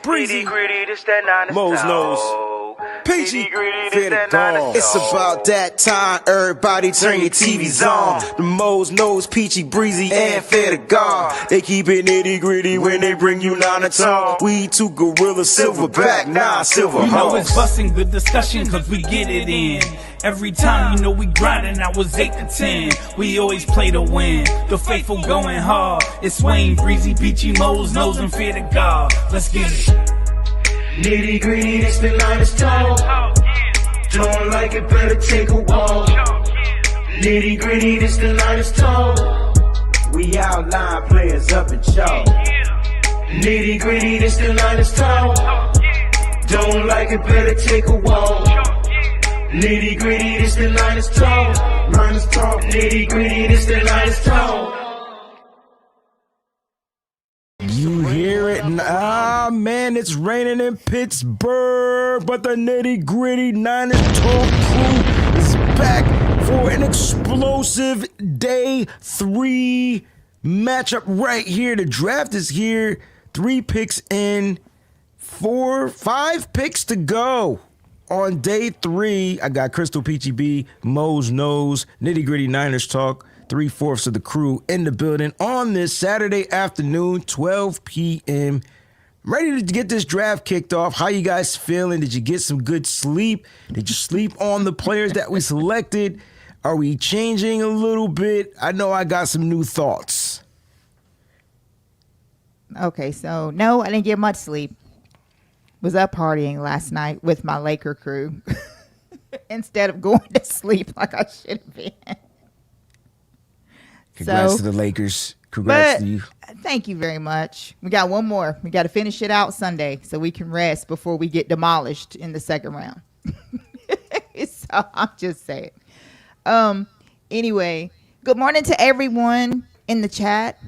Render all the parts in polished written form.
Breezy, Nitty Gritty, this that Niners Mo's Talk. nose, Peachy, Nitty Gritty, fear this the that dog. Niners It's Talk. about that time, everybody turn your TVs on. The Mo's nose, Peachy, Breezy, and fear the God. They keep it nitty gritty when they bring you Niner Talk. We two gorillas, silverback, nah, silver You know it's hawks. busting good discussion cause we get it in. Every time you know we grinding, I was 8 to 10. We always play to win. The faithful going hard. It's Wayne, Breezy, Peachy, Mo's nose, and fear to God. Let's get it. Nitty gritty, this the Niners Talk. Don't like it, better take a walk. Nitty gritty, this the Niners Talk. We outline players up and chalk. Nitty gritty, this the Niners Talk. Don't like it, better take a walk. Nitty gritty, this the Niners Talk. Niners Talk. Nitty gritty, this the Niners Talk. You hear it? Ah, man, it's raining in Pittsburgh, but the Nitty Gritty Niners Talk crew is back for an explosive day 3 matchup right here. The draft is here. 3 picks in, 5 picks to go. On day 3, I got Crystal Peachy B, Mo's Nose, Nitty Gritty Niners Talk, 3/4 of the crew in the building on this Saturday afternoon, 12 p.m. I'm ready to get this draft kicked off. How you guys feeling? Did you get some good sleep? Did you sleep on the players that we selected? Are we changing a little bit? I know I got some new thoughts. Okay, so no, I didn't get much sleep. Was up partying last night with my Laker crew instead of going to sleep like I should have been. Congrats to the Lakers. Congrats to you. Thank you very much. We got one more. We got to finish it out Sunday so we can rest before we get demolished in the second round. So I'm just saying. Anyway, good morning to everyone in the chat.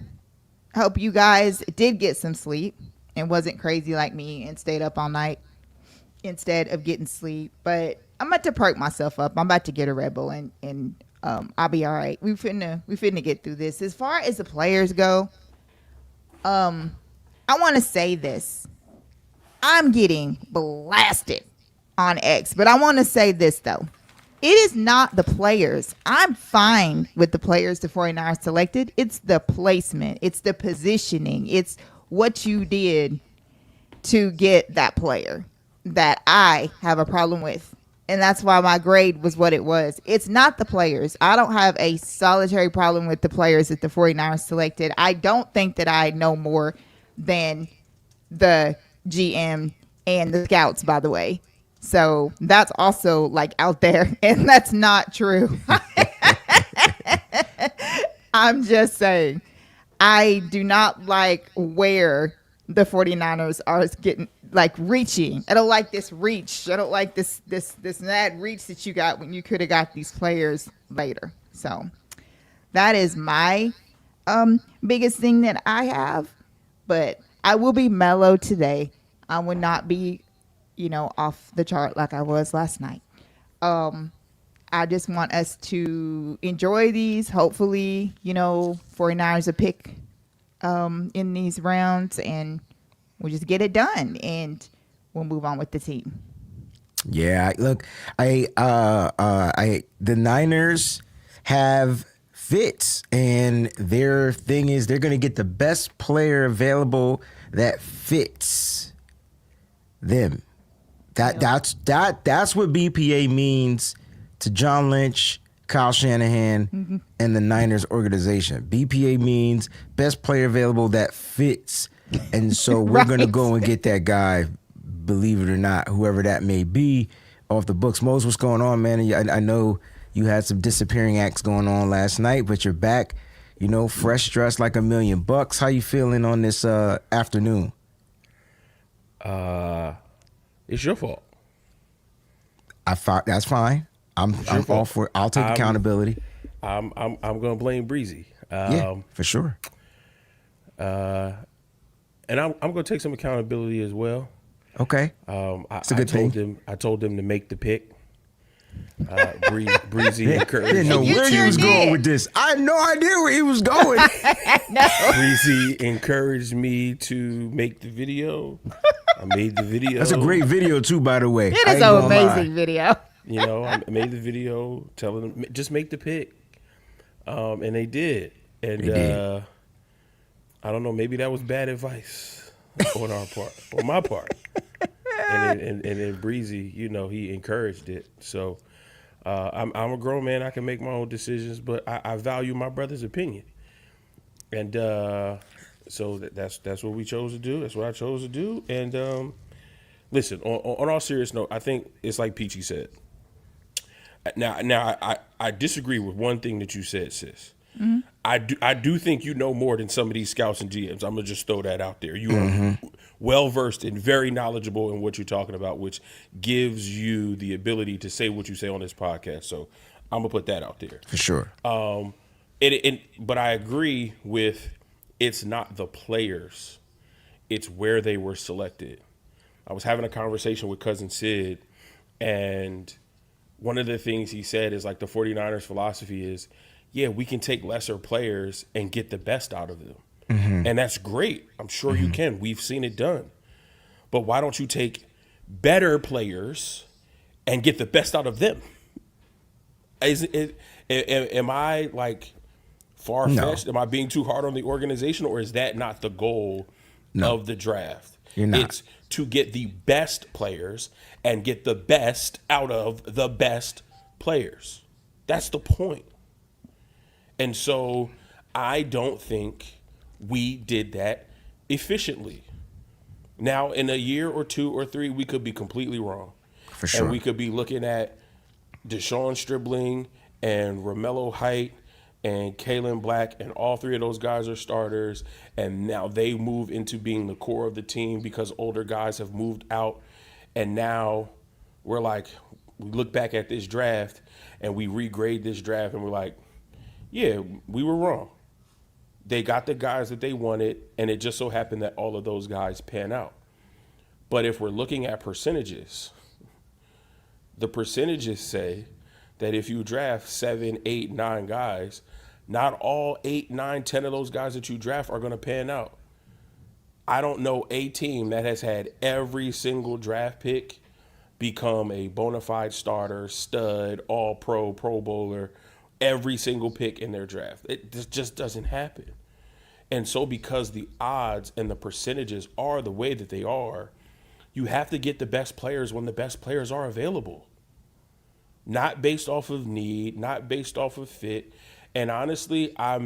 Hope you guys did get some sleep and wasn't crazy like me and stayed up all night instead of getting sleep. But I'm about to perk myself up. I'm about to get a Red Bull and I'll be all right. We finna get through this. As far as the players go, I want to say this. I'm getting blasted on X, but I want to say this though. It is not the players. I'm fine with the players the 49ers selected. It's the placement. It's the positioning. It's what you did to get that player that I have a problem with. And that's why my grade was what it was. It's not the players. I don't have a solitary problem with the players that the 49ers selected. I don't think that I know more than the GM and the scouts, by the way. So that's also like out there. And that's not true. I'm just saying. I do not like where the 49ers are getting like reaching. I don't like this reach. I don't like this mad reach that you got when you could have got these players later. So that is my biggest thing that I have. But I will be mellow today. I will not be, off the chart like I was last night. I just want us to enjoy these. Hopefully, 49ers a pick in these rounds, and we'll just get it done, and we'll move on with the team. Yeah, look, the Niners have fits, and their thing is they're going to get the best player available that fits them. That's what BPA means to John Lynch, Kyle Shanahan, and the Niners organization. BPA means best player available that fits. And so we're going to go and get that guy, believe it or not, whoever that may be, off the books. Mose, what's going on, man? I know you had some disappearing acts going on last night, but you're back, fresh dressed like $1 million. How you feeling on this afternoon? It's your fault. I thought that's fine. I'm all for it. I'll take accountability. I'm gonna blame Breezy. Yeah, for sure. And I'm gonna take some accountability as well. Okay. It's a good thing. I told them to make the pick. Breezy encouraged. I didn't know where you was going with this. I had no idea where he was going. Breezy encouraged me to make the video. I made the video. That's a great video too, by the way. It I is ain't an gonna lie. amazing video. You know, I made the video telling them just make the pick, and they did. And They did. I don't know, maybe that was bad advice on our part, on my part. And then Breezy, you know, he encouraged it. So I'm a grown man. I can make my own decisions, but I value my brother's opinion. And so that's what we chose to do. That's what I chose to do. And listen, on all serious note, I think it's like Peachy said. Now I disagree with one thing that you said, sis. Mm-hmm. I do think you know more than some of these scouts and GMs. I'm gonna just throw that out there. You are well versed and very knowledgeable in what you're talking about, which gives you the ability to say what you say on this podcast. So I'm gonna put that out there For sure. but I agree with it's not the players, it's where they were selected. I was having a conversation with Cousin Sid, and one of the things he said is like the 49ers philosophy is, yeah, we can take lesser players and get the best out of them. Mm-hmm. And that's great. I'm sure you can. We've seen it done. But why don't you take better players and get the best out of them? Am I like far-fetched? No. Am I being too hard on the organization, or is that not the goal of the draft? You're not. It's to get the best players and get the best out of the best players. That's the point. And so I don't think we did that efficiently. Now, in a year or two or three, we could be completely wrong. For sure. And we could be looking at Deshaun Stribling and Romello Height and Kalen Black, and all three of those guys are starters, and now they move into being the core of the team because older guys have moved out. And now we're like, we look back at this draft and we regrade this draft and we're like, yeah, we were wrong. They got the guys that they wanted, and it just so happened that all of those guys pan out. But if we're looking at percentages, the percentages say that if you draft 7, 8, 9 guys, not all 8, 9, 10 of those guys that you draft are going to pan out. I don't know a team that has had every single draft pick become a bona fide starter, stud, all-pro, Pro Bowler, every single pick in their draft. It just doesn't happen. And so because the odds and the percentages are the way that they are, you have to get the best players when the best players are available. Not based off of need, not based off of fit. And honestly, I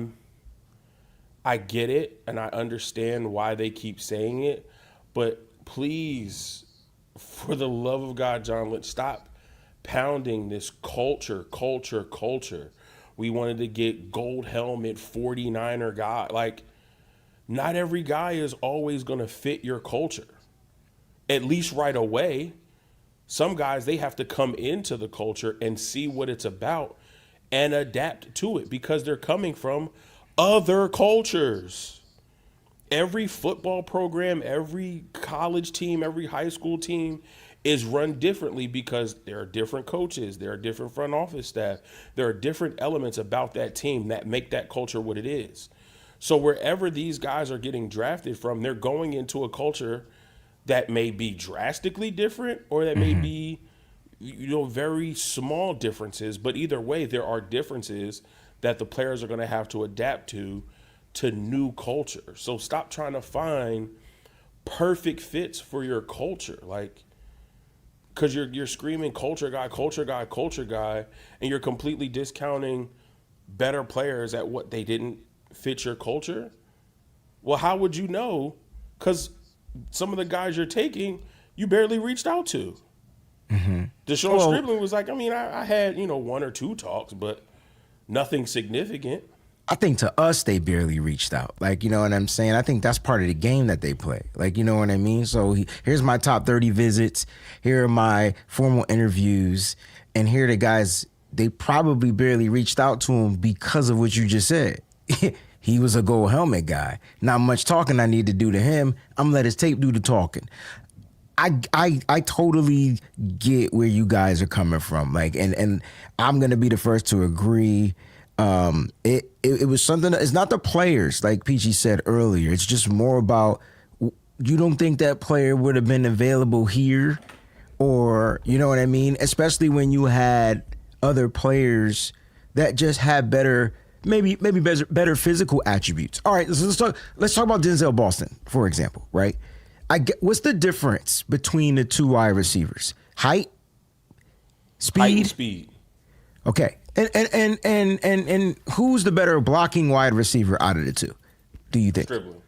get it and I understand why they keep saying it, but please, for the love of God, John Lynch, stop pounding this culture. We wanted to get gold helmet 49er guy. Like, not every guy is always going to fit your culture, at least right away. Some guys, they have to come into the culture and see what it's about and adapt to it because they're coming from other cultures. Every football program, every college team, every high school team is run differently because there are different coaches, there are different front office staff, there are different elements about that team that make that culture what it is. So wherever these guys are getting drafted from, they're going into a culture that may be drastically different or that may be, very small differences. But either way, there are differences that the players are going to have to adapt to new culture. So stop trying to find perfect fits for your culture. Like, because you're screaming culture guy, and you're completely discounting better players at what they didn't fit your culture. Well, how would you know? Because some of the guys you're taking, you barely reached out to. Mm-hmm. Deshaun Stribling was like, I had, 1 or 2 talks, but nothing significant. I think to us, they barely reached out. Like, you know what I'm saying? I think that's part of the game that they play. Like, you know what I mean? So here's my top 30 visits. Here are my formal interviews. And here are the guys, they probably barely reached out to him because of what you just said. He was a gold helmet guy. Not much talking I need to do to him. I'm going to let his tape do the talking. I totally get where you guys are coming from. Like, and I'm going to be the first to agree. It was something, it's not the players, like Peachy said earlier. It's just more about you don't think that player would have been available here, or you know what I mean? Especially when you had other players that just had better, maybe better physical attributes. All right, so let's talk about Denzel Boston, for example, right? What's the difference between the two wide receivers? Height, speed, Height and speed. Okay, and who's the better blocking wide receiver out of the two? Do you think? Dribbling.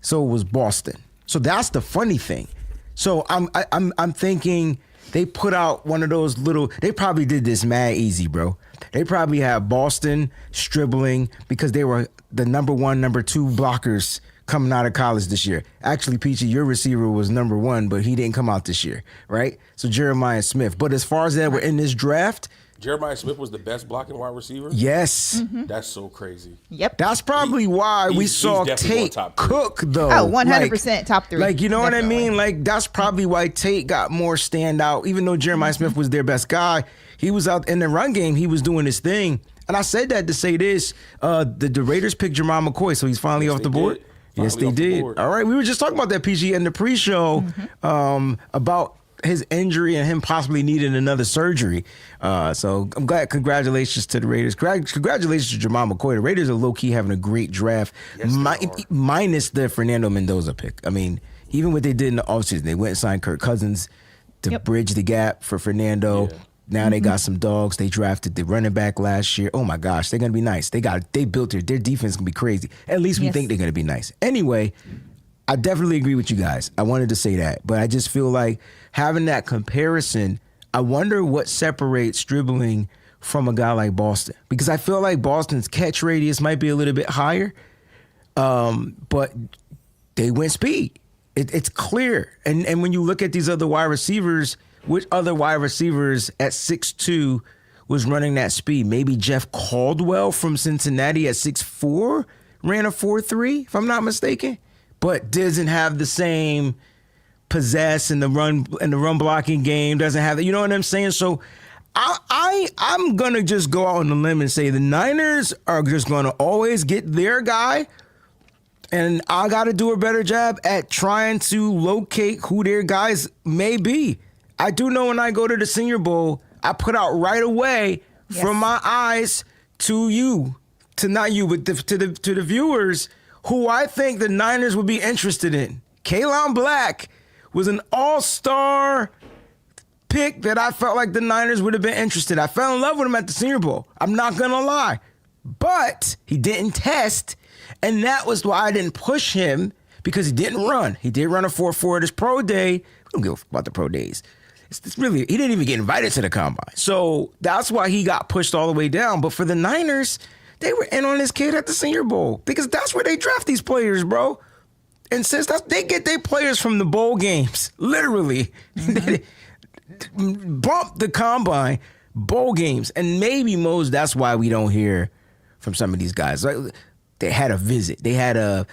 So it was Boston. So that's the funny thing. So I'm thinking they put out one of those little. They probably did this mad easy, bro. They probably had Boston dribbling because they were the number 1, number 2 blockers coming out of college this year. Actually, Peachy, your receiver was number 1, but he didn't come out this year, right? So Jeremiah Smith. But as far as that were in this draft, Jeremiah Smith was the best blocking wide receiver? yes. That's so crazy. Yep. That's probably why we he's saw definitely Tate going top 3. cook, though. Oh, 100% top 3. Like, you know what I Definitely. mean? Like, that's probably why Tate got more standout. Even though Jeremiah Smith was their best guy, he was out in the run game. He was doing his thing. And I said that to say this. The Raiders picked Jamal McCoy, so he's finally off the board. did. Yes, Finally they off the did. board. All right, we were just talking about that, PG, in the pre-show about his injury and him possibly needing another surgery. So I'm glad. Congratulations to the Raiders. Congratulations to Jamal McCoy. The Raiders are low-key having a great draft, Yes, they are. minus the Fernando Mendoza pick. I mean, even what they did in the offseason, they went and signed Kirk Cousins to bridge the gap for Fernando. Yeah. Now they got some dogs. They drafted the running back last year. Oh my gosh, they're gonna be nice. They built their defense gonna be crazy. At least we Yes. think they're gonna be nice. Anyway, I definitely agree with you guys. I wanted to say that, but I just feel like having that comparison, I wonder what separates dribbling from a guy like Boston, because I feel like Boston's catch radius might be a little bit higher, but they went speed. It's clear, and when you look at these other wide receivers. Which other wide receivers at 6'2" was running that speed? Maybe Jeff Caldwell from Cincinnati at 6'4" ran a 4.3, if I'm not mistaken, but doesn't have the same possess in the run blocking game. Doesn't have, you know what I'm saying? So I'm gonna just go out on the limb and say the Niners are just gonna always get their guy. And I got to do a better job at trying to locate who their guys may be. I do know when I go to the Senior Bowl, I put out right away from my eyes to you, to not you, but to the viewers, who I think the Niners would be interested in. Kaylon Black was an all-star pick that I felt like the Niners would have been interested. I fell in love with him at the Senior Bowl. I'm not going to lie. But he didn't test, and that was why I didn't push him, because he didn't run. He did run a 4.4 at his pro day. We don't give a fuck about the pro days. It's really, he didn't even get invited to the combine. So that's why he got pushed all the way down. But for the Niners, they were in on this kid at the Senior Bowl, because that's where they draft these players, bro. And since they get their players from the bowl games, literally, bump the combine, bowl games. And maybe, Mose, that's why we don't hear from some of these guys. Like, they had a visit. They had a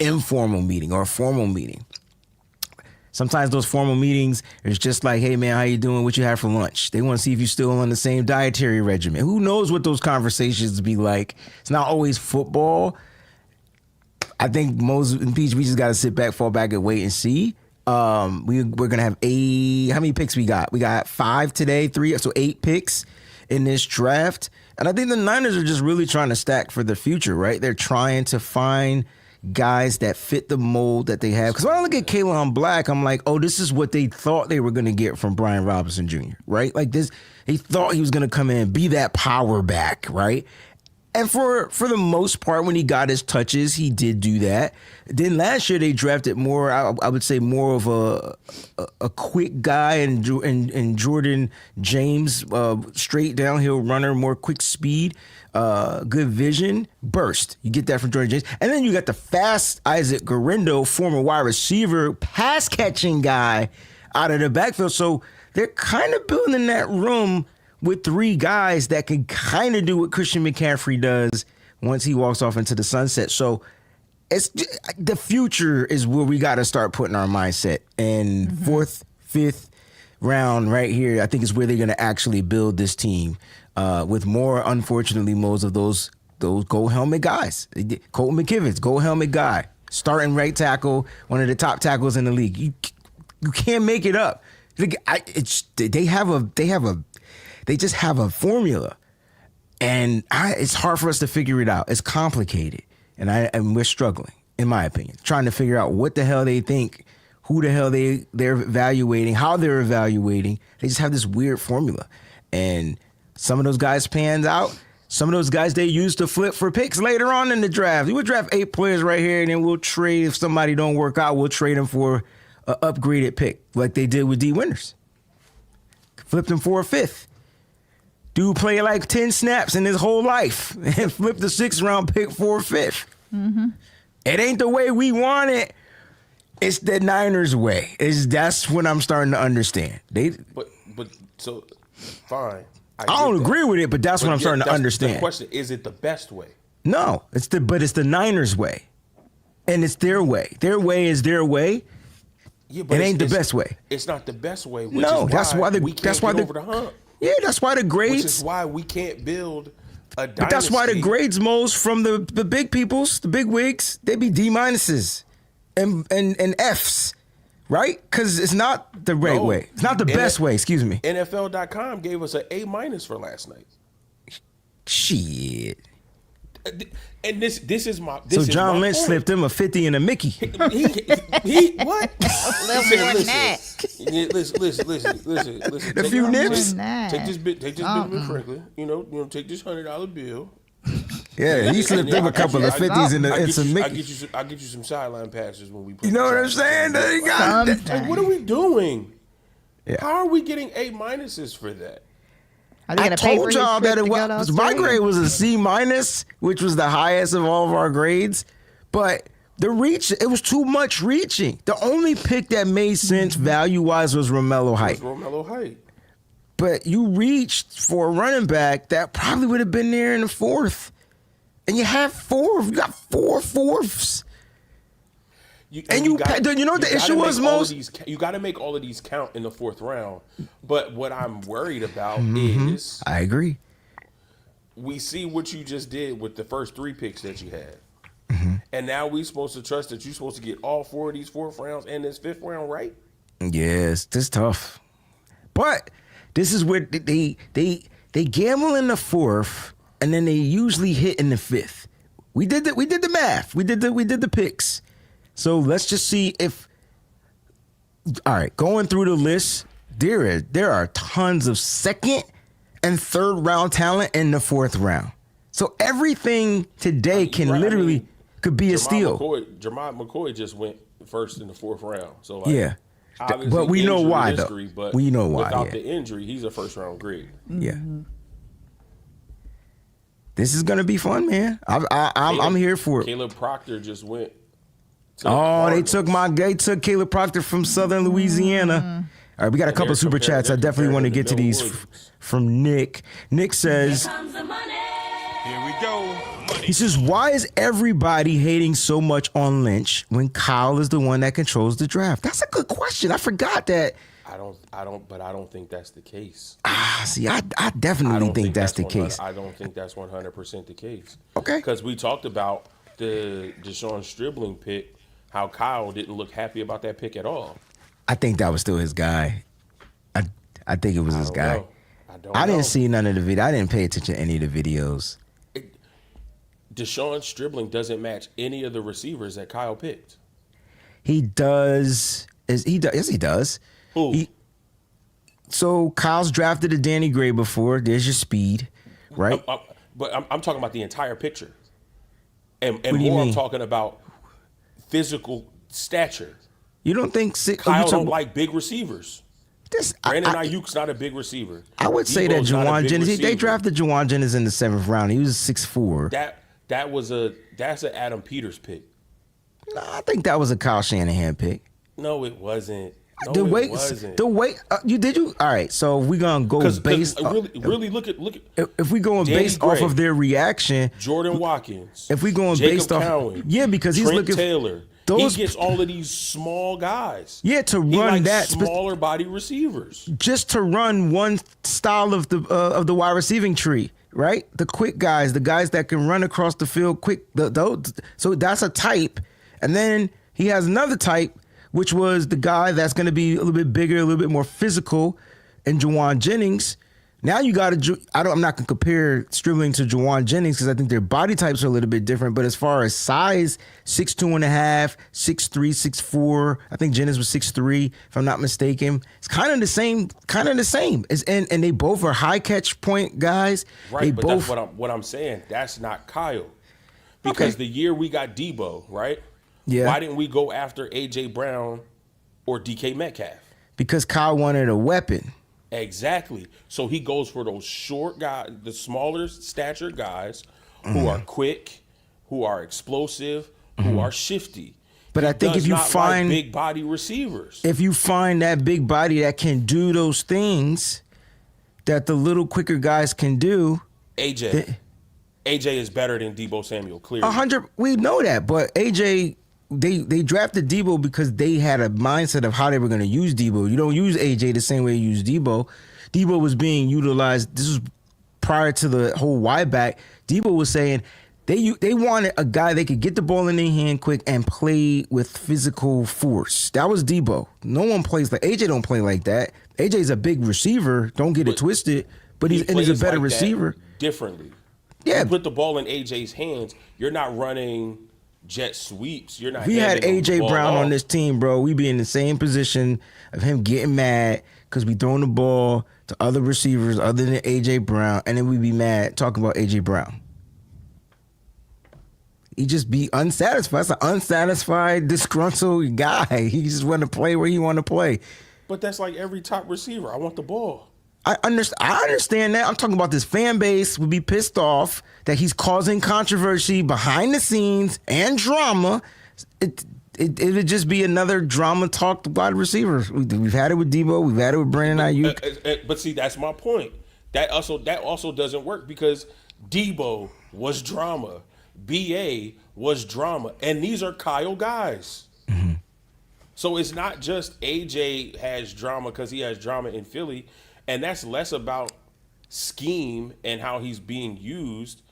informal meeting or a formal meeting. Sometimes those formal meetings, it's just like, hey, man, how you doing? What you had for lunch? They want to see if you're still on the same dietary regimen. Who knows what those conversations be like? It's not always football. I think Moses and Peach, we just got to sit back, fall back, and wait and see. We're going to have how many picks we got? We got 5 today, 3, so 8 picks in this draft. And I think the Niners are just really trying to stack for the future, right? They're trying to find guys that fit the mold that they have. Because when I look at Kaylon Black, I'm like, oh, this is what they thought they were going to get from Brian Robinson Jr., right? Like this, he thought he was going to come in and be that power back, right? And for the most part, when he got his touches, he did do that. Then last year they drafted more, I would say more of a quick guy and Jordan James, straight downhill runner, more quick speed, good vision, burst. You get that from Jordan James. And then you got the fast Isaac Guerrero, former wide receiver, pass catching guy out of the backfield. So they're kind of building that room with 3 guys that can kind of do what Christian McCaffrey does once he walks off into the sunset. So it's the future is where we got to start putting our mindset. And 4th, 5th round right here, I think is where they're going to actually build this team with more, unfortunately, most of those gold helmet guys. Colton McKivitz, gold helmet guy. starting right tackle, one of the top tackles in the league. You can't make it up. They just have a formula, and it's hard for us to figure it out. It's complicated, and we're struggling, in my opinion, trying to figure out what the hell they think, who the hell they're evaluating, how they're evaluating. They just have this weird formula, and some of those guys panned out. Some of those guys they use to flip for picks later on in the draft. We would draft 8 players right here, and then we'll trade. If somebody don't work out, we'll trade them for an upgraded pick, like they did with D. Winters. Flipped him for a 5th. Dude played like 10 snaps in his whole life and flipped the 6th round pick for a 5th. Mm-hmm. It ain't the way we want it. It's the Niners way. That's what I'm starting to understand. But so fine. I don't agree with it, but that's what I'm starting to understand. The question is, it the best way? No, it's the Niners way, and it's their way. Their way is their way. Yeah, but it ain't the best way. It's not the best way. That's why we can't get over the hump. Yeah, that's why the grades. Which is why we can't build a dynasty. But that's why the grades most from the big peoples, the big wigs, they be D- and Fs. Right? Because it's not the right way. It's not the best way, excuse me. NFL.com gave us an A- for last night. Shit. And this is my So John Lynch slipped him a 50 and a Mickey. He what? Listen. A few nips. Take this bit Benjamin Franklin. You know, take this $100 bill. Yeah, he slipped him a couple of 50s and some Mickey. I'll get you some sideline passes when we play. You know what I'm saying? Like, what are we doing? Yeah. How are we getting A- for that? I told y'all that it was. My grade was a C-, which was the highest of all of our grades. But the reach, it was too much reaching. The only pick that made sense value-wise was Romello Height. But you reached for a running back that probably would have been there in the 4th. And you have 4. You got 4 4ths. You know what the issue was most? You got to make all of these count in the 4th round. But what I'm worried about is... I agree. We see what you just did with the first 3 picks that you had. Mm-hmm. And now we're supposed to trust that you're supposed to get all 4 of these 4th rounds and this 5th round right? Yes, this is tough. But this is where they gamble in the 4th, and then they usually hit in the 5th. We did the math. We did the picks. So let's just see if. All right, going through the list, there are tons of 2nd and 3rd round talent in the 4th round. So everything today could be a steal. Jermod McCoy just went 1st in the 4th round. So yeah, but we know why though. But we know why. Without the injury, he's a 1st round grade. Yeah. This is gonna be fun, man. I'm here for it. Caleb Proctor just went. They took Caleb Proctor from Southern Louisiana. All right, we got a couple super chats. I definitely want to get to these from Nick. Nick says, Here we go. He says, why is everybody hating so much on Lynch when Kyle is the one that controls the draft? That's a good question. I forgot that. I don't think that's the case. See, I definitely think that's the case. I don't think that's 100% the case. Okay. Because we talked about the Deshaun Stribling pick, how Kyle didn't look happy about that pick at all. I think that was still his guy. I think it was his guy. I didn't see none of the video. I didn't pay attention to any of the videos. Deshaun Stribling doesn't match any of the receivers that Kyle picked. He does. Yes, he does. Who? So Kyle's drafted a Danny Gray before. There's your speed, right? But I'm talking about the entire picture. And more I'm talking about physical stature. You don't think Kyle don't like big receivers. Brandon Ayuk's not a big receiver. I would say that Juwan Jennings. They drafted Juwan Jennings in the 7th round. He was 6'4". That's an Adam Peters pick. No, I think that was a Kyle Shanahan pick. No, it wasn't. No, the way wasn't. All right, so we're gonna go based. Really look at. If we going based off of their reaction, Jordan Watkins. If we going Jacob based off, Cowan, because he's Trent looking Taylor. He gets all of these small guys. Yeah, to run that smaller body receivers. Just to run one style of the wide receiving tree, right? The quick guys, the guys that can run across the field quick. So that's a type, And then he has another type, which was the guy that's going to be a little bit bigger, a little bit more physical, in Juwan Jennings. Now you got to, I'm not going to compare Stribling to Juwan Jennings because I think their body types are a little bit different. But as far as size, 6'2.5", 6'3", 6'4", I think Jennings was 6'3", if I'm not mistaken. It's kind of the same. And they both are high catch point guys. Right, they but both, that's what I'm saying. That's not Kyle. Because the year we got Debo, right? Yeah. Why didn't we go after A.J. Brown or DK Metcalf? Because Kyle wanted a weapon. Exactly. So he goes for those short guys, the smaller stature guys who are quick, who are explosive, who are shifty. But I think if you find big body receivers, if you find that big body that can do those things that the little quicker guys can do, AJ is better than Debo Samuel, clearly. 100. We know that, but AJ, they drafted Debo because they had a mindset of how they were going to use Debo. You don't use AJ the same way you use Debo. Debo was being utilized. This was prior to the whole wide back. Debo was saying they wanted a guy they could get the ball in their hand quick and play with physical force. That was Debo. No one plays like AJ. Don't play like that. AJ's a big receiver. Don't get it twisted. But he's a better like receiver. Differently. Yeah. You put the ball in AJ's hands. You're not running jet sweeps. You're not. We had handing the AJ ball Brown off. on this team, bro. We be in the same position of him getting mad because we throwing the ball to other receivers other than AJ Brown, and then we be mad talking about AJ Brown. He just be unsatisfied. It's an unsatisfied, disgruntled guy. He just want to play where he want to play. But that's like every top receiver. I want the ball. I understand that. I'm talking about this fan base would be pissed off that he's causing controversy behind the scenes and drama. It would just be another drama talked wide receiver. We've had it with Debo. We've had it with Brandon Ayuk. But see, that's my point. That also doesn't work because Debo was drama. BA was drama. And these are Kyle guys. Mm-hmm. So it's not just AJ has drama because he has drama in Philly. And that's less about scheme and how he's being used.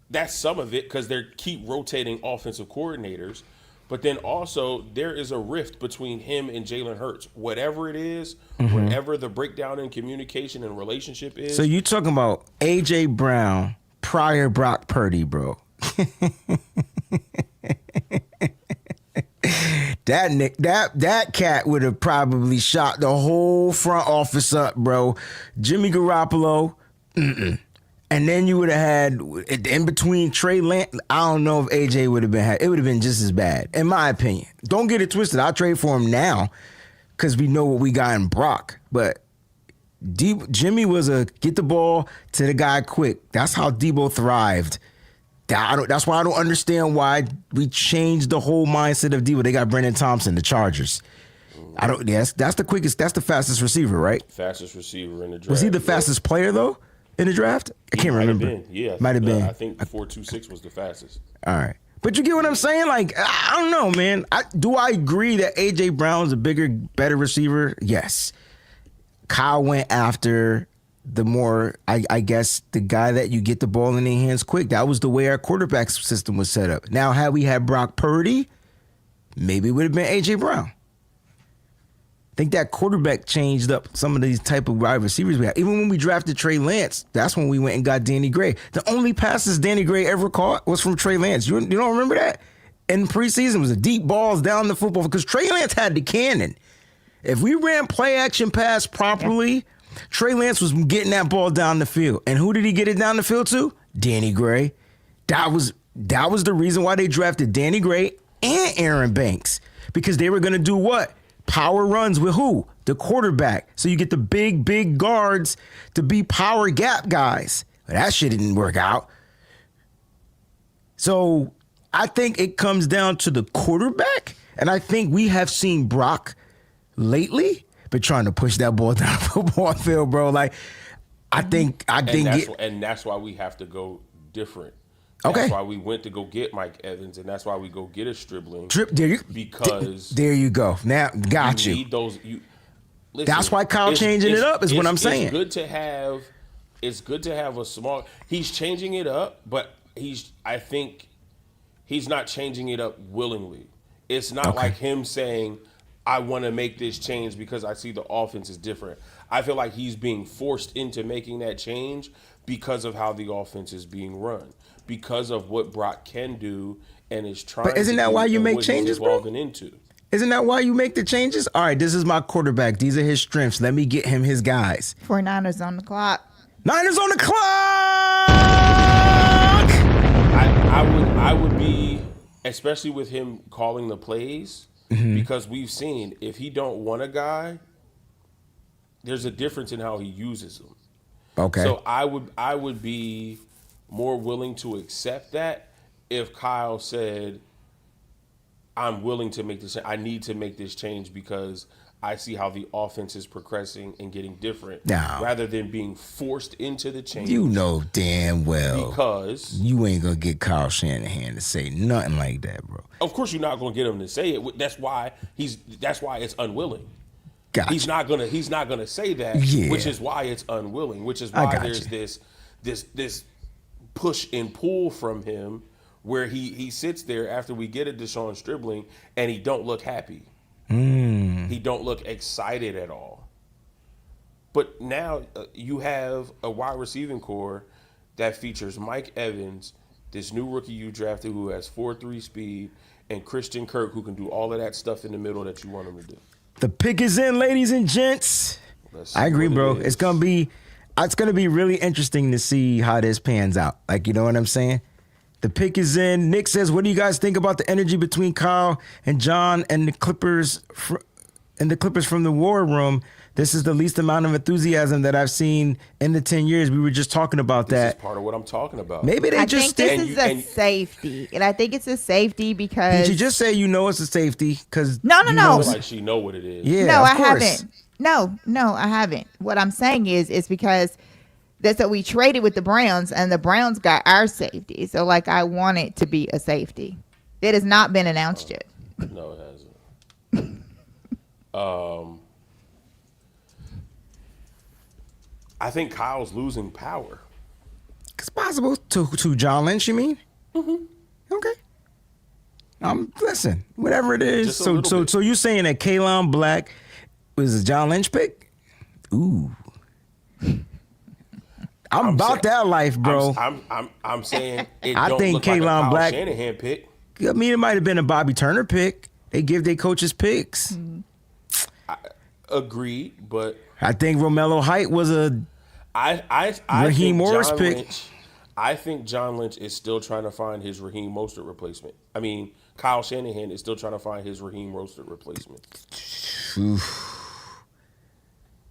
That's some of it because they keep rotating offensive coordinators. But then also there is a rift between him and Jalen Hurts. Whatever it is, whatever the breakdown in communication and relationship is. So you talking about A.J. Brown prior Brock Purdy, bro. That cat would have probably shot the whole front office up, bro. Jimmy Garoppolo, and then you would have had in between Trey Lance. I don't know if AJ would have been. It would have been just as bad, in my opinion. Don't get it twisted. I'll trade for him now because we know what we got in Brock. But Jimmy was a get the ball to the guy quick. That's how Debo thrived. That's why I don't understand why we changed the whole mindset of Debo. They got Brendan Thompson, the Chargers. That's the quickest. That's the fastest receiver, right? Fastest receiver in the draft. Was he the fastest player though in the draft? I can't remember. Might have been. I think 4.26 was the fastest. All right, but you get what I'm saying? Like, I don't know, man. Do I agree that AJ Brown is a bigger, better receiver? Yes. Kyle went after the more, I guess, the guy that you get the ball in their hands quick. That was the way our quarterback system was set up. Now, had we had Brock Purdy, maybe it would have been A.J. Brown. I think that quarterback changed up some of these type of wide receivers we had. Even when we drafted Trey Lance, that's when we went and got Danny Gray. The only passes Danny Gray ever caught was from Trey Lance. You don't remember that? In preseason, it was the deep balls down the football because Trey Lance had the cannon. If we ran play action pass properly, Trey Lance was getting that ball down the field. And who did he get it down the field to? Danny Gray. That was the reason why they drafted Danny Gray and Aaron Banks. Because they were going to do what? Power runs with who? The quarterback. So you get the big guards to be power gap guys. But that shit didn't work out. So I think it comes down to the quarterback. And I think we have seen Brock lately been trying to push that ball down the football field, bro. Like, And that's why we have to go different. Okay. That's why we went to go get Mike Evans, and that's why we go get a Stribling. There you go. Now, got you. Need those. Listen, that's why Kyle changing it up is what I'm saying. It's good to have a small. He's changing it up, but I think he's not changing it up willingly. It's not like him saying, I want to make this change because I see the offense is different. I feel like he's being forced into making that change because of how the offense is being run, because of what Brock can do and is trying to do. But isn't that why you make what he's changes, bro? evolving into. Isn't that why you make the changes? All right, this is my quarterback. These are his strengths. Let me get him his guys. 49ers on the clock. Niners on the clock! I would be, especially with him calling the plays, because we've seen if he don't want a guy, there's a difference in how he uses them. Okay. So I would be more willing to accept that if Kyle said, I'm willing to make this. I need to make this change because I see how the offense is progressing and getting different, rather than being forced into the change. You know damn well because you ain't gonna get Kyle Shanahan to say nothing like that, bro. Of course, you're not gonna get him to say it. That's why it's unwilling. Gotcha. He's not gonna say that, which is why it's unwilling. Which is why there's this push and pull from him, where he sits there after we get a Deshaun Stribling and he don't look happy. He don't look excited at all. But now you have a wide receiving core that features Mike Evans, this new rookie you drafted who has 4.3 speed, and Christian Kirk who can do all of that stuff in the middle that you want him to do. The pick is in, ladies and gents. I agree, bro. It's gonna be really interesting to see how this pans out. Like, you know what I'm saying? The pick is in. Nick says, what do you guys think about the energy between Kyle and John and the Clippers from the War Room? This is the least amount of enthusiasm that I've seen in the 10 years. We were just talking about that. This is part of what I'm talking about. Maybe I think this is a safety. And I think it's a safety because... Did you just say you know it's a safety? Because No. Like she know what it is. Yeah, no, I course. haven't. No, I haven't. What I'm saying is because that's what we traded with the Browns, and the Browns got our safety. So, like, I want it to be a safety. It has not been announced yet. No, it hasn't. I think Kyle's losing power. It's possible to John Lynch, you mean? Mm-hmm. Okay. Listen, whatever it is. So you saying that Kalon Black was a John Lynch pick? Ooh. I'm about that life, bro. I'm saying it I don't think look like a Kalon Kyle Black Shanahan pick. I mean, it might have been a Bobby Turner pick. They give their coaches picks. Agreed, but I think Romello Height was a Raheem Morris pick. I think John Lynch is still trying to find his Raheem Mostert replacement. I mean, Kyle Shanahan is still trying to find his Raheem Mostert replacement.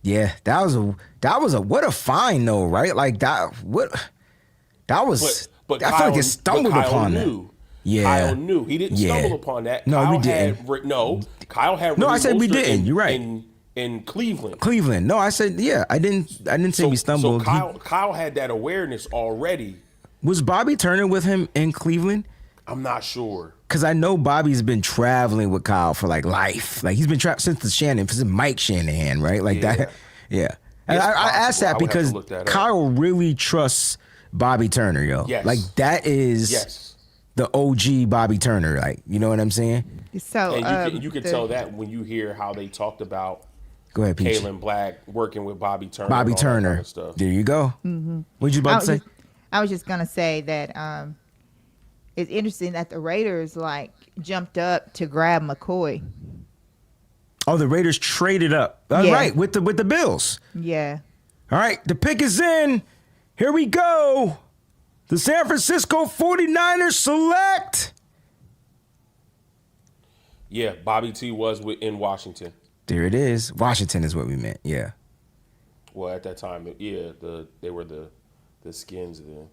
Yeah, that was a what a find though, right? Like that was. But I feel like it stumbled upon that. Yeah, Kyle knew he didn't stumble upon that. No, Kyle we didn't. Kyle had. No, Raheem I said we Mostert didn't. You're right. In Cleveland. Cleveland. No, I said I didn't say we stumbled. So Kyle had that awareness already. Was Bobby Turner with him in Cleveland? I'm not sure. Because I know Bobby's been traveling with Kyle for like life. Like he's been since since Mike Shanahan, right? Like that. Yeah. And I asked that because Kyle really trusts Bobby Turner, yo. Yes. Like that is the OG Bobby Turner. Like, you know what I'm saying? So and you can tell that when you hear how they talked about go ahead, Peach. Kalen Black working with Bobby Turner. Bobby Turner. Kind of stuff. There you go. Mm-hmm. What'd you about to say? I was just gonna say that it's interesting that the Raiders like jumped up to grab McCoy. Oh, the Raiders traded up. Right, with the Bills. Yeah. All right, the pick is in. Here we go. The San Francisco 49ers select. Yeah, Bobby T was in Washington. There it is. Washington is what we meant. Yeah. Well, at that time, they were the Skins then.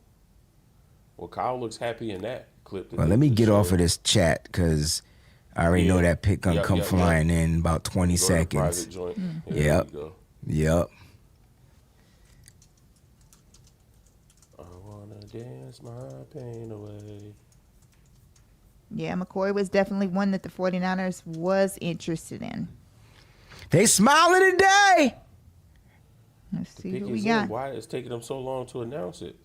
Well, Kyle looks happy in that clip. Well, let me get off of this chat because I already know that pick gonna come flying in about 20 seconds. Yep. I wanna dance my pain away. Yeah, McCoy was definitely one that the 49ers was interested in. They smiling today. Let's see who we got. Why it's taking them so long to announce it?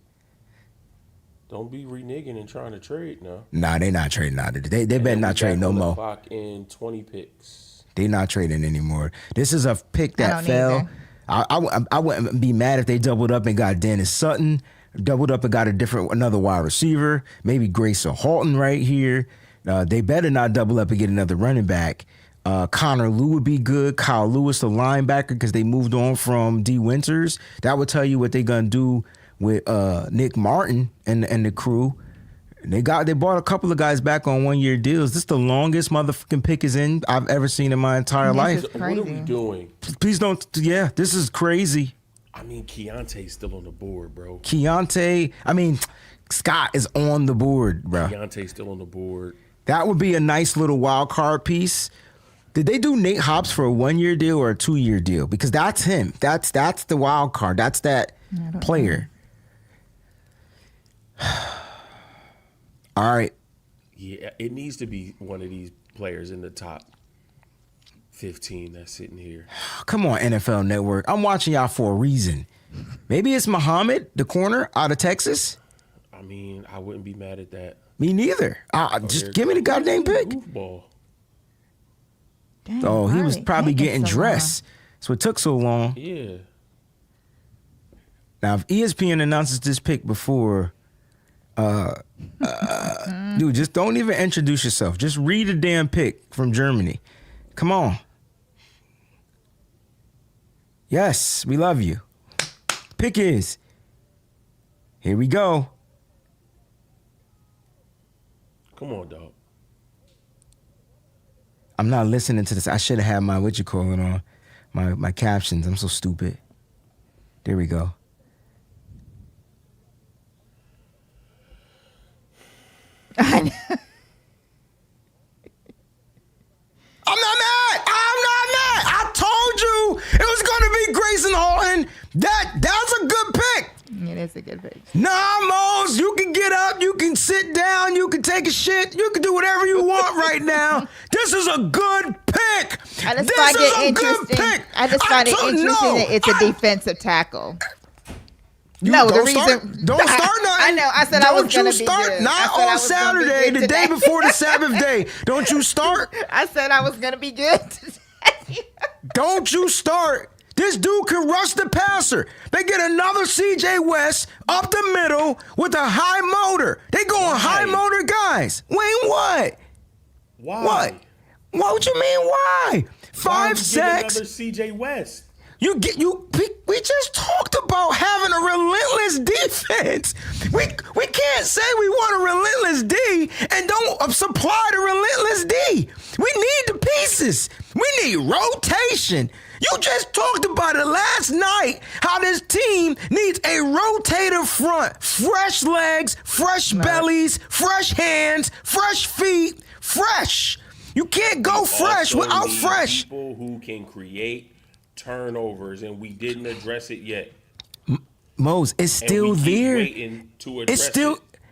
Don't be reneging and trying to trade now. Nah, they not trading now. They better not trade no more. Clock in 20 picks. They not trading anymore. This is a pick that fell. I wouldn't be mad if they doubled up and got Dennis Sutton, doubled up and got another wide receiver, maybe Grayson Halton right here. They better not double up and get another running back. Connor Lew would be good. Kyle Lewis, the linebacker, because they moved on from D. Winters. That would tell you what they're gonna do with Nick Martin and the crew. They bought a couple of guys back on 1-year deals. This is the longest motherfucking pick I've ever seen in my entire life. What are we doing? Please don't. Yeah, this is crazy. I mean, Keontae's still on the board, bro. Scott is on the board, bro. Keontae's still on the board. That would be a nice little wild card piece. Did they do Nate Hobbs for a 1-year deal or a 2-year deal? Because that's him. That's the wild card. That's that player. All right. Yeah, it needs to be one of these players in the top 15 that's sitting here. Come on, NFL Network. I'm watching y'all for a reason. Maybe it's Muhammad, the corner out of Texas. I mean, I wouldn't be mad at that. Me neither. Just give me the goddamn pick. Goofball. Dang, He was probably getting dressed. So it took so long. Yeah. Now, if ESPN announces this pick before, dude, just don't even introduce yourself. Just read a damn pick from Germany. Come on. Yes, we love you. Pick is. Here we go. Come on, dog. I'm not listening to this. I should have had my on my captions. I'm so stupid. There we go. I'm not mad. I told you it was going to be Grayson Halton. That's a good pick. It is a good pick. Nah, Mose, you can get up, you can sit down, you can take a shit, you can do whatever you want right now. This is a good pick. I just find it interesting. That it's a defensive tackle. Don't start nothing. I know. I said I was going to be good. Not on Saturday, the day before the Sabbath day. Don't you start. I said I was going to be good today. Don't you start. This dude can rush the passer. They get another CJ West up the middle with a high motor. They going high motor guys. Wayne, what? Why? What? What you mean? Why? 5 sacks. Another CJ West. We just talked about having a relentless defense. We can't say we want a relentless D and don't supply the relentless D. We need the pieces. We need rotation. You just talked about it last night, how this team needs a rotator front, fresh legs, fresh bellies, fresh hands, fresh feet, fresh. You can't go fresh without fresh. People who can create turnovers, and we didn't address it yet. Mose, it's still there.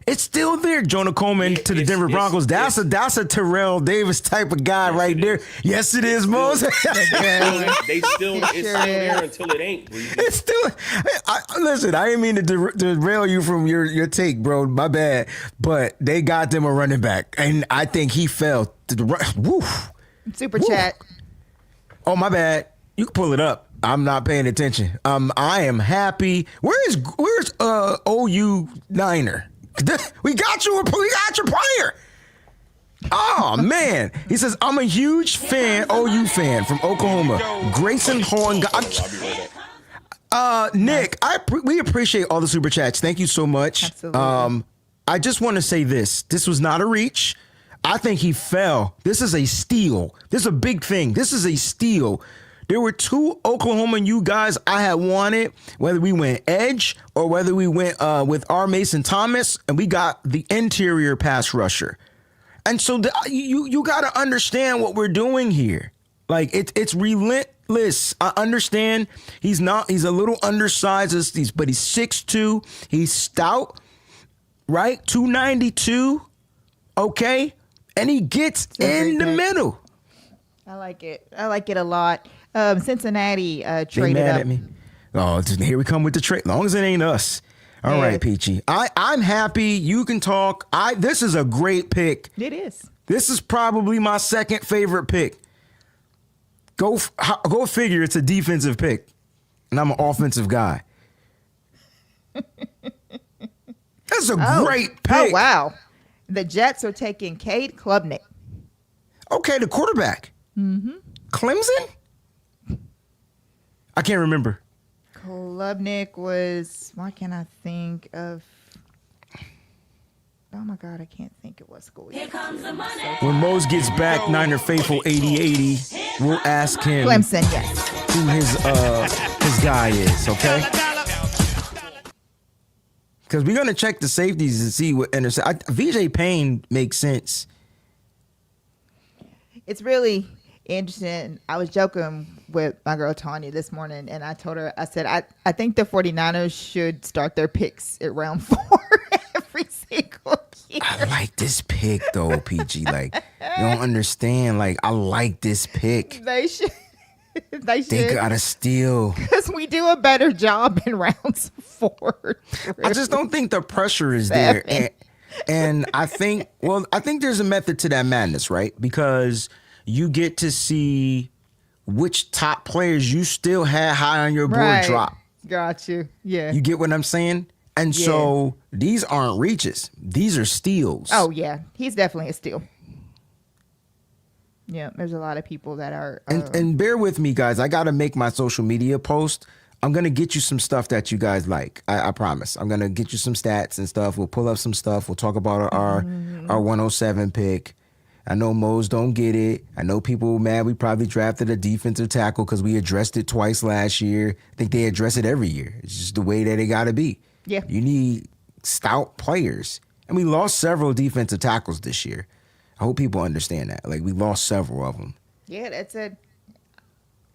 It's still there. Jonah Coleman to the Denver Broncos. That's a Terrell Davis type of guy right there. Yes, it is, Mose. It's still there until it ain't. It's still. Listen, I didn't mean to derail you from your take, bro. My bad. But they got them a running back, and I think he fell to the woof. Super chat. Oh, my bad. You can pull it up. I'm not paying attention. I am happy. Where's OU Niner? We got your player. Oh man, he says I'm a huge fan, OU fan from Oklahoma. Grayson Halton. Nick, we appreciate all the super chats. Thank you so much. Absolutely. I just want to say this. This was not a reach. I think he fell. This is a steal. This is a big thing. This is a steal. There were 2 Oklahoma U guys I had wanted, whether we went edge or whether we went with R. Mason Thomas, and we got the interior pass rusher. And so you got to understand what we're doing here. Like it's relentless. I understand he's a little undersized, but he's 6'2". He's stout, right? 292, okay? And he gets in the middle. I like it. I like it a lot. Cincinnati traded they mad up. at me. Oh, here we come with the trade. As long as it ain't us. All Yeah. right, Peachy. I'm happy. You can talk. This is a great pick. It is. This is probably my second favorite pick. Go figure. It's a defensive pick, and I'm an offensive guy. That's a great pick. Oh, wow. The Jets are taking Cade Klubnik. Okay, the quarterback. Mm-hmm. Clemson? I can't remember. Klubnik was, why can't I think of, oh my God, I can't think of what school. Here comes the money. When Mose gets back, Niner Faithful 80-80, we'll ask him Clemson, yes. who his guy is, okay? Because we're going to check the safeties and see what intercept. VJ Payne makes sense. It's really interesting. I was joking with my girl Tanya this morning, and I told her, I said, I think the 49ers should start their picks at round 4 every single year. I like this pick, though, PG. Like, you don't understand. Like, I like this pick. They should. They They gotta steal. Because we do a better job in rounds 4. I just don't think the pressure is there. And I think there's a method to that madness, right? Because you get to see which top players you still had high on your board drop. Got you. Yeah. You get what I'm saying? And so these aren't reaches. These are steals. Oh, yeah. He's definitely a steal. Yeah, there's a lot of people that are. And bear with me, guys. I got to make my social media post. I'm going to get you some stuff that you guys like. I promise. I'm going to get you some stats and stuff. We'll pull up some stuff. We'll talk about our 107 pick. I know Mose don't get it. I know people mad we probably drafted a defensive tackle because we addressed it twice last year. I think they address it every year. It's just the way that it got to be. Yeah. You need stout players. And we lost several defensive tackles this year. I hope people understand that. Like, we lost several of them. Yeah,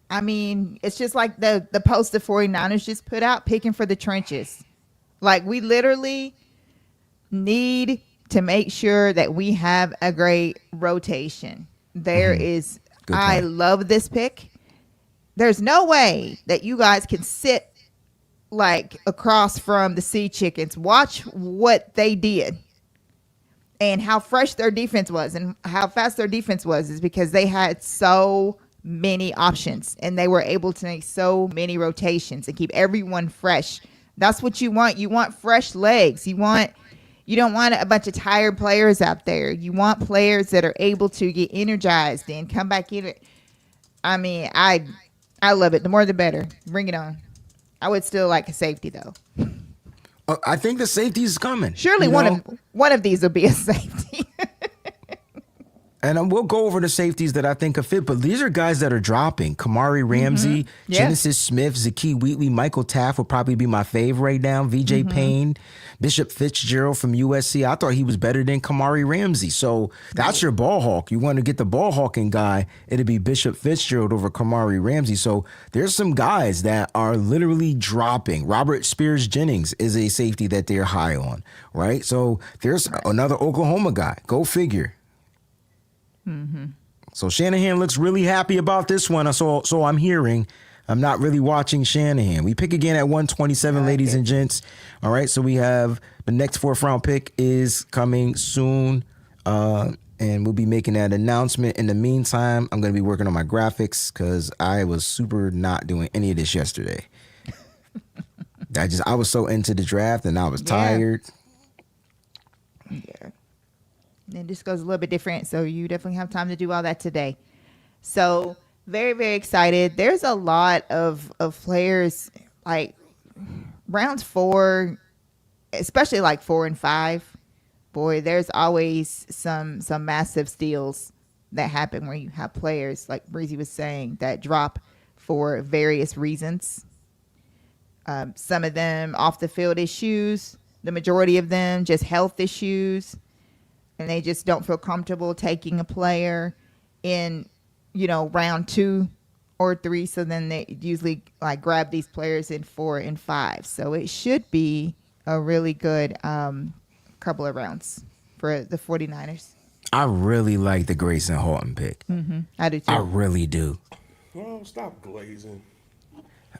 I mean, it's just like the post the 49ers just put out, picking for the trenches. Like, we literally need to make sure that we have a great rotation. There is, I love this pick. There's no way that you guys can sit like across from the Sea Chickens. Watch what they did. And how fresh their defense was and how fast their defense was is because they had so many options and they were able to make so many rotations and keep everyone fresh. That's what you want. You want fresh legs. You don't want a bunch of tired players out there. You want players that are able to get energized and come back in. I mean, I love it. The more the better. Bring it on. I would still like a safety though. I think the safety is coming. Surely one of these will be a safety. And we'll go over the safeties that I think could fit, but these are guys that are dropping. Kamari Ramsey, Genesis Smith, Zakee Wheatley, Michael Taft would probably be my fave right now. VJ Payne, Bishop Fitzgerald from USC. I thought he was better than Kamari Ramsey. So that's your ball hawk. You want to get the ball hawking guy, it'd be Bishop Fitzgerald over Kamari Ramsey. So there's some guys that are literally dropping. Robert Spears Jennings is a safety that they're high on, right? So there's another Oklahoma guy. Go figure. So Shanahan looks really happy about this one. So I'm hearing. I'm not really watching Shanahan. We pick again at 127, ladies and gents. All right, so we have the next 4th round pick is coming soon, and we'll be making that announcement. In the meantime, I'm going to be working on my graphics because I was super not doing any of this yesterday. I was so into the draft and I was tired. Yeah. And this goes a little bit different, so you definitely have time to do all that today. So very, very excited. There's a lot of players like rounds 4, especially like 4 and 5. Boy, there's always some massive steals that happen where you have players, like Breezy was saying, that drop for various reasons. Some of them off the field issues, the majority of them just health issues. And they just don't feel comfortable taking a player in, round 2 or 3. So then they usually like grab these players in 4 and 5. So it should be a really good couple of rounds for the 49ers. I really like the Grayson Halton pick. I do too. I really do. Oh, stop glazing.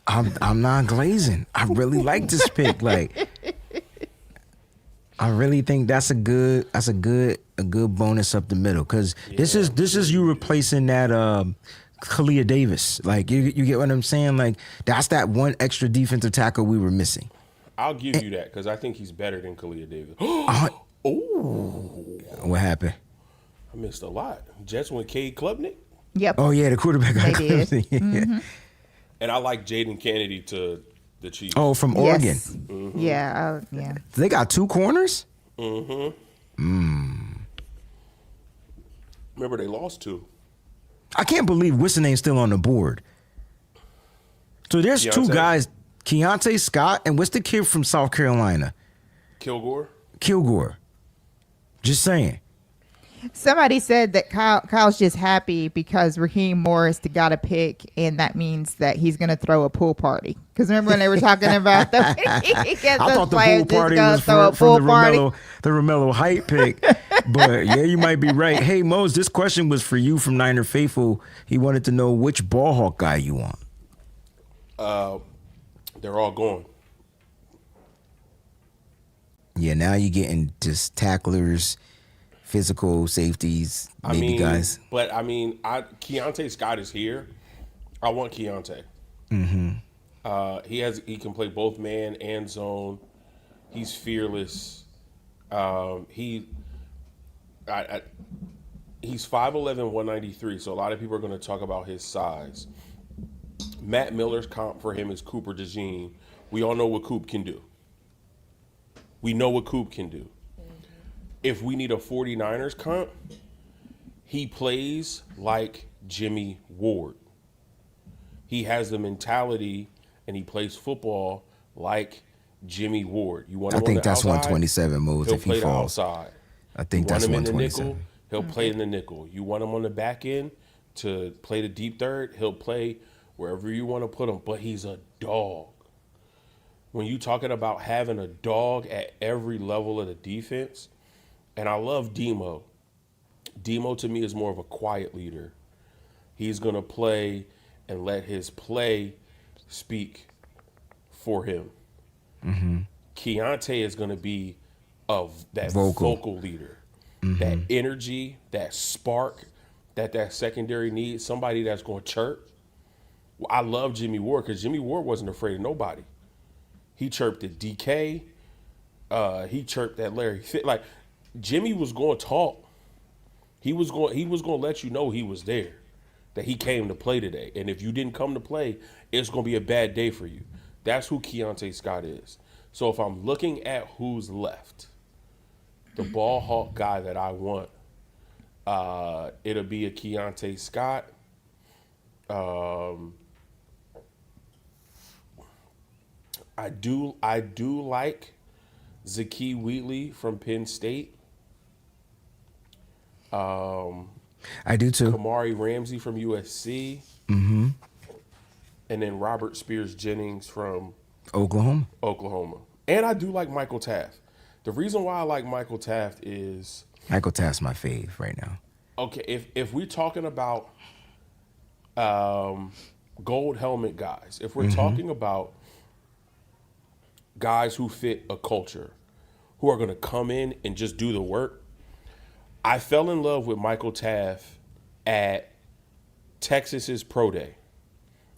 I'm not glazing. I really like this pick. Like, I really think that's a good bonus up the middle, because this is you replacing that Kalia Davis. Like you get what I'm saying? Like that's that one extra defensive tackle we were missing. I'll give you that because I think he's better than Kalia Davis. What happened? I missed a lot. Jets went Cade Klubnik. Yep. Oh yeah, the quarterback. They did. Yeah. And I like Jaden Kennedy to the Chiefs. Oh, from Oregon. Yes. Yeah. Yeah. They got 2 corners? Remember, they lost 2. I can't believe Whiston ain't still on the board. So there's 2 Keontae? guys, Keontae Scott, and what's the kid from South Carolina? Kilgore. Just saying. Somebody said that Kyle's just happy because Raheem Morris got a pick, and that means that he's going to throw a pool party. Because remember when they were talking about I thought the pool party was from the Romello Height pick. But yeah, you might be right. Hey, Mose, this question was for you from Niner Faithful. He wanted to know which ball hawk guy you want. They're all gone. Yeah, now you're getting just tacklers, physical safeties, guys. But Keontae Scott is here. I want Keontae. He can play both man and zone. He's fearless. He's 5'11", 193. So a lot of people are going to talk about his size. Matt Miller's comp for him is Cooper DeJean. We all know what Coop can do. If we need a 49ers comp, he plays like Jimmy Ward. He has the mentality and he plays football like Jimmy Ward. You want him I think on the that's outside, 127 moves he'll if he play the falls. outside. I think that's You want him in the 127. nickel, he'll play in the nickel. You want him on the back end to play the deep third, he'll play wherever you want to put him. But he's a dog. When you talking about having a dog at every level of the defense, and I love Demo. Demo to me is more of a quiet leader. He's going to play and let his play speak for him. Keontae is going to be that vocal leader, that energy, that spark that secondary needs, somebody that's going to chirp. I love Jimmy Ward because Jimmy Ward wasn't afraid of nobody. He chirped at DK. He chirped at Larry Fitt. Like Jimmy was going to talk. He was going to let you know he was there, that he came to play today. And if you didn't come to play, it's going to be a bad day for you. That's who Keontae Scott is. So if I'm looking at who's left, the ball hawk guy that I want, it'll be a Keontae Scott. I do like Zakee Wheatley from Penn State. I do too. Kamari Ramsey from USC. And then Robert Spears Jennings from Oklahoma. And I do like Michael Taft. The reason why I like Michael Taft is Michael Taft's my fave right now. Okay, if we're talking about gold helmet guys, if we're talking about guys who fit a culture, who are going to come in and just do the work, I fell in love with Michael Taft at Texas's Pro Day.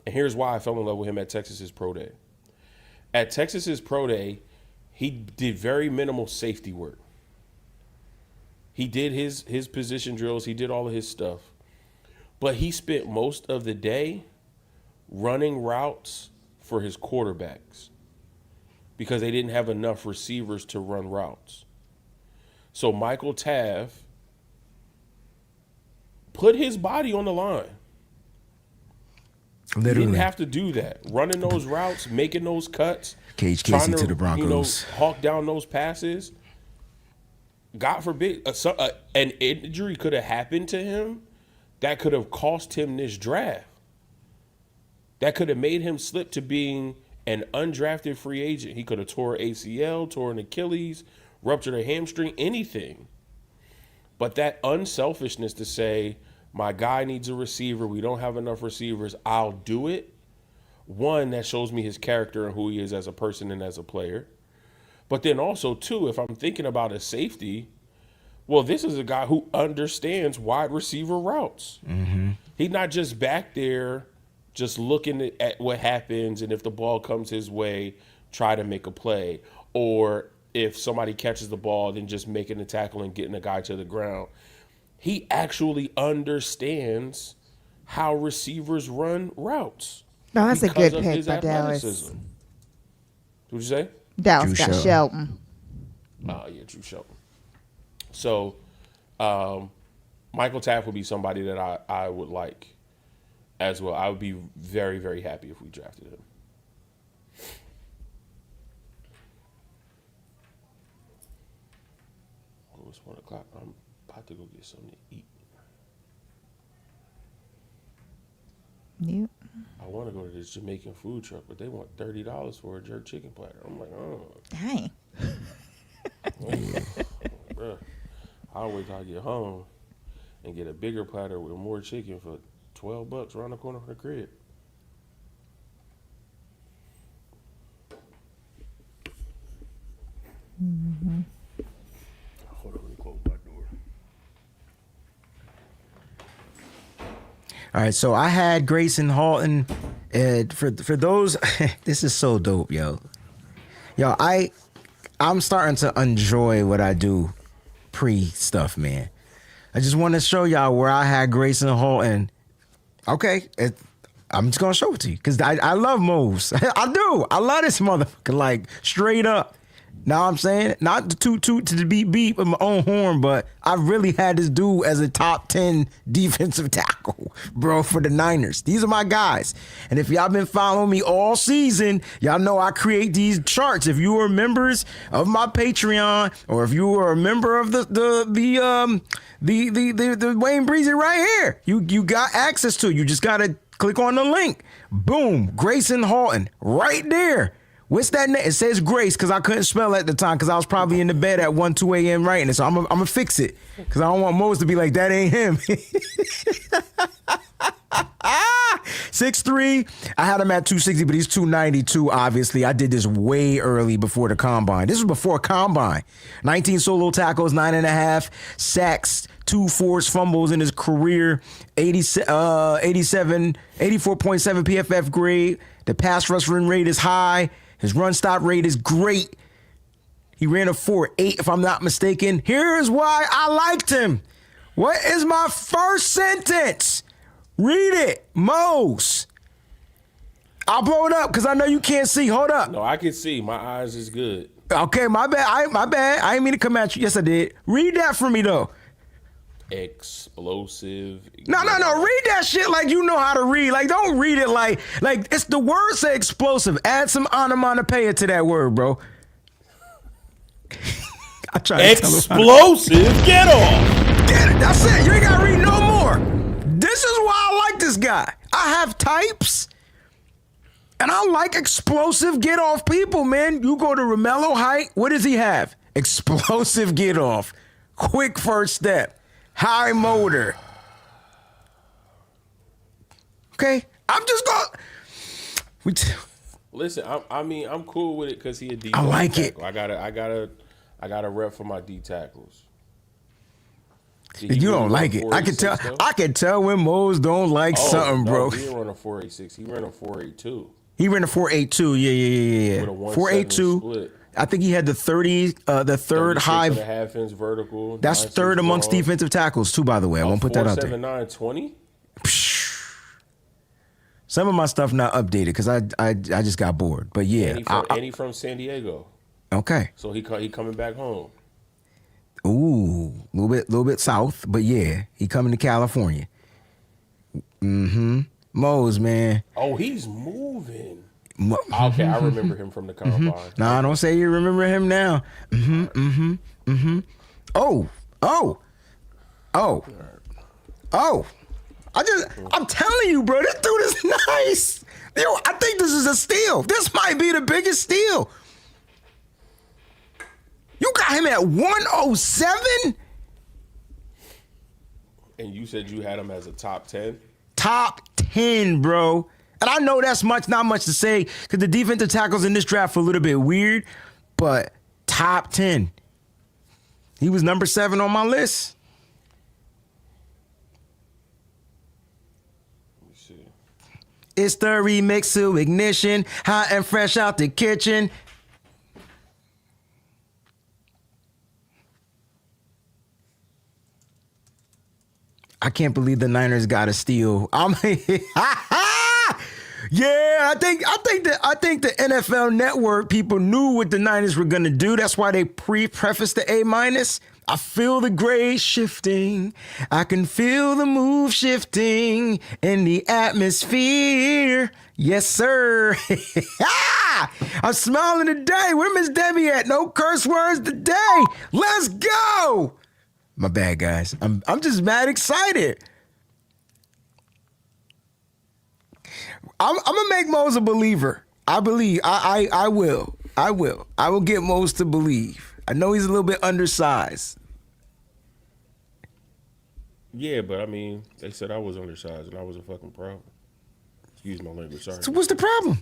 And here's why I fell in love with him at Texas's Pro Day. At Texas's Pro Day, he did very minimal safety work. He did his position drills. He did all of his stuff. But he spent most of the day running routes for his quarterbacks because they didn't have enough receivers to run routes. So Michael Taft put his body on the line. Literally. He didn't have to do that. Running those routes, making those cuts. Cage Casey to the Broncos. Hawk down those passes. God forbid, an injury could have happened to him that could have cost him this draft. That could have made him slip to being an undrafted free agent. He could have tore ACL, tore an Achilles, ruptured a hamstring, anything. But that unselfishness to say, my guy needs a receiver, we don't have enough receivers, I'll do it. One, that shows me his character and who he is as a person and as a player. But then also, too, if I'm thinking about a safety, well, this is a guy who understands wide receiver routes. Mm-hmm. He's not just back there just looking at what happens, and if the ball comes his way, try to make a play. Or if somebody catches the ball, then just making a tackle and getting a guy to the ground. He actually understands how receivers run routes. No, that's a because good of pick his by Dallas. athleticism. What'd you say? Dallas Drew got Shelton. Shelton. Oh, yeah, Drew Shelton. So, Michael Taft would be somebody that I would like as well. I would be very, very happy if we drafted him. Oh, it's 1 o'clock. I'm about to go get something to eat. Yep. I want to go to this Jamaican food truck, but they want $30 for a jerk chicken platter. I'm like, oh. Dang. Bruh, I'll wait till I get home and get a bigger platter with more chicken for $12 around the corner from the crib. Mm-hmm. Hold on, let me close my door. All right, so I had Grayson Halton. For those, this is so dope, yo. Yo, I'm starting to enjoy what I do pre-stuff, man. I just want to show y'all where I had Grayson Halton. Okay, I'm just gonna show it to you because I love moves. I do. I love this motherfucker, like straight up. Now I'm saying not the toot to the beep of my own horn, but I really had this dude as a top 10 defensive tackle, bro, for the Niners. These are my guys. And if y'all been following me all season, y'all know I create these charts. If you are members of my Patreon, or if you are a member of the Wayne Breezy right here, you got access to it. You just gotta click on the link. Boom, Grayson Halton right there. What's that name? It says Grace because I couldn't spell it at the time because I was probably in the bed at 1, 2 a.m. writing it. So I'm going to fix it because I don't want Mose to be like, that ain't him. 6'3". I had him at 260, but he's 292, obviously. I did this way early before the Combine. This was before Combine. 19 solo tackles, 9.5 sacks, 2 forced fumbles in his career, 84.7 PFF grade. The pass rush run rate is high. His run stop rate is great. He ran a 4.8 if I'm not mistaken. Here is why I liked him. What is my first sentence? Read it, Mose. I'll blow it up because I know you can't see. Hold up. No, I can see. My eyes is good. Okay, my bad. My bad. I didn't mean to come at you. Yes, I did. Read that for me, though. Explosive. No. Read that shit like you know how to read. Like, don't read it like it's the word say explosive. Add some onomatopoeia to that word, bro. I try to Explosive. Get off. Get it. That's it. You ain't got to read no more. This is why I like this guy. I have types, and I like explosive get off people, man. You go to Romello Height. What does he have? Explosive get off. Quick first step. High motor. Okay, I'm just going. Listen, I'm cool with it because he a D. I like tackle. it. I got a rep for my D tackles. You don't like it. I can tell. I can tell when Mose don't like something, bro. He didn't run a 4.86. He ran a 4.82. He ran a 4.82. Yeah. With a 4.82. split. I think he had the third high. 36.5 inch vertical. That's third amongst defensive tackles too, by the way. I won't put that out there. 4.79 20. Some of my stuff not updated because I just got bored. But yeah, And he from San Diego. Okay. So he coming back home. Ooh, little bit south, but yeah, he coming to California. Mose, man. Oh, he's moving. Okay, I remember him from the Combine. Nah, don't say you remember him now. Oh. I'm telling you, bro, this dude is nice. Yo, I think this is a steal. This might be the biggest steal. You got him at 107? And you said you had him as a top 10? Top 10, bro. And I know that's not much to say because the defensive tackles in this draft are a little bit weird, but top 10. He was number 7 on my list. Let me see. It's the remix to Ignition, hot and fresh out the kitchen. I can't believe the Niners got a steal. Yeah, I think the NFL Network people knew what the Niners were gonna do. That's why they prefaced the A-. I feel the grade shifting. I can feel the move shifting in the atmosphere. Yes, sir. I'm smiling today. Where Miss Debbie at? No curse words today. Let's go. My bad, guys. I'm just mad excited. I'm gonna make Mose a believer. I believe. I will. I will get Mose to believe. I know he's a little bit undersized. Yeah, but I mean, they said I was undersized and I was a fucking problem. Excuse my language, sorry. So what's the problem?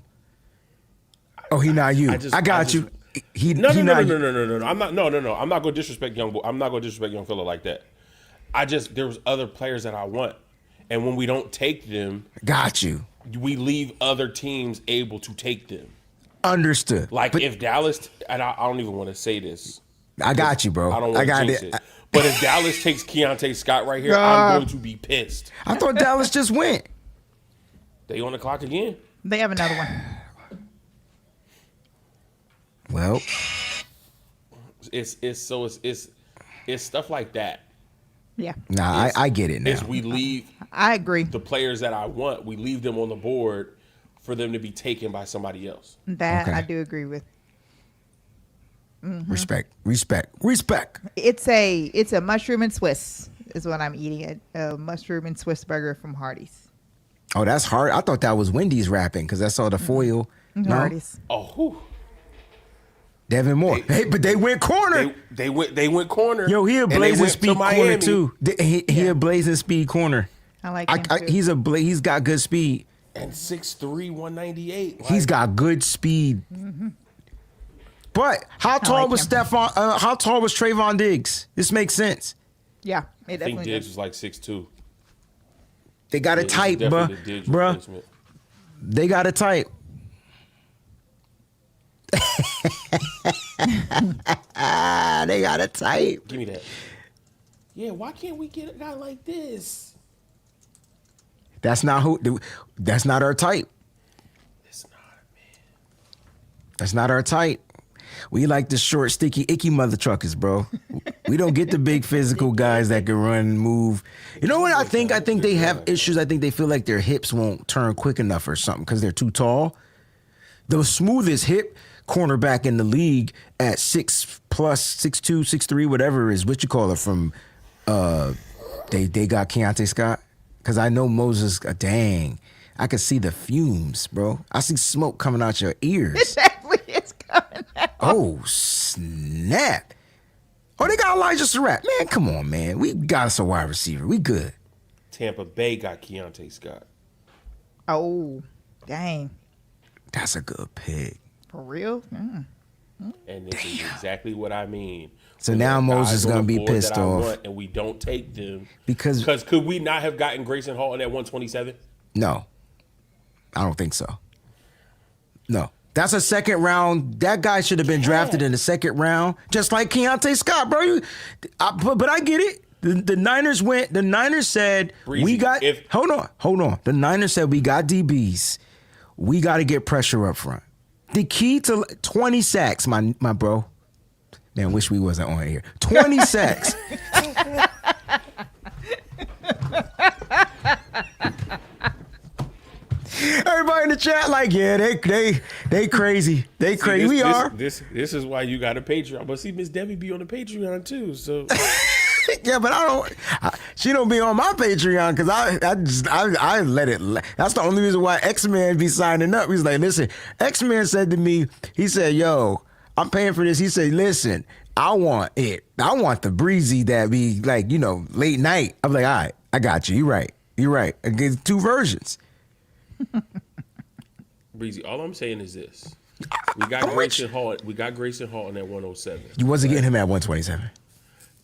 Oh, he not you. I got you. No. I'm not. No. I'm not gonna disrespect young boy. I'm not gonna disrespect young fella like that. There was other players that I want, and when we don't take them, got you. We leave other teams able to take them. Understood. Like if Dallas, and I don't even want to say this. I got you, bro. I don't want to jinx it. But if Dallas takes Keontae Scott right here, I'm going to be pissed. I thought Dallas just went. They on the clock again. They have another one. Well, it's stuff like that. Yeah. Nah, I get it now. Is we leave. I agree. The players that I want, we leave them on the board for them to be taken by somebody else. That Okay. I do agree with. Mm-hmm. Respect. It's a mushroom and Swiss is what I'm eating. A mushroom and Swiss burger from Hardee's. Oh, that's hard. I thought that was Wendy's rapping because I saw the foil. No? Hardee's. Oh, whew. Devin Moore. But they went corner. They went corner. Yo, he a and they blazing went speed to corner Miami. too. He a blazing speed corner. I like him too. He's got good speed. And 6'3", 198. He's got good speed. Mm-hmm. But how tall was him. How tall was Trayvon Diggs? This makes sense. Yeah, it I think definitely Diggs does. was like 6'2". They got it tight, bruh. They got it tight. They got it tight. Give me that. Yeah, why can't we get a guy like this? That's not our type. It's not, man. That's not our type. We like the short, sticky, icky mother truckers, bro. We don't get the big physical guys that can run and move. You know what I think? I think they have issues. I think they feel like their hips won't turn quick enough or something because they're too tall. The smoothest hip cornerback in the league at 6+, 6'2", 6'3", whatever is what you call it from. They got Keontae Scott because I know Moses. Dang, I could see the fumes, bro. I see smoke coming out your ears. Exactly, it's coming out. Oh snap! Oh, they got Elijah Surratt. Man, come on, man. We got us a wide receiver. We good. Tampa Bay got Keontae Scott. Oh, dang. That's a good pick. For real? Mm. And this is exactly what I mean. So When now there are Moses guys is on gonna the be board pissed that I off. want and we don't take them Because could we not have gotten Grayson Halton at 127? no, I don't think so. No. That's a second round. That guy should have been drafted in the second round, just like Keontae Scott, bro. But I get it. The Niners went. The Niners said we got. Hold on. The Niners said we got DBs. We got to get pressure up front. The key to 20 sacks, my bro. Man, wish we wasn't on here. 20 sacks. Everybody in the chat like, yeah, they crazy. They crazy. We are. This is why you got a Patreon. But see, Miss Debbie be on the Patreon too. So yeah, but she don't be on my Patreon because I let it. That's the only reason why X-Men be signing up. He's like, listen, X-Men said to me, he said, yo, I'm paying for this. He said, listen, I want it. I want the breezy that be like, late night. I'm like, all right, I got you. You're right. I get two versions. Breezy, all I'm saying is this. We got Grayson Halton. We got Grayson Halton at 107. You wasn't getting him at 127.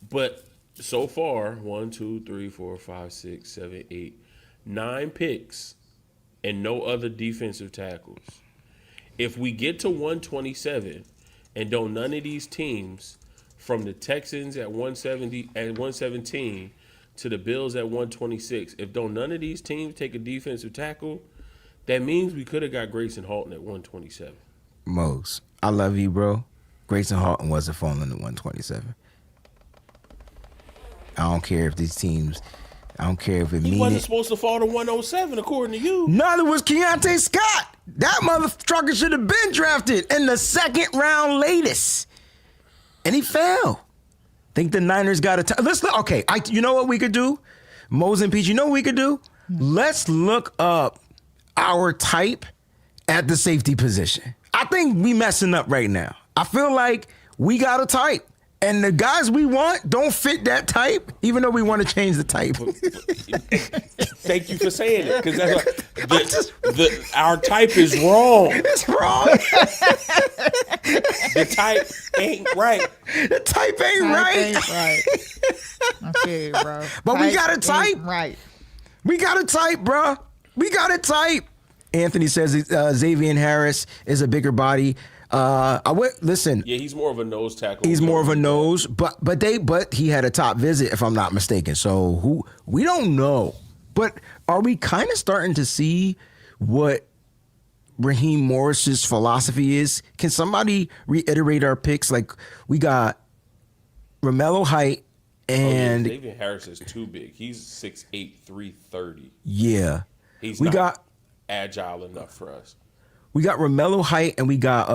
But so far, 1, 2, 3, 4, 5, 6, 7, 8, 9 picks and no other defensive tackles. If we get to 127 and don't none of these teams from the Texans at 117 to the Bills at 126, if don't none of these teams take a defensive tackle, that means we could have got Grayson Halton at 127. Mose, I love you, bro. Grayson Halton wasn't falling to 127. I don't care if these teams, I don't care if it means. He wasn't supposed to fall to 107 according to you. Neither was Keontae Scott. That motherfucker should have been drafted in the second round latest. And he fell. Think the Niners got a time. Let's look. Okay, you know what we could do? Mose and Peach, you know what we could do? Let's look up our type at the safety position. I think we messing up right now. I feel like we got a type. And the guys we want don't fit that type, even though we want to change the type. Thank you for saying it, because that's our type is wrong. It's wrong. The type ain't right. The type ain't right. Ain't right. Okay, bro. But we got a type. Right. We got a type, bro. We got a type. Anthony says Xavier Harris is a bigger body. Listen. Yeah, he's more of a nose tackle. He's more of a nose, but he had a top visit, if I'm not mistaken. So we don't know. But are we kind of starting to see what Raheem Morris's philosophy is? Can somebody reiterate our picks? Like, we got Romello Height and Xavier Harris is too big. He's 6'8", 330. Yeah. He's not agile enough for us. We got Romello Height and we got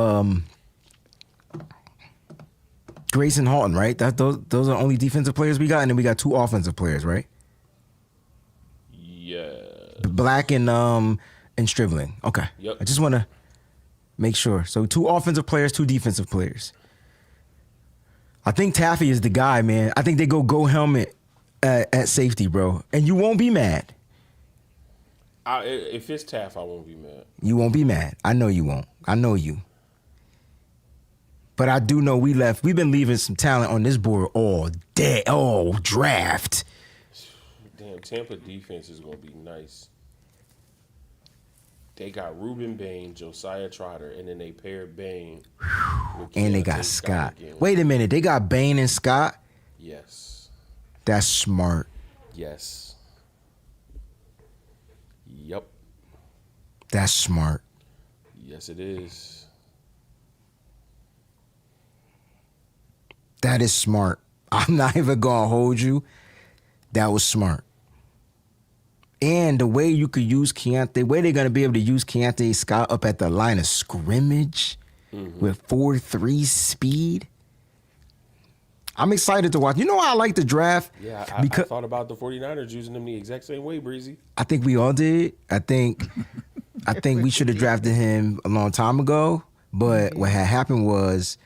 Grayson Halton, right? Those are only defensive players we got, and then we got 2 offensive players, right? Yeah. Black and Stribling. Okay. Yep. I just want to make sure. So 2 offensive players, 2 defensive players. I think Taffy is the guy, man. I think they go helmet at safety, bro, and you won't be mad. If it's Taff, I won't be mad. You won't be mad. I know you won't. I know you. But I do know we've been leaving some talent on this board all day, all draft. Damn, Tampa defense is going to be nice. They got Ruben Bain, Josiah Trotter, and then they paired Bain with And they got Scott. Wait a minute. They got Bain and Scott? Yes. That's smart. Yes. Yep. That's smart. Yes, it is. That is smart. I'm not even going to hold you. That was smart. And the way you could use Keontae, the way they're going to be able to use Keontae Scott up at the line of scrimmage with 4.3 speed. I'm excited to watch. You know how I like the draft? Yeah, I thought about the 49ers using them the exact same way, Breezy. I think we all did. I think we should have drafted him a long time ago. But what had happened was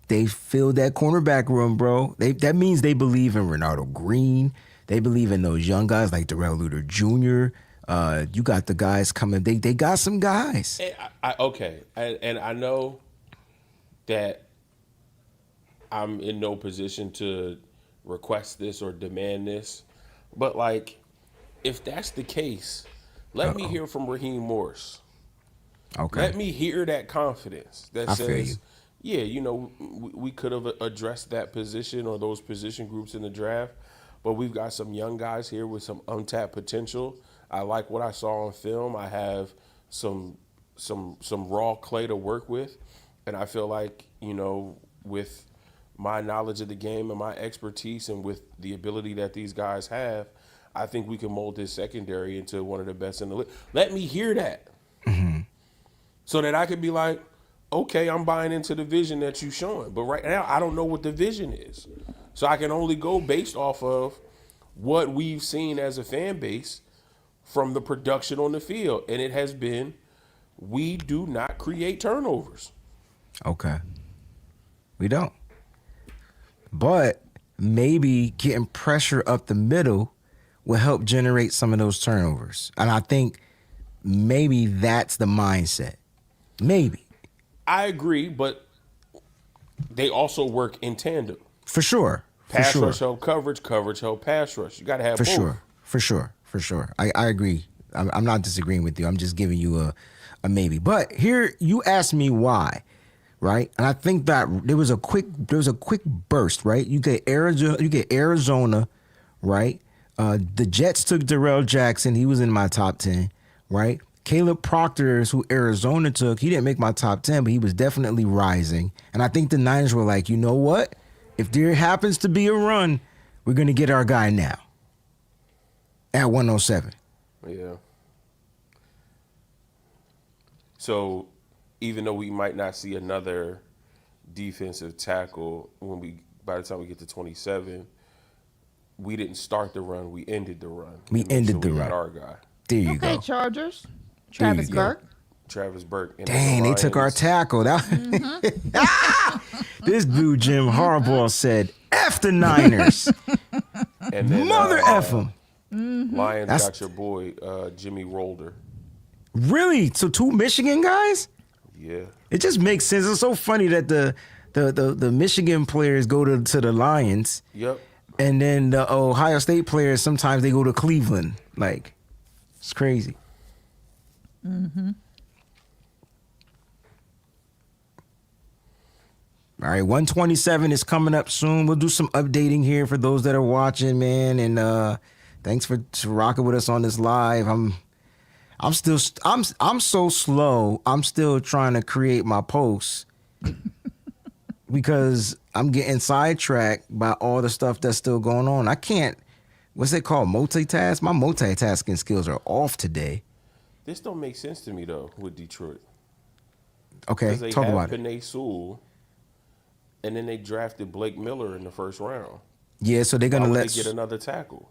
they filled that cornerback room, bro. That means they believe in Ronaldo Green. They believe in those young guys like Darrell Luter Jr. You got the guys coming. They got some guys. And I know that I'm in no position to request this or demand this, but like, if that's the case, let me hear from Raheem Morris. Okay. Let me hear that confidence that I feel says, you. yeah, you know, we could have addressed that position or those position groups in the draft, but we've got some young guys here with some untapped potential. I like what I saw on film. I have some raw clay to work with, and I feel like, you know, with my knowledge of the game and my expertise and with the ability that these guys have, I think we can mold this secondary into one of the best in the league. Let me hear that. So that I could be like, okay, I'm buying into the vision that you're showing. But right now, I don't know what the vision is. So I can only go based off of what we've seen as a fan base from the production on the field. And it has been, we do not create turnovers. Okay. We don't. But maybe getting pressure up the middle will help generate some of those turnovers. And I think maybe that's the mindset. Maybe. I agree, but they also work in tandem. For sure. Pass rush help coverage, coverage help pass rush. You got to have both. For sure. I agree. I'm not disagreeing with you. I'm just giving you a maybe. But here, you asked me why, right? And I think that there was a quick burst, right? You get Arizona, right? The Jets took Darrell Jackson. He was in my top 10, right? Caleb Proctor, who Arizona took, he didn't make my top 10, but he was definitely rising. And I think the Niners were like, you know what? If there happens to be a run, we're going to get our guy now at 107. Yeah. So even though we might not see another defensive tackle by the time we get to 27, we didn't start the run. We ended the run. We ended the run. Got our guy. There you go. Okay, Chargers. Travis Burke. Travis Burke. And Dang, they took our tackle. This dude, Jim Harbaugh, said, F the Niners. And then, Mother F them. Lions got your boy, Jimmy Rolder. Really? So 2 Michigan guys? Yeah. It just makes sense. It's so funny that the Michigan players go to the Lions. Yep. And then the Ohio State players, sometimes they go to Cleveland. Like, it's crazy. Mm-hmm. All right, 127 is coming up soon. We'll do some updating here for those that are watching, man. And thanks for rocking with us on this live. I'm so slow. I'm still trying to create my posts because I'm getting sidetracked by all the stuff that's still going on. I can't. What's it called? Multitask. My multitasking skills are off today. This don't make sense to me though with Detroit. Okay, talk about it. Penei Sewell, and then they drafted Blake Miller in the first round. Yeah, so they're gonna let get another tackle.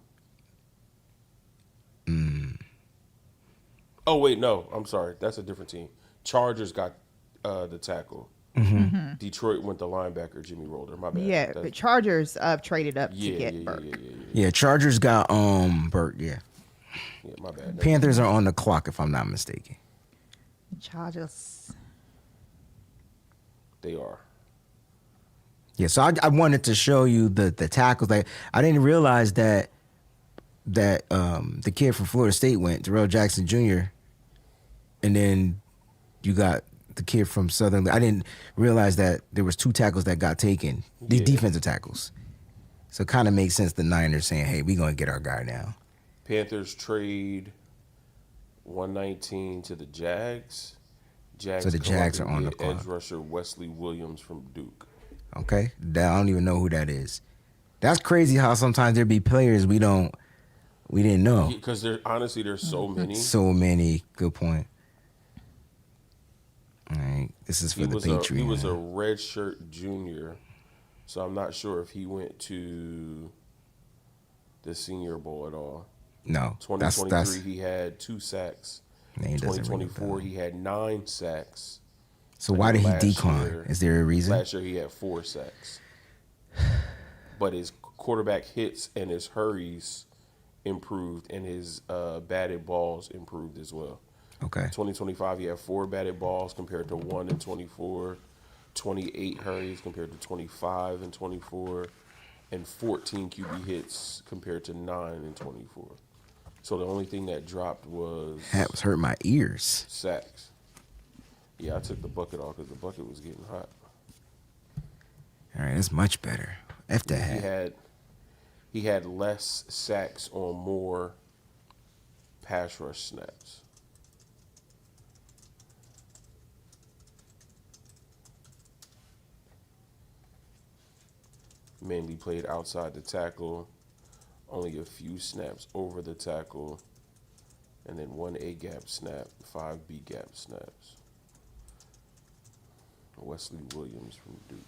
Oh wait, no, I'm sorry, that's a different team. Chargers got the tackle. Mm-hmm. Detroit went the linebacker Jimmy Rolder. My bad. Yeah, but Chargers traded up to get Burke. Yeah, Chargers got Burke. Yeah, my bad. Panthers are on the clock if I'm not mistaken. Chargers. They are. Yeah, so I wanted to show you the tackles. Like I didn't realize that the kid from Florida State went, Darrell Jackson Jr., and then you got the kid from Southern. I didn't realize that there was 2 tackles that got taken, these defensive tackles. So it kind of makes sense the Niners saying, hey, we're going to get our guy now. Panthers trade 119 to the Jags. So the Jags are on the clock. Edge rusher Wesley Williams from Duke. Okay. I don't even know who that is. That's crazy how sometimes there be players we didn't know. Because there's so many. So many. Good point. All right. This is for the Patriots. He was a redshirt junior, so I'm not sure if he went to the Senior Bowl at all. No. 2023, he had 2 sacks. 2024, he had 9 sacks. So why did he decline? Is there a reason? Last year, he had 4 sacks. But his quarterback hits and his hurries improved, and his batted balls improved as well. Okay. 2025, he had 4 batted balls compared to 1 in 24, 28 hurries compared to 25 in 24, and 14 QB hits compared to 9 in 24. So the only thing that dropped was... That was hurting my ears. Sacks. Yeah, I took the bucket off because the bucket was getting hot. All right, that's much better. F that hat. He had less sacks on more pass rush snaps. Mainly played outside the tackle, only a few snaps over the tackle, and then 1 A-gap snap, 5 B-gap snaps. Wesley Williams from Duke.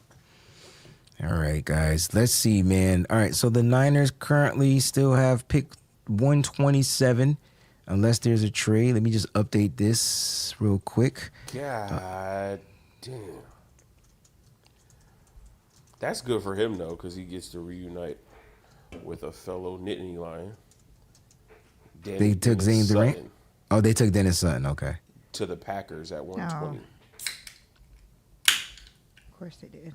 All right, guys. Let's see, man. All right, so the Niners currently still have pick 127, unless there's a trade. Let me just update this real quick. God damn. That's good for him, though, because he gets to reunite with a fellow Nittany Lion. They took Zane Durant? Oh, they took Dennis Sutton. Okay. To the Packers at 120. course they did.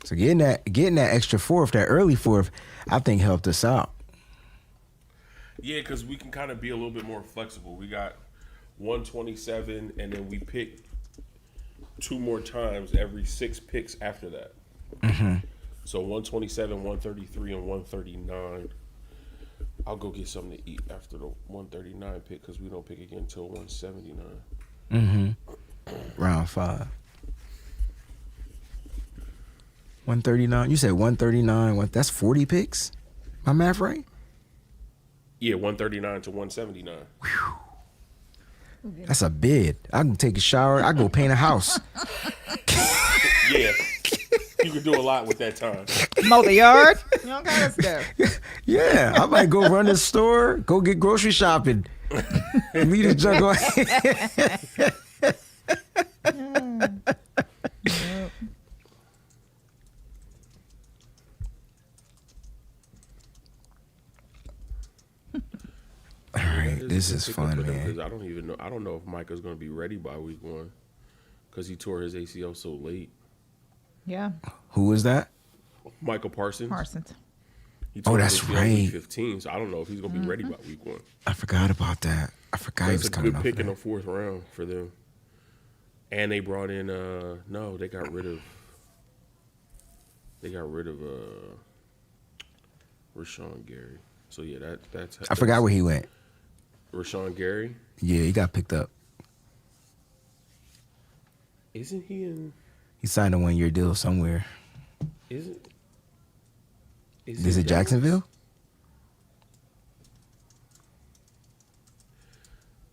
So getting that extra fourth, that early fourth, I think helped us out. Yeah, because we can kind of be a little bit more flexible. We got 127, and then we pick 2 more times every 6 picks after that. Mm-hmm. So 127, 133, and 139. I'll go get something to eat after the 139 pick because we don't pick again until 179. Mm-hmm. Round 5. 139. You said 139. That's 40 picks? My math right? Yeah, 139 to 179. That's a bid. I can take a shower. I go paint a house. Yeah. You can do a lot with that time. Mow the yard. You know, kind of stuff. Yeah, I might go run the store, go get grocery shopping. Leave the jug on. All right, this is fun, man. I don't even know. I don't know if Micah's going to be ready by week 1 because he tore his ACL so late. Yeah. Who was that? Michael Parsons. He tore that's his ACL right. Week 15, so I don't know if he's going to be ready by week 1. I forgot about that. I forgot he was coming off. That's a good pick in that. the 4th round for them. And they brought in no, they got rid of Rashawn Gary. So yeah, that's I forgot where he went. Rashawn Gary? Yeah, he got picked up. Isn't he in? He signed a 1-year deal somewhere. Is it Jacksonville?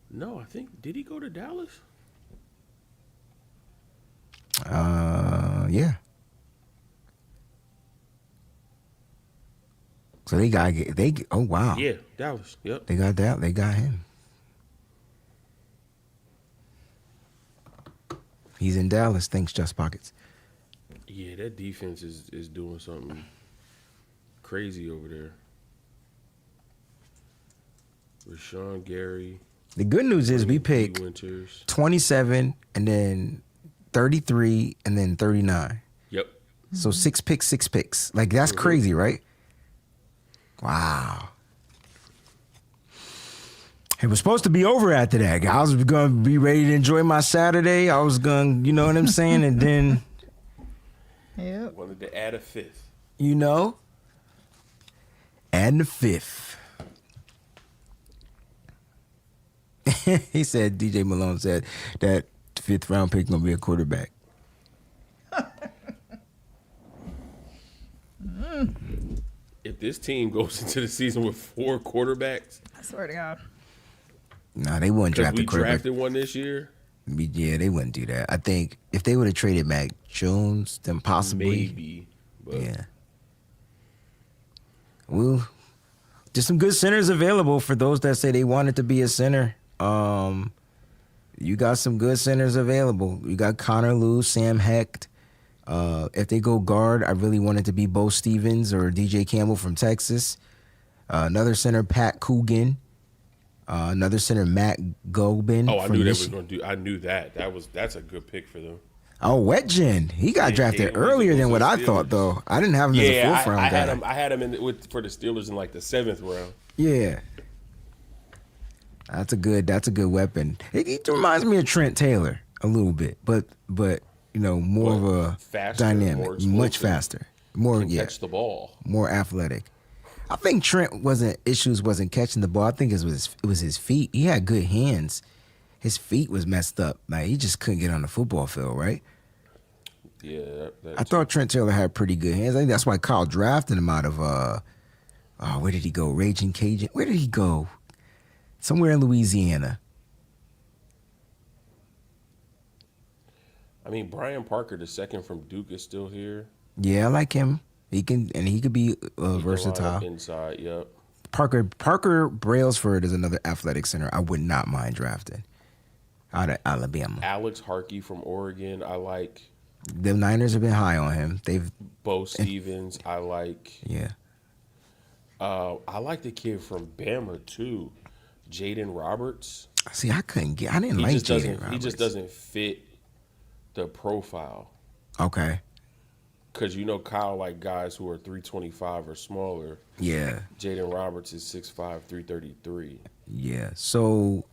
No, I think, did he go to Dallas? Yeah. So oh wow. Yeah, Dallas. Yep. They got that. They got him. He's in Dallas. Thanks, Just Pockets. Yeah, that defense is doing something crazy over there. Rashawn Gary. The good news is we pick Winters. 27 and then 33 and then 39. Yep. So 6 picks. Like, that's crazy, right? Wow. It was supposed to be over after that. I was going to be ready to enjoy my Saturday. I was going to, you know what I'm saying? And then, Yep. Wanted to add a 5th. you know, and the 5th. He said, DJ Malone said that 5th round pick going to be a quarterback. If this team goes into the season with 4 quarterbacks, I swear to God. Nah, they wouldn't because draft we a quarterback. drafted one this year, Yeah, they wouldn't do that. I think if they would have traded Mac Jones, then possibly. maybe. But Yeah. Well, just some good centers available for those that say they wanted to be a center. You got some good centers available. You got Connor Lew, Sam Hecht. If they go guard, I really want it to be Bo Stevens or DJ Campbell from Texas. Another center, Pat Coogan. Another center, Matt Gobin. I from knew they were Michigan. going to do. I knew that. That's a good pick for them. Oh, Wetjen. He got Yeah, drafted yeah, earlier than he what I was thought, Steelers. though. I didn't have him as a Yeah, 4th round guy. I had him for the Steelers in like the 7th round. Yeah. That's a good weapon. It reminds me of Trent Taylor a little bit, but you know, more of a Faster, dynamic, more explosive. much faster, more Can catch the ball. more athletic. I think Trent wasn't catching the ball. I think it was his feet. He had good hands. His feet was messed up. Like, he just couldn't get on the football field, right? Yeah, I thought Trent Taylor had pretty good hands. I think that's why Kyle drafted him out of where did he go? Raging Cajun. Where did he go? Somewhere in Louisiana. I mean, Brian Parker, the second from Duke, is still here. Yeah, I like him. He can be He can line up versatile. inside. Yep. Parker Brailsford is another athletic center I would not mind drafting out of Alabama. Alex Harkey from Oregon. I like. The Niners have been high on him. Bo Stevens, I like. Yeah. I like the kid from Bama too, Jaden Roberts. See, I didn't like Jaden Roberts. He just doesn't fit the profile. Okay. Because Kyle like guys who are 325 or smaller. Yeah. Jaden Roberts is 6'5", 333. Yeah. So,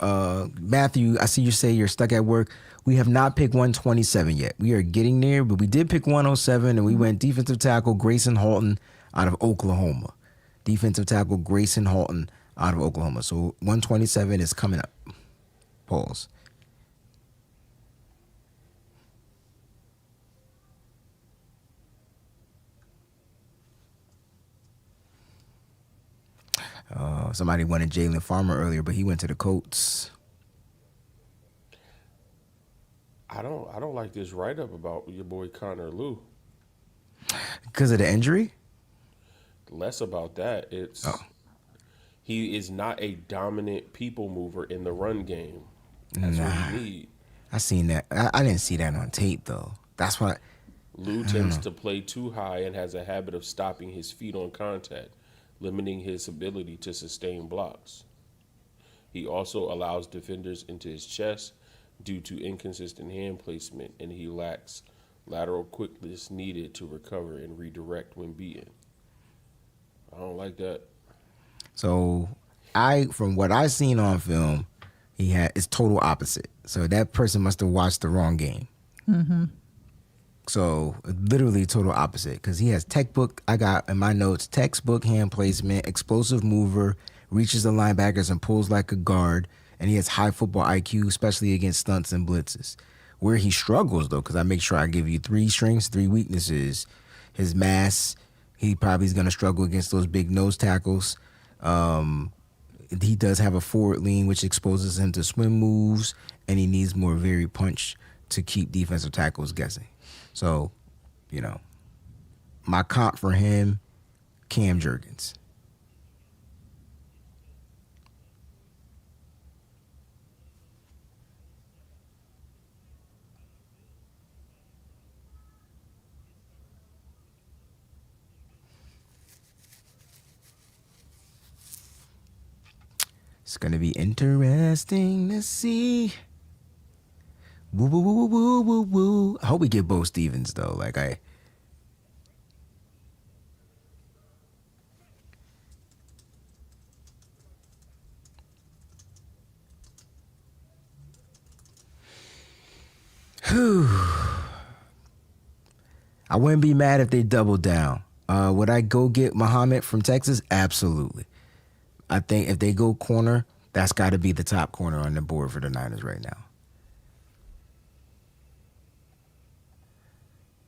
Matthew, I see you say you're stuck at work. We have not picked 127 yet. We are getting there, but we did pick 107, and we went defensive tackle Grayson Halton out of Oklahoma. Defensive tackle Grayson Halton out of Oklahoma. So 127 is coming up. Pause. Somebody wanted Jalen Farmer earlier, but he went to the Colts. I don't like this write-up about your boy Connor Lew. Because of the injury? Less about that. He is not a dominant people mover in the run game. That's what he need. I seen that. I didn't see that on tape, though. That's why. Lew tends to play too high and has a habit of stopping his feet on contact, limiting his ability to sustain blocks. He also allows defenders into his chest due to inconsistent hand placement, and he lacks lateral quickness needed to recover and redirect when beaten. I don't like that. So, from what I seen on film, it's total opposite. So that person must have watched the wrong game. Mm-hmm. So literally total opposite, because he has textbook. I got in my notes textbook hand placement, explosive mover, reaches the linebackers and pulls like a guard, and he has high football IQ, especially against stunts and blitzes. Where he struggles though, because I make sure I give you 3 strengths, 3 weaknesses. His mass, he probably is going to struggle against those big nose tackles. He does have a forward lean, which exposes him to swim moves, and he needs more varied punch to keep defensive tackles guessing. So, my comp for him, Cam Jurgens. It's going to be interesting to see. Woo, woo, woo, woo, woo, woo. I hope we get Bo Stevens, though. I wouldn't be mad if they doubled down. Would I go get Muhammad from Texas? Absolutely. I think if they go corner, that's got to be the top corner on the board for the Niners right now.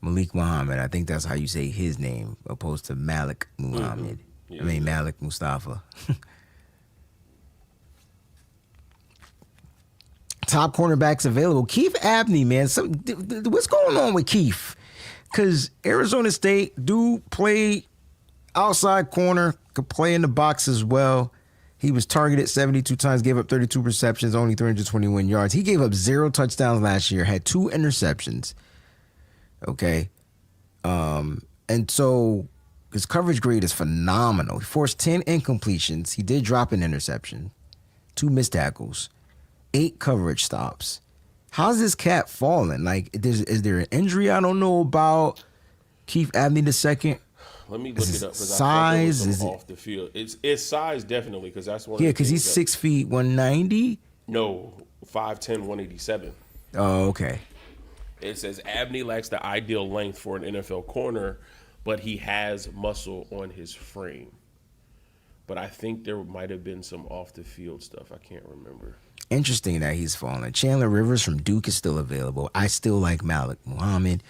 Malik Muhammad, I think that's how you say his name, opposed to Malik Muhammad. Mm-hmm. Yeah, Malik Mustafa. Top cornerbacks available. Keith Abney, man. What's going on with Keith? Because Arizona State do play outside corner, could play in the box as well. He was targeted 72 times, gave up 32 receptions, only 321 yards. He gave up 0 touchdowns last year, had 2 interceptions. Okay. And so his coverage grade is phenomenal. He forced 10 incompletions. He did drop an interception, 2 missed tackles, 8 coverage stops. How's this cat falling? Is there an injury I don't know about? Keith Abney II? Let me look it up. Size? Is it off the field? It's size definitely, because that's one. Yeah, because he's 6 feet 190. No, 5'10", 187. Oh, okay. It says Abney lacks the ideal length for an NFL corner, but he has muscle on his frame. But I think there might have been some off the field stuff. I can't remember. Interesting that he's falling. Chandler Rivers from Duke is still available. I still like Malik Muhammad.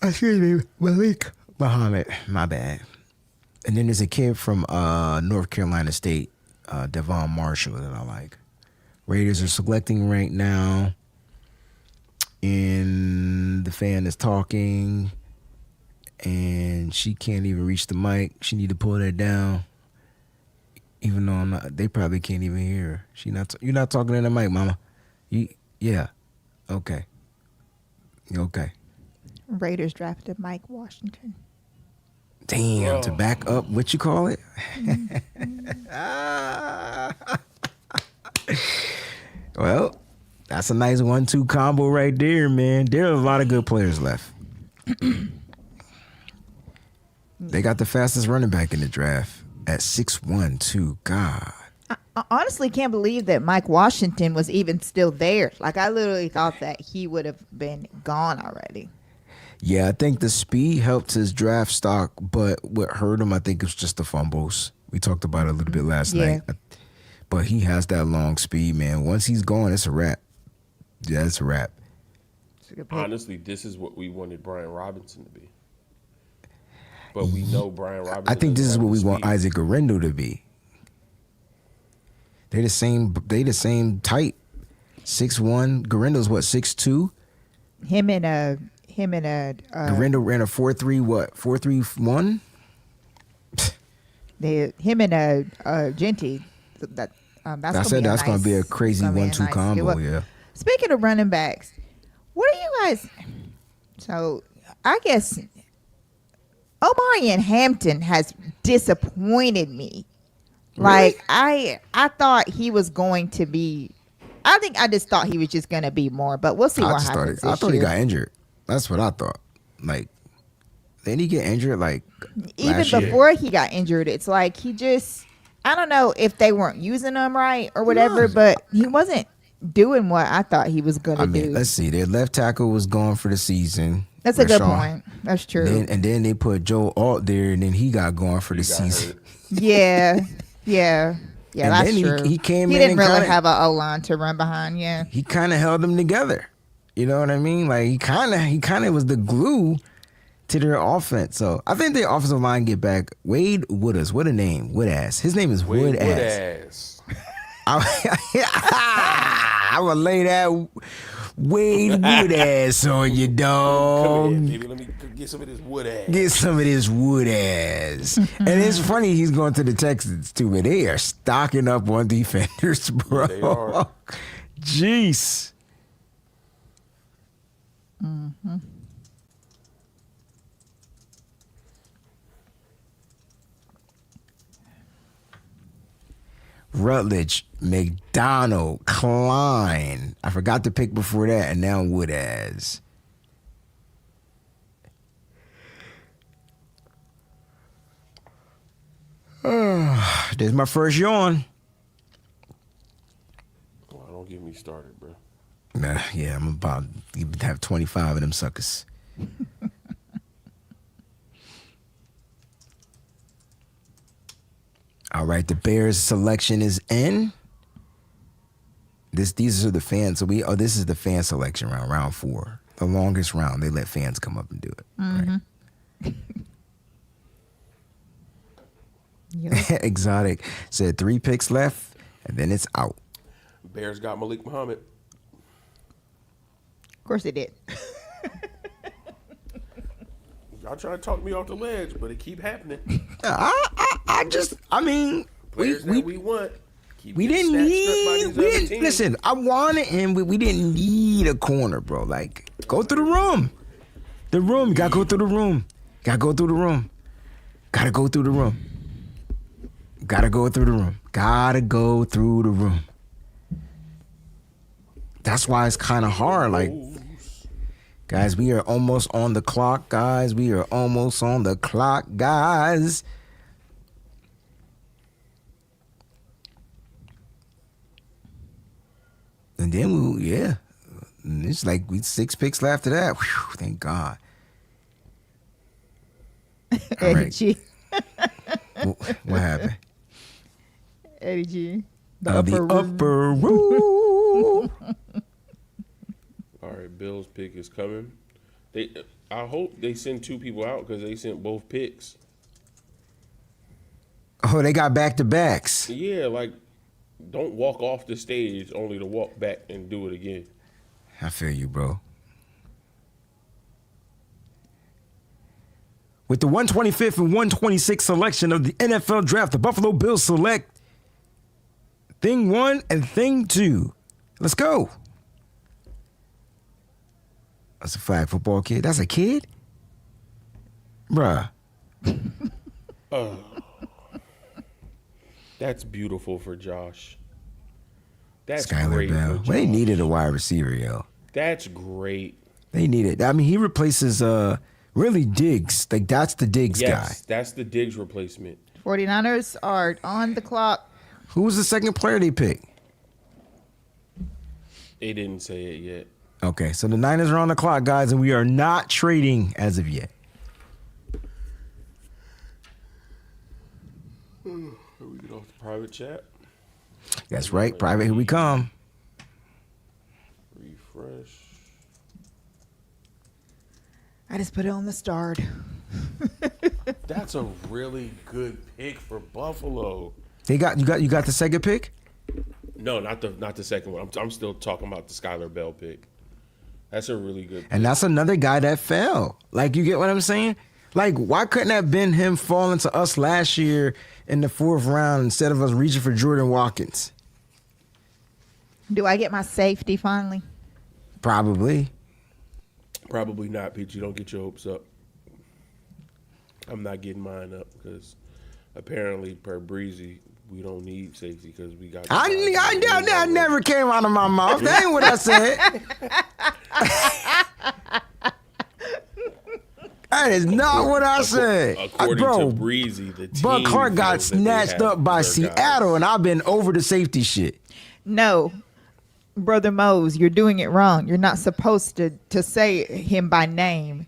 Excuse me, Malik Muhammad. My bad. And then there's a kid from North Carolina State, Devon Marshall, that I like. Raiders are selecting right now. And the fan is talking. And she can't even reach the mic. She need to pull that down. Even though I'm not, they probably can't even hear her. You're not talking in the mic, Mama. Yeah. Okay. Okay. Raiders drafted Mike Washington. Damn, to back up what you call it? Well, that's a nice 1-2 combo right there, man. There are a lot of good players left. They got the fastest running back in the draft at 6'1", too. God. I honestly can't believe that Mike Washington was even still there. Like, I literally thought that he would have been gone already. Yeah, I think the speed helped his draft stock, but what hurt him, I think, was just the fumbles. We talked about it a little bit last night. But he has that long speed, man. Once he's gone, it's a wrap. Yeah, it's a wrap. Honestly, this is what we wanted Brian Robinson to be. But we know Brian Robinson. I think this is what we want Isaac Arendo to be. They're the same type. 6'1". Garendo's what, 6'2"? Him and Garendo ran a 4.3 what? 4.31? him and Genty. That's gonna be a crazy 1-2 combo. Yeah. Speaking of running backs, what are you guys? So I guess Omari and Hampton has disappointed me. Really? Like I thought he was going to be. I think I just thought he was just going to be more, but we'll see what happens. I thought he got injured. That's what I thought. Like, didn't he get injured? Like even before he got injured, it's like he just. I don't know if they weren't using him right or whatever, but he wasn't doing what I thought he was going to do. Let's see. Their left tackle was gone for the season. That's a good point. That's true. And then they put Joe Alt there, and then he got gone for the season. Yeah, that's true. He came he in. He didn't really have an O-line to run behind. Yeah, he kind of held them together. You know what I mean? Like he kind of was the glue to their offense. So I think their offensive line get back. Wade Woodass, what a name, Woodass. His name is Woodass. I would lay that Wade Woodass on you, dog. Come here, baby. Let me get some of this Woodass. Get some of this Woodass. And it's funny he's going to the Texans too, but they are stocking up on defenders, bro. They are. Jeez. Mm-hmm. Rutledge, McDonald, Klein. I forgot to pick before that, and now Woodaz. There's my first yawn. Oh, don't get me started, bro. Nah, yeah, I'm about to have 25 of them suckers. All right, the Bears selection is in. These are the fans. So this is the fan selection round, round 4, the longest round. They let fans come up and do it. Mm-hmm. Right? Yep. Exotic said 3 picks left, and then it's out. Bears got Malik Muhammad. Of course they did. Y'all trying to talk me off the ledge, but it keep happening. Players we want. We didn't listen. I wanted him, but we didn't need a corner, bro. Like, go through the room. You gotta go through the room. Gotta go through the room. Gotta go through the room. Gotta go through the room. Gotta go through the room. That's why it's kind of hard. Like, guys, we are almost on the clock, guys. We are almost on the clock, guys. And then it's like we 6 picks after that. Whew, thank God. All right. G. What happened? Eddie G. The upper room. All right, Bill's pick is coming. I hope they send 2 people out because they sent both picks. Oh, they got back-to-backs. Yeah, like, don't walk off the stage only to walk back and do it again. I feel you, bro. With the 125th and 126th selection of the NFL Draft, the Buffalo Bills select Thing 1 and thing 2. Let's go. That's a flag football kid. That's a kid? Bruh. That's beautiful for Josh. That's Skylar great Bell. for Josh. They needed a wide receiver, yo. That's great. They needed. I mean, he replaces really Diggs. Like, that's the Diggs guy. Yes, that's the Diggs replacement. 49ers are on the clock. Who was the second player they picked? They didn't say it yet. Okay, so the Niners are on the clock, guys, and we are not trading as of yet. We get off the private chat. That's right. Private, here we come. Refresh. I just put it on the start. That's a really good pick for Buffalo. You got the second pick? No, not the second one. I'm still talking about the Skylar Bell pick. That's a really good pick. And that's another guy that fell. Like, you get what I'm saying? Like, why couldn't that have been him falling to us last year in the 4th round instead of us reaching for Jordan Watkins? Do I get my safety finally? Probably. Probably not, Peach. You don't get your hopes up. I'm not getting mine up because apparently, per Breezy, we don't need safety because we got. I never came out of my mouth. That ain't what I said. That is not what I said. According to Breezy, the team Buck Clark got feels that they snatched have up by their Seattle, guys. and I've been over the safety shit. No. Brother Mose, you're doing it wrong. You're not supposed to say him by name.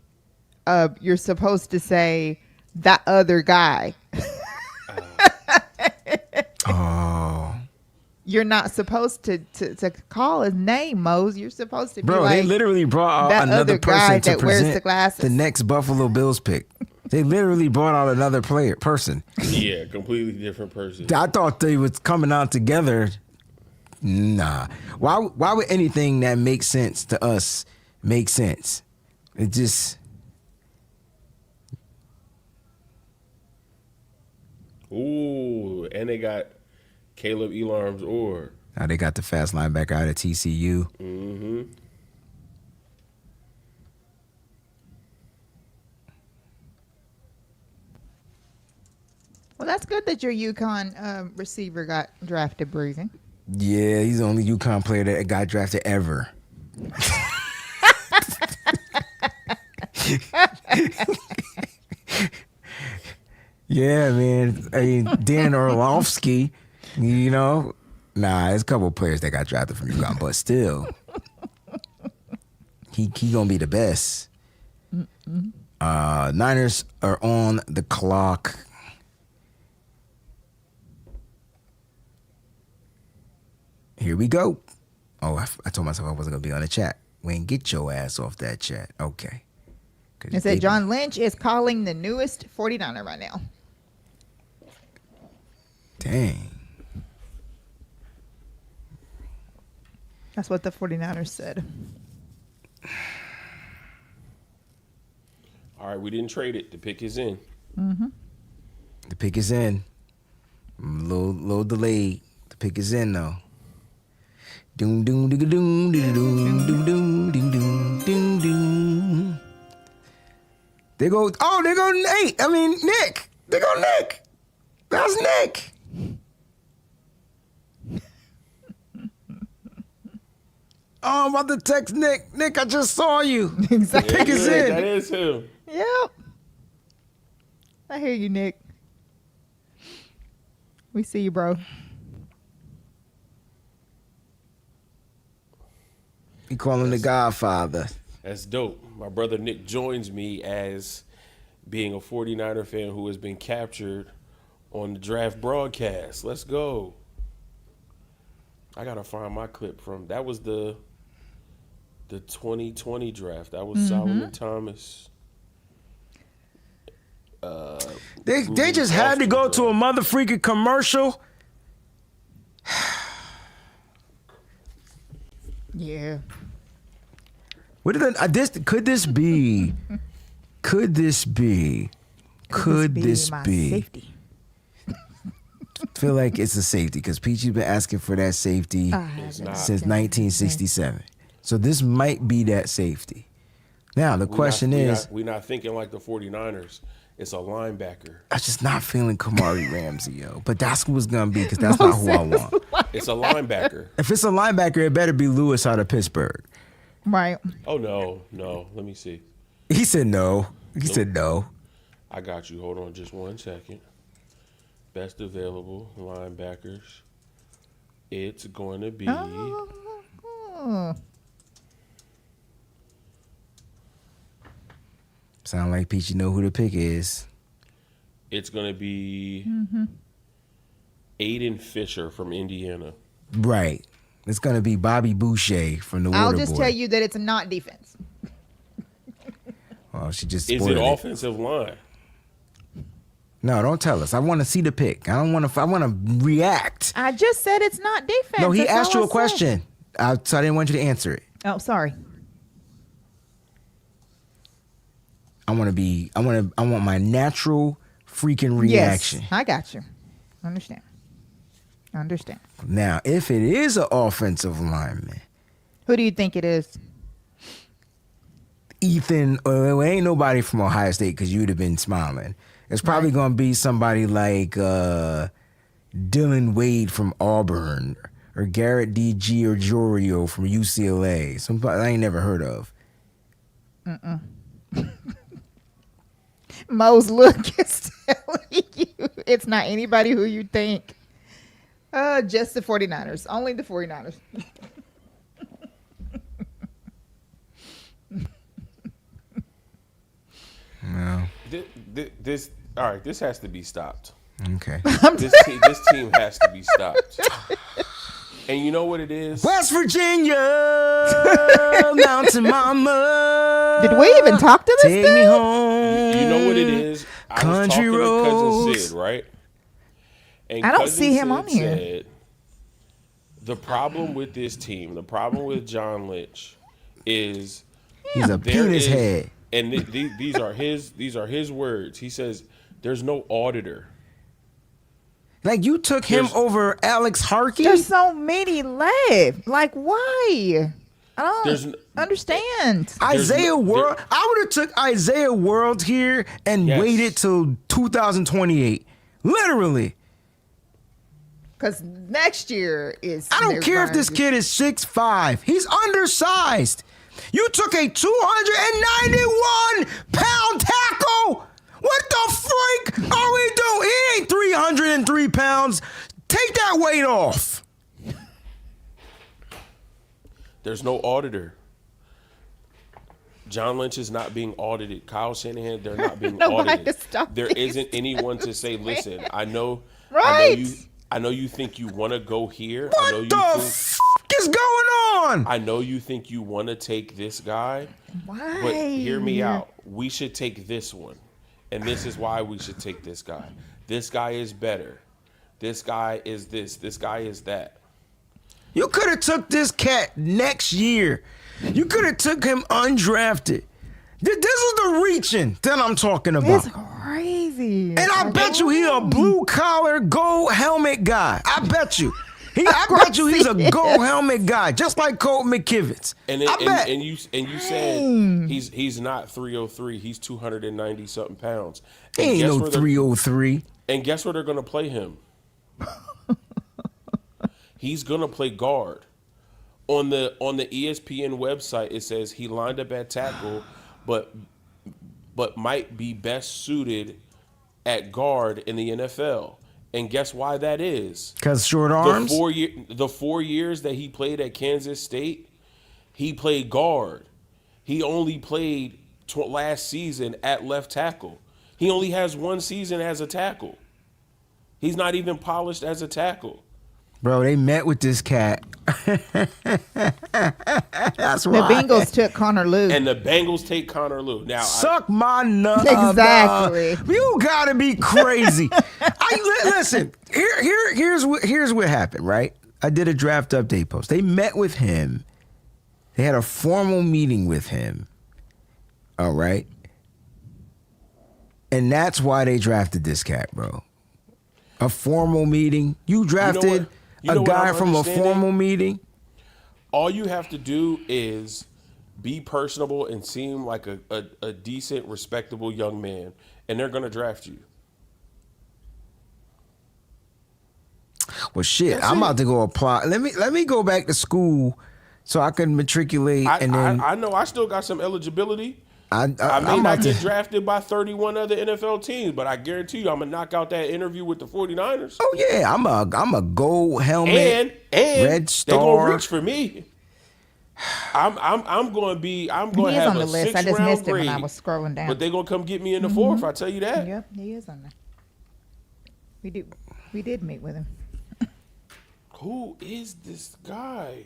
You're supposed to say that other guy. Oh. You're not supposed to call his name, Mose. You're supposed to be Bro, like, they literally brought out that another other guy person to that wears present the glasses. the next Buffalo Bills pick. They literally brought out another person. Yeah, completely different person. I thought they was coming out together. Nah. Why would anything that makes sense to us make sense? It just... Ooh, and they got Caleb Elarms or. Now they got the fast linebacker out of TCU. Mm-hmm. well, that's good that your UConn receiver got drafted, Breezy. Yeah, he's the only UConn player that got drafted ever. Yeah, man. I mean, Dan Orlovsky, you know. Nah, there's a couple of players that got drafted from UConn, but still, he gonna be the best. Niners are on the clock. Here we go. Oh, I told myself I wasn't gonna be on the chat. Wayne, get your ass off that chat. Okay. It said John Lynch is calling the newest 49er right now. Dang. That's what the 49ers said. All right, we didn't trade it. The pick is in. The pick is in. Little delayed. The pick is in though. Doom doom doom doom doom doom doom doom doom doom doom. They go. Oh, they go Nate. I mean Nick. They go Nick. That's Nick. Oh, I'm about to text Nick. Nick, I just saw you. Exactly. Pick is in. That is him. Yep. I hear you, Nick. We see you, bro. We call him the Godfather. That's dope. My brother Nick joins me as being a 49er fan who has been captured on the draft broadcast. Let's go. I got to find my clip from, that was the 2020 draft. That was Solomon Thomas. They just had to go to a mother freaking commercial. Yeah. What did could this be? Could this be? Could this my be? safety? feel like it's a safety because Peachy's been asking for that safety It's not. since 1967. So this might be that safety. Now, the question is... We're not thinking like the 49ers. It's a linebacker. I'm just not feeling Kamari Ramsey, yo. But that's who it's going to be because that's not who I want. It's a linebacker. If it's a linebacker, it better be Lewis out of Pittsburgh. Right. Oh, no. Let me see. He said no. He said no. I got you. Hold on just 1 second. Best available linebackers. It's going to be... Oh. Sound like Peachy know who the pick is. It's going to be Aiden Fisher from Indiana. Right. It's going to be Bobby Boucher from the I'll Waterboy. just tell you that it's not defense. Oh, she just Is spoiled it it. offensive line? No, don't tell us. I want to see the pick. I want to react. I just said it's not defense. No, he That's asked all you I a said. question. So I didn't want you to answer it. Oh, sorry. I want my natural freaking reaction. Yes, I got you. Understand. Now, if it is an offensive lineman, Who do you think it is? Ethan, well, ain't nobody from Ohio State because you'd have been smiling. It's probably going to be somebody like Dylan Wade from Auburn or Garrett D.G. or Jorio from UCLA. Somebody I ain't never heard of. Mo's look is telling you it's not anybody who you think. Just the 49ers. Only the 49ers. No. This all right. This has to be stopped. Okay. This team has to be stopped. And you know what it is? West Virginia, Mountain Mama. Did we even talk to this Take dude? me home. You know what it is? I Country was talking to roads. Cousin Sid, right? And I don't Cousin see him Sid on here. said, the problem with this team, the problem with John Lynch, is He's a there penis is- head. and these are his words. He says, "There's no auditor." Like you took him There's- over Alex Harkey. There's so many left. Like, why? I There's don't n- understand. Isaiah no- World. there- I would have took Isaiah World here and Yes. waited till 2028. Literally. Because next year is. I don't they're care if gonna this just- kid is 6'5". He's undersized. You took a 291-pound tackle. What the freak are we doing? He ain't 303 pounds. Take that weight off. There's no auditor. John Lynch is not being audited. Kyle Shanahan, they're not being Nobody audited. to stop There these isn't anyone to say, listen, I know Right. I know you think you want to go here. What I know you the think f*** is going on? I know you think you want to take this guy. Why? But hear me out. We should take this one. And this is why we should take this guy. This guy is better. This guy is this. This guy is that. You could have took this cat next year. You could have took him undrafted. This is the reaching that I'm talking about. It's crazy. And I bet you he a blue collar gold helmet guy. I bet you. I bet you he's a gold helmet guy, just like Colt McKivitz. And I bet. and you said he's not 303. He's 290 something pounds. He And ain't guess no where they're- 303. And guess where they're going to play him? He's going to play guard. On the ESPN website, it says he lined up at tackle, but might be best suited at guard in the NFL. And guess why that is? Because short arms? The 4 years that he played at Kansas State, he played guard. He only played last season at left tackle. He only has one season as a tackle. He's not even polished as a tackle. Bro, they met with this cat. That's The why. Bengals took Connor Lew. And the Bengals take Connor Lew. Now, Suck my nut. Exactly. You gotta be crazy. Listen. Here's what happened. Right, I did a draft update post. They met with him. They had a formal meeting with him. All right, and that's why they drafted this cat, bro. A formal meeting. You drafted a guy from a formal meeting. All you have to do is be personable and seem like a decent, respectable young man, and they're going to draft you. Well, shit, I'm about to go apply. Let me go back to school so I can matriculate. I know I still got some eligibility. I may not get drafted by 31 other NFL teams, but I guarantee you I'm going to knock out that interview with the 49ers. Oh, yeah. I'm a gold helmet, and red star. They're going to reach for me. I'm going to have on the a list. 6th I just round missed it grade, when I was scrolling down. but they're going to come get me in the 4th, I tell you that. Yep, he is on there. We did meet with him. Who is this guy?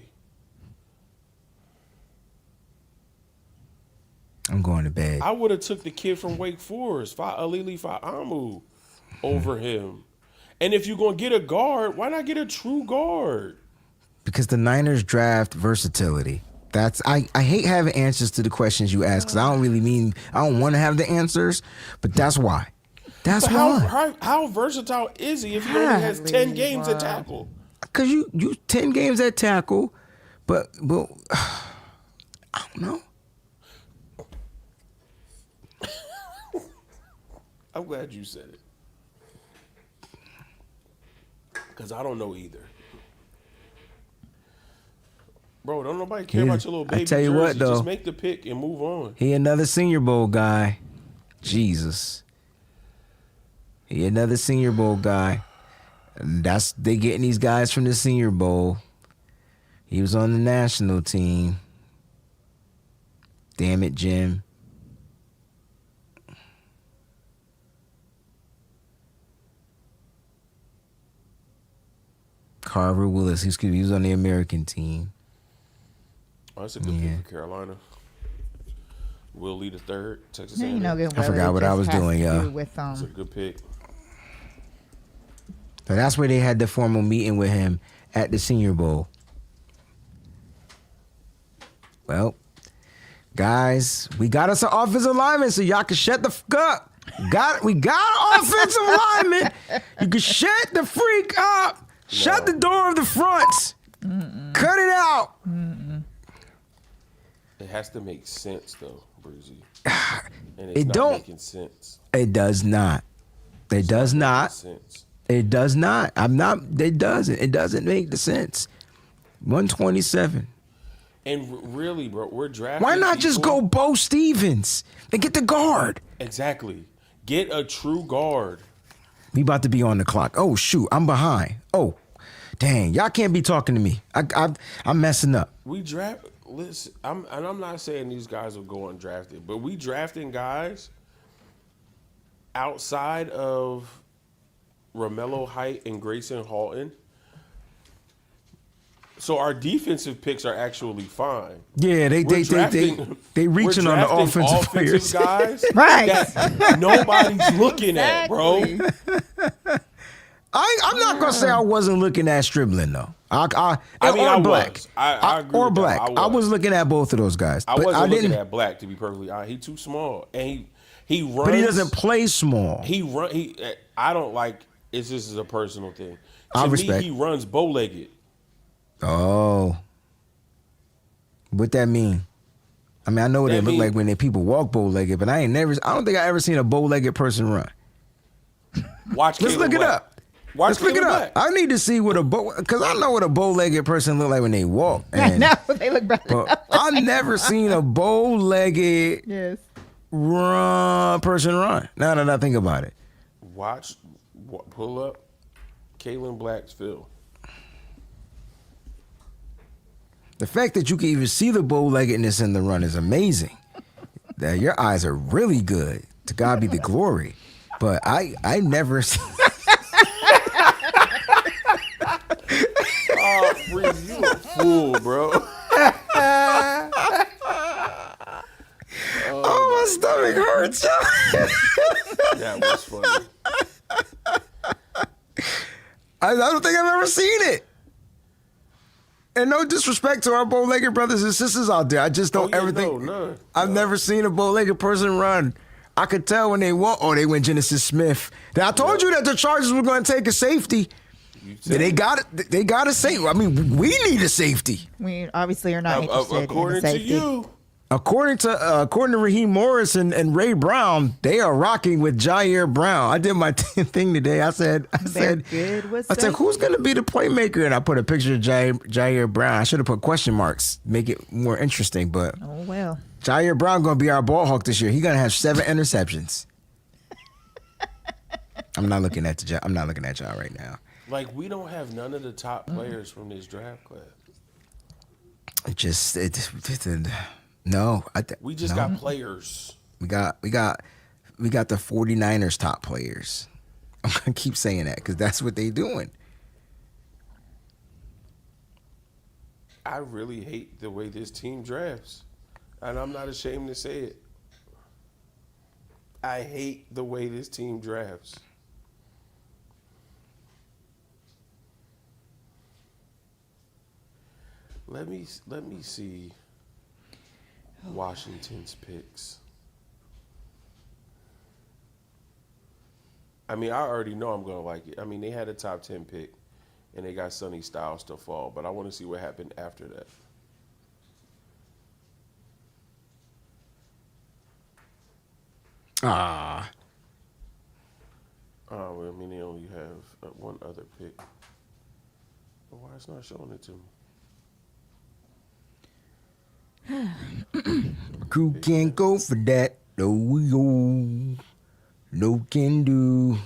I'm going to bed. I would have took the kid from Wake Forest, Alili Fa'amu, over him. And if you're going to get a guard, why not get a true guard? Because the Niners draft versatility. I hate having answers to the questions you ask because I don't want to have the answers, but that's why. That's why. How versatile is he if he only has 10 games at tackle? Because you 10 games at tackle, but I don't know. I'm glad you said it. Because I don't know either. Bro, don't nobody care about your little baby I tell you jersey. what, though. Just make the pick and move on. He another Senior Bowl guy. Jesus. He another Senior Bowl guy. They getting these guys from the Senior Bowl. He was on the national team. Damn it, Jim. Carver Willis. He was on the American team. Oh, that's a good pick for Carolina. Will Lee the third, Texas A&M. I forgot what I was doing, y'all. That's a good pick. So that's where they had the formal meeting with him at the Senior Bowl. Well, guys, we got us an offensive lineman, so y'all can shut the fuck up. We got an offensive lineman. You can shut the freak up. Shut the door of the fronts. Cut it out. It has to make sense, though, Breezy. And It not don't. making sense. It does not. It does not. Sense. It does not. It doesn't. It doesn't make the sense. 127. And really, bro, we're drafting. Why not just go Bo Stevens and get the guard? Exactly. Get a true guard. We about to be on the clock. Oh, shoot. I'm behind. Oh, dang. Y'all can't be talking to me. I'm messing up. Listen, I'm not saying these guys will go undrafted, but we drafting guys outside of Romello Height and Grayson Halton. So our defensive picks are actually fine. Yeah, they reaching on the offensive players. Guys Right. that nobody's looking at, bro. I'm not gonna say I wasn't looking at Stribling though. I Black. Was. I agree or with Black. that. I was looking at both of those guys. I wasn't looking at Black, to be perfectly honest. He's too small, and he runs. But he doesn't play small. I don't like. It's just a personal thing. I To respect. me, he runs bow-legged. Oh, what that mean? I mean, I know what they look like when people walk bow-legged, but I don't think I ever seen a bow-legged person run. Let's look it up. Let's look it up. I need to see what because I know what a bow-legged person look like when they walk. I know they look better. I've never seen a bow-legged person run. Now that I think about it, pull up Kalen Black's film. The fact that you can even see the bow-leggedness in the run is amazing. That your eyes are really good. To God be the glory. But I never. Oh, Breeze, you a fool, bro. My stomach hurts. That was funny. I don't think I've ever seen it. And no disrespect to our bow-legged brothers and sisters out there. I just don't ever think. None. I've never seen a bow-legged person run. I could tell when they went. Oh, they went Genesis Smith. Now, I told you that the Chargers were going to take a safety. They got it. They got a safety. I mean, we need a safety. We obviously are not interested According in to safety. you. According to Raheem Morris and Ray Brown, they are rocking with Jair Brown. I did my thing today. I said, good with I said, who's going to be the playmaker? And I put a picture of Jair Brown. I should have put question marks, make it more interesting. But Oh well. Jair Brown going to be our ball hawk this year. He's going to have 7 interceptions. I'm not looking at y'all right now. Like, we don't have none of the top players from this draft class. No. We just got players. We got the 49ers top players. I'm going to keep saying that because that's what they doing. I really hate the way this team drafts. And I'm not ashamed to say it. I hate the way this team drafts. Let me see Washington's picks. I mean, I already know I'm going to like it. I mean, they had a top 10 pick, and they got Sonny Styles to fall, but I want to see what happened after that. Ah. Oh, well, I mean, they only have one other pick. But why it's not showing it to me? Crew can't go for that. No, no can do.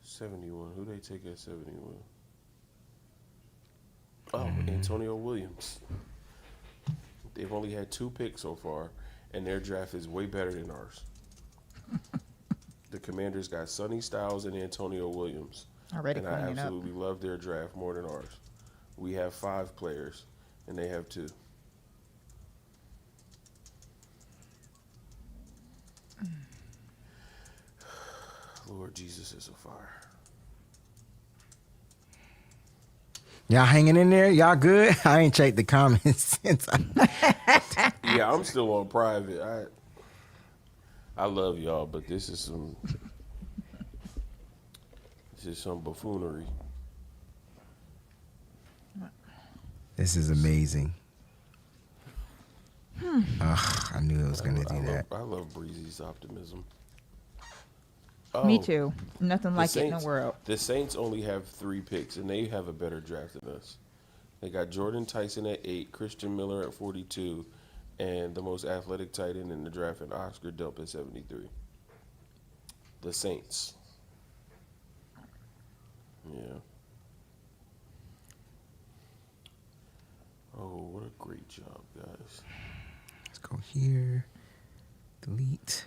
$71. Who they take at 71? Oh, Antonio Williams. They've only had 2 picks so far, and their draft is way better than ours. The Commanders got Sonny Styles and Antonio Williams. Already and I cleaning up. absolutely love their draft more than ours. We have 5 players, and they have 2. Lord Jesus is a fire. Y'all hanging in there? Y'all good? I ain't checked the comments since Yeah, I'm still on private. I love y'all, but this is some buffoonery. This is amazing. I knew it was going to do that. I love Breezy's optimism. Me Oh, too. Nothing like it in the world. The Saints only have 3 picks, and they have a better draft than us. They got Jordan Tyson at 8, Christian Miller at 42, and the most athletic tight end in the draft, and Oscar Delp at 73. The Saints. Yeah. Oh, what a great job, guys. Let's go here. Delete.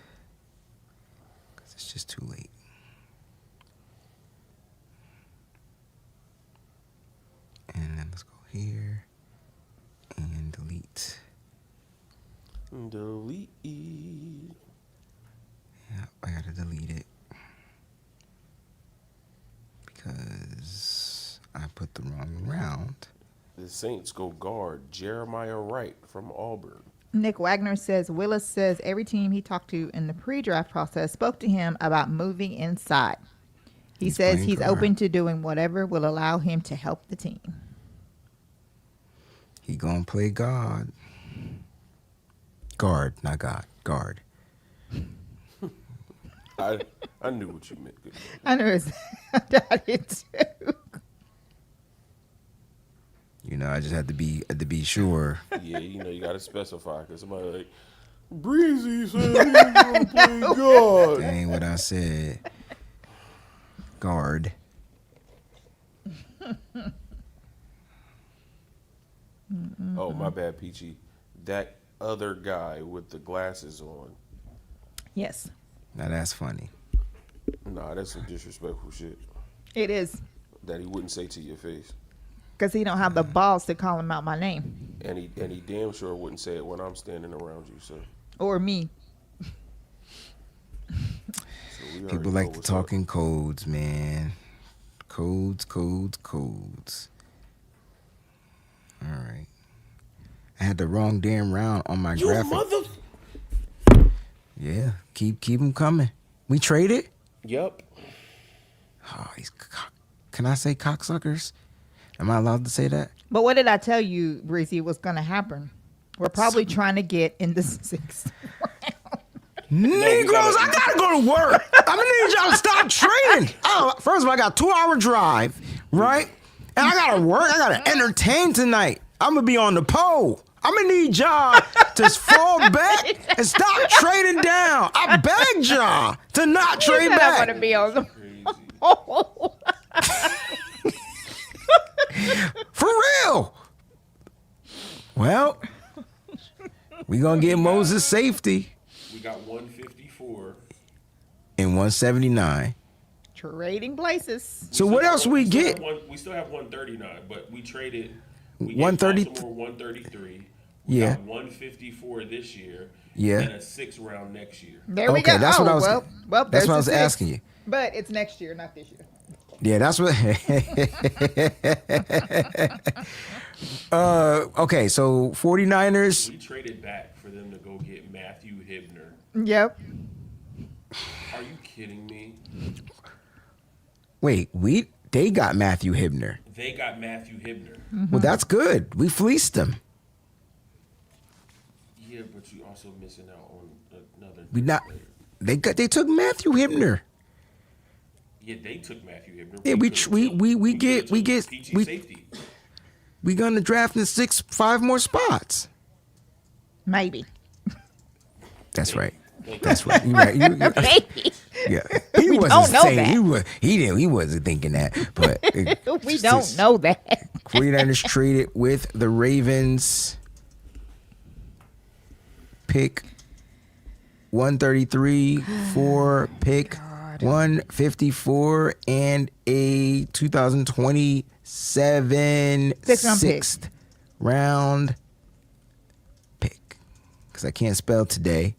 Because it's just too late. And then let's go here. And delete. Delete. Yeah, I gotta delete it. Because I put the wrong round. The Saints go guard Jeremiah Wright from Auburn. Nick Wagner says Willis says every team he talked to in the pre-draft process spoke to him about moving inside. He says playing he's guard. open to doing whatever will allow him to help the team. He gonna play God. Guard, not God. Guard. I knew what you meant. I know it's I did too. You know, I just had to be sure. Yeah, you know, you got to specify because somebody like, Breezy said he's going to play God. That ain't what I said. Guard. Oh, my bad, Peachy. That other guy with the glasses on. Yes, Now that's funny. Nah, that's some disrespectful shit it is. that he wouldn't say to your face. Because he don't have the balls to call him out my name. And he damn sure wouldn't say it when I'm standing around you, sir. Or me. So we already People know like to what's talk up. in codes, man. Codes. All right. I had the wrong damn round on my You graphic. mother. Yeah, keep them coming. We traded? Yep. Oh, can I say cocksuckers? Am I allowed to say that? But what did I tell you, Breezy, was going to happen? We're probably trying to get in the 6th round. Negroes, I gotta go to work. I'm gonna need y'all to stop training. Oh, first of all, I got a 2-hour drive, right? And I gotta work. I gotta entertain tonight. I'm gonna be on the pole. I'm gonna need y'all to fall back and stop trading down. I begged y'all to not trade I back. want to be on the pole. For real. Well, we gonna get Moses safety We got 154. in 179. Trading places. So what else we still get? We still have 139, but we traded. We 130 gave Baltimore 133. We Yeah. got 154 this year. Yeah. And a 6th round next year. There we Okay, go. that's what I was- Well, that's there's what I the was 6th. asking you. But it's next year, not this year. Yeah, that's what. Okay, so 49ers. We traded back for them to go get Matthew Hibner. Yep. Are you kidding me? Wait, they got Matthew Hibner. They got Matthew Hibner. Well, that's good. We fleeced them. Yeah, but you also missing out on another. We not. player. They took Matthew Hibner. Yeah, they took Matthew Hibner. Yeah, we get safety. we gonna draft in 5 more spots. Maybe. That's right. That's right. You're right. Maybe. Yeah, We he wasn't don't know saying that. he wasn't thinking that. But We don't know that. 49ers traded with the Ravens. Pick 133 for pick 154 and a 2027 6th round pick. Because I can't spell today.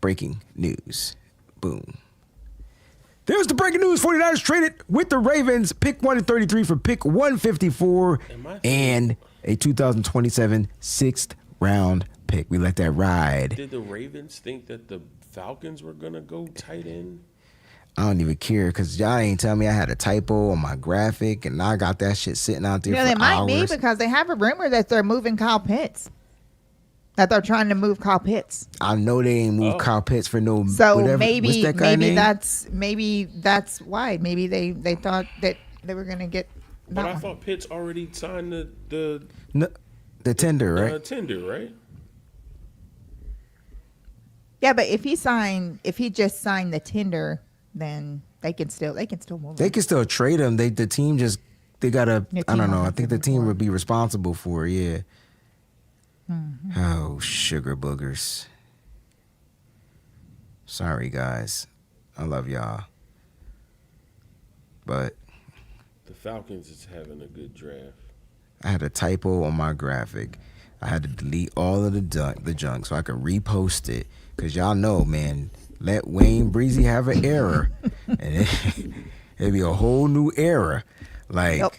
Breaking news. Boom. There's the breaking news. 49ers traded with the Ravens. Pick 133 for pick 154 and a 2027 6th round pick. We let that ride. Did the Ravens think that the Falcons were gonna go tight end? I don't even care because y'all ain't tell me I had a typo on my graphic and I got that shit sitting out there Yeah, for they might hours. be because they have a rumor that they're moving Kyle Pitts. That they're trying to move Kyle Pitts. I know they ain't moved Kyle Pitts for no So whatever. What's maybe that guy name? that's why. Maybe they thought that they were gonna get that But I one. thought Pitts already signed the No, the tender, right? tender, right? Yeah, but if he just signed the tender, then they can still move They him. can still trade him. They gotta. The I team don't know. will I think the have to team for would be responsible for it. Yeah. Mm-hmm. Oh, sugar boogers. Sorry, guys. I love y'all. But The Falcons is having a good draft. I had a typo on my graphic. I had to delete all of the junk so I could repost it. Because y'all know, man, let Wayne Breezy have an error. And it'd be a whole new era. Like, Yep.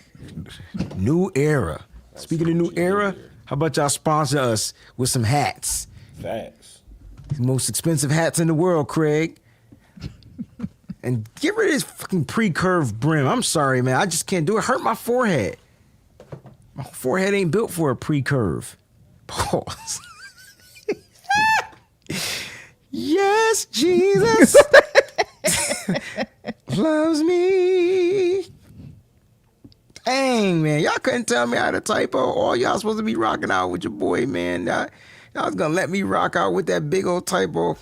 new era. Speaking of new era, how about y'all sponsor us with some hats? Facts. The most expensive hats in the world, Craig. And get rid of this fucking pre-curved brim. I'm sorry, man. I just can't do it. Hurt my forehead. My forehead ain't built for a pre-curve. Pause. Yes, Jesus loves me. Dang, man. Y'all couldn't tell me I had a typo. All y'all supposed to be rocking out with your boy, man. Y'all was going to let me rock out with that big old typo.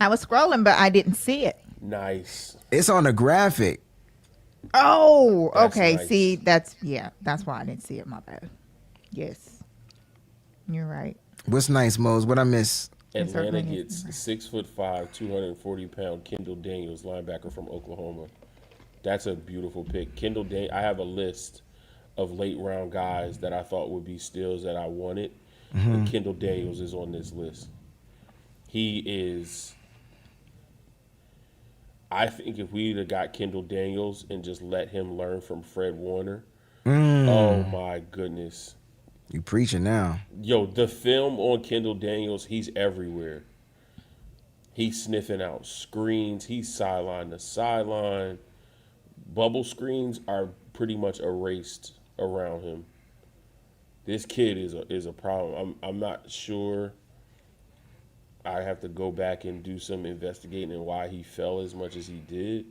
I was scrolling, but I didn't see it. Nice. It's on the graphic. Oh, That's okay. nice. See, that's why I didn't see it. My bad. Yes, you're right. What's nice, Mose? What I miss? Atlanta certainly gets 6'5", 240-pound Kendall Daniels, linebacker from Oklahoma. That's a beautiful pick. I have a list of late round guys that I thought would be steals that I wanted. And Kendall Daniels is on this list. He is. I think if we'd have got Kendall Daniels and just let him learn from Fred Warner, Oh my goodness. You preaching now. Yo, the film on Kendall Daniels, he's everywhere. He's sniffing out screens. He's sideline to sideline. Bubble screens are pretty much erased around him. This kid is a problem. I'm not sure. I have to go back and do some investigating and why he fell as much as he did.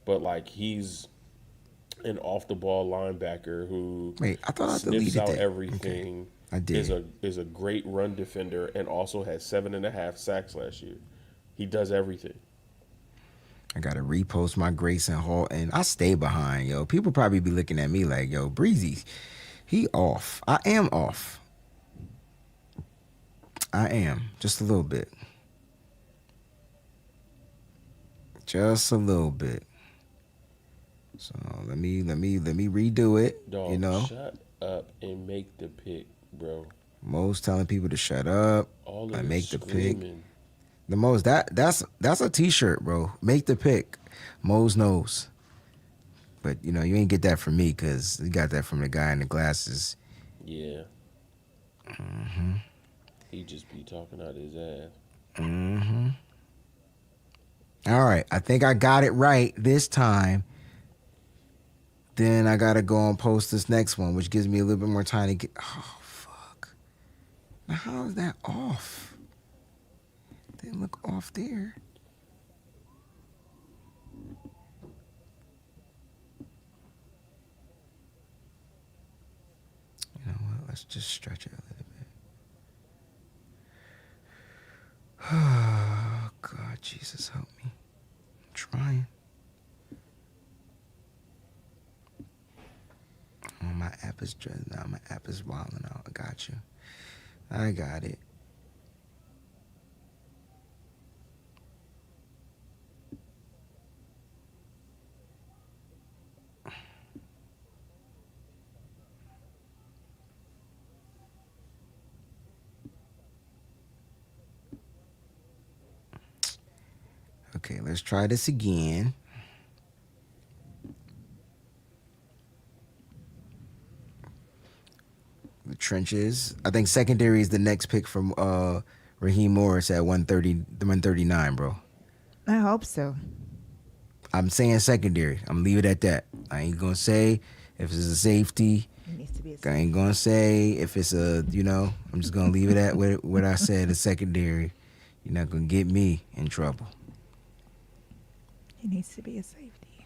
But like, he's an off the ball linebacker who I thought I sniffs deleted out that. everything. Okay. I did. Is a great run defender and also had 7.5 sacks last year. He does everything. I gotta repost my Grayson Halton. I stay behind, yo. People probably be looking at me like, yo, Breezy, he off. I am off. I am. Just a little bit. Just a little bit. So let me redo it. Dog, you know. shut up and make the pick, bro. Mo's telling people to shut up. All of I this make the pick. screaming. The Mo's that's a t-shirt, bro. Make the pick. Mo's knows. But you know, you ain't get that from me because you got that from the guy in the glasses. Yeah. He just be talking out his ass. All right, I think I got it right this time. Then I gotta go and post this next one, which gives me a little bit more time to get. Oh fuck! Now how is that off? Didn't look off there. You know what? Let's just stretch it a little bit. Oh God, Jesus help me! I'm trying. Oh, my app is now. My app is wilding out. I got you. I got it. Okay, let's try this again. The trenches. I think secondary is the next pick from Raheem Morris at 139, bro. I hope so. I'm saying secondary. I'm gonna leave it at that. I ain't gonna say if it's a safety. It needs to be a I safety. ain't gonna say if it's a, you know, I'm just gonna leave it at what I said, a secondary. You're not gonna get me in trouble. It needs to be a safety.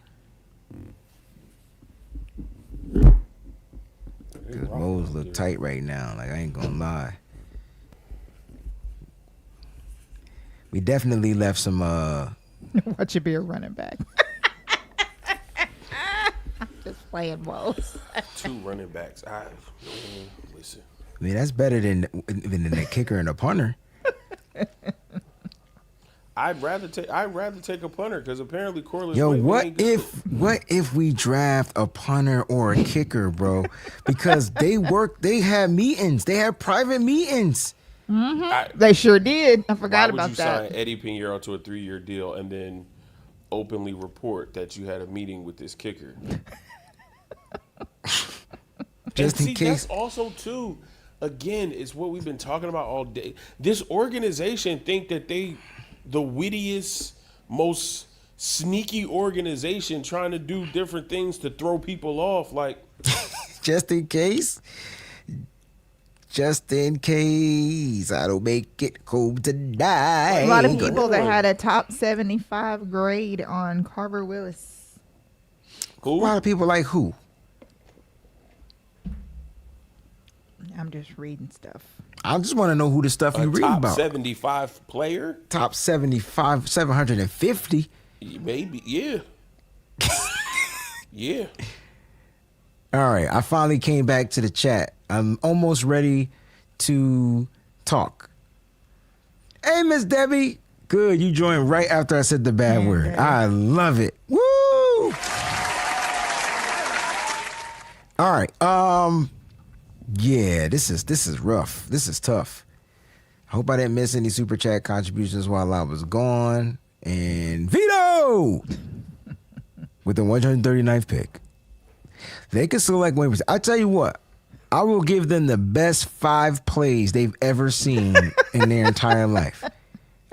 Because Mo's look tight right now. Like, I ain't gonna lie. We definitely left some, Watch you be a running back. I'm just playing Mo's. 2 running backs. Listen. I mean, that's better than a kicker and a punter. I'd rather take a punter because apparently Corliss. Yo, Wayne ain't what if we draft a punter or a kicker, bro? Because they have meetings. They have private meetings. They sure did. I forgot Why about would you that. sign Eddie Pinheiro to a 3-year deal and then openly report that you had a meeting with this kicker? Just in case. That's also too, again, it's what we've been talking about all day. This organization think that they the wittiest, most sneaky organization trying to do different things to throw people off. Like, Just in case. Just in case I don't make it home tonight. A lot of people that had a top 75 grade on Carver Willis. A lot of people like who? I'm just reading stuff. I just want to know who the stuff you read top about. 75 player? Top 75, 750. Maybe, yeah. Yeah. All right, I finally came back to the chat. I'm almost ready to talk. Hey, Miss Debbie. Good, you joined right after I said the bad word. Debbie. I love it. Woo! All right. Yeah, this is rough. This is tough. I hope I didn't miss any super chat contributions while I was gone. And Vito with the 139th pick. They can select one. I tell you what, I will give them the best 5 plays they've ever seen in their entire life.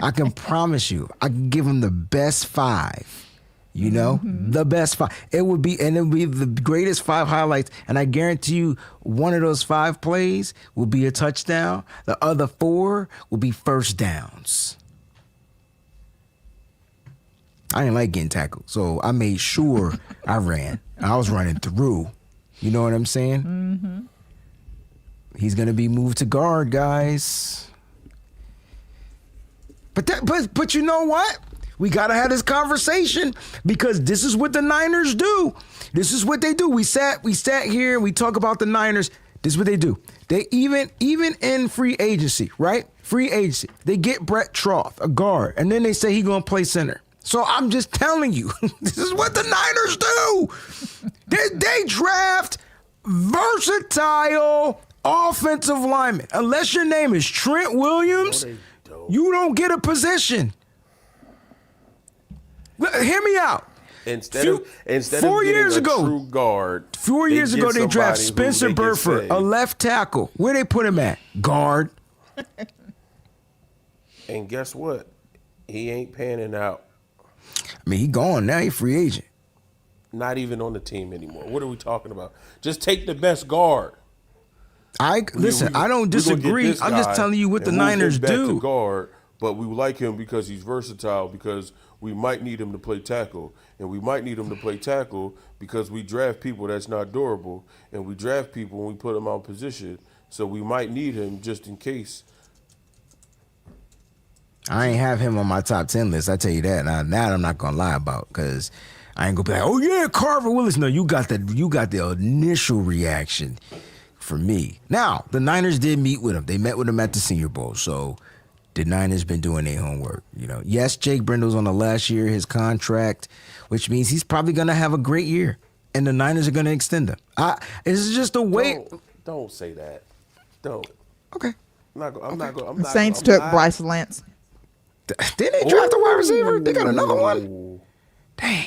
I can promise you, I can give them the best 5. You know, the best 5. It would be the greatest 5 highlights. And I guarantee you, one of those 5 plays will be a touchdown. The other 4 will be first downs. I didn't like getting tackled, so I made sure I ran. I was running through. You know what I'm saying? Mm-hmm. He's gonna be moved to guard, guys. But you know what? We gotta have this conversation because this is what the Niners do. This is what they do. We sat here and we talk about the Niners. This is what they do. They even in free agency, right? Free agency. They get Brett Troth, a guard, and then they say he's gonna play center. So I'm just telling you, this is what the Niners do. They draft versatile offensive linemen. Unless your name is Trent Williams, you don't get a position. Hear me out. Instead of getting a true guard, 4 years ago they drafted Spencer Burford, a left tackle. Where they put him at? Guard. And guess what? He ain't panning out. I mean, he gone now. He free agent. Not even on the team anymore. What are we talking about? Just take the best guard. I don't disagree. I'm just telling you what the Niners do. To guard, but we like him because he's versatile, because we might need him to play tackle. And we might need him to play tackle because we draft people that's not durable. And we draft people when we put them out of position. So we might need him just in case. I ain't have him on my top 10 list. I tell you that. Now that I'm not gonna lie about, because I ain't gonna be like, oh yeah, Carver Willis. No, you got the initial reaction for me. Now the Niners did meet with him. They met with him at the Senior Bowl. So the Niners been doing their homework. You know, yes, Jake Brendle's on the last year of his contract, which means he's probably gonna have a great year, and the Niners are gonna extend him. It's just a way. Don't say that. Don't. Okay. The Saints took Bryce Lance. Didn't they draft a wide receiver? They got another one. Damn,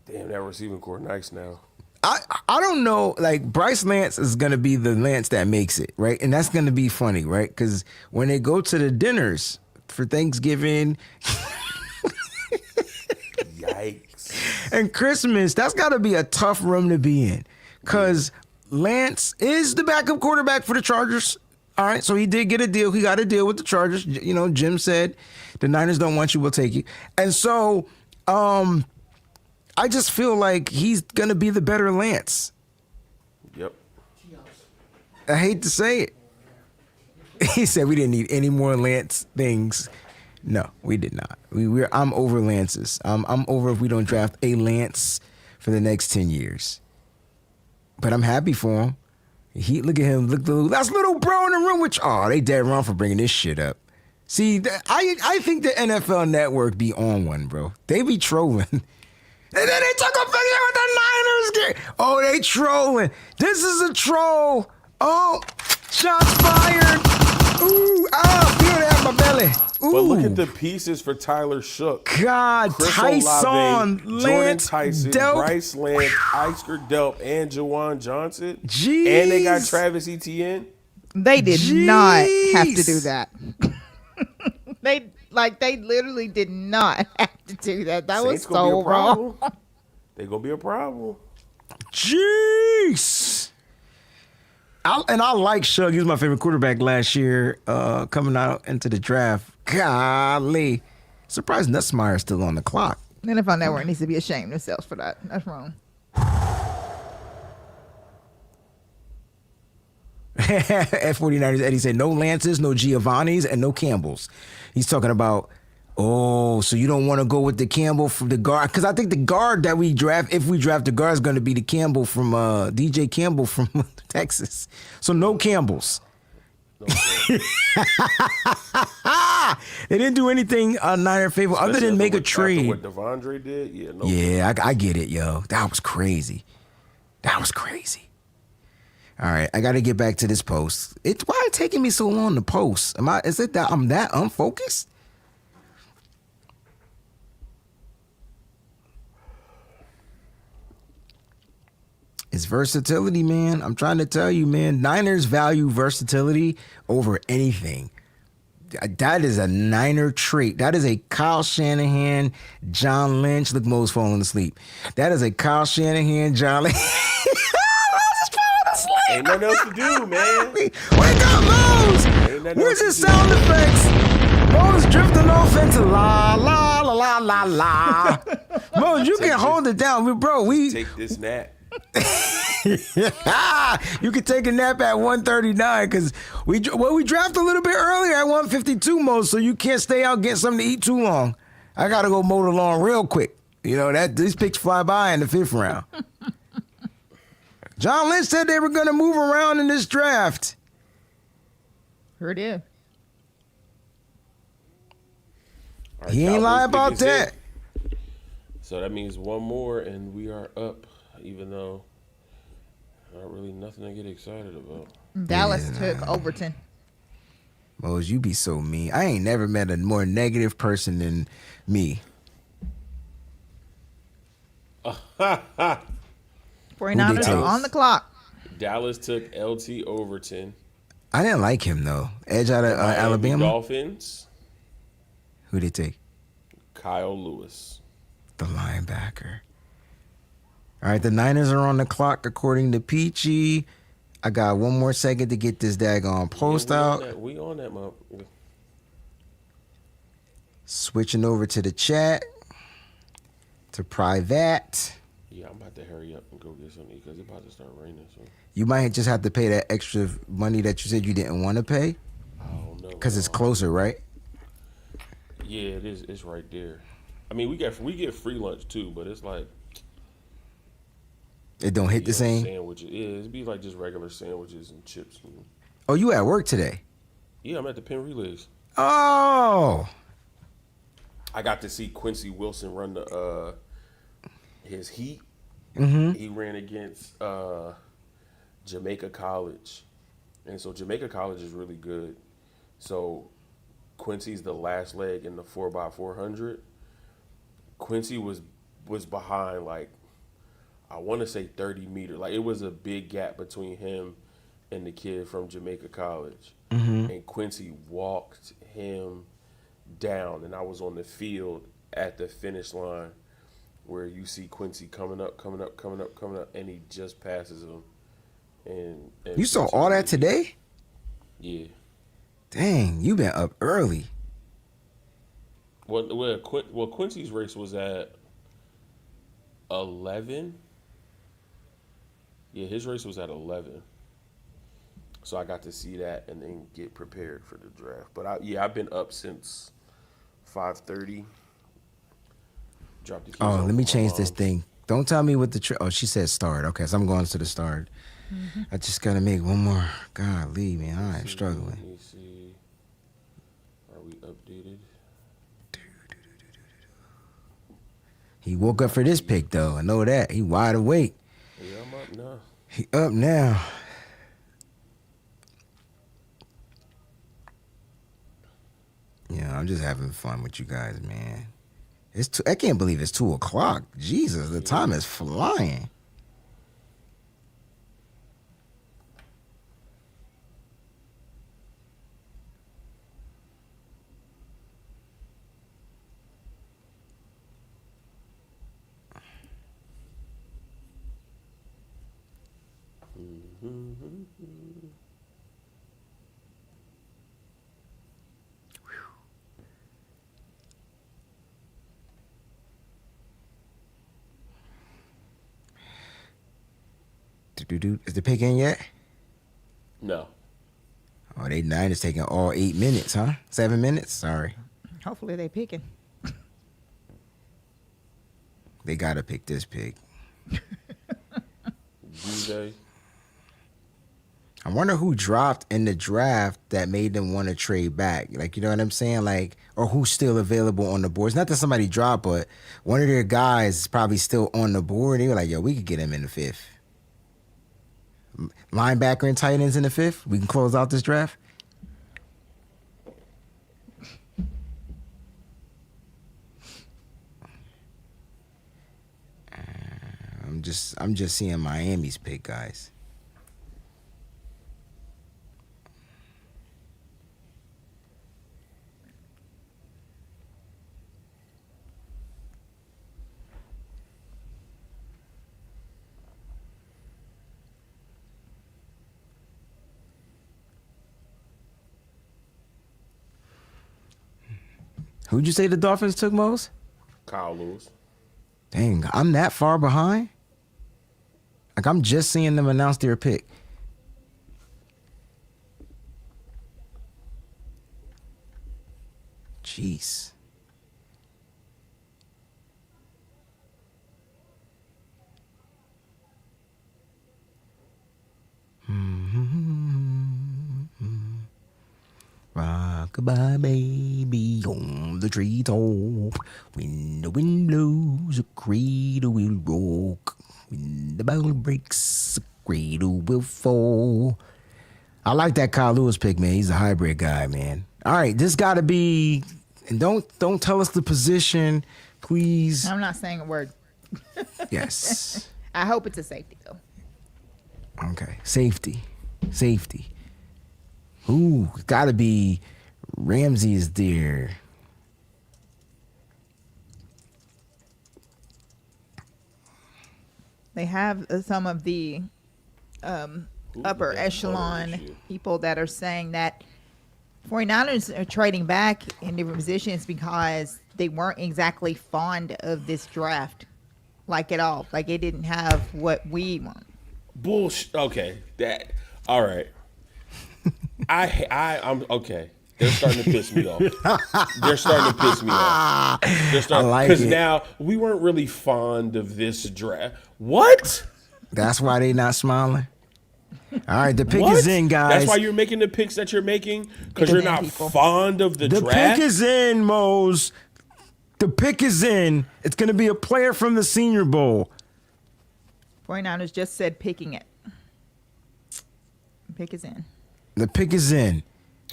that receiving core nice now. I don't know. Like, Bryce Lance is gonna be the Lance that makes it, right? And that's gonna be funny, right? Because when they go to the dinners for Thanksgiving, yikes, and Christmas, that's gotta be a tough room to be in. Because Lance is the backup quarterback for the Chargers. All right, so he did get a deal. He got a deal with the Chargers. You know, Jim said, the Niners don't want you, we'll take you. And so I just feel like he's going to be the better Lance. Yep. I hate to say it. He said we didn't need any more Lance things. No, we did not. I'm over Lances. I'm over if we don't draft a Lance for the next 10 years. But I'm happy for him. Look at him. That's little bro in the room. They dead wrong for bringing this shit up. See, I think the NFL Network be on one, bro. They be trolling. And then they took a picture with the Niners game. Oh, they trolling. This is a troll. Oh, shots fired. Ooh, feel that in my belly. Ooh. But look at the pieces for Tyler Shook. God, Chris Tyson, Olave, Lance, Jordan Tyson, Delp. Bryce Lance, Isker Delp, and Jawan Johnson. Jeez. And they got Travis Etienne. They did not have to do that. They literally did not have to do that. That was so wrong. They're going to be a problem. Jeez. I like Shug. He was my favorite quarterback last year, coming out into the draft. Golly. Surprised Nussmeier's still on the clock. NFL Network needs to be ashamed of themselves for that. That's wrong. At 49ers, Eddie said, no Lances, no Giovannis, and no Campbells. He's talking about, so you don't want to go with the Campbell from the guard? Because I think the guard that we draft, if we draft the guard, is going to be the Campbell from DJ Campbell from Texas. So no Campbells. They didn't do anything Niner favor other than make a trade. What Devondre did? Yeah, I get it, yo. That was crazy. All right, I got to get back to this post. Why it taking me so long to post? Is it that I'm that unfocused? His versatility, man. I'm trying to tell you, man. Niners value versatility over anything. That is a Niner trait. That is a Kyle Shanahan, John Lynch. Look, Mo's falling asleep. That is a Kyle Shanahan, John Lynch. Ain't nothing else to do, man. Wake up, Mose. Where's his sound effects? Mose drifting off into la, la, la, la, la, la. Mose, you can hold it down. Bro, Take this nap. You can take a nap at 1:39 because we draft a little bit earlier at 1:52, Mo, so you can't stay out and get something to eat too long. I gotta go mow the lawn real quick. You know that these picks fly by in the 5th round. John Lynch said they were gonna move around in this draft. Heard it. Our He ain't Cowboys lying pick about is that. in. So that means one more, and we are up. Even though not really nothing to get excited about. Dallas took Overton. Mose, you be so mean. I ain't never met a more negative person than me. 49ers are on the clock. Dallas took LT Overton. I didn't like him though. Edge out of Miami Alabama. Dolphins. Who they take? Kyle Lewis. The linebacker. All right, the Niners are on the clock according to Peachy. I got one more second to get this daggone post out. We on that, Mom. Switching over to the chat. To private. Yeah, I'm about to hurry up and go get something because it's about to start raining. So You might just have to pay that extra money that you said you didn't want to pay. I don't know. Because it's closer, right? Yeah, it is. It's right there. I mean, we get free lunch too, but it's like It don't hit the same. Sandwiches. Yeah, it'd be like just regular sandwiches and chips. Oh, you at work today? Yeah, I'm at the Penn Relays. Oh. I got to see Quincy Wilson run the his heat. Mm-hmm. He ran against Jamaica College, and so Jamaica College is really good. So Quincy's the last leg in the 4x400. Quincy was behind like, I want to say 30 meters. Like it was a big gap between him and the kid from Jamaica College. Mm-hmm. And Quincy walked him down, and I was on the field at the finish line where you see Quincy coming up, and he just passes him. And You saw all that today? Yeah. Dang, you been up early. Well, Quincy's race was at 11. Yeah, his race was at 11. So I got to see that and then get prepared for the draft. But I've been up since 5:30. Dropped the keys off Let me with my change this mom. thing. Don't tell me what the she said start. Okay, so I'm going to the start. Mm-hmm. I just gotta make one more. Golly, man, I'm struggling. Let me see. Are we updated? He woke up for this pick though. I know that. He wide awake. Yeah, I'm up now. He up now. Yeah, I'm just having fun with you guys, man. I can't believe it's 2:00. Jesus, the time is flying. Is the pick in yet? No. Oh, they Niners taking all 8 minutes, huh? 7 minutes? Sorry. Hopefully they picking. They gotta pick this pick. DJ. I wonder who dropped in the draft that made them want to trade back. Like, you know what I'm saying? Like, or who's still available on the board. It's not that somebody dropped, but one of their guys is probably still on the board. They were like, yo, we could get him in the 5th. Linebacker and tight ends in the 5th. We can close out this draft. I'm I'm just seeing Miami's pick, guys. Who'd you say the Dolphins took most? Kyle Lewis. Dang, I'm that far behind? Like, I'm just seeing them announce their pick. Jeez. Rock-a-bye, baby, on the treetop. When the wind blows, a cradle will rock. When the bowl breaks, a cradle will fall. I like that Kyle Lewis pick, man. He's a hybrid guy, man. All right, this got to be, and don't tell us the position, please. I'm not saying a word. Yes. I hope it's a safety, though. Okay, safety. Ooh, it's got to be Ramsey is there. They have some of the upper echelon people that are saying that 49ers are trading back in different positions because they weren't exactly fond of this draft, like at all. Like it didn't have what we want. Bullshit. Okay, all right. I'm okay. They're starting to piss me off. They're starting like because it. now we weren't really fond of this draft. What? That's why they not smiling. All right, the pick What? is in, guys. That's why you're making the picks that you're making because you're not people. fond of the The draft. pick is in, Mose. The pick is in. It's going to be a player from the Senior Bowl. 49ers just said picking it. Pick is in. The pick is in.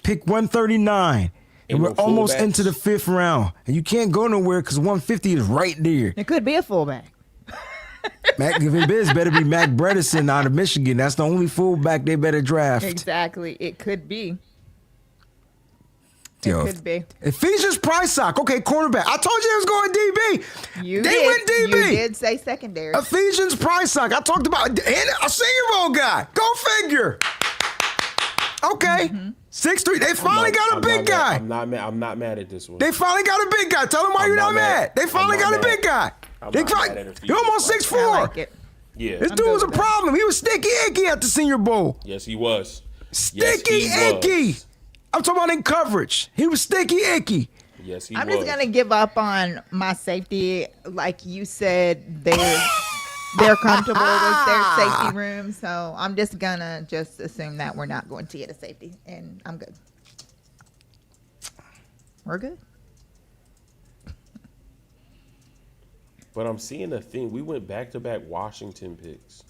Pick 139. And we're no almost fullbacks. into the 5th round. And you can't go nowhere because 150 is right there. It could be a fullback. Mac, if it is, better be Mac Bredesen out of Michigan. That's the only fullback they better draft. Exactly. It could be. Yo, It could be. Ephesians Price. Okay, cornerback. I told you it was going DB. You They did. went DB. You did say secondary. Ephesians Price. I talked about and a Senior Bowl guy. Go figure. Okay. 6'3". They finally got a big guy. I'm not mad at this one. They finally got a big guy. Tell them why I'm you're not not mad. mad. They finally I'm not got a big mad. guy. I'm They not finally- mad at Ephesians You're almost Price. 6'4". I like it. Yeah. This I'm dude good was a with that. problem. He was sticky icky at the Senior Bowl. Yes, he was. Sticky Yes, he icky. was. I'm talking about in coverage. He was sticky icky. Yes, he I'm was. just gonna give up on my safety. Like you said, they're comfortable with their safety room. So I'm just gonna assume that we're not going to get a safety, and I'm good. We're good. But I'm seeing a thing. We went back-to-back Washington picks.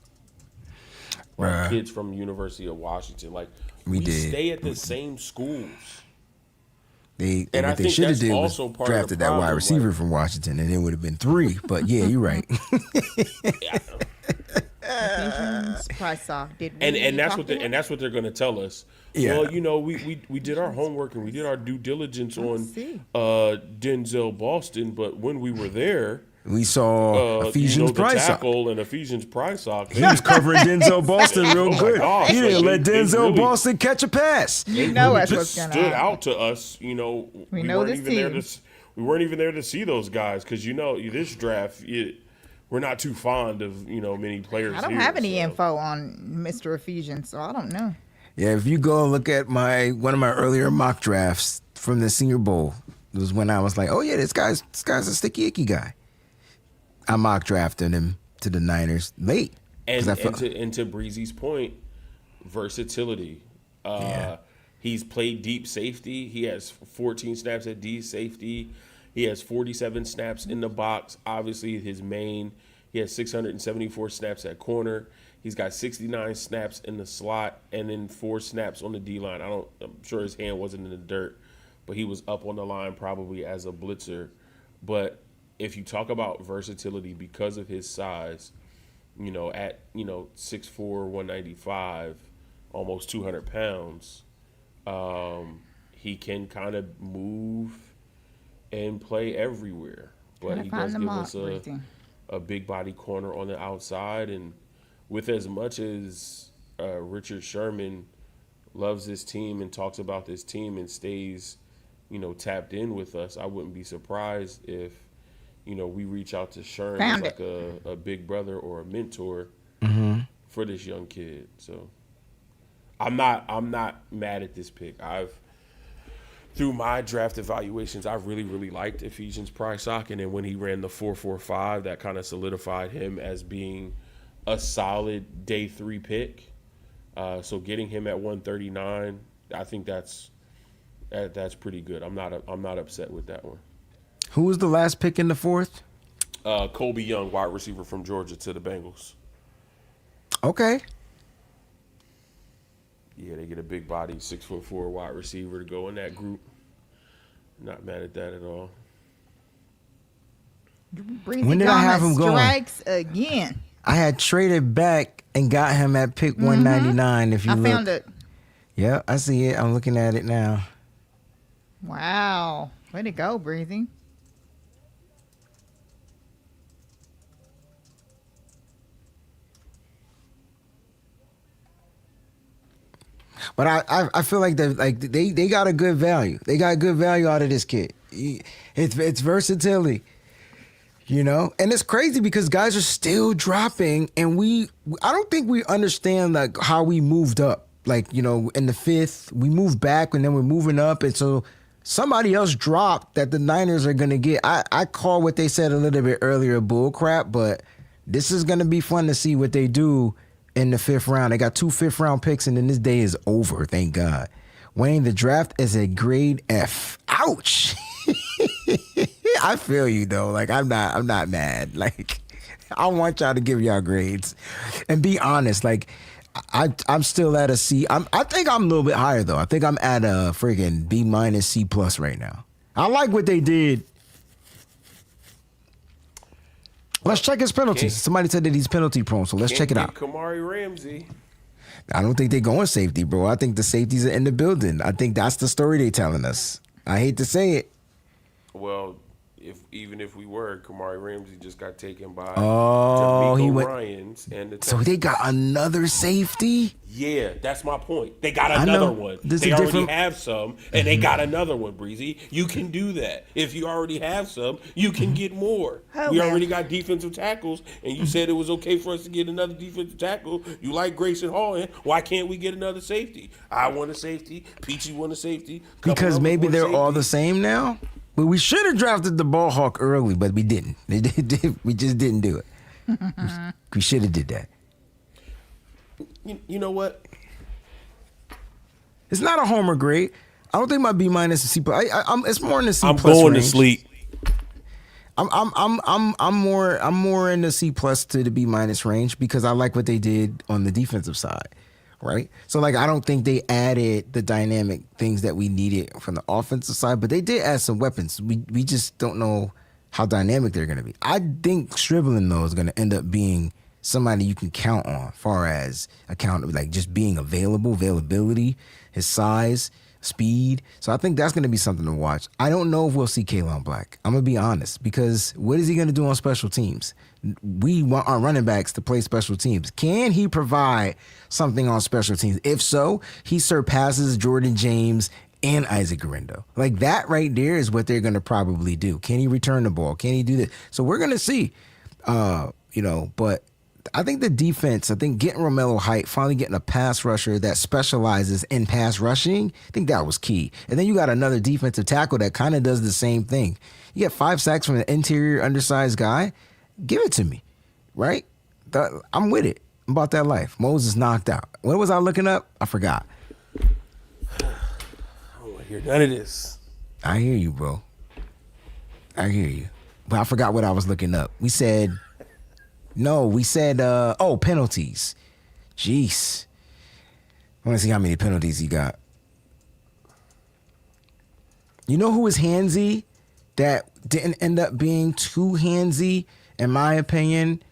Bruh. Like kids from University of Washington. Like We we did. stay at the same schools. They And I what they think should have that's did was also part of the drafted that wide problem, receiver like- from Washington, and it would have been 3. But yeah, you're right. Ephesians Price off. Did we And that's talk what to him? that's what they're going to tell us. Yeah. Well, you know, we did our homework and we did our due diligence on see. Denzel Boston, but when we were there, We saw Ephesians the Price. tackle and Ephesians Price. He was covering Denzel Boston real Oh my good. gosh, He didn't like let they Denzel really- Boston catch a pass. You know that's It what's gonna stood happen. out to us. You know, We know weren't this even there team. we weren't even there to see those guys because you know this draft. We're not too fond of many players. I don't here, have any so. info on Mr. Ephesians, so I don't know. Yeah, if you go and look at one of my earlier mock drafts from the Senior Bowl, it was when I was like, oh yeah, this guy's a sticky icky guy. I mock drafted him to the Niners late. 'Cause I felt- And to Breezy's point, versatility. Yeah. He's played deep safety. He has 14 snaps at D safety. He has 47 snaps in the box. Obviously, his main. He has 674 snaps at corner. He's got 69 snaps in the slot and then 4 snaps on the D line. I'm sure his hand wasn't in the dirt, but he was up on the line probably as a blitzer. But if you talk about versatility because of his size, at 6'4", 195, almost 200 pounds, he can kind of move and play everywhere. But he does give us a big body corner on the outside. And with as much as Richard Sherman loves this team and talks about this team and stays, tapped in with us, I wouldn't be surprised if, we reach out to Sherman as like a big brother or a mentor for this young kid. So I'm not mad at this pick. Through my draft evaluations, I really, really liked Ephesians Price, and then when he ran the 4.45, that kind of solidified him as being a solid day 3 pick. So getting him at 139, I think that's pretty good. I'm not upset with that one. Who was the last pick in the 4th? Colby Young, wide receiver from Georgia to the Bengals. Okay. Yeah, they get a big body, 6'4" wide receiver to go in that group. Not mad at that at all. When did I have him going? Strikes again. I had traded back and got him at pick 199. If you look, found it. Yeah, I see it. I'm looking at it now. Wow, way to go, Breezy. But I feel like they got a good value. They got good value out of this kid. It's versatility, and it's crazy because guys are still dropping, and I don't think we understand like how we moved up. Like in the 5th we moved back, and then we're moving up, and so somebody else dropped that the Niners are gonna get. I call what they said a little bit earlier bull crap, but this is gonna be fun to see what they do. In the 5th round, they got 2 5th-round picks, and then this day is over. Thank God. Wayne, the draft is a grade F. Ouch. I feel you though. Like I'm not mad. Like I want y'all to give y'all grades, and be honest. Like I'm still at a C. I think I'm a little bit higher though. I think I'm at a friggin' B- C+ right now. I like what they did. Let's check his penalties. Somebody said that he's penalty prone, so let's check it out. Kamari Ramsey. I don't think they're going safety, bro. I think the safeties are in the building. I think that's the story they're telling us. I hate to say it. Well, even if we were, Kamari Ramsey just got taken by he went. Ryans and the So they got another safety? Yeah, that's my point. They got another one. They already have some, and they got another one, Breezy. You can do that. If you already have some, you can get more. We already got defensive tackles, and you said it was okay for us to get another defensive tackle. You like Grayson Halton. Why can't we get another safety? I want a safety. Peachy want a safety. Because maybe they're all the same now? Well, we should have drafted the ball hawk early, but we didn't. We just didn't do it. We should have did that. You know what? It's not a homer grade. I don't think my B- is C+. It's more in the C+. I'm going range. to sleep. I'm more in the C+ to the B- range because I like what they did on the defensive side. Right? So, like, I don't think they added the dynamic things that we needed from the offensive side, but they did add some weapons. We just don't know how dynamic they're going to be. I think Stribling, though, is going to end up being somebody you can count on far as like just being availability, his size, speed. So I think that's going to be something to watch. I don't know if we'll see Kalon Black. I'm going to be honest, because what is he going to do on special teams? We want our running backs to play special teams. Can he provide something on special teams? If so, he surpasses Jordan James and Isaac Guerrero. Like that right there is what they're going to probably do. Can he return the ball? Can he do this? So we're going to see, but I think the defense, getting Romello Height, finally getting a pass rusher that specializes in pass rushing, I think that was key. And then you got another defensive tackle that kind of does the same thing. You get 5 sacks from an interior undersized guy. Give it to me, right? I'm with it. I'm about that life. Moses knocked out. What was I looking up? I forgot. I don't want to hear none of this. I hear you, bro. I hear you. But I forgot what I was looking up. We said penalties. Jeez. I want to see how many penalties he got. You know who was handsy that didn't end up being too handsy, in my opinion?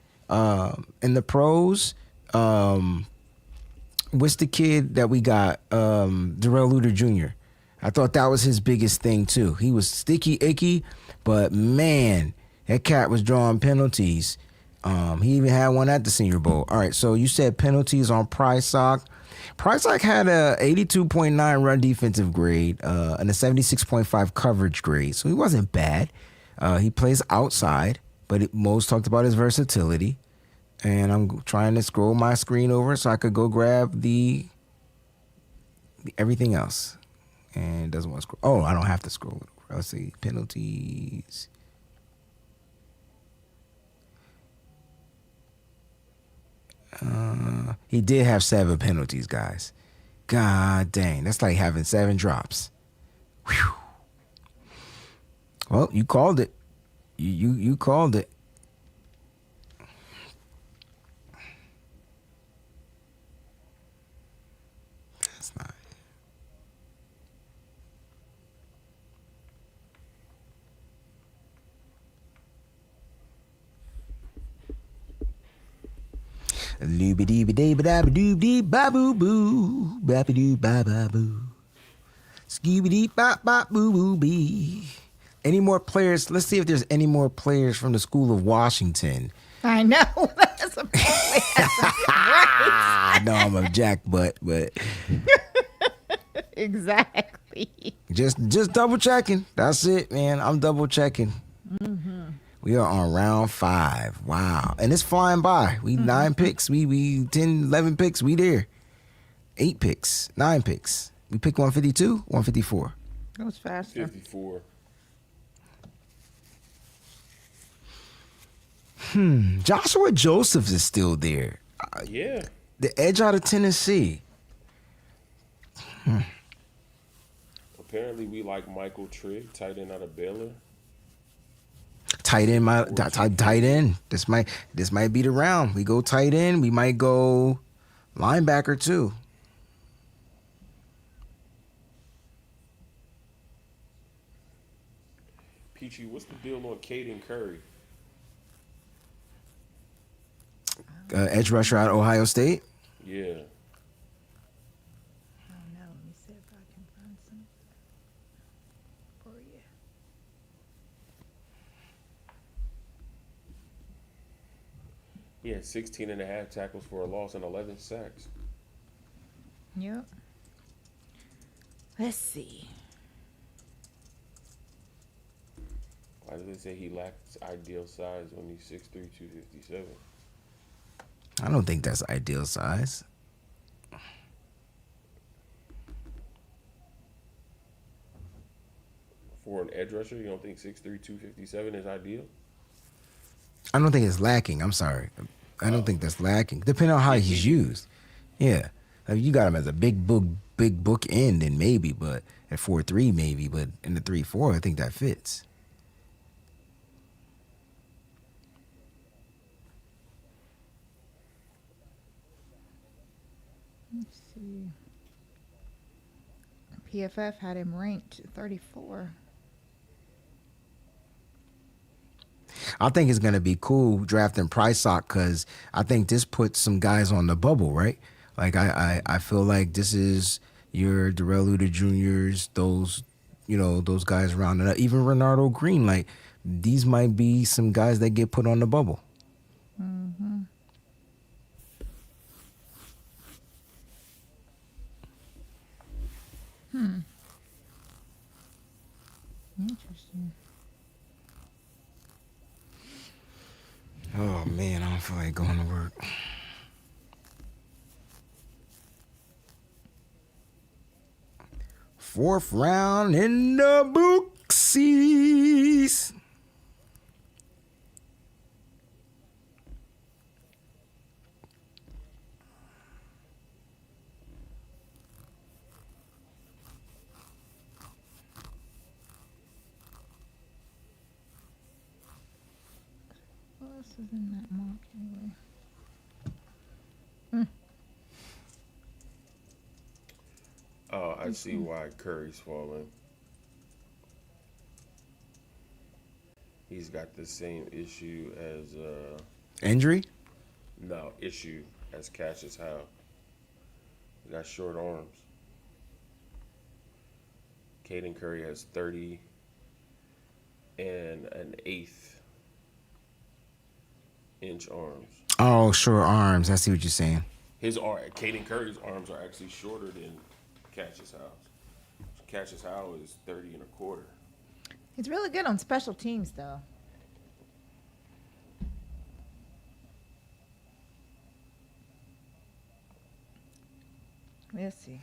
In the pros, what's the kid that we got? Darrell Luter Jr. I thought that was his biggest thing too. He was sticky icky, but man, that cat was drawing penalties. He even had one at the Senior Bowl. All right, so you said penalties on Prysock. Prysock had a 82.9 run defensive grade and a 76.5 coverage grade, so he wasn't bad. He plays outside, but Mo's talked about his versatility. And I'm trying to scroll my screen over so I could go grab the everything else. And it doesn't want to scroll. Oh, I don't have to scroll it over. Let's see. Penalties. He did have 7 penalties, guys. God dang. That's like having 7 drops. Whew. Well, you called it. You called it. That's not. Loobie-dee-ba-dee-ba-da-ba-doo-dee-ba-boo-boo, ba-ba-doo-ba-ba-boo, skooby-dee-ba-ba-boo-boo-bee. Any more players? Let's see if there's any more players from the School of Washington. I know. That's apparently right. No, I'm a jackbutt, but Exactly. just double checking. That's it, man. I'm double checking. We are on round 5. Wow. And it's flying by. We 9 picks. We 10, 11 picks. We there. 8 picks. 9 picks. We picked 152, 154. That was faster. 54. Joshua Josephs is still there. Yeah. The edge out of Tennessee. Apparently, we like Michael Trigg, tight end out of Baylor. Tight end, tight end. This might be the round. We go tight end. We might go linebacker too. Peachy, what's the deal on Caden Curry? Edge rusher out of Ohio State. Yeah. Oh no, let me see if I can find some for you. He had 16 and a half tackles for a loss and 11 sacks. Yep. Let's see. Why did they say he lacks ideal size when he's 6'3", 257? I don't think that's ideal size. For an edge rusher, you don't think 6'3", 257 is ideal? I don't think it's lacking. I'm sorry. I don't think that's lacking. Depending on how he's used. Yeah. Like you got him as a big book end, then maybe, but at 4'3", maybe, but in the 3'4", I think that fits. Let's see. PFF had him ranked 34. I think it's going to be cool drafting Prysock because I think this puts some guys on the bubble, right? Like, I feel like this is your Darrell Luter Jr.'s, those guys around it. Even Renardo Green, like, these might be some guys that get put on the bubble. Mm-hmm. Interesting. Oh, man, I don't feel like going to work. Fourth round in the booksies. What else is in that mock anyway? Oh, I see why Curry's falling. He's got the same issue as Injury? No, issue as Cassius Howe. He got short arms. Caden Curry has 30 and an 1/8 inch arms. Oh, short arms. I see what you're saying. Caden Curry's arms are actually shorter than Cassius Howe's. Cassius Howe is 30 and a quarter. He's really good on special teams, though. Let's see.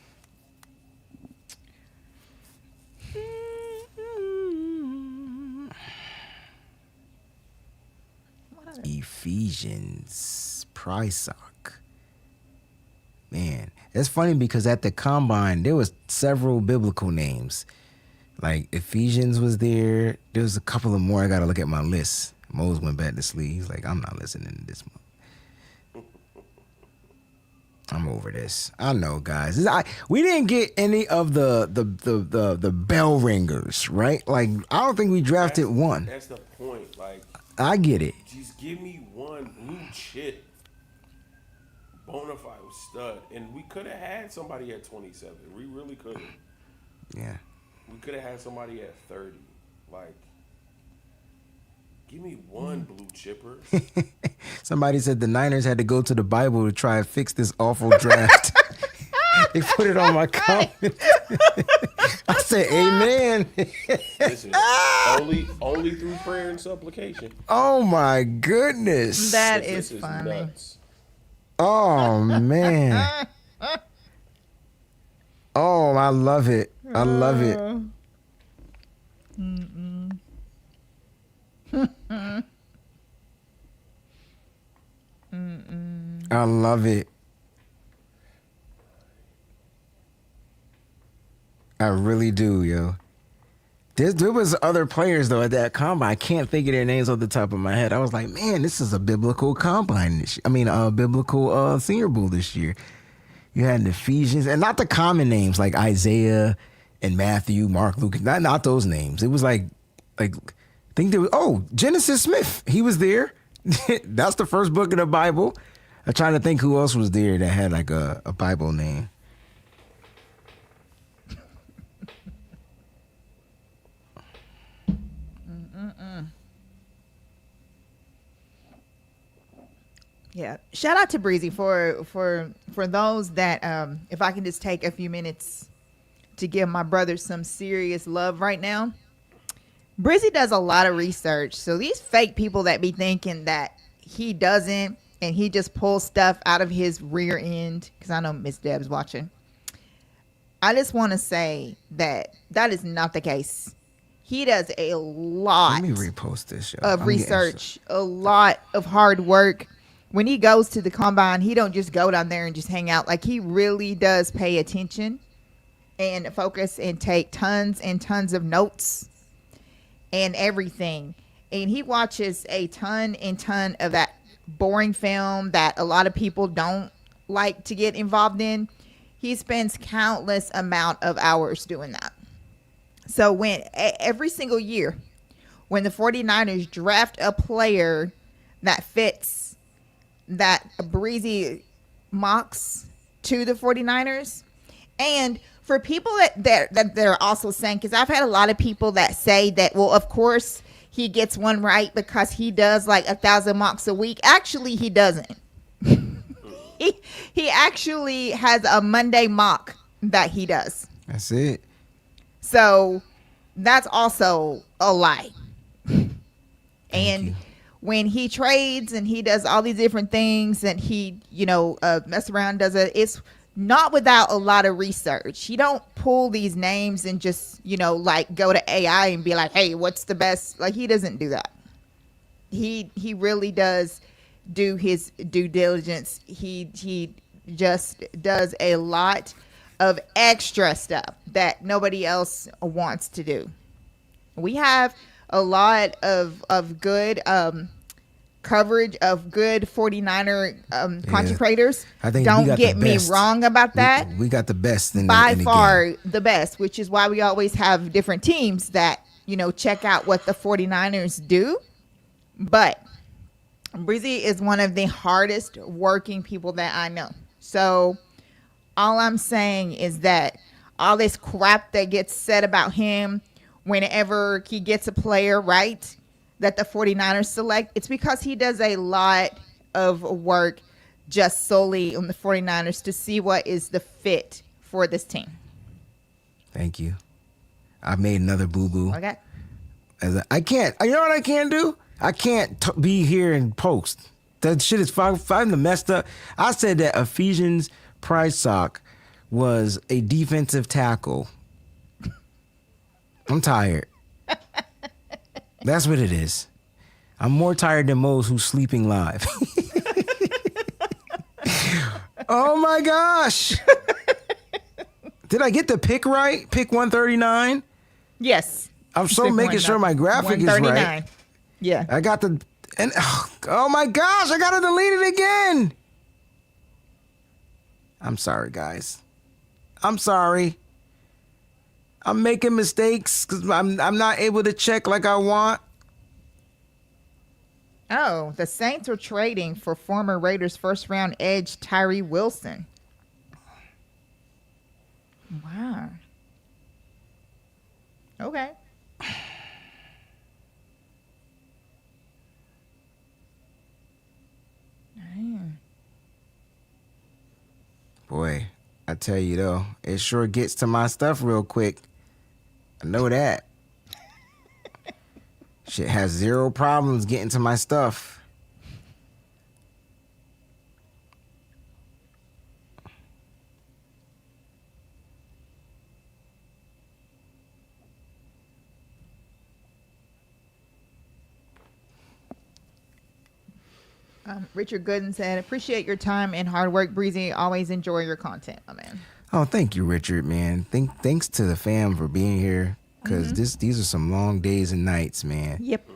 Ephesians Price. Man, it's funny because at the combine there was several biblical names. Like Ephesians was there. There was a couple of more. I gotta look at my list. Mose went back to sleep. He's like, I'm not listening to this one. I'm over this. I know, guys. We didn't get any of the bell ringers, right? Like, I don't think we drafted one. That's the point. Like, I get it. just give me one blue chip. Bonafide stud, and we could have had somebody at 27. We really could have. Yeah. We could have had somebody at 30. Like, give me one blue chipper. Somebody said the Niners had to go to the Bible to try and fix this awful draft. They put it on my comment. I said, amen. Listen, only through prayer and supplication. Oh, my goodness. That This is funny. nuts. Oh, man. Oh, I love it. I love it. I love it. I really do, yo. There was other players, though, at that combine. I can't think of their names off the top of my head. I was like, man, this is a biblical combine this year. I mean, a biblical Senior Bowl this year. You had the Ephesians, and not the common names like Isaiah and Matthew, Mark, Luke. Not those names. It was like I think there was, Genesis Smith. He was there. That's the first book of the Bible. I'm trying to think who else was there that had like a Bible name. Yeah. Shout out to Breezy for those that if I can just take a few minutes to give my brother some serious love right now. Breezy does a lot of research. So these fake people that be thinking that he doesn't and he just pulls stuff out of his rear end, because I know Miss Deb's watching. I just want to say that is not the case. He does a lot Let me repost this, of research, a lot of hard work. When he goes to the combine, he don't just go down there and just hang out. Like, he really does pay attention and focus and take tons and tons of notes and everything. And he watches a ton and ton of that boring film that a lot of people don't like to get involved in. He spends countless amount of hours doing that. So when every single year, when the 49ers draft a player that fits that Breezy mocks to the 49ers, and for people that they're also saying, because I've had a lot of people that say that, well, of course he gets one right because he does like 1,000 mocks a week. Actually, he doesn't. he actually has a Monday mock that he does. That's it. So that's also a lie. And when he trades and he does all these different things and he, mess around, does it, it's not without a lot of research. He don't pull these names and just, like go to AI and be like, hey, what's the best? Like, he doesn't do that. He really does do his due diligence. He just does a lot of extra stuff that nobody else wants to do. We have a lot of good coverage of good 49er content creators. I think don't get me wrong about that. We got the best in by the far game. The best, which is why we always have different teams that check out what the 49ers do. But Breezy is one of the hardest working people that I know. So all I'm saying is that all this crap that gets said about him whenever he gets a player, right, that the 49ers select, it's because he does a lot of work just solely on the 49ers to see what is the fit for this team. Thank you. I made another boo-boo. Okay. I can't. You know what I can't do? I can't be here and post. That shit is fine. Messed up. I said that Ephesians Price was a defensive tackle. I'm tired. That's what it is. I'm more tired than Mose who's sleeping live. Oh my gosh. Did I get the pick right? Pick 139? Yes. I'm so making sure my graphic is right. Yeah. I got oh my gosh, I got to delete it again. I'm sorry, guys. I'm sorry. I'm making mistakes because I'm not able to check like I want. Oh, the Saints are trading for former Raiders first-round edge Tyree Wilson. Wow. Okay. Damn. Boy, I tell you though, it sure gets to my stuff real quick. I know that. Shit has zero problems getting to my stuff. Richard Gooden said, appreciate your time and hard work, Breezy. Always enjoy your content, my man. Oh, thank you, Richard, man. Thanks to the fam for being here, because these are some long days and nights, man. Yep.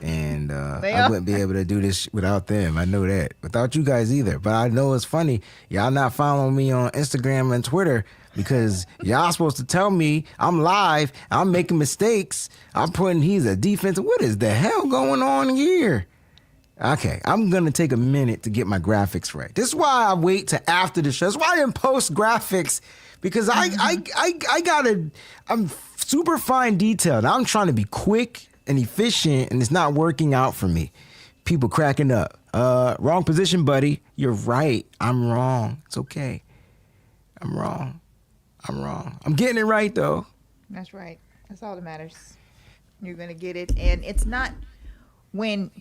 And I wouldn't be able to do this without them. I know that. Without you guys either. But I know it's funny. Y'all not following me on Instagram and Twitter because y'all supposed to tell me I'm live. I'm making mistakes. I'm putting he's a defensive. What is the hell going on here? Okay, I'm going to take a minute to get my graphics right. This is why I wait to after the show. That's why I didn't post graphics because I'm super fine detailed. I'm trying to be quick and efficient and it's not working out for me. People cracking up. Wrong position, buddy. You're right. I'm wrong. It's okay. I'm wrong. I'm getting it right though. That's right. That's all that matters. You're going to get it. And it's not when...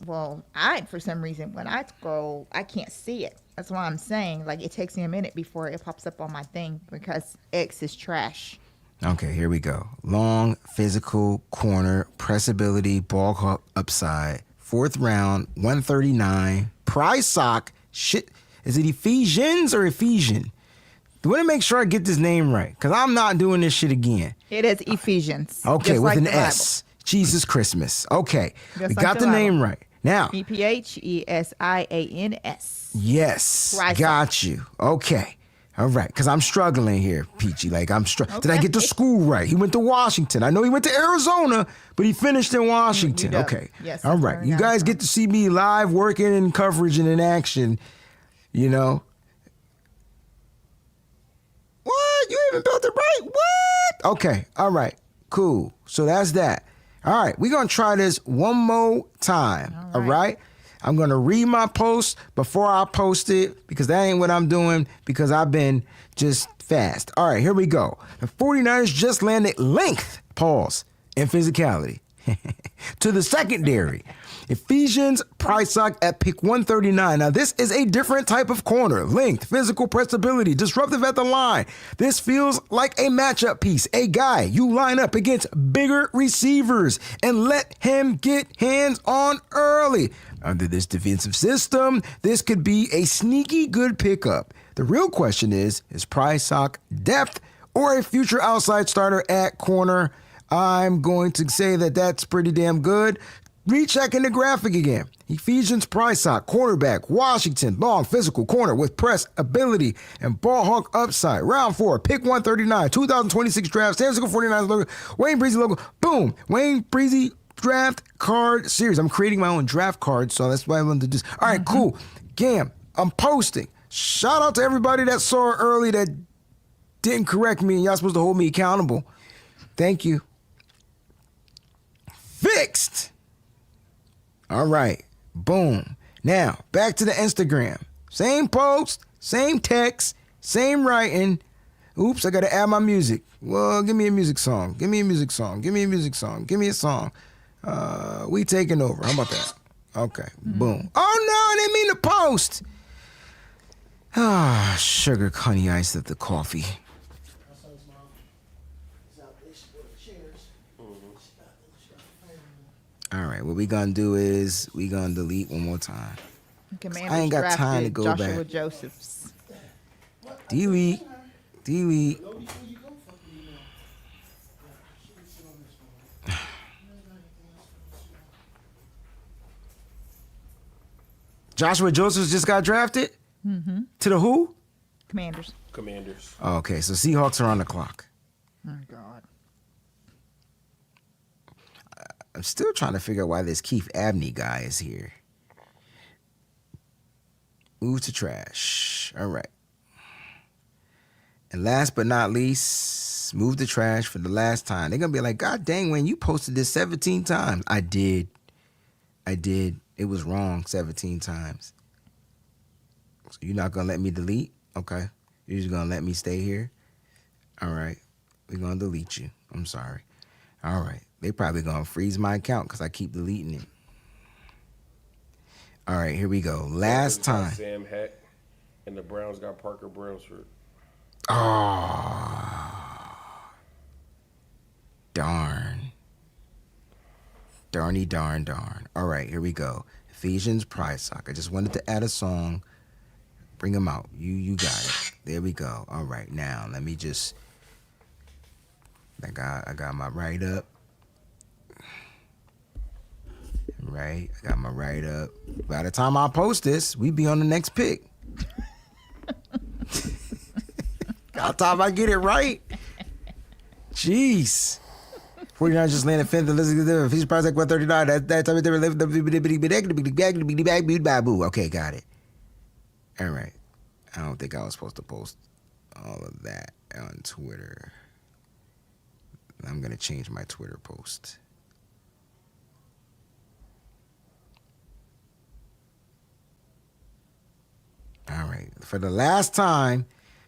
Well, for some reason, when I scroll, I can't see it. That's why I'm saying, like, it takes me a minute before it pops up on my thing because X is trash. Okay, here we go. Long, physical, corner, press ability, ball hawk, upside. 4th round, 139. Price sock. Shit. Is it Ephesians or Ephesian? I want to make sure I get this name right because I'm not doing this shit again. It is Ephesians. Okay, with like an S. Jesus Christmas. Okay, just we like got the name right. Now, EPHESIANS. Yes, Price got you. Okay, all right, because I'm struggling here, Peachy. Like I'm struggling. Did I get the school right? He went to Washington. I know he went to Arizona, but he finished in Washington. Okay, yes. All right, you guys get to see me live working in coverage and in action. You know. What? You even built it right? What? Okay, all right, cool. So that's that. All right, we're going to try this one more time, all right? I'm going to read my post before I post it because that ain't what I'm doing because I've been just fast. All right, here we go. The 49ers just landed length, pause, and physicality to the secondary. Ephesians Price at pick 139. Now, this is a different type of corner. Length, physical pressability, disruptive at the line. This feels like a matchup piece. A guy you line up against bigger receivers and let him get hands on early. Under this defensive system, this could be a sneaky good pickup. The real question is Price depth or a future outside starter at corner? I'm going to say that that's pretty damn good. Rechecking the graphic again. Ephesians Price quarterback, Washington, long physical corner with press ability and ball hawk upside. Round 4, pick 139, 2026 draft, San Francisco 49ers logo, Wayne Breezy logo. Boom. Wayne Breezy draft card series. I'm creating my own draft card, so that's why I wanted to do this. All right, cool. Gam, I'm posting. Shout out to everybody that saw it early that didn't correct me, and y'all supposed to hold me accountable. Thank you. Fixed. All right. Boom. Now, back to the Instagram. Same post, same text, same writing. Oops, I got to add my music. Well, give me a music song. Give me a music song. Give me a music song. Give me a song. We taking over. How about that? Okay. Boom. Oh, no, I didn't mean to post. Ah, sugar honey ice at the coffee. All right, what we gonna do is we gonna delete one more time. Commanders I ain't got time to drafted go Joshua back. Josephs. Delete. Joshua Josephs just got drafted? Mm-hmm. To the who? Commanders. Commanders. Oh, okay, so Seahawks are on the clock. Oh, God. I'm still trying to figure out why this Keith Abney guy is here. Move to trash. All right. And last but not least, move to trash for the last time. They're going to be like, God dang, when you posted this 17 times. I did. It was wrong 17 times. So you're not going to let me delete? Okay. You're just going to let me stay here? All right. We're going to delete you. I'm sorry. All right. They probably going to freeze my account because I keep deleting it. All right, here we go. Last time. Sam Heck, and the Browns got Parker Brownsford. Oh. Darn. Darny darn darn. All right, here we go. Ephesians Price. I just wanted to add a song. Bring them out. You got it. There we go. All right, now let me just. I got my write up. Right, I got my write up. By the time I post this, we be on the next pick. By the time I get it right. Jeez. 49 just landed fifth. Ephesians Price like 139. That's okay, got it. All right. I don't think I was supposed to post all of that on Twitter. I'm gonna change my Twitter post. All right. For the last time,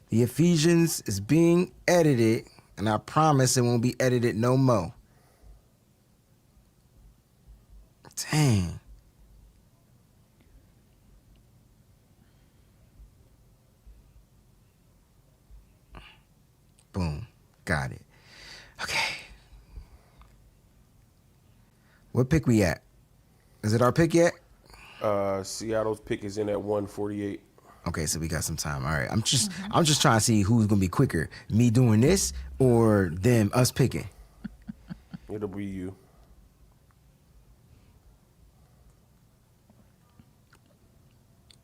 the Ephesians is being edited, and I promise it won't be edited no more. Dang. Boom. Got it. Okay. What pick we at? Is it our pick yet? Seattle's pick is in at 148. Okay, so we got some time. All right. I'm just trying to see who's gonna be quicker. Me doing this or us picking. It'll be you.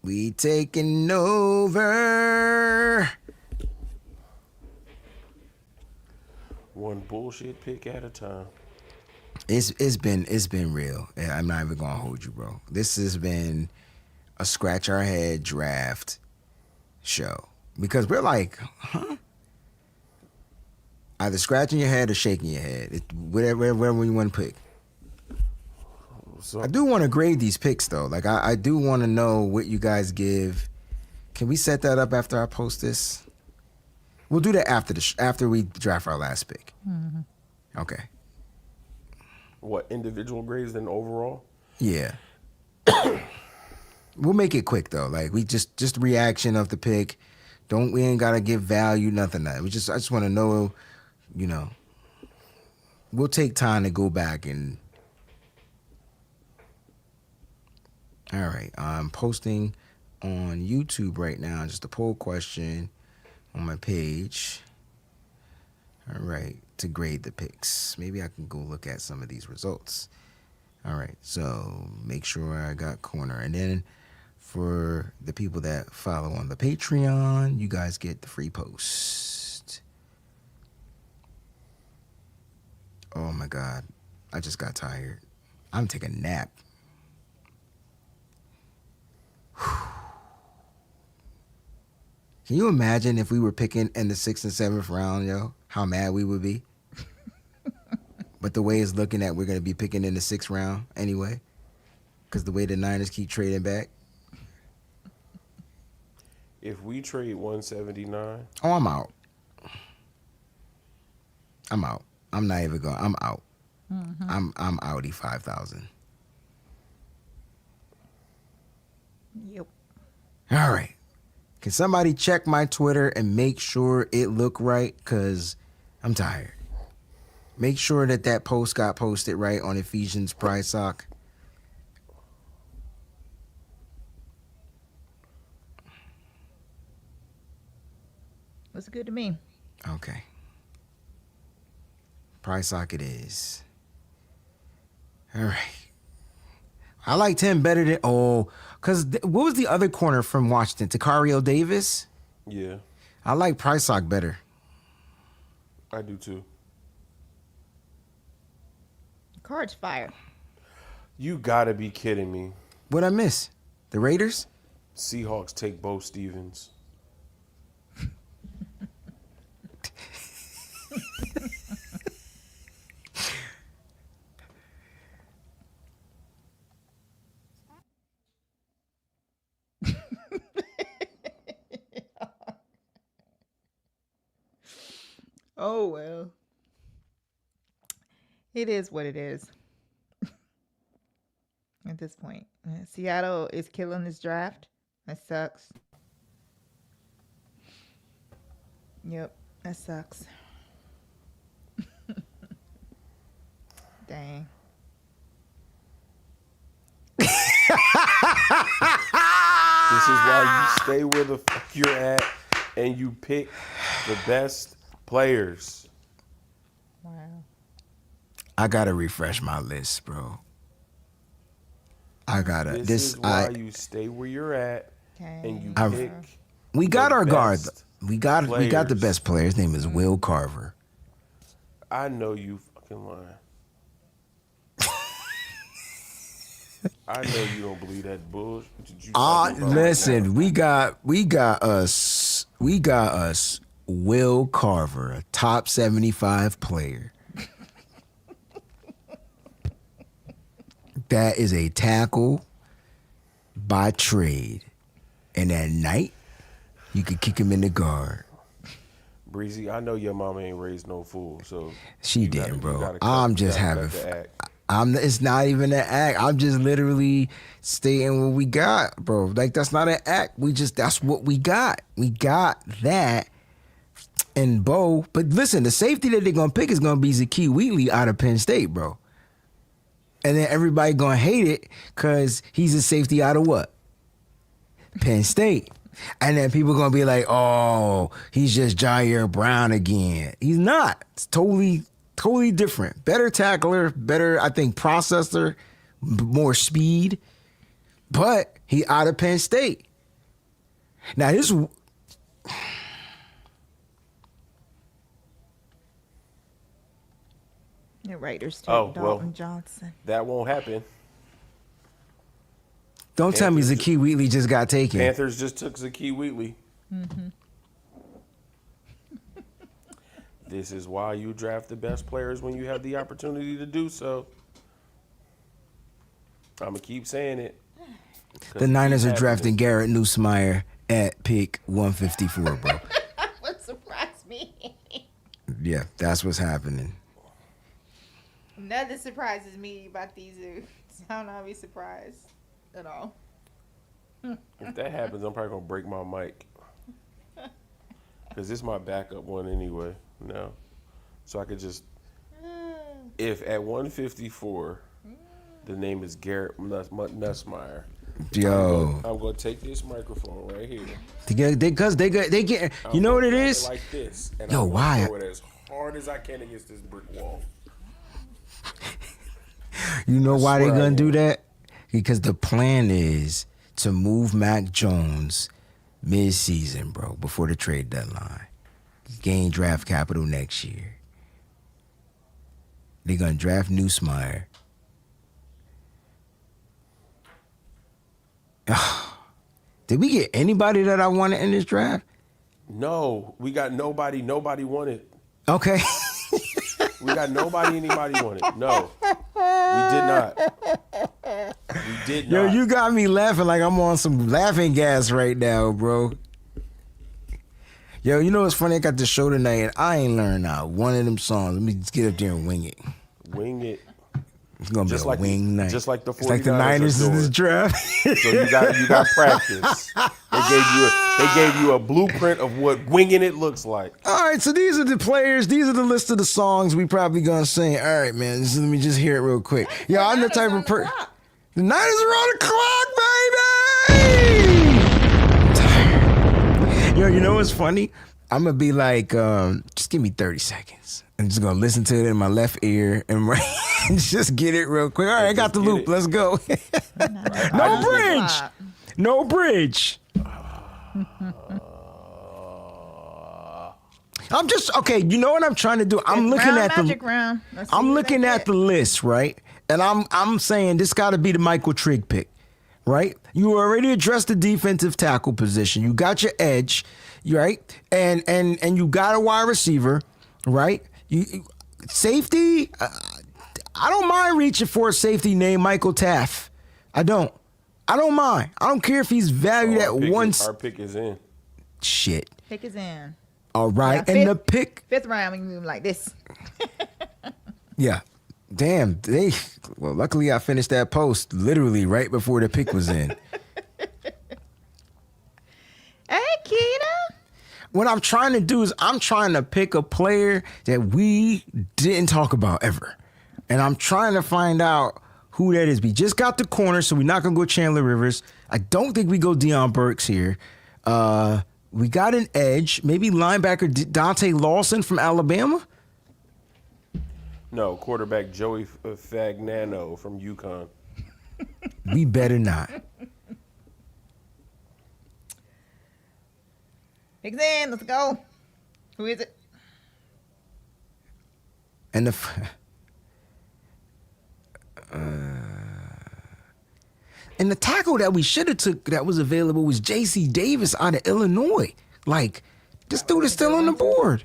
We taking over. One bullshit pick at a time. It's been real. I'm not even gonna hold you, bro. This has been a scratch our head draft show because we're like, huh? Either scratching your head or shaking your head. Whatever you want to pick. So, I do want to grade these picks though. Like I do want to know what you guys give. Can we set that up after I post this? We'll do that after we draft our last pick. Mm-hmm. Okay. what, individual grades than overall? Yeah. We'll make it quick though. Like we just reaction of the pick. We ain't gotta give value, nothing that. I just want to know, we'll take time to go back and. All right, I'm posting on YouTube right now just a poll question on my page. All right, to grade the picks. Maybe I can go look at some of these results. All right, so make sure I got corner. And then for the people that follow on the Patreon, you guys get the free post. Oh my God, I just got tired. I'm taking a nap. Can you imagine if we were picking in the 6th and 7th round, yo? How mad we would be. But the way it's looking at, we're going to be picking in the 6th round anyway. Because the way the Niners keep trading back. If we trade 179, Oh, I'm out. I'm out. I'm not even going. I'm out. I'm outie 5,000. Yep. All right. Can somebody check my Twitter and make sure it look right? Because I'm tired. Make sure that post got posted right on Ephesians Price Sock. Looks good to me. Okay. Price Sock it is. All right. I liked him better than because what was the other corner from Washington? Takario Davis? yeah, I like Price Sock better. I do too. Card's fire. You gotta be kidding me. What'd I miss? The Raiders? Seahawks take Bo Stevens. Oh, well. It is what it is. At this point. Seattle is killing this draft. That sucks. Yep, that sucks. Dang. This is why you stay where the fuck you're at and you pick the best players. Wow. I gotta refresh my list, bro. I gotta. This is why you stay where you're at and you pick. We got the our guard. best We got the players. best player. His name is Will Carver. I know you fucking lying. I know you don't believe that bullshit. Listen, we got us Will Carver, a top 75 player. That is a tackle by trade. And at night, you could kick him in the guard. Breezy, I know your mama ain't raised no fool, so She you didn't, gotta- you bro. gotta I'm cut- just you gotta having cut the fun. act. It's not even an act. I'm just literally stating what we got, bro. Like, that's not an act. That's what we got. We got that and Bo. But listen, the safety that they're going to pick is going to be Zakee Wheatley out of Penn State, bro. And then everybody going to hate it because he's a safety out of what? Penn State. And then people going to be like, oh, he's just Jair Brown again. He's not. It's totally different. Better tackler, better, I think, processor, more speed. But he out of Penn State. Now, this... The Raiders take Oh, well. Dalton Johnson. That won't happen. Don't tell me Zakee Wheatley just got taken. Panthers just took Zakee Wheatley. Mm-hmm. This is why you draft the best players when you have the opportunity to do so. I'm going to keep saying it. The Niners are drafting Garrett Nussmeier at pick 154, bro. What surprised me? Yeah, that's what's happening. Nothing surprises me about these dudes. I don't know, I'll be surprised at all. If that happens, I'm probably going to break my mic. Because this is my backup one anyway. No. So I could just... If at 154, the name is Garrett Nussmeier. Yo. I'm going to take this microphone right here. Because they get... You know what it is? Like this. And Yo, I'm gonna why? throw it as hard as I can against this brick wall. You know why they swear I gonna do will. that? Because the plan is to move Mac Jones mid-season, bro, before the trade deadline. Gain draft capital next year. They're gonna draft Nussmeier. Did we get anybody that I wanted in this draft? No, we got nobody. Nobody wanted. Okay. We got nobody. Anybody wanted. No, we did not. We did Yo, not. you got me laughing like I'm on some laughing gas right now, bro. Yo, you know what's funny? I got this show tonight and I ain't learned not one of them songs. Let me just get up there and wing it. Wing it. It's gonna Just be a like wing night. just like the 49ers It's like the Niners are in this doing. draft. So you got practice. They gave you a blueprint of what winging it looks like. All right, so these are the players. These are the list of the songs we probably gonna sing. All right, man. Let me just hear it real quick. Yo, I'm the type of person. The Niners are on the clock, baby. Yo, you know what's funny? I'm gonna be like, just give me 30 seconds. I'm just gonna listen to it in my left ear and just get it real quick. All right, I got the loop. it. Let's go. No bridge. No bridge. I'm just okay. You know what I'm trying to do? I'm looking at magic round. Let's see I'm who looking they at get. the list, right? And I'm saying this got to be the Michael Trigg pick, right? You already addressed the defensive tackle position. You got your edge, right? And you got a wide receiver, right? Safety. I don't mind reaching for a safety named Michael Taft. I don't mind. I don't care if he's valued at one. Our pick is in. Shit. Pick is in. All right, Yeah, and the pick. Fifth round, we can move like this. Yeah. Damn. Well, luckily I finished that post literally right before the pick was in. Hey, Keita. What I'm trying to do is I'm trying to pick a player that we didn't talk about ever. And I'm trying to find out who that is. We just got the corner, so we're not going to go Chandler Rivers. I don't think we go Deion Burks here. We got an edge. Maybe linebacker Dante Lawson from Alabama. No, quarterback Joey Fagnano from UConn. We better not. Pick's in. Let's go. Who is it? And the tackle that we should have took that was available was J.C. Davis out of Illinois. Like, this dude is still on the board.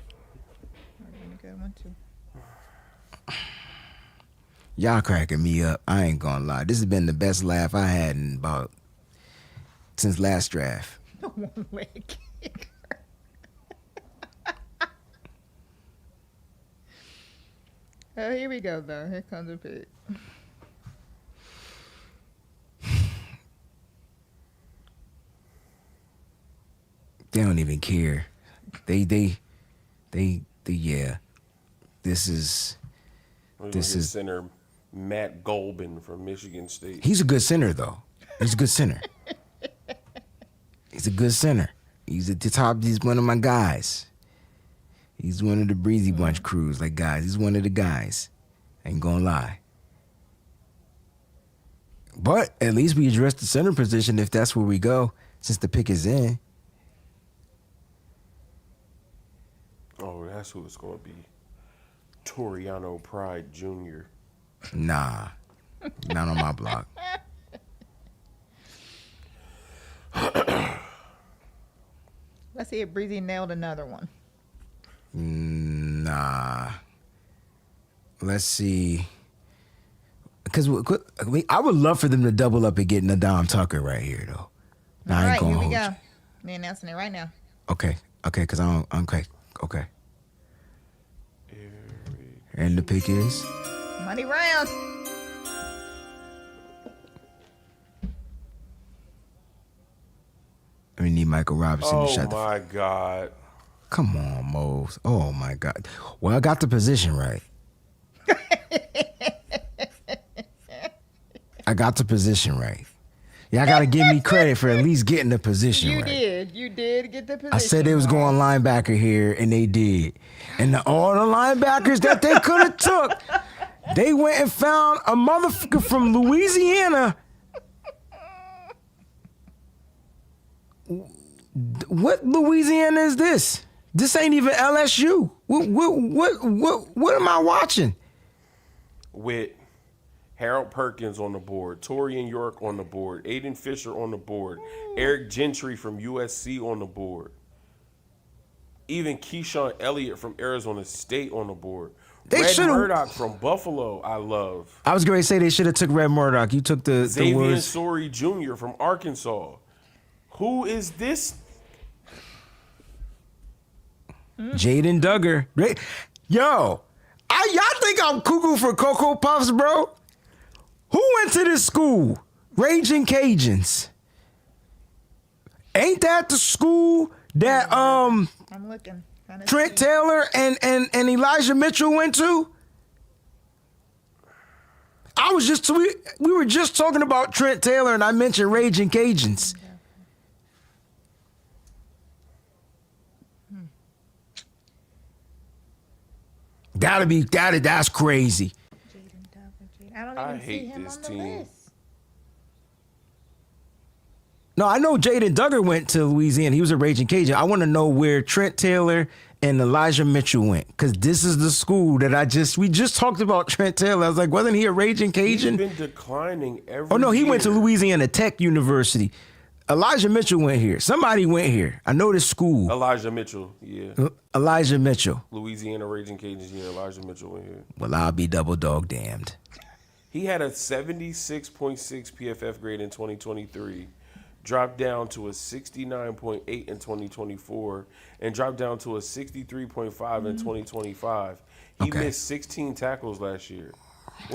Good one, too. Y'all cracking me up. I ain't gonna lie. This has been the best laugh I had since last draft. One leg kicker. Oh, here we go, though. Here comes the pick. They don't even care. They yeah. This is center Matt Golbin from Michigan State. he's a good center though. He's a good center. He's a good center. He's at the top. He's one of my guys. He's one of the Breezy Bunch crews, like guys. He's one of the guys. Ain't gonna lie. But at least we addressed the center position if that's where we go, since the pick is in. Oh, that's who it's going to be. Toriano Pride Jr. Nah, not on my block. Let's see if Breezy nailed another one. Nah. Let's see. Because I would love for them to double up and get Nadam Tucker right here, though. Nah, All I ain't right, gonna here we hold go. you. We're announcing it right now. Okay, because I'm okay. Okay. And the pick is? Money round. We need Michael Robinson to Oh, shut the my God. Come on, Mose. Oh, my God. Well, I got the position right. I got the position right. Y'all got to give me credit for at least getting the position right. You did get the position. I said they was going linebacker here, and they did. And all the linebackers that they could have took, they went and found a motherfucker from Louisiana. What Louisiana is this? This ain't even LSU. What am I watching? With Harold Perkins on the board. Torian York on the board. Aiden Fisher on the board. Eric Gentry from USC on the board. Even Keyshawn Elliott from Arizona State on the board. Red Murdoch from Buffalo, I love. I was going to say they should have took Red Murdoch. You took the Xavier words. Sorey Jr. from Arkansas. Who is this? Jaden Duggar. Yo, y'all think I'm cuckoo for Cocoa Puffs, bro? Who went to this school? Raging Cajuns. Ain't that the school that I'm looking. Trent Taylor and Elijah Mitchell went to? We were just talking about Trent Taylor and I mentioned Raging Cajuns. That's crazy. I hate this team. No, I know Jaden Duggar went to Louisiana. He was a Raging Cajun. I want to know where Trent Taylor and Elijah Mitchell went, because this is the school that we just talked about Trent Taylor. I was like, wasn't he a Raging Cajun? He's been declining every Oh, no, he year. went to Louisiana Tech University. Elijah Mitchell went here. Somebody went here. I know this school. Elaijah Mitchell, yeah. Elijah Mitchell. Louisiana Raging Cajuns, yeah. Elijah Mitchell went here. Well, I'll be double dog damned. He had a 76.6 PFF grade in 2023, dropped down to a 69.8 in 2024, and dropped down to a 63.5 in 2025. He missed 16 tackles last year.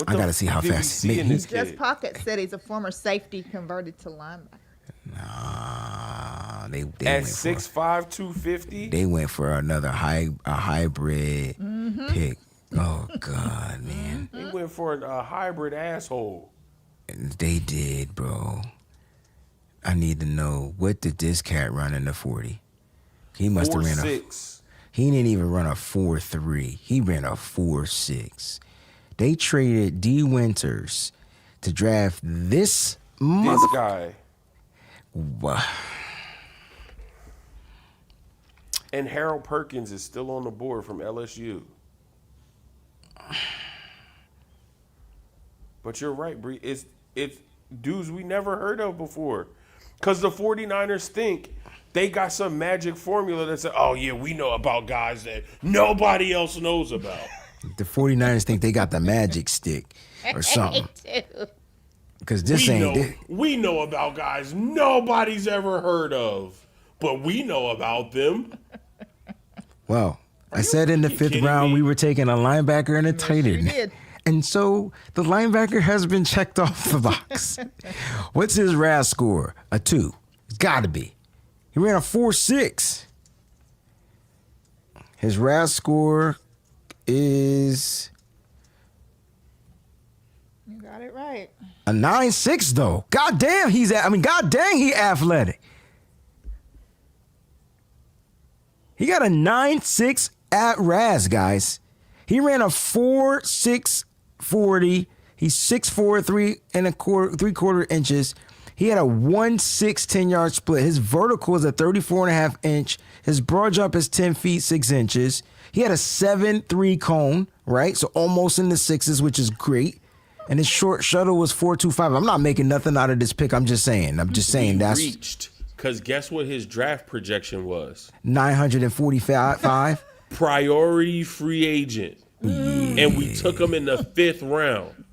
I got to see how fast. Just Pocket said he's a former safety converted to linebacker. Nah, they at went 6'5", 250. They went for another hybrid pick. Oh God, man. They went for a hybrid asshole. They did, bro. I need to know, what did this cat run in the 40? He must have ran 4.6. He didn't even run a 4.3. He ran a 4.6. They traded D. Winters to draft this guy. Wow. And Harold Perkins is still on the board from LSU. But you're right, Bree. It's dudes we never heard of before. Because the 49ers think they got some magic formula that said, oh, yeah, we know about guys that nobody else knows about. The 49ers think they got the magic stick or something. Because this we know about guys nobody's ever heard of, but we know about them. Well, I said in the fifth round we were taking a linebacker and a tight end. did. And so the linebacker has been checked off the box. What's his RAS score? A 2. It's got to be. He ran a 4.6. His RAS score is You got it right. a 9.6 though. God dang, he athletic. He got a 9.6 at RAS, guys. He ran a 4.6 40. He's 6'4", 3/4 inches. He had a 1.6 10-yard split. His vertical is a 34.5 inch. His broad jump is 10 feet 6 inches. He had a 7.3 cone, right? So almost in the sixes, which is great. And his short shuttle was 4.25. I'm not making nothing out of this pick. I'm just saying that's Reached. Because guess what his draft projection was? 945. Priority free agent. And we took him in the 5th round.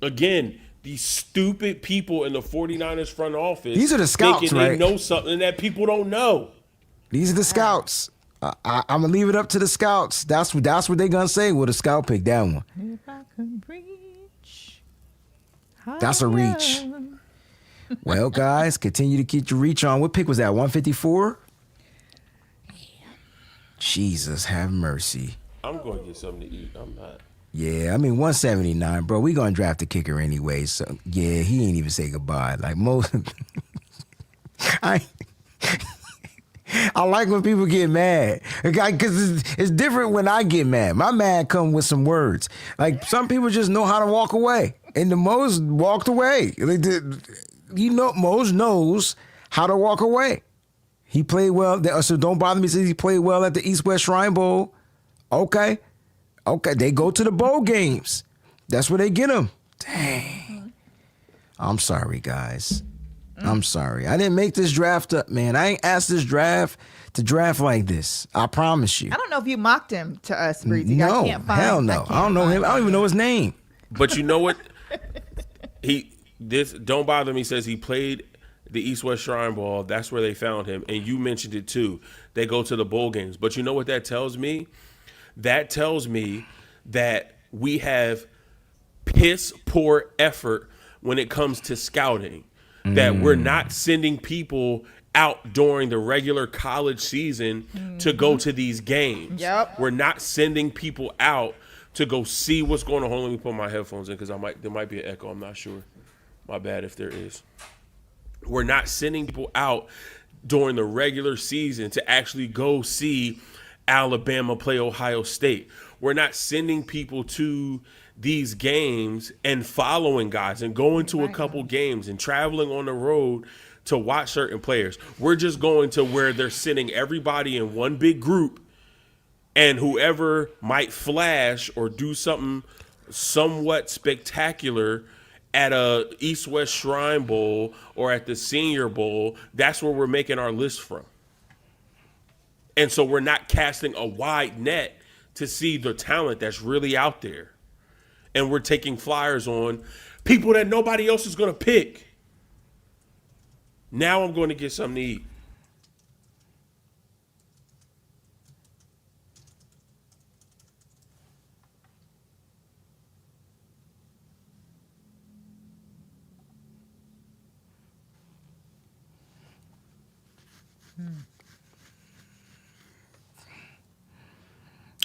Again, these stupid people in the 49ers front office. These are the scouts, thinking right? They know something that people don't know. These are the scouts. I'm going to leave it up to the scouts. That's what they're going to say. Well, the scout picked that one. If I could reach That's a reach. Well, guys, continue to keep your reach on. What pick was that, 154? Jesus, have mercy. I'm going to get something to eat. I'm not. Yeah, I mean, 179, bro. We going to draft a kicker anyway. So, yeah, he ain't even say goodbye. Like most... I like when people get mad. Because it's different when I get mad. My mad come with some words. Like, some people just know how to walk away. And the Mose walked away. Mose knows how to walk away. He played well. So don't bother me. Says he played well at the East-West Shrine Bowl. Okay. They go to the bowl games. That's where they get him. Dang. I'm sorry, guys. I'm sorry. I didn't make this draft up, man. I ain't asked this draft to draft like this. I promise you. I don't know if you mocked him to us, Breezy. No, I can't find, hell no. I don't know him. I don't even know his name. But you know what? Don't Bother Me says he played the East-West Shrine Ball. That's where they found him. And you mentioned it too. They go to the bowl games. But you know what that tells me? That tells me that we have piss poor effort when it comes to scouting. That we're not sending people out during the regular college season to go to these games. Yep. We're not sending people out to go see what's going on. Hold on, let me put my headphones in because there might be an echo. I'm not sure. My bad if there is. We're not sending people out during the regular season to actually go see Alabama play Ohio State. We're not sending people to these games and following guys and going to a couple games and traveling on the road to watch certain players. We're just going to where they're sending everybody in one big group, and whoever might flash or do something somewhat spectacular at a East-West Shrine Bowl or at the Senior Bowl, that's where we're making our list from. And so we're not casting a wide net to see the talent that's really out there. And we're taking flyers on people that nobody else is going to pick. Now I'm going to get something to eat.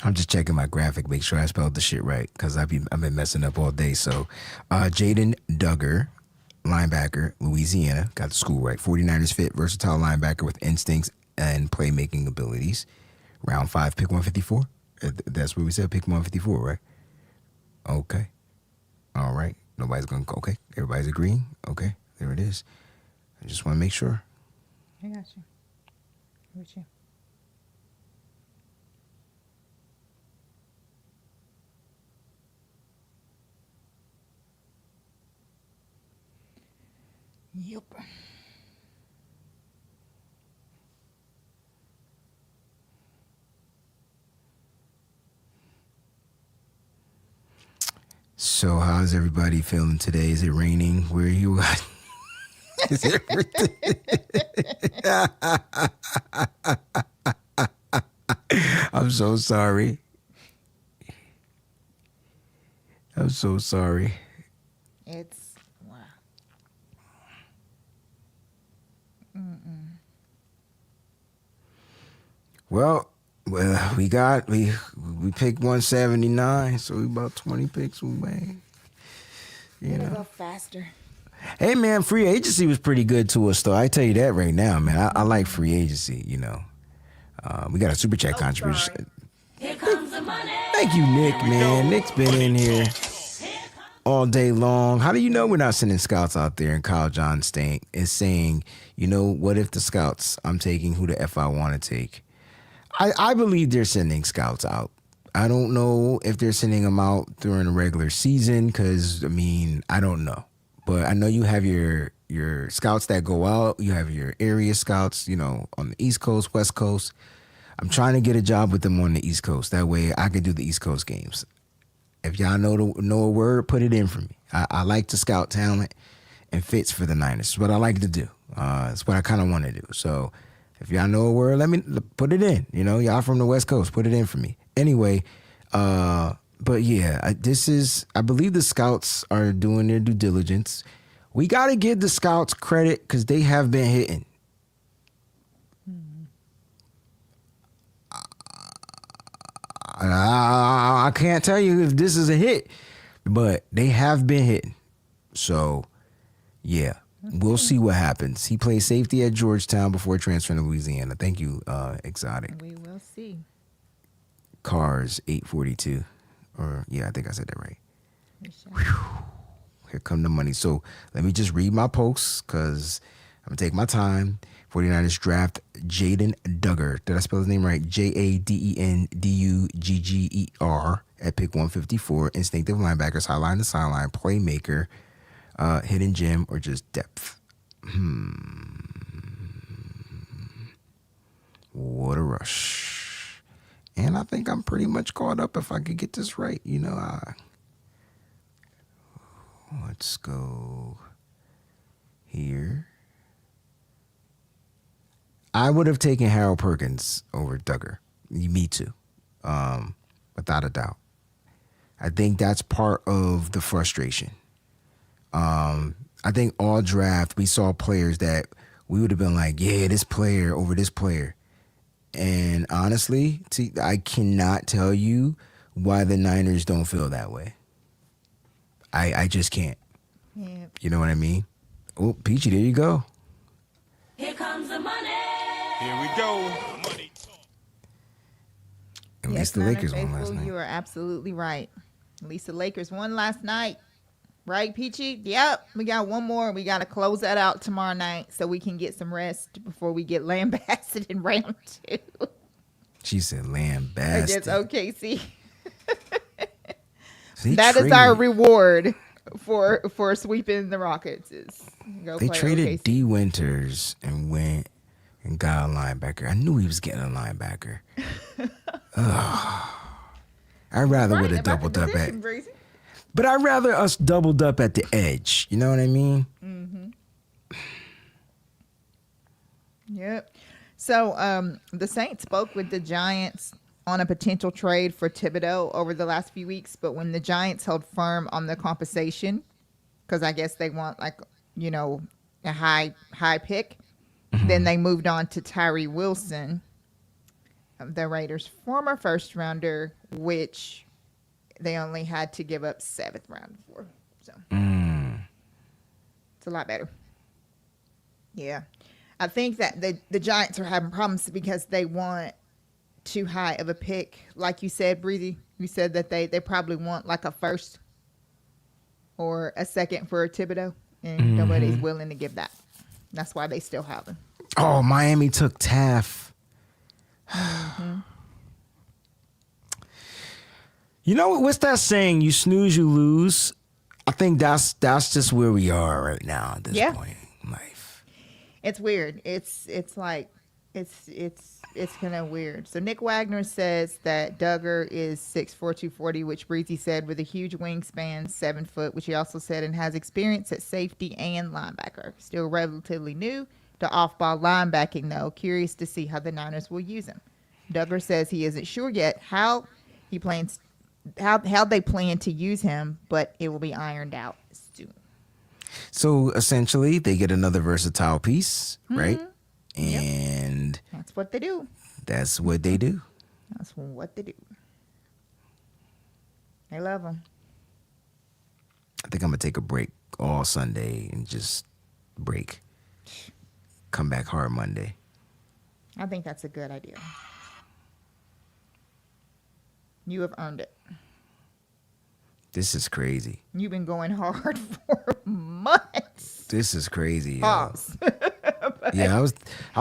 I'm just checking my graphic, make sure I spelled the shit right, because I've been messing up all day. So, Jaden Duggar, linebacker, Louisiana, got the school right. 49ers fit, versatile linebacker with instincts and playmaking abilities. Round 5, pick 154. That's what we said, pick 154, right? Okay. All right. Nobody's going to, okay. Everybody's agreeing? Okay. There it is. I just want to make sure. I got you. With you. Yep. So how's everybody feeling today? Is it raining where you at? Is it I'm so sorry. I'm so sorry. It's wow. Well, we picked 179, so we about 20 picks away. You know. Go faster. Hey man, free agency was pretty good to us though. I tell you that right now, man. I like free agency. You know, we got a super chat contribution. Here comes the money. Thank you, Nick. Man, Nick's been in here all day long. How do you know we're not sending scouts out there? And Kyle John is saying, you know, what if the scouts I'm taking who the F I want to take? I believe they're sending scouts out. I don't know if they're sending them out during the regular season because, I mean, I don't know. But I know you have your scouts that go out. You have your area scouts, you know, on the East Coast, West Coast. I'm trying to get a job with them on the East Coast. That way I can do the East Coast games. If y'all know a word, put it in for me. I like to scout talent and fits for the Niners. It's what I like to do. It's what I kind of want to do. So if y'all know a word, let me put it in. You know, y'all from the West Coast, put it in for me. Anyway, but yeah, I believe the scouts are doing their due diligence. We got to give the scouts credit because they have been hitting. I can't tell you if this is a hit, but they have been hitting. So, yeah, we'll see what happens. He played safety at Georgetown before transferring to Louisiana. Thank you, Exotic. We will see. Cars 842. Or, yeah, I think I said that right. Whew. Here come the money. So let me just read my posts because I'm going to take my time. 49ers draft Jaden Duggar. Did I spell his name right? Jadendugger at pick 154. Instinctive linebacker, sideline to sideline, playmaker, hidden gem, or just depth. What a rush. And I think I'm pretty much caught up if I could get this right. Let's go here. I would have taken Harold Perkins over Duggar. Me too. Without a doubt. I think that's part of the frustration. I think all draft we saw players that we would have been like, yeah, this player over this player. And honestly, I cannot tell you why the Niners don't feel that way. I just can't. Yeah. You know what I mean? Oh, Peachy, there you go. Here comes the money. Here we go. Money talk. At Yes, least the Niners Lakers won last faithful, night. You are absolutely right. At least the Lakers won last night. Right, Peachy? Yep. We got one more. We got to close that out tomorrow night so we can get some rest before we get lambasted in round 2. She said lambasted. Against OKC. They That is traded- our reward for sweeping the Rockets. Is go They play traded OKC. D. Winters and went and got a linebacker. I knew he was getting a linebacker. Ugh. I'd rather would Right have about the doubled up position, at, Breezy. but I'd rather us doubled up at the edge. You know what I mean? Yep. So the Saints spoke with the Giants on a potential trade for Thibodeau over the last few weeks, but when the Giants held firm on the compensation, because I guess they want a high pick, then they moved on to Tyree Wilson, the Raiders' former first rounder, which they only had to give up 7th round for. So it's a lot better. Yeah. I think that the Giants are having problems because they want too high of a pick. Like you said, Breezy, you said that they probably want like a first or a second for Thibodeau, and nobody's willing to give that. That's why they still have him. Oh, Miami took Taff. You know what's that saying? You snooze, you lose. I think that's just where we are right now at this point in life. It's weird. It's like it's kind of weird. So Nick Wagner says that Duggar is 6'4", 240, which Breezy said, with a huge wingspan, 7 foot, which he also said, and has experience at safety and linebacker. Still relatively new to off-ball linebacking, though. Curious to see how the Niners will use him. Duggar says he isn't sure yet how they plan to use him, but it will be ironed out soon. So essentially, they get another versatile piece, right? And That's what they do. that's what they do. That's what they do. They love him. I think I'm gonna take a break all Sunday and just break. Come back hard Monday. I think that's a good idea. You have earned it. This is crazy. You've been going hard for months. This is crazy. Yo. Pause. Yeah, I was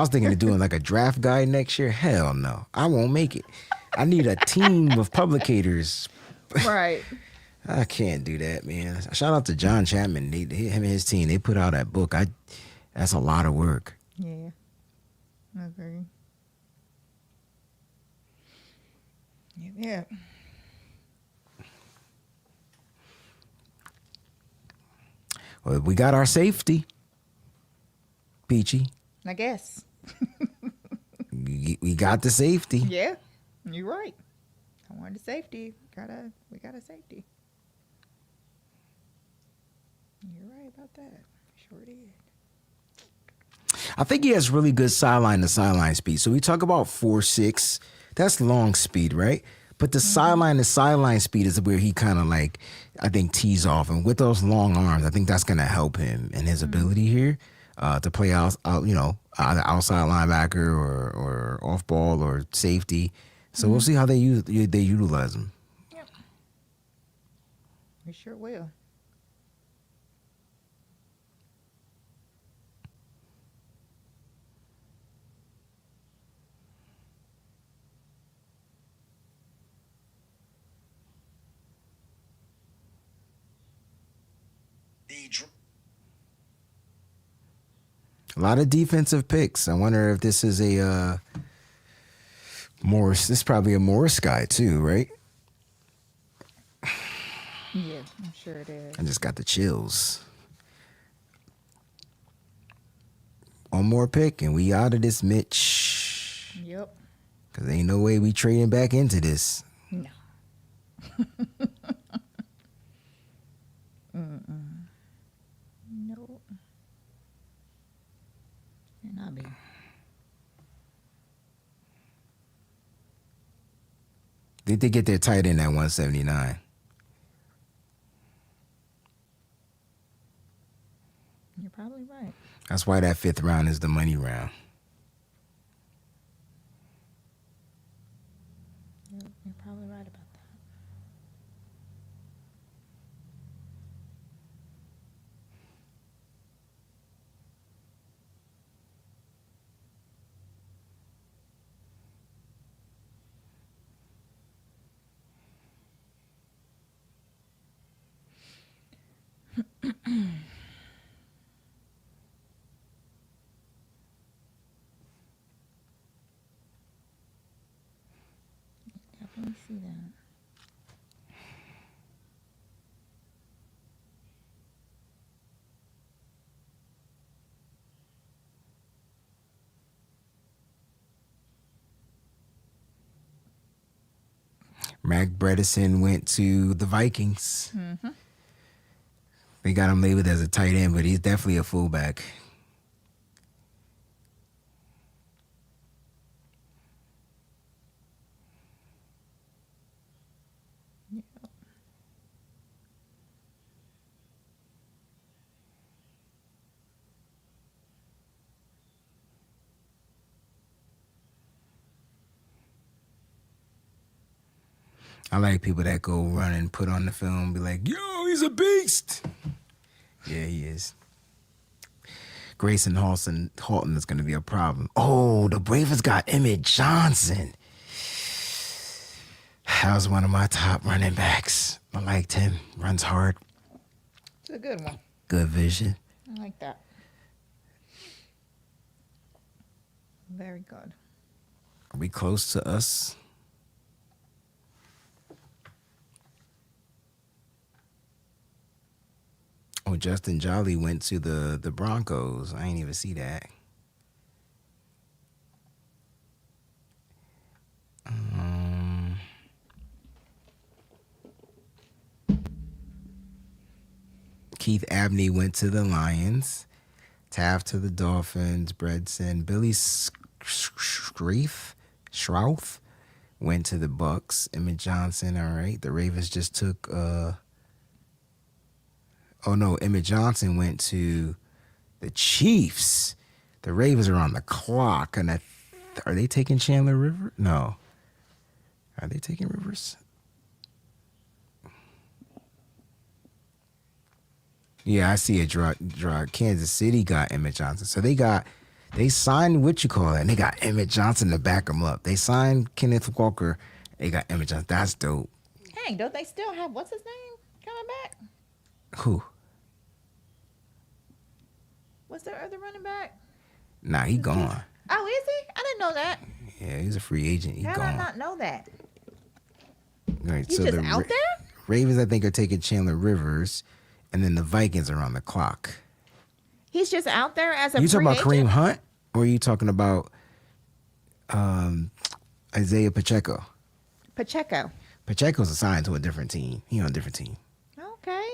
thinking of doing like a draft guide next year. Hell no, I won't make it. I need a team of publicators. Right. I can't do that, man. Shout out to John Chapman. Him and his team. They put out that book. That's a lot of work. Yeah. I agree. Yeah. Well, we got our safety, Peachy. I guess. We got the safety. Yeah. You're right. I wanted safety. We got a safety. You're right about that. Sure did. I think he has really good sideline to sideline speed. So we talk about 4.6. That's long speed, right? But the sideline to sideline speed is where he kind of like, I think, tees off. And with those long arms, I think that's going to help him in his ability here to play out, either outside linebacker or off ball or safety. So we'll see how they utilize him. Yep. We sure will. A lot of defensive picks. I wonder if this is a Morris. This is probably a Morris guy too, right? Yeah, I'm sure it is. I just got the chills. One more pick and we out of this, Mitch. Yep. Because ain't no way we trading back into this. No. No. And I'll be. They did get their tight end at 179. You're probably right. That's why that 5th round is the money round. You're probably right about that. Definitely see that. Mac Bredesen went to the Vikings. They got him labeled as a tight end, but he's definitely a fullback. I like people that go run and put on the film, be like, yo, he's a beast. Yeah, he is. Grayson Halton is going to be a problem. Oh, the Ravens got Emmett Johnson. That was one of my top running backs. I liked him. Runs hard. It's a good one. Good vision. I like that. Very good. Are we close to us? Oh, Justin Jolly went to the Broncos. I ain't even see that. Keith Abney went to the Lions. Taft to the Dolphins. Bredson. Billy Schrauth went to the Bucks. Emmett Johnson, all right. The Ravens just took... Oh, no, Emmett Johnson went to the Chiefs. The Ravens are on the clock. And are they taking Chandler Rivers? No. Are they taking Rivers? Yeah, I see a draw. Kansas City got Emmett Johnson. So they signed and they got Emmett Johnson to back them up. They signed Kenneth Walker. They got Emmett Johnson. That's dope. Dang, don't they still have, what's his name coming back? Who? What's their other running back? Nah, he gone. Oh, is he? I didn't know that. Yeah, he's a free agent. He How gone. did I not know that? Right, He's so just the out there? Ravens, I think, are taking Chandler Rivers, and then the Vikings are on the clock. He's just out there as a You talking free about Kareem agent? Hunt, or are you talking about Isaiah Pacheco? Pacheco. Pacheco's assigned to a different team. He on a different team. Okay.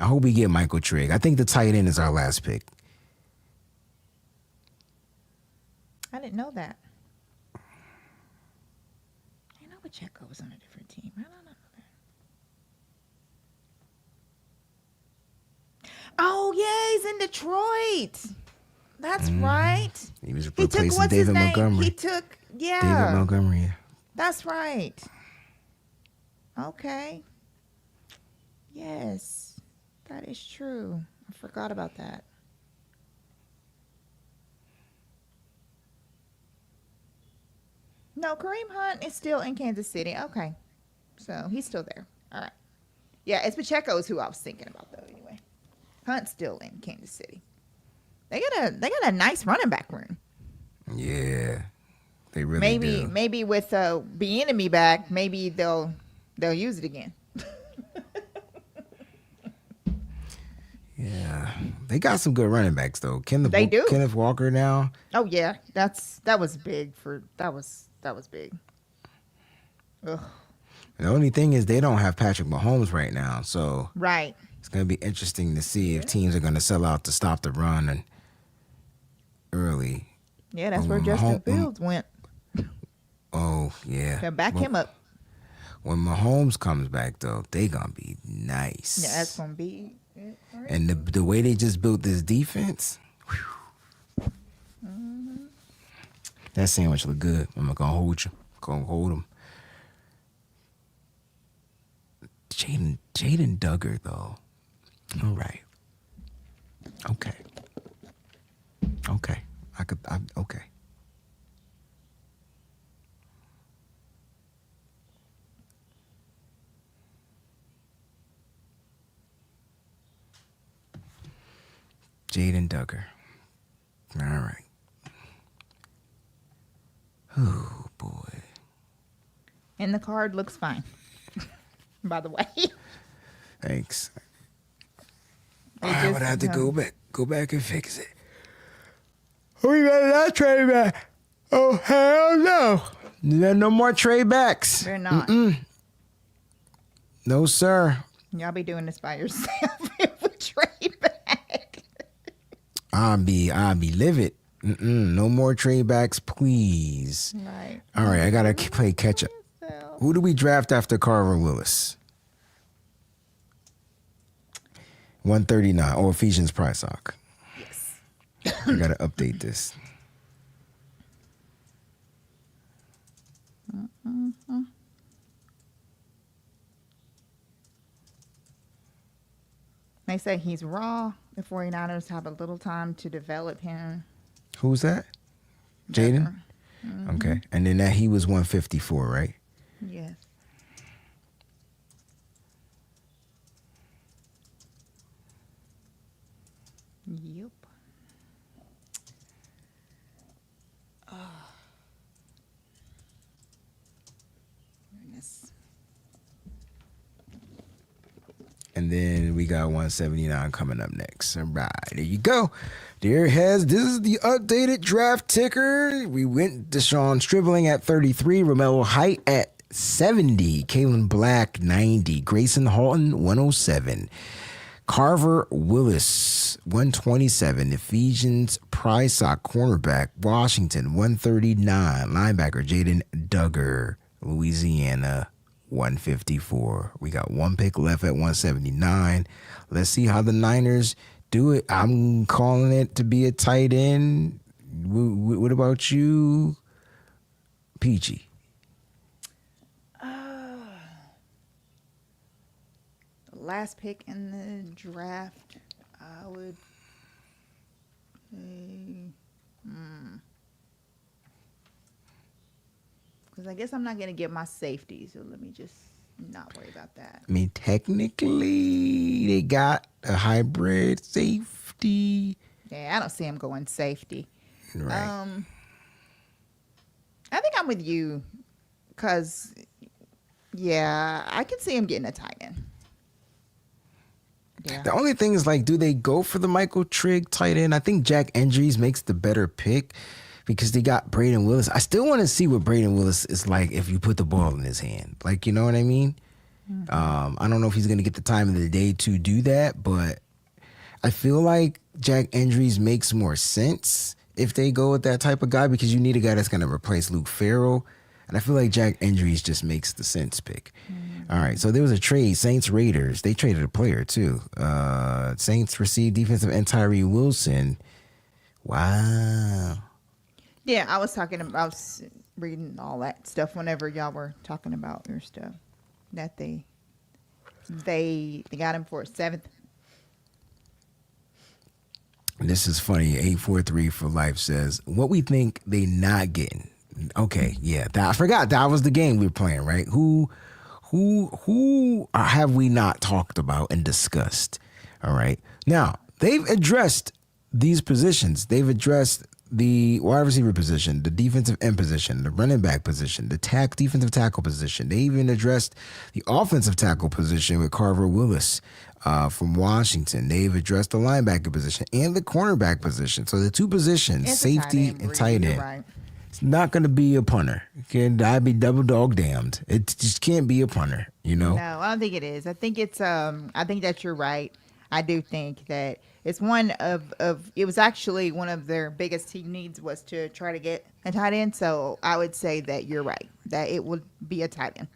I hope we get Michael Trigg. I think the tight end is our last pick. I didn't know that. I know Pacheco was on a different team. I don't know that. Oh, yeah, he's in Detroit. That's right. He was He took, replacing what's his David name? Montgomery. He took, yeah. David Montgomery. Yeah. That's right. Okay. Yes, that is true. I forgot about that. No, Kareem Hunt is still in Kansas City. Okay. So he's still there. All right. Yeah, it's Pacheco is who I was thinking about though. Anyway, Hunt's still in Kansas City. They got a nice running back room. Yeah, they really do. Maybe with Bieniemy back, maybe they'll use it again. Yeah, they got some good running backs though. They do. Kenneth Walker now. Oh yeah, that was big that was big. Ugh. The only thing is they don't have Patrick Mahomes right now, so Right. it's gonna be interesting to see if teams are gonna sell out to stop the run and early. Yeah, that's where Justin Fields went. Oh yeah, To back him up. When Mahomes comes back though, they gonna be nice. Yeah, that's gonna be it. All right. And the way they just built this defense, that sandwich look good. I'm gonna hold you. Gonna hold him. Jaden Duggar though. All right. Okay. Okay. Jaden Duggar. All right. Oh boy. And the card looks fine. By the way. Thanks. I would have to go back and fix it. We better not trade back. Oh hell no! There's no more trade backs. They're not. No sir. Y'all be doing this by yourself if we trade back. I'll be livid. No more trade backs, please. Right. All right, I gotta play catch up. Who do we draft after Carver Willis? 139. Oh, Ephesians Price. Yes. I gotta update this. They say he's raw. The 49ers have a little time to develop him. Who's that? Jaden? Okay. And then he was 154, right? Yes. Yep. Goodness. And then we got 179 coming up next. All right, there you go. There it has. This is the updated draft ticker. We went Deshaun Stribling at 33, Romello Height at 70, Kalen Black 90, Grayson Halton 107, Carver Willis 127, Ephesians Price cornerback Washington 139, linebacker Jaden Duggar Louisiana 154. We got one pick left at 179. Let's see how the Niners do it. I'm calling it to be a tight end. What about you, Peachy? Last pick in the draft, I would say, because I guess I'm not going to get my safety, so let me just not worry about that. I mean, technically, they got a hybrid safety. Yeah, I don't see him going safety. Right. I think I'm with you, because, yeah, I can see him getting a tight end. Yeah. The only thing is, like, do they go for the Michael Trigg tight end? I think Jack Andrews makes the better pick because they got Braden Willis. I still want to see what Braden Willis is like if you put the ball in his hand. Like, you know what I mean? Mm-hmm. I don't know if he's going to get the time of the day to do that, but I feel like Jack Andrews makes more sense if they go with that type of guy because you need a guy that's going to replace Luke Farrell. And I feel like Jack Andrews just makes the sense pick. All right, so there was a trade. Saints Raiders. They traded a player too. Saints received defensive end Tyree Wilson. Wow. Yeah, I was reading all that stuff whenever y'all were talking about your stuff. That they got him for a 7th. This is funny. 843 for Life says, what we think they not getting. Okay, yeah. I forgot that was the game we were playing, right? Who Who have we not talked about and discussed? All right. Now, they've addressed these positions. They've addressed the wide receiver position, the defensive end position, the running back position, the defensive tackle position. They even addressed the offensive tackle position with Carver Willis from Washington. They've addressed the linebacker position and the cornerback position. So the two positions, It's a safety tight end, and tight You're end. right. It's not going to be a punter. I'd be double dog damned. It just can't be a punter, you know? No, I don't think it is. I think it's I think that you're right. I do think that it's one of it was actually one of their biggest team needs was to try to get a tight end. So I would say that you're right, that it would be a tight end.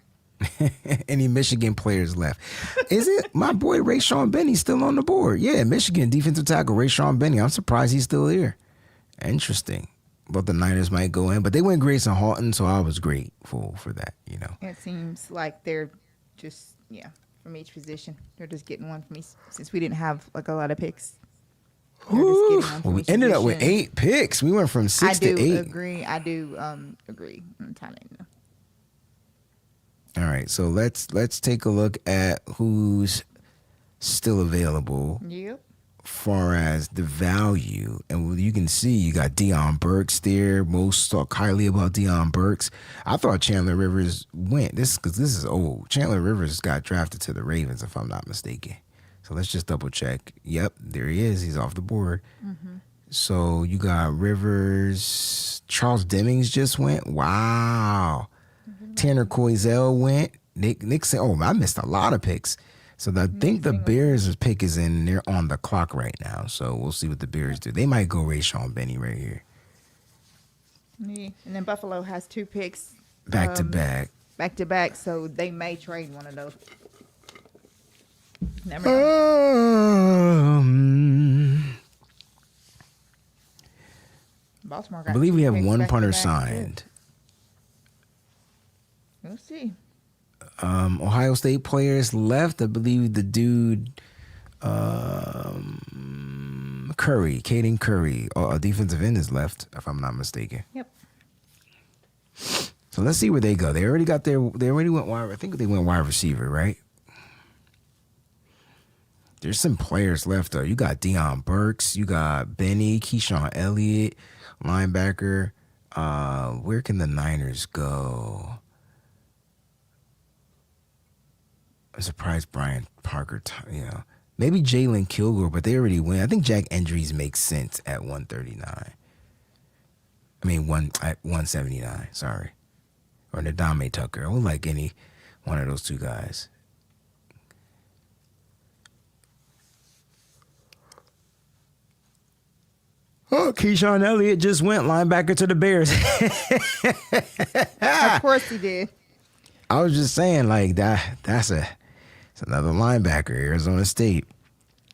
Any Michigan players left? Is it my boy Rayshawn Benny still on the board? Yeah, Michigan defensive tackle Rayshawn Benny. I'm surprised he's still here. Interesting. But the Niners might go in, but they went Grayson Halton, so I was grateful for that, you know. It seems like they're just from each position. They're just getting one from each since we didn't have like a lot of picks. They're just getting one from Well, we each ended up with position. 8 picks. We went from 6 to 8. I do agree. I'm telling you. All right, so let's take a look at who's still available. Yep. Far as the value, and you can see you got Deion Burks there. Most talk highly about Deion Burks. I thought Chandler Rivers went because this is old. Chandler Rivers got drafted to the Ravens, if I'm not mistaken. So let's just double check. Yep, there he is. He's off the board. Mm-hmm. So you got Rivers. Charles Demings just went. Wow. Mm-hmm. Tanner Koizell went. Nick said, "Oh, I missed a lot of picks." So I think the Bears' pick is in, and they're on the clock right now. So we'll see what the Bears do. They might go Rayshawn Benny right here. Yeah. And then Buffalo has 2 picks. Back to back. Back to back, so they may trade one of those. Never know. Baltimore got I believe we 2 have picks one back to punter back, too. signed. We'll see. Ohio State players left. I believe the dude Curry, Caden Curry, a defensive end is left, if I'm not mistaken. Yep. So let's see where they go. They already went wide. I think they went wide receiver, right? There's some players left though. You got Deion Burks, you got Benny, Keyshawn Elliott, linebacker. Where can the Niners go? I'm surprised Brian Parker, maybe Jalen Kilgore, but they already went. I think Jack Endries makes sense at 139. I mean, at 179, sorry. Or Nadame Tucker. I would like any one of those two guys. Oh, Keyshawn Elliott just went linebacker to the Bears. Of course he did. I was just saying, like, that's another linebacker, Arizona State.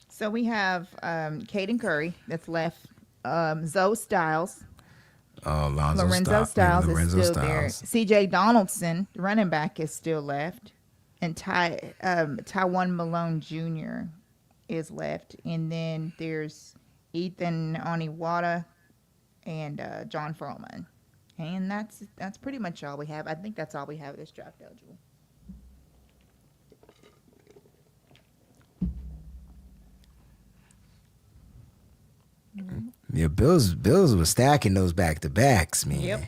So we have Caden Curry that's left. Zoe Styles. Lorenzo Styles is still there. C.J. Donaldson, the running back, is still left. And Tywan Malone Jr. is left. And then there's Ethan Oniwata and John Froman. And that's pretty much all we have. I think that's all we have this draft eligible. Yeah, Bills was stacking those back to backs, man. Yep.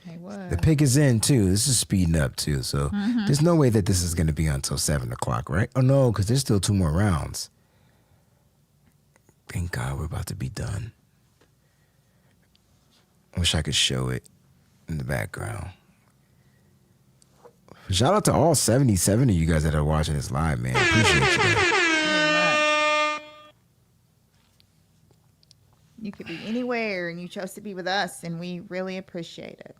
He was. The pick is in too. This is speeding up too. So there's no way that this is going to be until 7:00, right? Oh no, because there's still 2 more rounds. Thank God we're about to be done. I wish I could show it in the background. Shout out to all 77 of you guys that are watching this live, man. Appreciate you guys. You could be anywhere, and you chose to be with us, and we really appreciate it.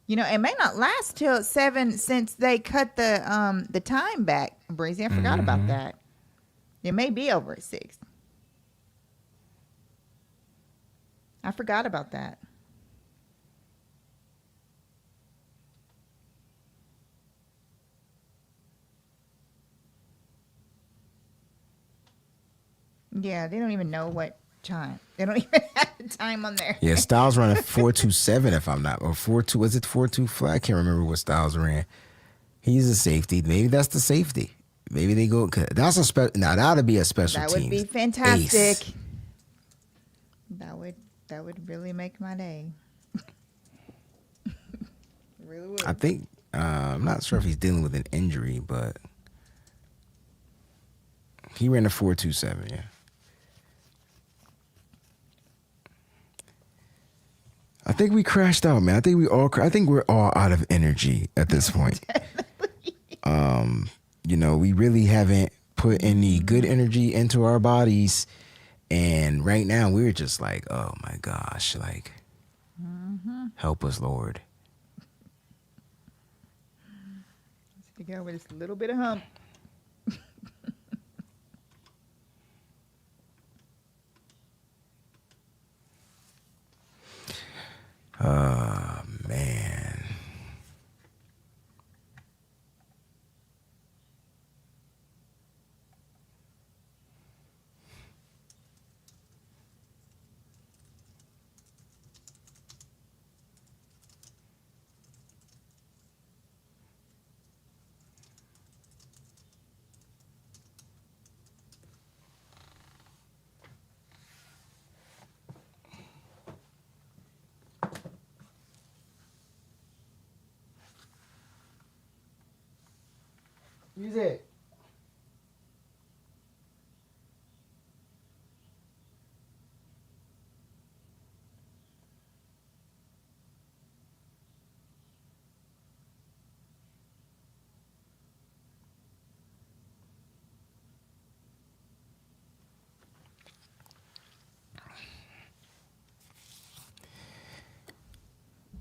You know, it may not last till 7 since they cut the time back, Breezy. I forgot about that. It may be over at 6. I forgot about that. Yeah, they don't even know what time. They don't even have the time on there. Yeah, Styles running 4.27 if I'm not, or 4.2. Was it 4.2 flat? I can't remember what Styles ran. He's a safety. Maybe that's the safety. Maybe they go. That's a special. Now that would be a special team. That would be fantastic. Ace. That would really make my day. Really would. I think I'm not sure if he's dealing with an injury, but he ran a 4.27. Yeah. I think we crashed out, man. I think we're all out of energy at this point. We really haven't put any good energy into our bodies, and right now we're just like, oh my gosh, like, help us, Lord. To go with this little bit of hump. Oh, man. Music.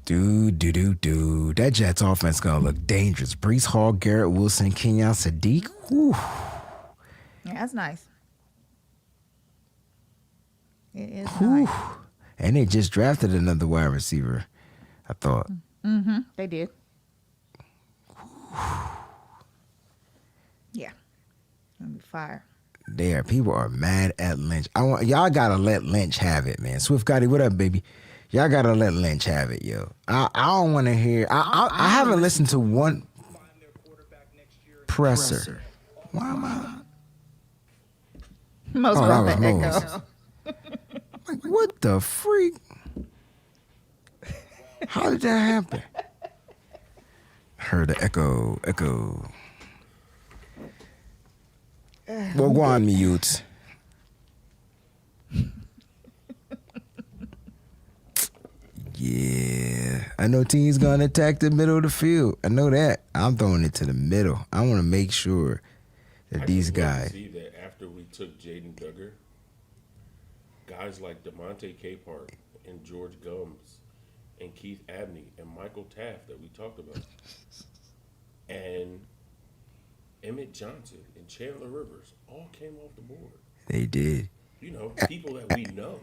Do. That Jets offense gonna look dangerous. Brees Hall, Garrett Wilson, Kenyon Sadiq. Whew. Yeah, that's nice. It is Whew. nice. And they just drafted another wide receiver, I thought. Mm-hmm. They did. Yeah. Gonna be fire. People are mad at Lynch. Y'all gotta let Lynch have it, man. Swift Gotti, what up, baby? Y'all gotta let Lynch have it, yo. I don't want to hear. I haven't listened to one presser. Why am I? Most Oh, brought that the was echo. Like, what the freak? How did that happen? Heard the echo. Well, go on, mute. Yeah, I know teams gonna attack the middle of the field. I know that. I'm throwing it to the middle. I want to make sure that these guys. See that after we took Jaden Duggar, guys like DeMonte Capehart and George Gums and Keith Abney and Michael Taft that we talked about, and Emmett Johnson and Chandler Rivers all came off the board. They did. You know, people that we know.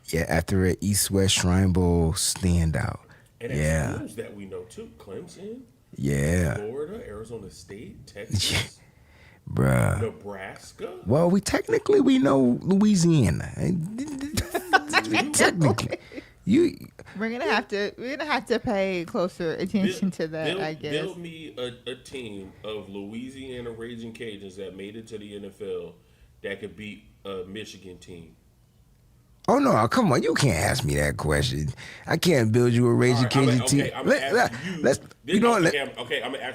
Yeah, after an East-West Shrine Bowl standout. And yeah. schools that we know too. Clemson, Yeah. Florida, Arizona State, Texas, Bruh. Nebraska. Well, we know Louisiana. Technically. We're gonna have to pay closer attention to that, I guess. Build me a team of Louisiana Raging Cajuns that made it to the NFL that could beat a Michigan team. Oh no! Come on, you can't ask me that question. I can't build you a Raging Cajun team. I'm gonna ask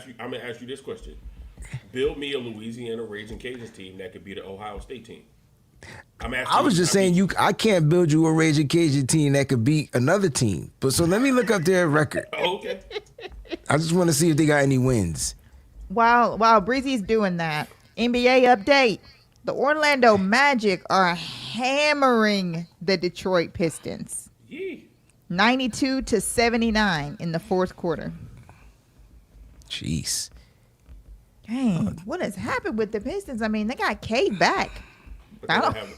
you. I'm gonna ask you this question. Build me a Louisiana Raging Cajuns team that could beat an Ohio State team. I was just saying I can't build you a Raging Cajun team that could beat another team. But so let me look up their record. Okay. I just want to see if they got any wins. While Breezy's doing that, NBA update. The Orlando Magic are hammering the Detroit Pistons. Yeah. 92-79 in the fourth quarter. Jeez. Dang, what has happened with the Pistons? I mean, they got K back. But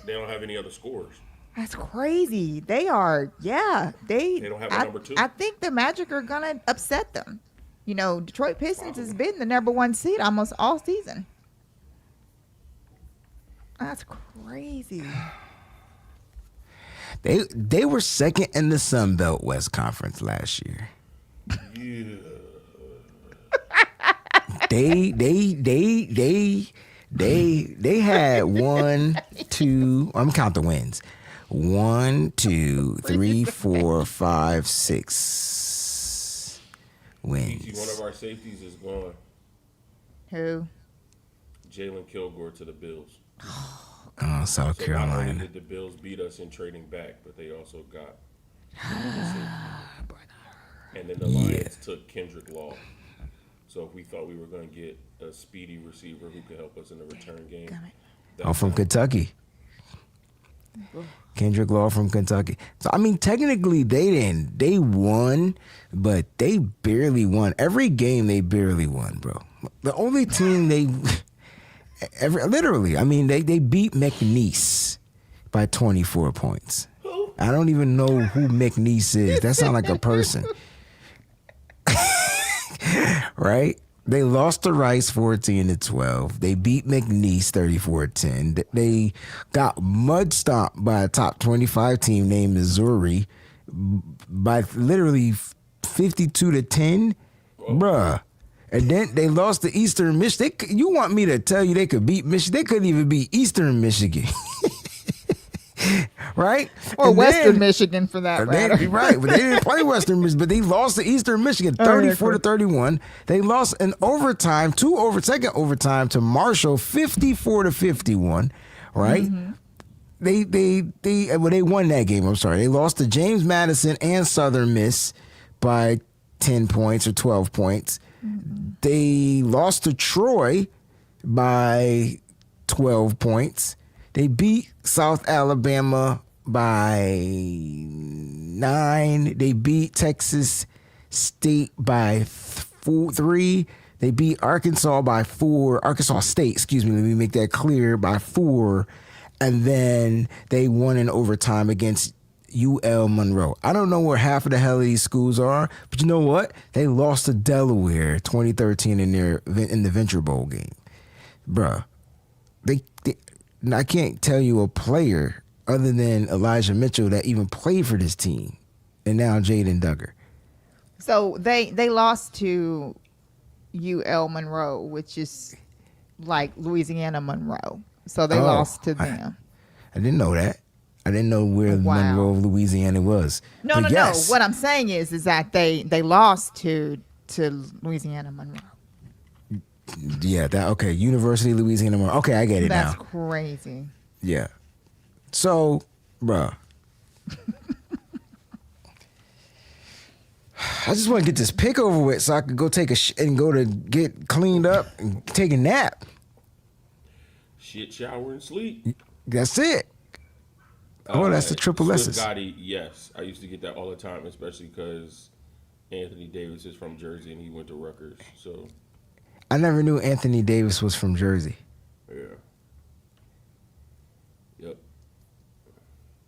they don't have any other scorers. That's crazy. They are, They don't have a number two. I think the Magic are going to upset them. You know, Detroit Pistons has been the number one seed almost all season. That's crazy. They were second in the Sun Belt West Conference last year. Yeah. They had 1, 2. I'm counting the wins. 1, 2, 3, 4, 5, 6 wins. One of our safeties is gone. Who? Jalen Kilgore to the Bills. Oh, South So not only Carolina. did the Bills beat us in trading back, but they also got and then the Lions took Kendrick Law. So if we thought we were going to get a speedy receiver who could help us in the return game. From Kentucky. Kendrick Law from Kentucky. So, I mean, technically they won, but they barely won. Every game they barely won, bro. The only team they literally, I mean, they beat McNeese by 24 points. I don't even know who McNeese is. That sounds like a person. Right? They lost to Rice 14-12. They beat McNeese 34-10. They got mud stomped by a top 25 team named Missouri by literally 52-10. Bruh. And then they lost to Eastern Michigan. You want me to tell you they could beat Michigan? They couldn't even beat Eastern Michigan. Right? Or And Western then- Michigan for that matter. Right, but they didn't play Western Michigan, but they lost to Eastern Michigan 34-31. They lost in overtime, second overtime to Marshall 54-51, right? Mm-hmm. They won that game, I'm sorry. They lost to James Madison and Southern Miss by 10 points or 12 points. Mm-hmm. They lost to Troy by 12 points. They beat South Alabama by 9. They beat Texas State by 3. They beat Arkansas by 4. Arkansas State, excuse me, let me make that clear, by 4. And then they won in overtime against UL Monroe. I don't know where half of the hell of these schools are, but you know what? They lost to Delaware 2013 in the Venture Bowl game. Bruh. I can't tell you a player other than Elijah Mitchell that even played for this team. And now Jaden Duggar. So they lost to UL Monroe, which is like Louisiana Monroe. So they lost to them. I didn't know that. I didn't know where Monroe, Louisiana was. No. But yes. What I'm saying is that they lost to Louisiana Monroe. Yeah, okay. University of Louisiana Monroe. Okay, I get it That's now. crazy. Yeah. So, bruh. I just want to get this pick over with so I could go take and go to get cleaned up and take a nap. Shit, shower, and sleep. That's it. Oh, that's the triple Swift S's. Gotti, yes. I used to get that all the time, especially because Anthony Davis is from Jersey and he went to Rutgers. So, I never knew Anthony Davis was from Jersey. yeah. Yep.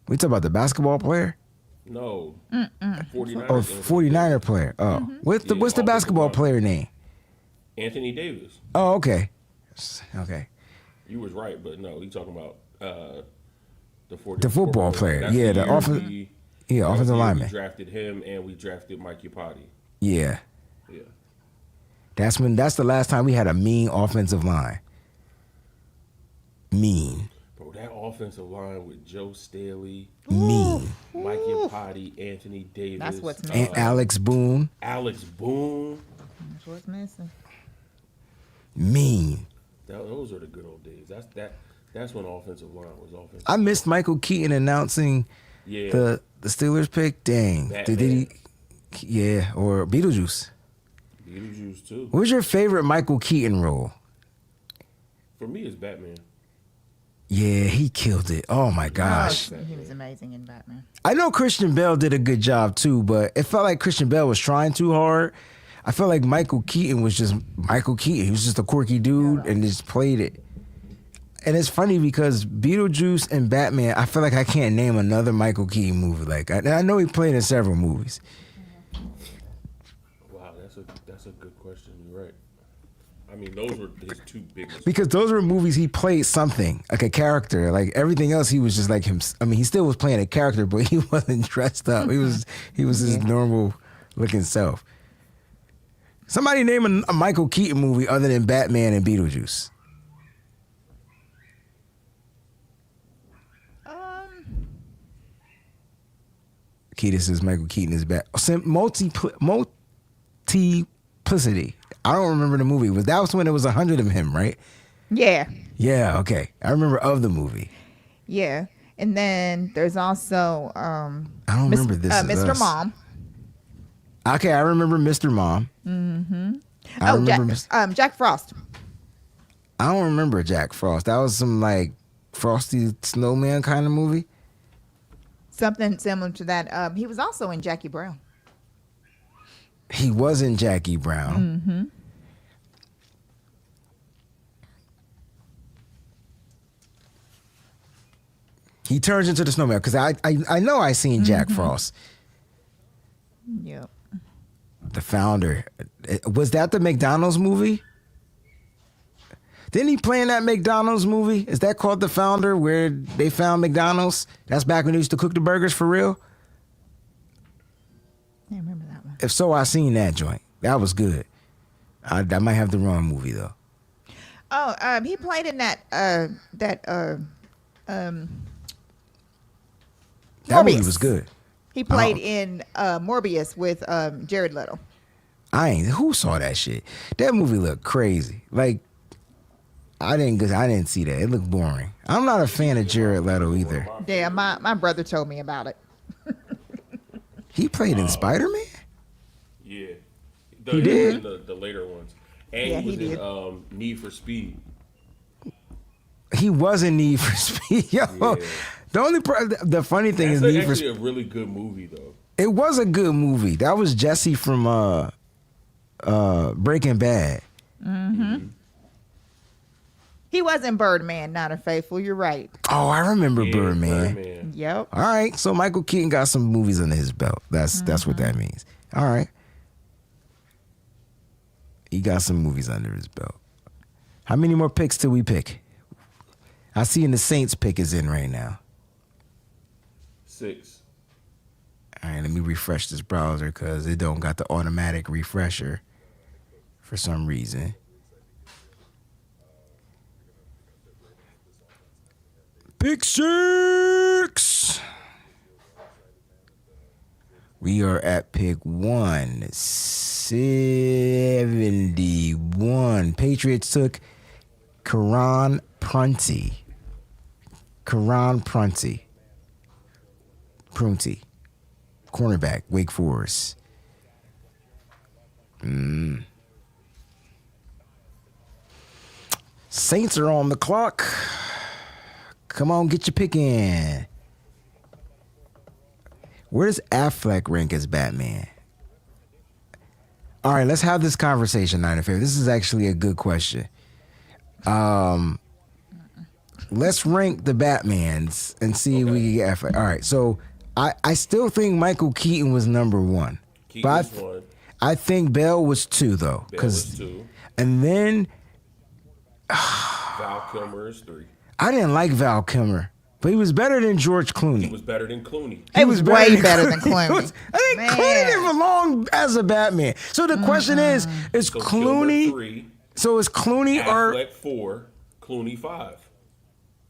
We talk about the basketball player? No. 49ers. Or 49er player? Oh. What's the offensive basketball line. player name? Anthony Davis. Oh, okay. Okay. You was right, but no, he's talking about the 49ers. The football player. That's Yeah, the the year offensive we- yeah, that was offensive the year lineman. We drafted him and we drafted Mike Iupati. Yeah. Yeah. That's the last time we had a mean offensive line. Mean. Bro, that offensive line with Joe Staley, Mean. Mike Iupati, Anthony Davis. That's what's And missing. Alex Boone. Alex Boone. That's what's missing. Mean. Those are the good old days. That's when offensive line was offensive. I missed Michael Keaton announcing Yeah. the Steelers pick. Dang. Batman. Did he? Yeah, or Beetlejuice. Beetlejuice too. What was your favorite Michael Keaton role? For me, it's Batman. Yeah, he killed it. Oh my gosh. He was amazing in Batman. I know Christian Bale did a good job too, but it felt like Christian Bale was trying too hard. I felt like Michael Keaton was just Michael Keaton. He was just a quirky dude and just played it. And it's funny because Beetlejuice and Batman, I feel like I can't name another Michael Keaton movie. Like I know he played in several movies. Wow, that's a good question. You're right. I mean, those were his two biggest. Because those were movies he played something, like a character. Like everything else, he was just like him. I mean, he still was playing a character, but he wasn't dressed up. He was his normal looking self. Somebody name a Michael Keaton movie other than Batman and Beetlejuice. Keaton says Michael Keaton is bad. Multiplicity. I don't remember the movie. That was when it was 100 of him, right? Yeah. Yeah, okay. I remember of the movie. Yeah. And then there's also I don't remember this. Mr. Mom. Okay, I remember Mr. Mom. Mm-hmm. I remember Jack Frost. I don't remember Jack Frost. That was some like Frosty Snowman kind of movie. Something similar to that. He was also in Jackie Brown. He was in Jackie Brown. Mm-hmm. He turns into the snowman because I know I seen Jack Frost. Yep. The Founder. Was that the McDonald's movie? Didn't he play in that McDonald's movie? Is that called The Founder, where they found McDonald's? That's back when they used to cook the burgers for real? I remember that one. If so, I seen that joint. That was good. I might have the wrong movie, though. Oh, he played in that That Morbius. movie was good. He played in Morbius with Jared Leto. Who saw that shit? That movie looked crazy. Like, I didn't see that. It looked boring. I'm not a fan of Jared Leto either. Yeah, my brother told me about it. He played in Spider-Man? Yeah. He did? The later ones. And Yeah, he was he did. in Need for Speed. He was in Need for Speed. Yo, Yeah. the funny thing That's is Need for actually a really good movie, though. It was a good movie. That was Jesse from Breaking Bad. Mm-hmm. He was in Birdman, Not a Faithful. You're right. Oh, I remember Yeah, Birdman. Birdman. Yep. All right, so Michael Keaton got some movies under his belt. That's what that means. All right. He got some movies under his belt. How many more picks till we pick? I see in the Saints pick is in right now. 6. All right, let me refresh this browser because it don't got the automatic refresher for some reason. Pick 6. We are at pick 171. Patriots took Karan Prunty. Prunty. Cornerback, Wake Forest. Saints are on the clock. Come on, get your pick in. Where does Affleck rank as Batman? All right, let's have this conversation, Niner Fair. This is actually a good question. Let's rank the Batmans and see if we can get Affleck. All right, so I still think Michael Keaton was number 1. Keaton was 1. I think Bell was 2, though. Bell was 2. And then Val Kilmer is 3. I didn't like Val Kilmer, but he was better than George Clooney. He was better than Clooney. It was way better than Clooney. I think Clooney didn't belong as a Batman. So the question is So Clooney? Kilmer 3, So is Clooney or Affleck 4, Clooney 5.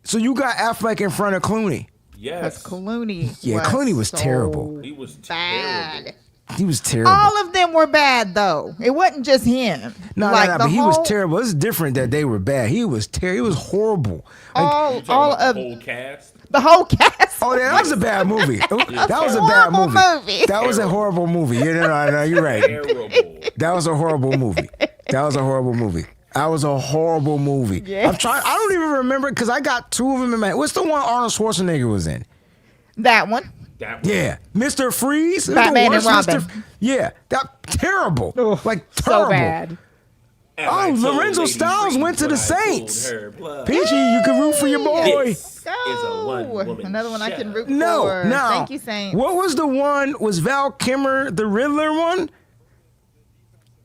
so you got Affleck in front of Clooney? Yes. That's Clooney. Yeah, Clooney was so terrible. He was bad. terrible. He was terrible. All of them were bad, though. It wasn't just him. No, but he was terrible. It's different that they were bad. He was terrible. He was horrible. All You talking all about of the whole cast? the whole cast. Oh, that was a bad movie. That was a bad horrible movie. movie. That was a horrible movie. No, you're right. Terrible. That was a horrible movie. That was a horrible movie. Yes. I'm trying. I don't even remember because I got 2 of them in my head. What's the one Arnold Schwarzenegger was in? That one. That was Yeah, Mr. Freeze. Batman and The worst Robin. Yeah, that terrible. Like So terrible. bad. And I told Lorenzo Lady Styles Reed went to when the I told Saints. her, "Blood, Peachy, you can root for your boy. this is a one-woman Another one I can show." root No, for. no. Thank you, Saints. What was the one? Was Val Kilmer the Riddler one?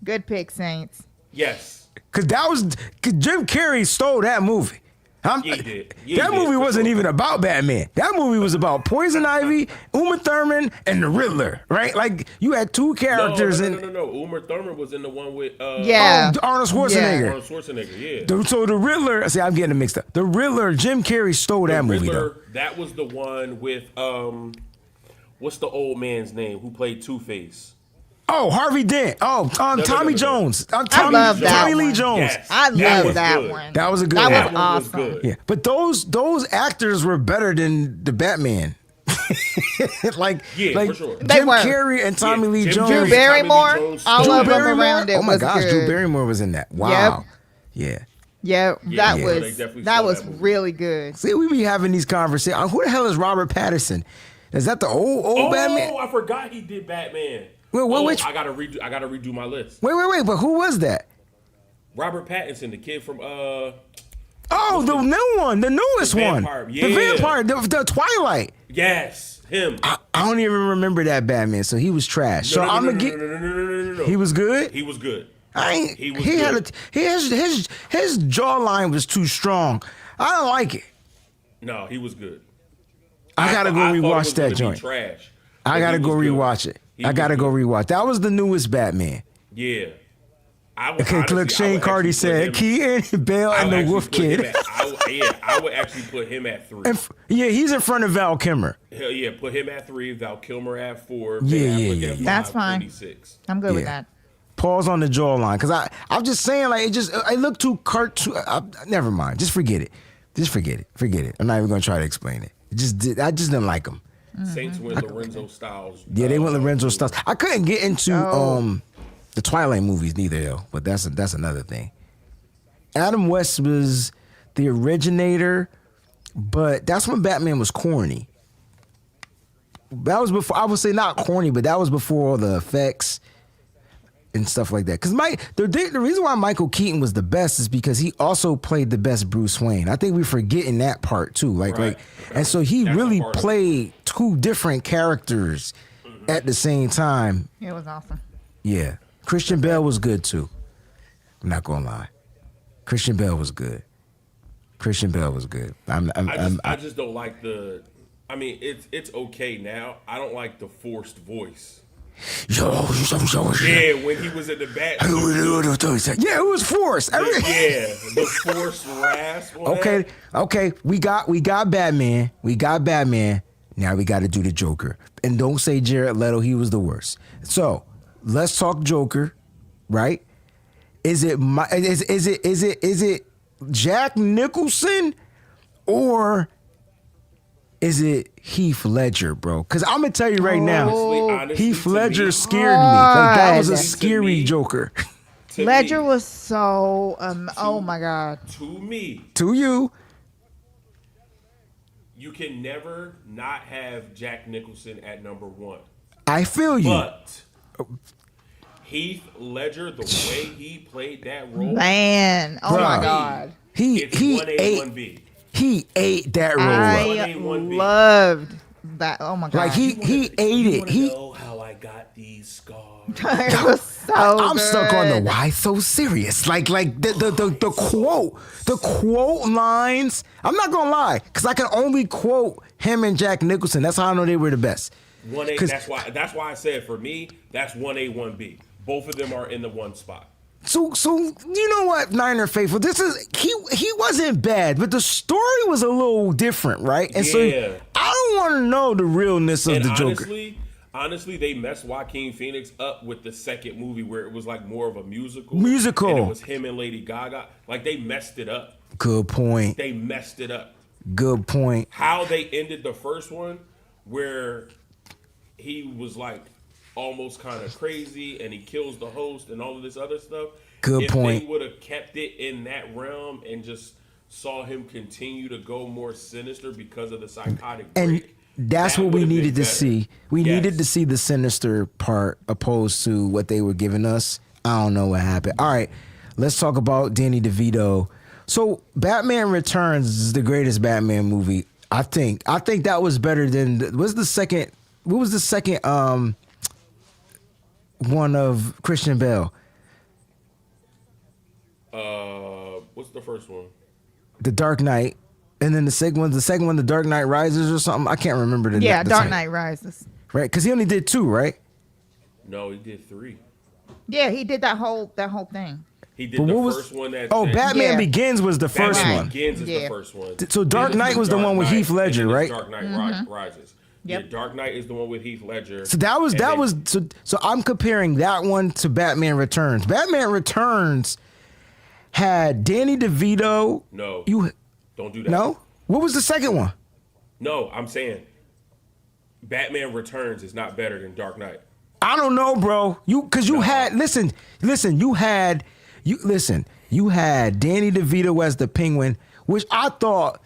Good pick, Saints. Yes. Cause Jim Carrey stole that movie. He did. That movie wasn't even about Batman. That movie was about Poison Ivy, Uma Thurman, and the Riddler, right? Like, you had two characters. No. Uma Thurman was in the one with Arnold Schwarzenegger. Arnold Schwarzenegger, yeah. So the Riddler, see, I'm getting it mixed up. The Riddler, Jim Carrey stole that movie, though. That was the one with, what's the old man's name who played Two-Face? Oh, Harvey Dent. Oh, Tommy Jones. I love that Tommy Lee one. Jones. Yes. I love that good. one. That was a good one. one. That was awesome. Good. Yeah, but those actors were better than the Batman. like for sure. They Jim were. Carrey and Tommy Lee Jones. Drew Barrymore, all Drew of them Barrymore? around it. Oh my was gosh, good. Drew Barrymore was in that. Wow. Yeah, Yeah, that they was definitely that stole was that movie. really good. See, we be having these conversations. Who the hell is Robert Pattinson? Is that the old Batman? Oh, I forgot he did Batman. Which? I gotta redo my list. Wait, but who was that? Robert Pattinson, the kid from Oh, the new one, the newest one. Yeah. The vampire, the Twilight. Yes, him. I don't even remember that Batman, so he was trash. So I'm gonna get. No. He was good. He was good. His jawline was too strong. I don't like it. No, he was good. I gotta go rewatch that joint. joint. Trash. I gotta go rewatch it. I gotta go rewatch. That was the newest Batman. Yeah. Look, Shane Cardi said Keaton, Bale, and the Wolf Kid. I would actually put him at 3. He's in front of Val Kilmer. Hell yeah, put him at 3, Val Kilmer at 4. Yeah. That's fine. 26. I'm good with that. Pause on the jawline, because I'm just saying, like, it looked too cartoon. Never mind. Just forget it. Forget it. I'm not even gonna try to explain it. I just didn't like him. Saints went Lorenzo Styles. Yeah, they went Lorenzo Styles. I couldn't get into the Twilight movies neither, though. But that's another thing. Adam West was the originator, but that's when Batman was corny. That was before. I would say not corny, but that was before all the effects and stuff like that. Because the reason why Michael Keaton was the best is because he also played the best Bruce Wayne. I think we're forgetting that part too. And so he really played two different characters at the same time. It was awesome. Yeah, Christian Bale was good too. I'm not gonna lie, Christian Bale was good. I just don't like the. I mean, it's okay now. I don't like the forced voice. Yeah, when he was in the bat. Yeah, it was forced. The forced rasp. Okay. We got Batman. Now we got to do the Joker. And don't say Jared Leto. He was the worst. So let's talk Joker, right? Is it Jack Nicholson or is it Heath Ledger, bro? Because I'm gonna tell you right now, Honestly, Heath Ledger scared me. Like, that was a scary Joker. Ledger was so. Oh my God. To you. You can never not have Jack Nicholson at number 1. I feel you. But Heath Ledger, the way he played that role, man, oh my God, he ate that role. I loved that. Oh my God, like he ate it. He know how I got these scars. It was so I'm good. stuck on the why so serious. Like the quote lines. I'm not gonna lie, because I can only quote him and Jack Nicholson. That's how I know they were the best. 1A. That's why I said for me, that's 1A, 1B. Both of them are in the one spot. So you know what, Niner faithful, he wasn't bad, but the story was a little different, right? And so I don't want to know the realness of the Joker. Honestly, they messed Joaquin Phoenix up with the second movie where it was like more of a musical. And it was him and Lady Gaga. Like, they messed it up. Good point. They messed it up. Good point. How they ended the first one, where he was like almost kind of crazy and he kills the host and all of this other stuff. Good point. If they would have kept it in that realm and just saw him continue to go more sinister because of the psychotic break. That's what we needed to see. We needed to see the sinister part opposed to what they were giving us. I don't know what happened. All right, let's talk about Danny DeVito. So Batman Returns is the greatest Batman movie. I think that was better than what was the second one of Christian Bale? What's the first one? The Dark Knight, and then the second one, The Dark Knight Rises or something. I can't remember the Yeah, the Dark title. Knight Rises. Right, because he only did 2, right? No, he did 3. Yeah, he did that whole thing. He did But the what was- first one that. Oh, Batman Yeah. Begins was the first Batman one. Begins is Yeah. the first one. So Dark Then it's Knight was the Dark one with Knight, Heath Ledger, and then right? it's Dark Knight Rises. Yep. Yeah, Dark Knight is the one with Heath Ledger. So that was And then- so I'm comparing that one to Batman Returns. Batman Returns had Danny DeVito. No, You don't do that. no? What was the second one? No, I'm saying Batman Returns is not better than Dark Knight. I don't know, bro. You had you had Danny DeVito as the Penguin, which I thought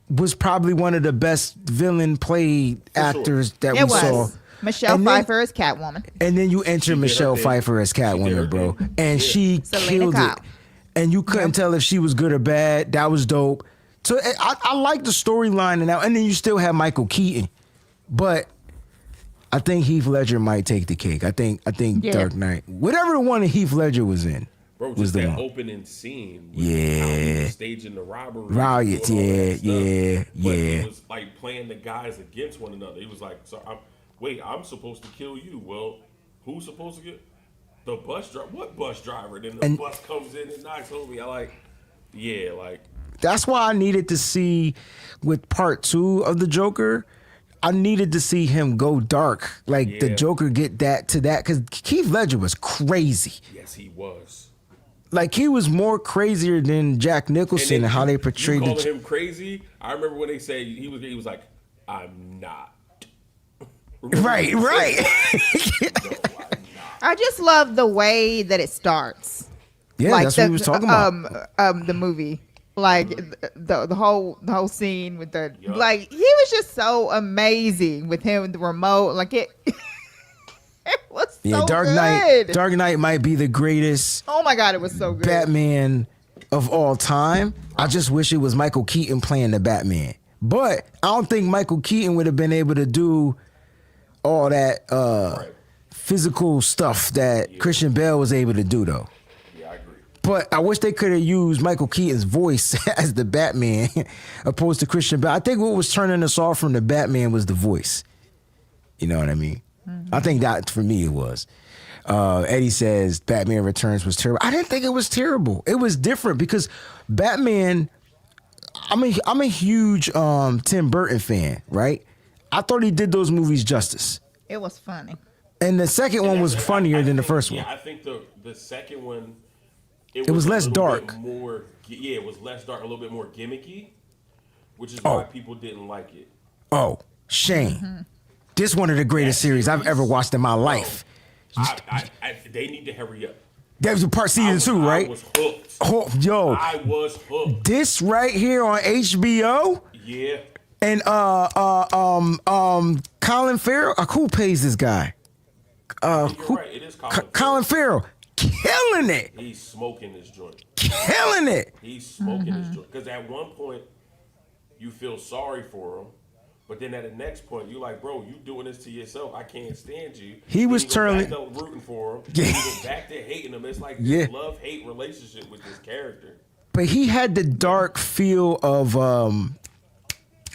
was probably one of the best villain played actors that It we saw. was. Michelle And then- Pfeiffer as Catwoman. And then you enter did her Michelle thing. Pfeiffer as She did her Catwoman, bro, thing. and Yeah. she Selena killed Kyle. it. And you couldn't tell if she was good or bad. That was dope. So I like the storyline and then you still have Michael Keaton, but I think Heath Ledger might take the cake. I think Yeah. Dark Knight, whatever the one that Heath Ledger was in, Bro, was just the that one. opening scene. With Yeah. how he was staging the robbery. Riots, doing all that yeah, stuff. yeah, But yeah. He was like playing the guys against one another. He was like, "So I'm supposed to kill you." Well, who's supposed to get the bus driver? What bus driver? Then the And- bus comes in and knocks over me. Like. That's why I needed to see with part 2 of the Joker. I needed to see him go dark, like the Yeah. Joker get that to that, because Heath Ledger was crazy. Yes, he was. Like he was more crazier than Jack Nicholson and, then how they you portrayed calling the. him crazy. I remember when they say he was like, "I'm not." Remember Right, when he right. said that? No, I'm not. I just love the way that it starts. Yeah, that's what we was talking about. The movie, like the whole scene with the Yup. like, he was just so amazing with him with the remote. Like it, it was so Yeah, Dark good. Knight. Dark Knight might be the greatest Oh my god, it was so good. Batman of all time. I just wish it was Michael Keaton playing the Batman. But I don't think Michael Keaton would have been able to do all that Right. physical stuff that Christian Bale was able to do, though. Yeah, I agree. But I wish they could have used Michael Keaton's voice as the Batman opposed to Christian Bale. I think what was turning us off from the Batman was the voice. You know what I mean? I think that for me it was. Eddie says Batman Returns was terrible. I didn't think it was terrible. It was different because Batman. I'm a huge Tim Burton fan, right? I thought he did those movies justice, It was funny. and the second one was funnier I than the think- first Yeah, one. I think the second one. It was a less little dark. bit More, yeah, it was less dark, a little bit more gimmicky, which is Oh. why people didn't like it. Oh, shame! This one of the greatest That series I've series- ever watched in my life. They need to hurry up. That was part season 2, right? I was hooked. Oh, yo, I was hooked. this right here on HBO Yeah. and Colin Farrell. Who pays this guy? You're right. It is Colin Farrell, killing it, He's smoking this joint. killing it. He's smoking this joint. Because at one point, you feel sorry for him. But then at the next point, you're like, bro, you doing this to yourself. I can't stand you. He Then was you go turning- back to rooting for him. Yeah. Yeah. You go back to hating him. It's like this Yeah. love-hate relationship with this character. But he had the dark feel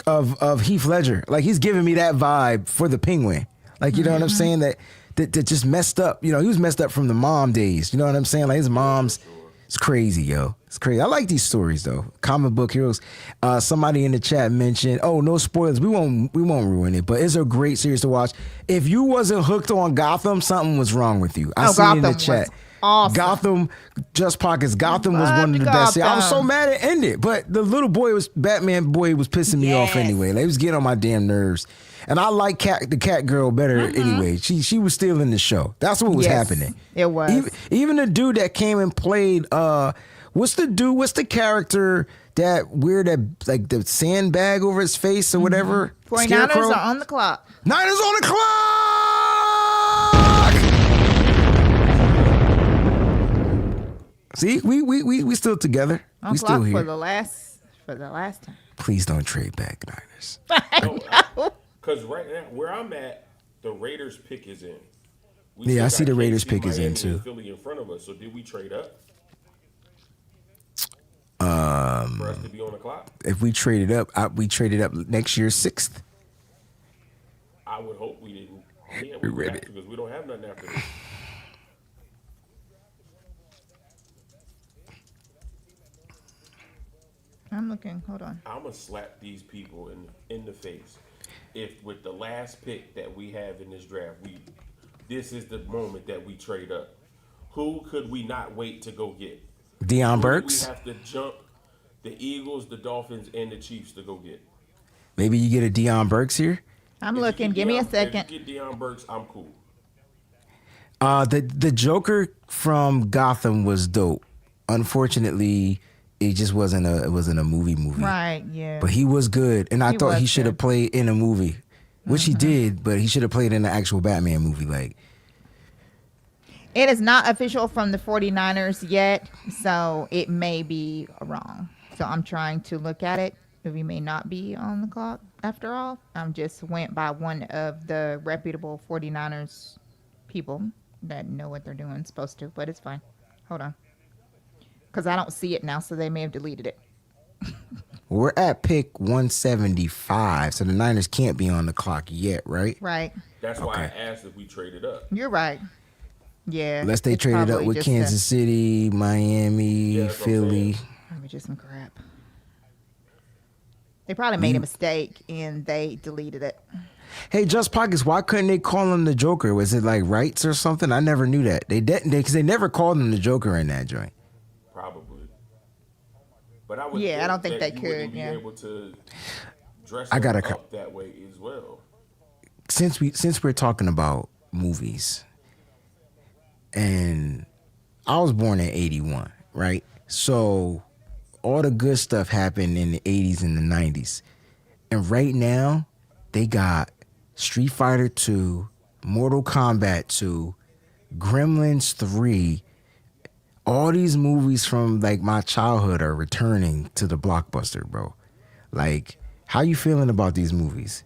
of Heath Ledger. Like he's giving me that vibe for the Penguin. Like you know what I'm saying? That just messed up. You know, he was messed up from the mom days. You know what I'm saying? Like his mom's. It's crazy, yo. It's crazy. I like these stories though. Comic book heroes. Somebody in the chat mentioned, "Oh, no spoilers. We won't ruin it, but it's a great series to watch. If you wasn't hooked on Gotham, something was wrong with you." I see it in the Gotham chat. was awesome. Gotham, Just Pockets. Gotham was one of the best. I was so Gotham. mad it ended, but the little Batman boy was pissing me off Yes. anyway. Like, he was getting on my damn nerves. And I like the cat girl better anyway. She was still in the show. That's what was Yes, happening. it was. Even the dude that came and played what's the character that weird that like the sandbag over his face or whatever? 49ers Scarecrow? are on the clock. Niners on the clock. See, we still together. On We clock still here. for the last time. Please don't trade back, Niners. Because right now, where I'm at, the Raiders pick is in. We Yeah, still I see got the Raiders KC, pick is in, Miami, too. and Philly in front of us. So did we trade up? For us to be on the clock? If we traded up, we traded up next year 6th. I would hope we didn't. Yeah, we would have to because we don't have nothing after this. I'm looking. Hold on. I'm going to slap these people in the face. If with the last pick that we have in this draft, this is the moment that we trade up. Who could we not wait to go get? Deion Burks? We have to jump the Eagles, the Dolphins, and the Chiefs to go get. Maybe you get a Deion Burks here? I'm looking. Give me a second. If you get Deion Burks, I'm cool. The Joker from Gotham was dope. Unfortunately, it just wasn't a movie. Right, yeah. But he was good, and I thought he was should have good. played in a movie, which he did, but he should have played in an actual Batman movie. Like, It is not official from the 49ers yet, so it may be wrong. So I'm trying to look at it. We may not be on the clock after all. I just went by one of the reputable 49ers people that know what they're doing, supposed to, but it's fine. Hold on. Because I don't see it now, so they may have deleted it. we're at pick 175, so the Niners can't be on the clock yet, right? Right. That's why I asked if we traded up. You're right. Yeah. Unless they it's traded up probably with just Kansas City, Miami, that's what I'm Philly. saying. Probably just some crap. They probably made a mistake and they deleted it. Hey, Just Pockets, why couldn't they call him the Joker? Was it like rights or something? I never knew that. Because they never called him the Joker in that joint. Probably. But I would. Yeah, I don't think they you wouldn't could, be yeah. able to dress I gotta up that way as well. Since we're talking about movies, and I was born in 81, right? So all the good stuff happened in the 80s and the 90s. And right now, they got Street Fighter 2, Mortal Kombat 2, Gremlins 3. All these movies from like my childhood are returning to the blockbuster, bro. Like, how you feeling about these movies?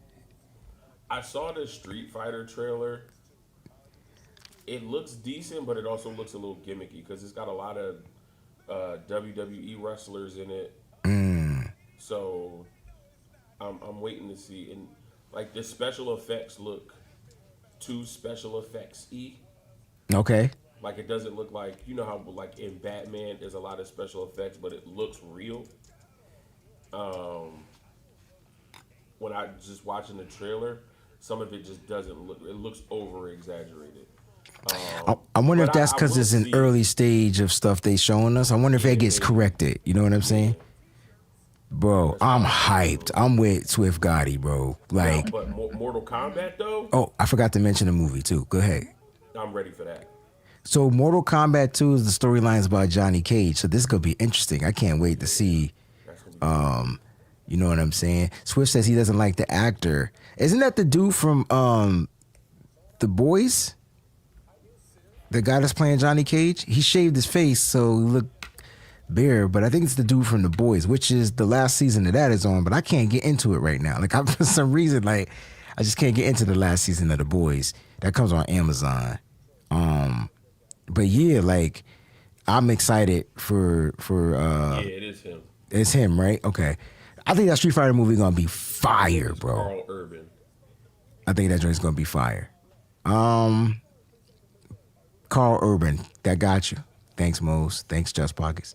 I saw the Street Fighter trailer. It looks decent, but it also looks a little gimmicky because it's got a lot of WWE wrestlers in it. So I'm waiting to see. And like the special effects look too special effects-y. Okay. Like it doesn't look like, you know how like in Batman there's a lot of special effects, but it looks real. When I just watching the trailer, some of it just doesn't look. It looks over exaggerated. I wonder if that's I because will it's an see- early stage of stuff they showing us. I wonder if that gets corrected. You know what I'm saying? Bro, I'm hyped. I'm with Swift Gotti, bro. Like, But Mortal Kombat though, oh, I forgot to mention the movie too. Go ahead. I'm ready for that. So Mortal Kombat 2 is the storylines about Johnny Cage. So this could be interesting. I can't wait to see. That's gonna be You know what I'm saying? Swift says he doesn't like the actor. Isn't that the dude from The Boys? The guy that's playing Johnny Cage? He shaved his face so he looked bare, but I think it's the dude from The Boys, which is the last season of that is on, but I can't get into it right now. Like, for some reason, like, I just can't get into the last season of The Boys. That comes on Amazon. But yeah, like, I'm excited for yeah, it is him. it's him, right? Okay. I think that Street Fighter movie gonna be fire, bro. Carl Urban. I think that joint's gonna be fire. Carl Urban, that got you. Thanks, Mose. Thanks, Just Pockets.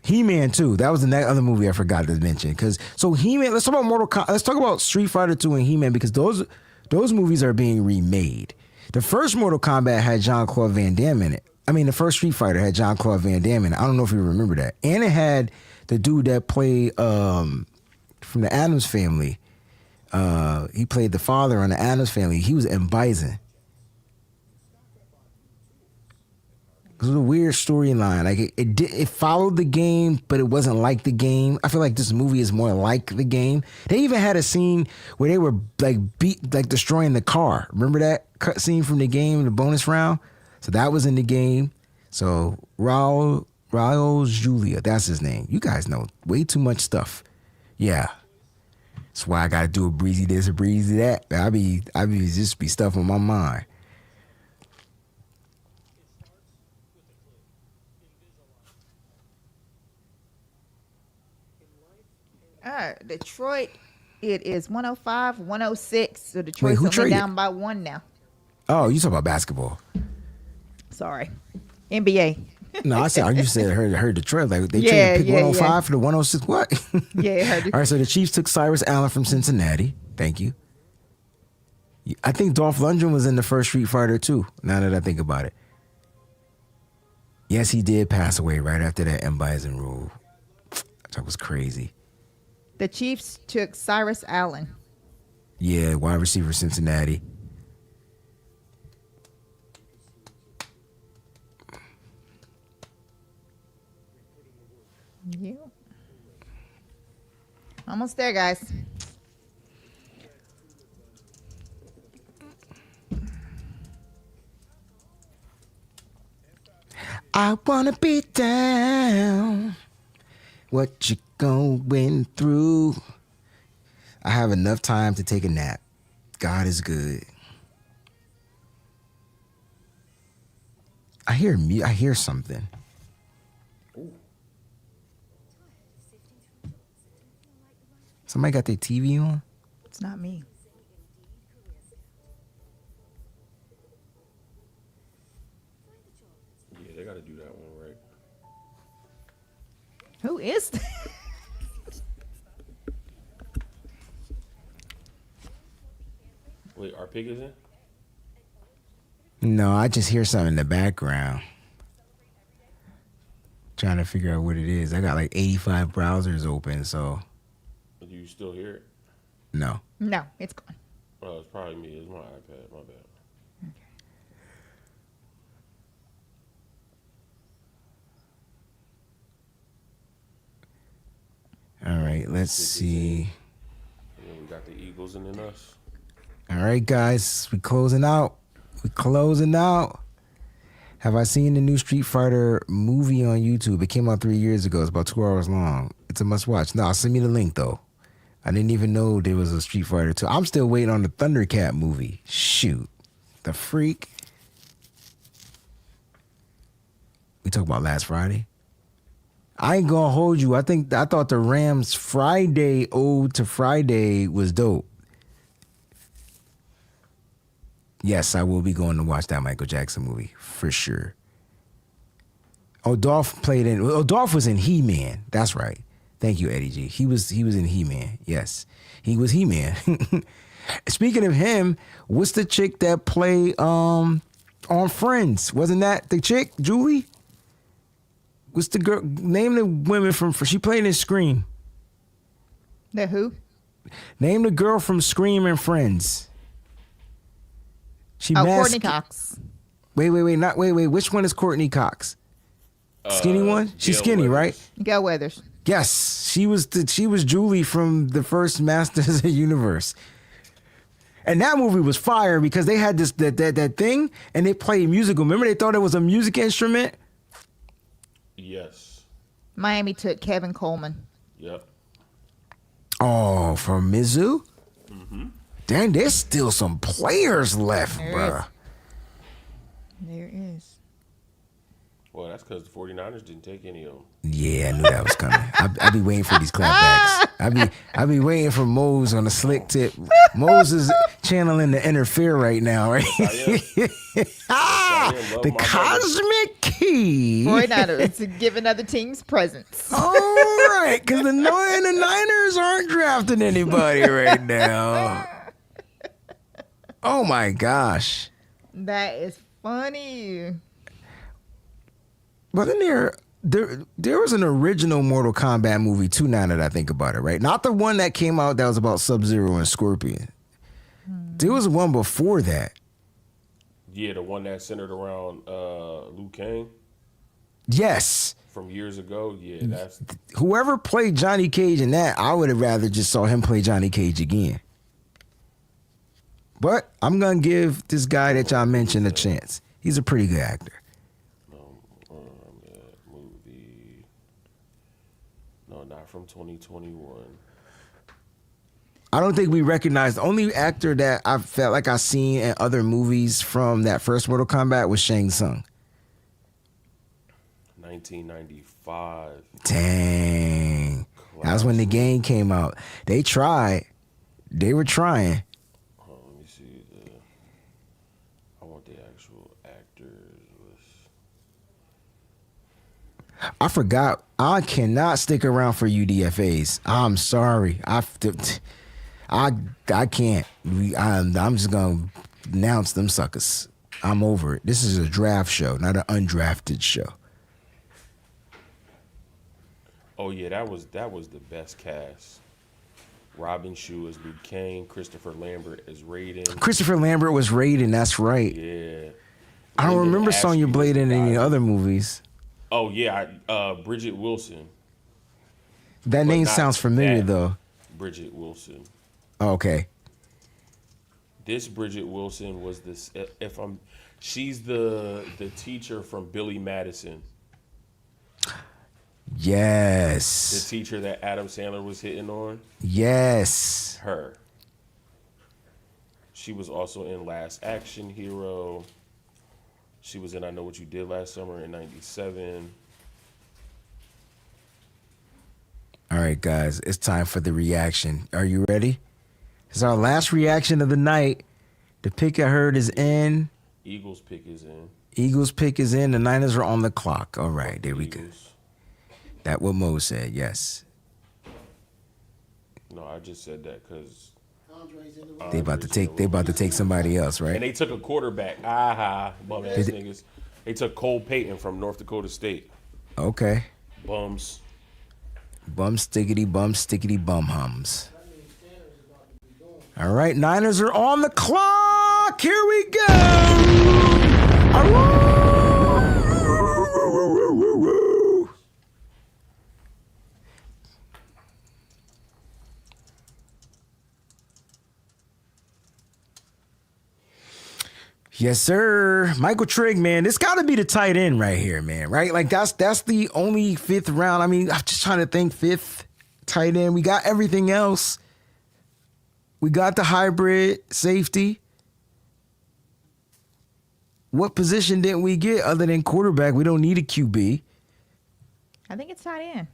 He-Man too. That was the next other movie I forgot to mention. So He-Man. Let's talk about Let's talk about Street Fighter 2 and He-Man because those movies are being remade. The first Mortal Kombat had Jean-Claude Van Damme in it. I mean, the first Street Fighter had Jean-Claude Van Damme in it. I don't know if you remember that. And it had the dude that played from the Addams Family. He played the father on the Addams Family. He was M. Bison. It was a weird storyline. Like it followed the game, but it wasn't like the game. I feel like this movie is more like the game. They even had a scene where they were like destroying the car. Remember that cut scene from the game, the bonus round? So that was in the game. So Raul Julia, that's his name. You guys know way too much stuff. Yeah. That's why I gotta do a breezy this, a breezy that. I be just be stuff on my mind. Detroit, it is 105, 106. So Detroit's who only traded? down by 1 now. Oh, you talking about basketball? Sorry. NBA. No, I said you said heard Detroit. Like they Yeah, traded pick yeah, 105 for the 106. What? Yeah, heard it. All right, so the Chiefs took Cyrus Allen from Cincinnati. Thank you. I think Dolph Lundgren was in the first Street Fighter too, now that I think about it. Yes, he did pass away right after that M. Bison rule. That was crazy. The Chiefs took Cyrus Allen. Yeah, wide receiver Cincinnati. Yeah. Almost there, guys. I wanna be down. What you going through? I have enough time to take a nap. God is good. I hear something. Somebody got their TV on? It's not me. Yeah, they got to do that one right. Who is that? Wait, our pig is in? No, I just hear something in the background. Trying to figure out what it is. I got like 85 browsers open, so Do you still hear it? no. No, it's gone. Oh, it's probably me. It's my iPad. My bad. All right, let's see. And then we got the Eagles and then us. All right, guys, we closing out. Have I seen the new Street Fighter movie on YouTube? It came out 3 years ago. It's about 2 hours long. It's a must watch. No, send me the link though. I didn't even know there was a Street Fighter 2. I'm still waiting on the Thundercat movie. Shoot. The freak. We talked about last Friday. I ain't gonna hold you. I thought the Rams Friday Ode to Friday was dope. Yes, I will be going to watch that Michael Jackson movie for sure. Oh, Dolph was in He-Man. That's right. Thank you, Eddie G. He was in He-Man. Yes, he was He-Man. Speaking of him, what's the chick that played on Friends? Wasn't that the chick, Julie? What's the girl? Name the women from she played in Scream. The who? Name the girl from Scream and Friends. She Courtney Cox. Wait. Which one is Courtney Cox? Skinny one? She's Gail skinny, Weathers. right? Gail Weathers. Yes, she was Julie from the first Masters of the Universe. And that movie was fire because they had that thing and they played musical. Remember they thought it was a music instrument? Yes. Miami took Kevin Coleman. Yep. Oh, from Mizzou? Mm-hmm. Dang, there's still some players left, bruh. There is. Well, that's because the 49ers didn't take any of them. Yeah, I knew that was coming. I be waiting for these clapbacks. I be waiting for Mose on the slick tip. Mose is channeling the inner fear right now, right? The cosmic key. 49ers to give another team's presents. All right, because the Niners aren't drafting anybody right now. Oh my gosh. That is funny. But then there was an original Mortal Kombat movie too, now that I think about it, right? Not the one that came out that was about Sub-Zero and Scorpion. There was one before that. Yeah, the one that centered around Liu Kang Yes. from years ago. Yeah, that's Whoever played Johnny Cage in that, I would have rather just saw him play Johnny Cage again. But I'm going to give this guy that y'all mentioned a chance. He's a pretty good actor. movie. No, not from 2021. I don't think we recognize the only actor that I felt like I seen in other movies from that first Mortal Kombat was Shang Tsung. 1995. Dang. That's when the game came out. They tried. They were trying. Hold on, let me see. I want the actual actors. I forgot. I cannot stick around for UDFAs. I'm sorry. I can't. I'm just gonna announce them suckers. I'm over it. This is a draft show, not an undrafted show. Oh yeah, that was the best cast. Robin Shue as Luke Kane, Christopher Lambert as Raiden. Christopher Lambert was Raiden. That's right. Yeah. I don't Lyndon remember Ashby Sonya was Blade in the any guy. other movies. Oh yeah, Bridget Wilson. That name not sounds familiar that. though. Bridget Wilson. Okay. This Bridget Wilson was this. She's the teacher from Billy Madison. The Yes. teacher that Adam Sandler was hitting on. Yes. Her. She was also in Last Action Hero. She was in I Know What You Did Last Summer in '97. All right, guys. It's time for the reaction. Are you ready? It's our last reaction of the night. The pick I heard is in. Eagles pick is in. Eagles pick is in. The Niners are on the clock. All right, there we go. Eagles. That what Mo said. Yes. No, I just said that because They about to take somebody else, and right? they took a quarterback. Aha, bum ass Did it- niggas. They took Cole Payton from North Dakota State. Okay. Bums. Bum stickity bum hums. All right, Niners are on the clock. Here we go. All right. Yes, sir. Michael Trigg, man. This got to be the tight end right here, man. Right? Like that's the only fifth round. I mean, I'm just trying to think fifth tight end. We got everything else. We got the hybrid safety. What position didn't we get other than quarterback? We don't need a QB. I think it's tight end.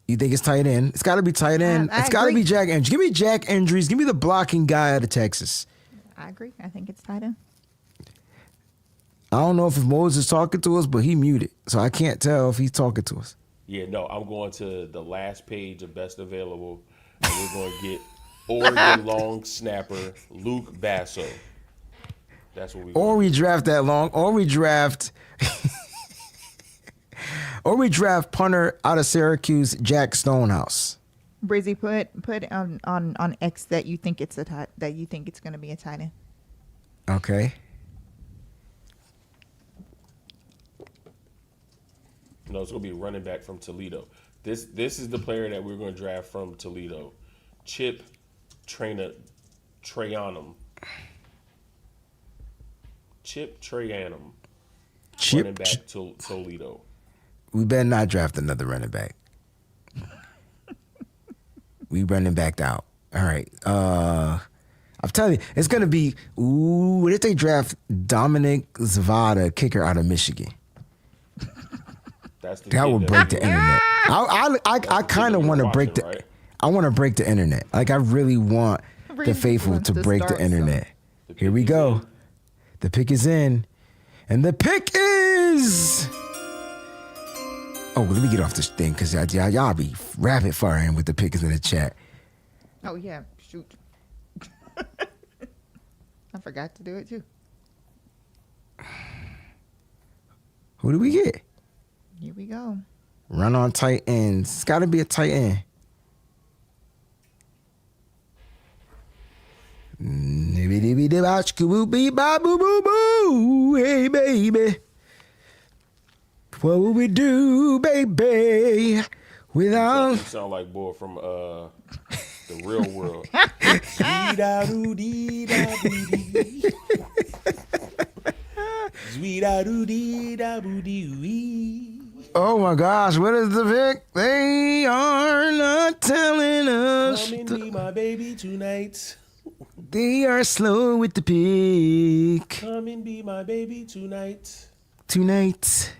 You think it's tight end? It's got to be tight end. I It's got to agree. be Jack Andrews. Give me Jack Andrews. Give me the blocking guy out of Texas. I agree. I think it's tight end. I don't know if Moses is talking to us, but he muted. So I can't tell if he's talking to us. Yeah, no, I'm going to the last page of Best Available, and we're going to get Oregon long snapper Luke Basso. That's what we. Or we draft that long, or we draft punter out of Syracuse, Jack Stonehouse. Brizzy, put on X that you think it's going to be a tight end. Okay. No, it's going to be a running back from Toledo. This is the player that we're going to draft from Toledo, Chip Trayanum. Chip Trayanum. Running back to Toledo. We better not draft another running back. We running back out. All right. I'm telling you, it's gonna be. Ooh, what if they draft Dominic Zavada, kicker out of Michigan? That's the That kid will break the we- internet. I kind of we want to were break watching, the. right? I want to break the internet. Like I really want the Really faithful wants to to break the start internet. The Here pick we is go. in. The pick is in, and the pick is. Oh, let me get off this thing because y'all be rapid firing with the pickers in the chat. Oh yeah, shoot. I forgot to do it too. Who do we get? Here we go. Run on tight ends. It's got to be a tight end. Hey, baby. What would we do, baby, without... You sound like boy from the real world. Oh, my gosh. What is the pick? They are not telling us. Come and be my baby tonight. They are slow with the pick. Come and be my baby tonight. Tonight.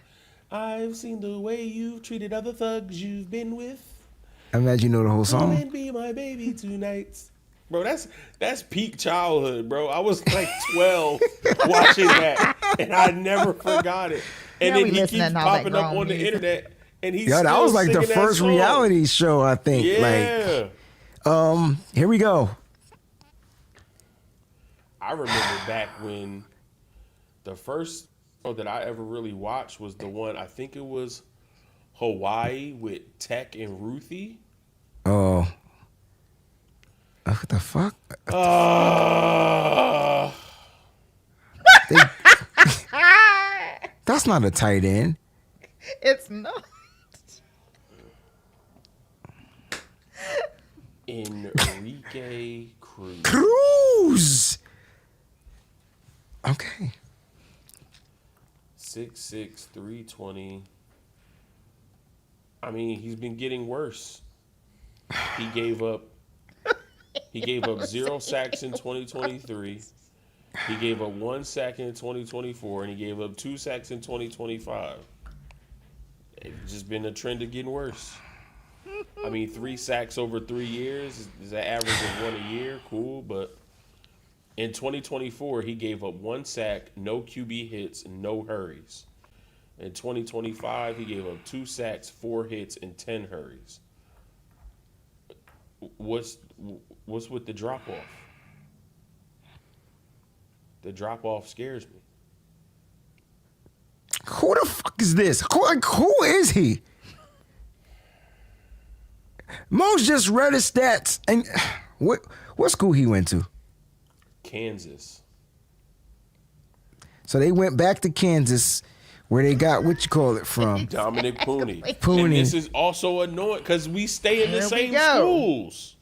I've seen the way you've treated other thugs you've been with. I imagine you know the whole Come song. and be my baby tonight. Bro, that's peak childhood, bro. I was like 12 watching that, and I never forgot it. And Yeah, we then he listening keeps to all that popping up grown on the music. internet, and he's Yo, that still was like the singing that first song. reality show, I think. Yeah. Like, here we go. I remember back when the first show that I ever really watched was the one, I think it was Hawaii with Tech and Ruthie. Oh. What the fuck? That's not a tight end. It's not. Enrique Cruz. Cruz. Okay. 6'6", 320. I mean, he's been getting worse. He gave up 0 sacks in 2023. He gave up 1 sack in 2024, and he gave up 2 sacks in 2025. It's just been a trend of getting worse. I mean, 3 sacks over 3 years is an average of 1 a year. Cool, but in 2024, he gave up 1 sack, no QB hits, no hurries. In 2025, he gave up 2 sacks, 4 hits, and 10 hurries. What's with the drop off? The drop off scares me. Who the fuck is this? Who is he? Mo's just read his stats. And what school he went to? Kansas. So they went back to Kansas, where they got what you call it from. Dominic Pooney. Pooney. And this is also annoying because we stay in the Here we same go. schools.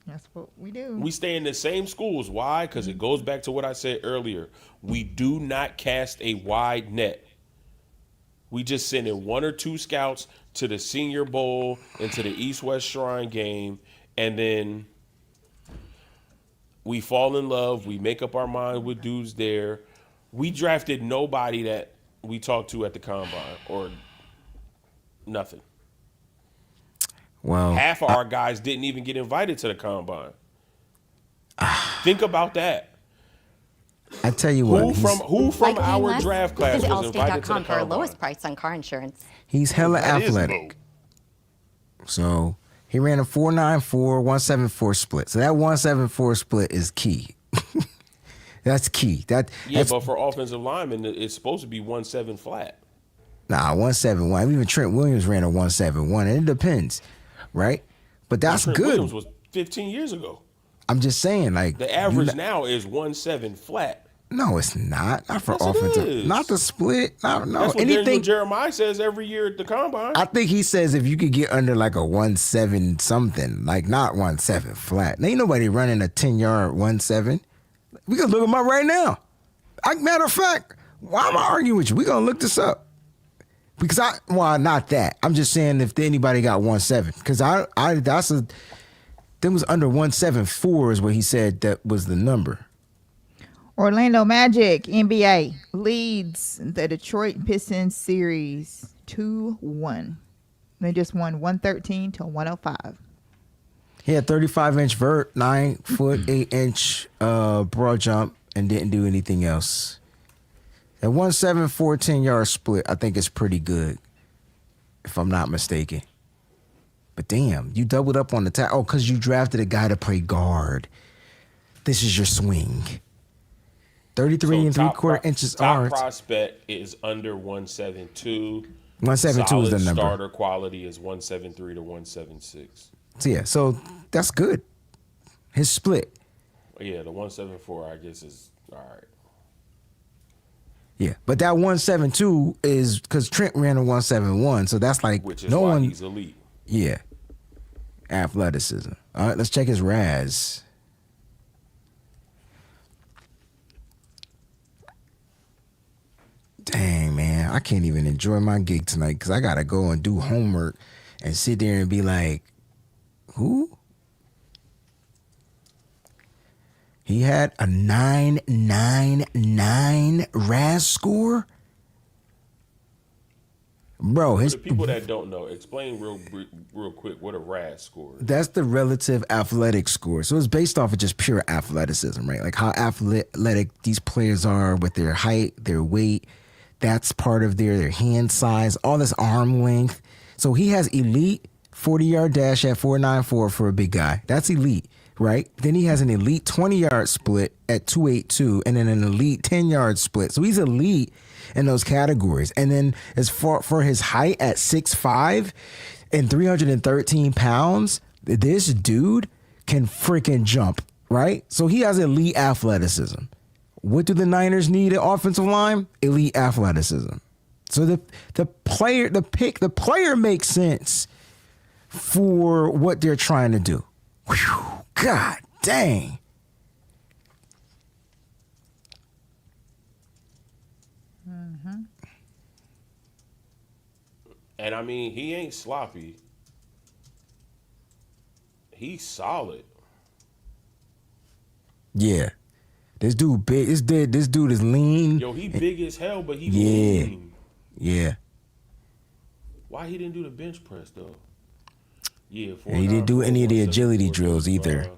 That's what we do. We stay in the same schools. Why? Because it goes back to what I said earlier. We do not cast a wide net. We just send in 1 or 2 scouts to the Senior Bowl and to the East-West Shrine game, and then we fall in love. We make up our mind with dudes there. We drafted nobody that we talked to at the combine or nothing. Well, Half of our guys didn't even get invited to the combine. Think about that. I tell you what, Who from our draft class Visit was invited to the Allstate.com for our combine? lowest price on car insurance. he's hella That is athletic. low. So he ran a 4.94, 1.74 split. So that 1.74 split is key. That's key. Yeah, That's but for offensive linemen, it's supposed to be 1.7 flat. 1.71. Even Trent Williams ran a 1.71, and it depends, right? But that's Trent good. Williams was 15 years ago. I'm just saying, like The average now is 1.7 flat. No, it's not. Not for Yes, it offensive. is. Not the split. No. That's what Anything. Jeremiah says every year at the combine. I think he says if you could get under like a 1.7 something, like not 1.7 flat. There ain't nobody running a 10-yard 1.7. We can look him up right now. Matter of fact, why am I arguing with you? We gonna look this up. Because not that. I'm just saying if anybody got 1.7. Because them was under 1.74 is what he said that was the number. Orlando Magic, NBA, leads the Detroit Pistons series 2-1. They just won 113 to 105. He had 35-inch vert, 9-foot, 8-inch broad jump, and didn't do anything else. At 1.7, 10-yard split, I think it's pretty good, if I'm not mistaken. But damn, you doubled up on the tackle. Oh, because you drafted a guy to play guard. This is your swing. 33 and 3/4 inches Top arms. prospect is under 172. 172 is the Solid number. Starter quality is 173 to 176. So yeah, so that's good. His split. Yeah, the 174 I guess is all right. Yeah, but that 172 is because Trent ran a 171, so that's like Which is no why one. he's elite. Yeah, athleticism. All right, let's check his RAS. Dang, man, I can't even enjoy my gig tonight because I gotta go and do homework and sit there and be like, who? He had a 999 RAS score. Bro, For the people that don't know, explain real quick what a RAS score is. that's the relative athletic score. So it's based off of just pure athleticism, right? Like how athletic these players are with their height, their weight. That's part of their hand size, all this arm length. So he has elite 40-yard dash at 4.94 for a big guy. That's elite, right? Then he has an elite 20-yard split at 2.82 and then an elite 10-yard split. So he's elite in those categories. And then as for his height at 6'5" and 313 pounds, this dude can freaking jump, right? So he has elite athleticism. What do the Niners need at offensive line? Elite athleticism. So the player makes sense for what they're trying to do. Whew, God dang. And I mean, he ain't sloppy. He's solid. Yeah. This dude big. This dude is lean. Yo, he big as hell, but he lean. Yeah. Why he didn't do the bench press though? Yeah, And he didn't do any of the agility drills either.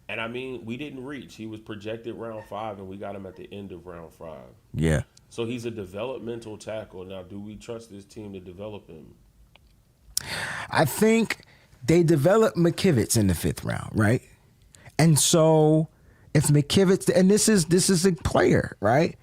And I mean, we didn't reach. He was projected round 5, and we got him at the end of round 5. Yeah. So he's a developmental tackle. Now, do we trust this team to develop him? I think they developed McKivitz in the 5th round, right? And so if McKivitz, and this is a player, right?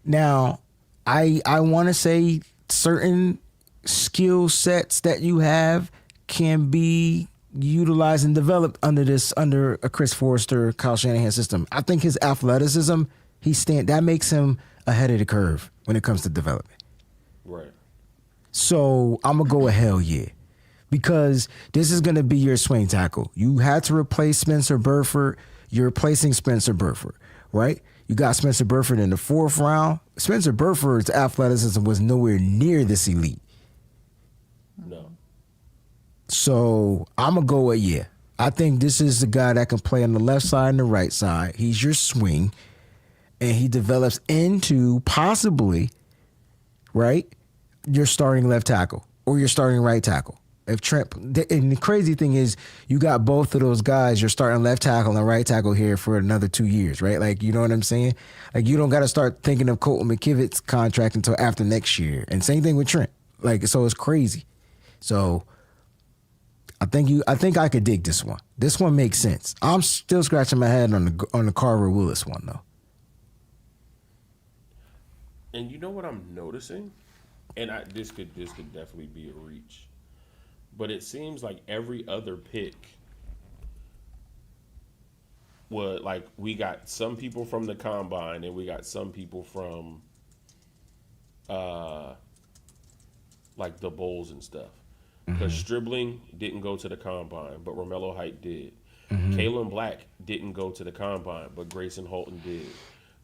Now, I want to say certain skill sets that you have can be utilized and developed under a Chris Forrester, Kyle Shanahan system. I think his athleticism, that makes him ahead of the curve when it comes to development. Right. So I'm gonna go with hell yeah, because this is gonna be your swing tackle. You had to replace Spencer Burford. You're replacing Spencer Burford, right? You got Spencer Burford in the 4th round. Spencer Burford's athleticism was nowhere near this elite. No. So I'm gonna go with yeah. I think this is the guy that can play on the left side and the right side. He's your swing, and he develops into possibly, right, your starting left tackle or your starting right tackle. If Trent, and the crazy thing is, you got both of those guys, you're starting left tackle and right tackle here for another 2 years, right? Like, you know what I'm saying? Like, you don't got to start thinking of Colton McKivitt's contract until after next year. And same thing with Trent. Like, so it's crazy. So I think I could dig this one. This one makes sense. I'm still scratching my head on the Carver Willis one though. And you know what I'm noticing? And this could definitely be a reach. But it seems like every other pick was like, we got some people from the combine and we got some people from like the bowls and stuff. Because Stribling didn't go to the combine, but Romello Height did. Kalen Black didn't go to the combine, but Grayson Halton did.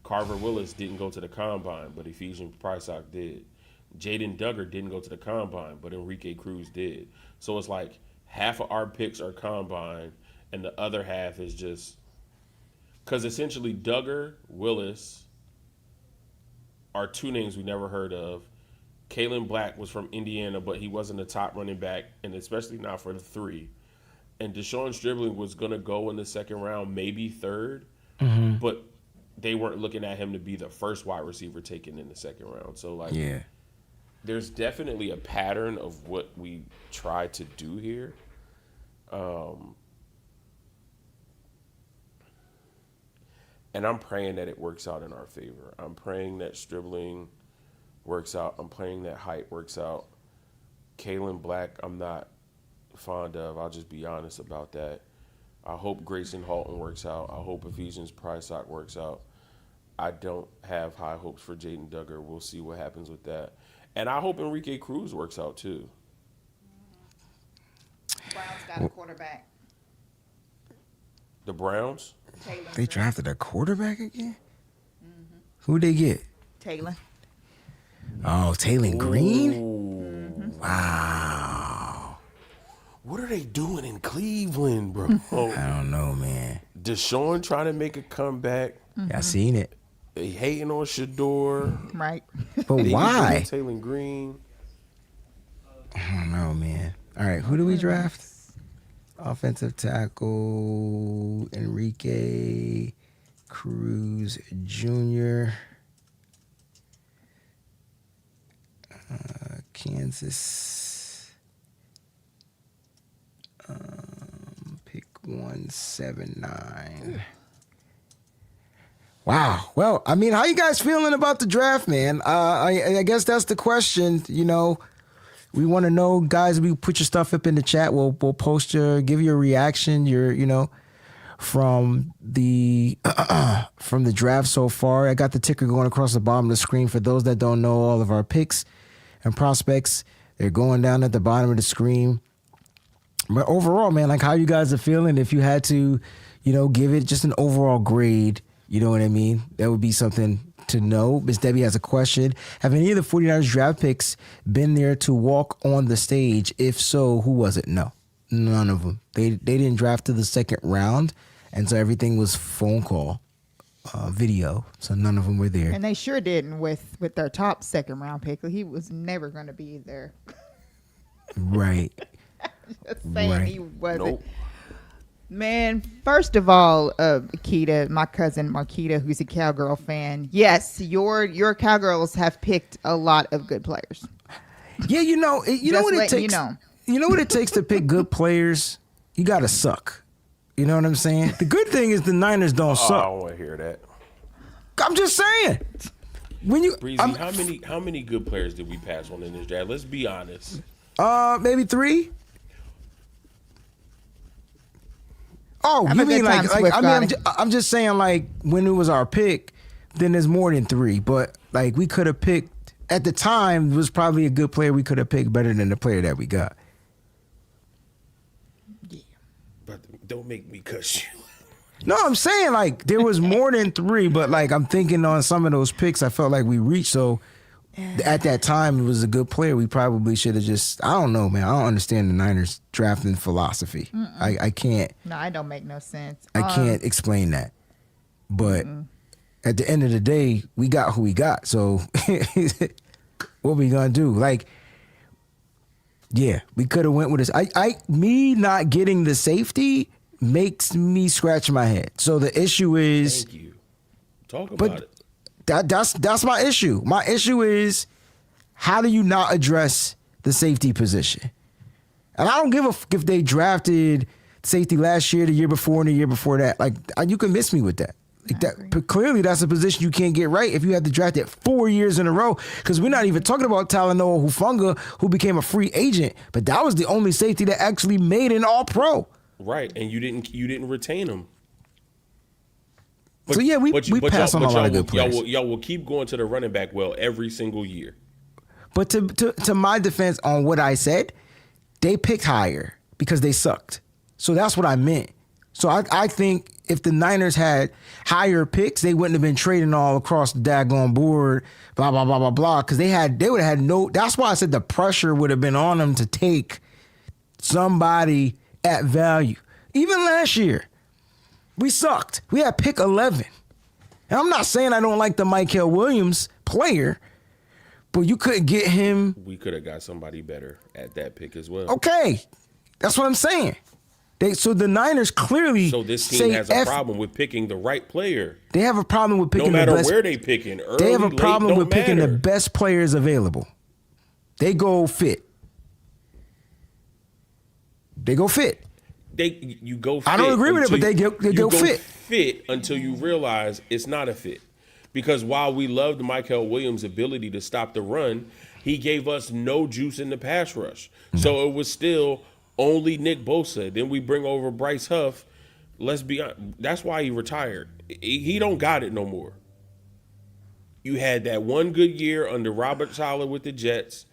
Carver Willis didn't go to the combine, but Ephesians Price did. Jaden Duggar didn't go to the combine, but Enrique Cruz did. So it's like half of our picks are combine, and the other half is just because essentially Duggar, Willis are 2 names we never heard of. Kalen Black was from Indiana, but he wasn't a top running back, and especially not for the 3. And Deshaun Stribling was going to go in the 2nd round, maybe 3rd, but they weren't looking at him to be the first wide receiver taken in the 2nd round. So, like, Yeah. there's definitely a pattern of what we try to do here. And I'm praying that it works out in our favor. I'm praying that Stribling works out. I'm praying that Height works out. Kalen Black, I'm not fond of. I'll just be honest about that. I hope Grayson Halton works out. I hope Ephesians Price works out. I don't have high hopes for Jaden Duggar. We'll see what happens with that. And I hope Enrique Cruz works out too. Browns got a quarterback. The Browns? Taylor. They drafted a quarterback again? Who'd they get? Taylor. Oh, Taylor Green? Wow. What are they doing in Cleveland, bro? I don't know, man. Deshaun trying to make a comeback. I seen it. They hating on Shador. Right. But They why? Taylor Green. I don't know, man. All right, who do we draft? Offensive tackle Enrique Cruz Jr. Kansas. Pick 179. Wow. Well, I mean, how you guys feeling about the draft, man? I guess that's the question. You know, we want to know, guys. We put your stuff up in the chat. We'll post give your reaction. From the from the draft so far. I got the ticker going across the bottom of the screen. For those that don't know, all of our picks and prospects, they're going down at the bottom of the screen. But overall, man, like how you guys are feeling. If you had to, give it just an overall grade. You know what I mean? That would be something to know. Miss Debbie has a question. Have any of the 49ers draft picks been there to walk on the stage? If so, who was it? No, none of them. They didn't draft to the second round, and so everything was phone call, video. So none of them were there. And they sure didn't with their top second round pick. He was never going to be there. Right. Just saying Right. he wasn't. Nope. Man, first of all, Akita, my cousin Marquita, who's a Cowgirl fan. Yes, your Cowgirls have picked a lot of good players. Yeah, you know what it takes. You know what it takes to pick good players? You got to suck. You know what I'm saying? The good thing is the Niners don't I suck. don't want to hear that. I'm just saying. Breezy, how many good players did we pass on in this draft? Let's be honest. Maybe 3. Oh, Have you a mean good time, like Swift I mean, Gotti. I'm just saying, like, when it was our pick, then there's more than 3. But like, we could have picked at the time, it was probably a good player we could have picked better than the player that we got. But don't make me cuss you. No, I'm saying, like, there was more than 3, but like, I'm thinking on some of those picks, I felt like we reached. So at that time, it was a good player. We probably should have just, I don't know, man. I don't understand the Niners drafting philosophy. I can't. No, it don't make no sense. I can't explain that. But at the end of the day, we got who we got. So what we gonna do? Like, yeah, we could have went with this. Me not getting the safety makes me scratch my head. So the issue is, Thank you. Talk about it. that's my issue. My issue is, how do you not address the safety position? And I don't give a if they drafted safety last year, the year before, and the year before that. Like, you can miss me with that. Like that, but clearly that's a position you can't get right if you have to draft it 4 years in a row. Because we're not even talking about Talanoa Hufanga, who became a free agent, but that was the only safety that actually made an All-Pro. Right, and you didn't retain him. So yeah, we pass on a lot of good players. Y'all will keep going to the running back well every single year. But to my defense on what I said, they picked higher because they sucked. So that's what I meant. So I think if the Niners had higher picks, they wouldn't have been trading all across the daggone board, blah, blah, blah, blah, blah. Because they would have had no, that's why I said the pressure would have been on them to take somebody at value. Even last year, we sucked. We had pick 11. And I'm not saying I don't like the Michael Williams player, but you couldn't get him. We could have got somebody better at that pick as well. Okay. That's what I'm saying. So the Niners clearly So this team has a problem with picking the right player. They have a problem with picking No matter the best. where they picking. Early, They have a late, problem don't with picking the matter. best players available. They go fit. You go fit. I don't agree with it, but they go fit. Fit until you realize it's not a fit. Because while we loved Michael Williams' ability to stop the run, he gave us no juice in the pass rush. So it was still only Nick Bosa. Then we bring over Bryce Huff. Let's be honest. That's why he retired. He don't got it no more. You had that one good year under Robert Saleh with the Jets.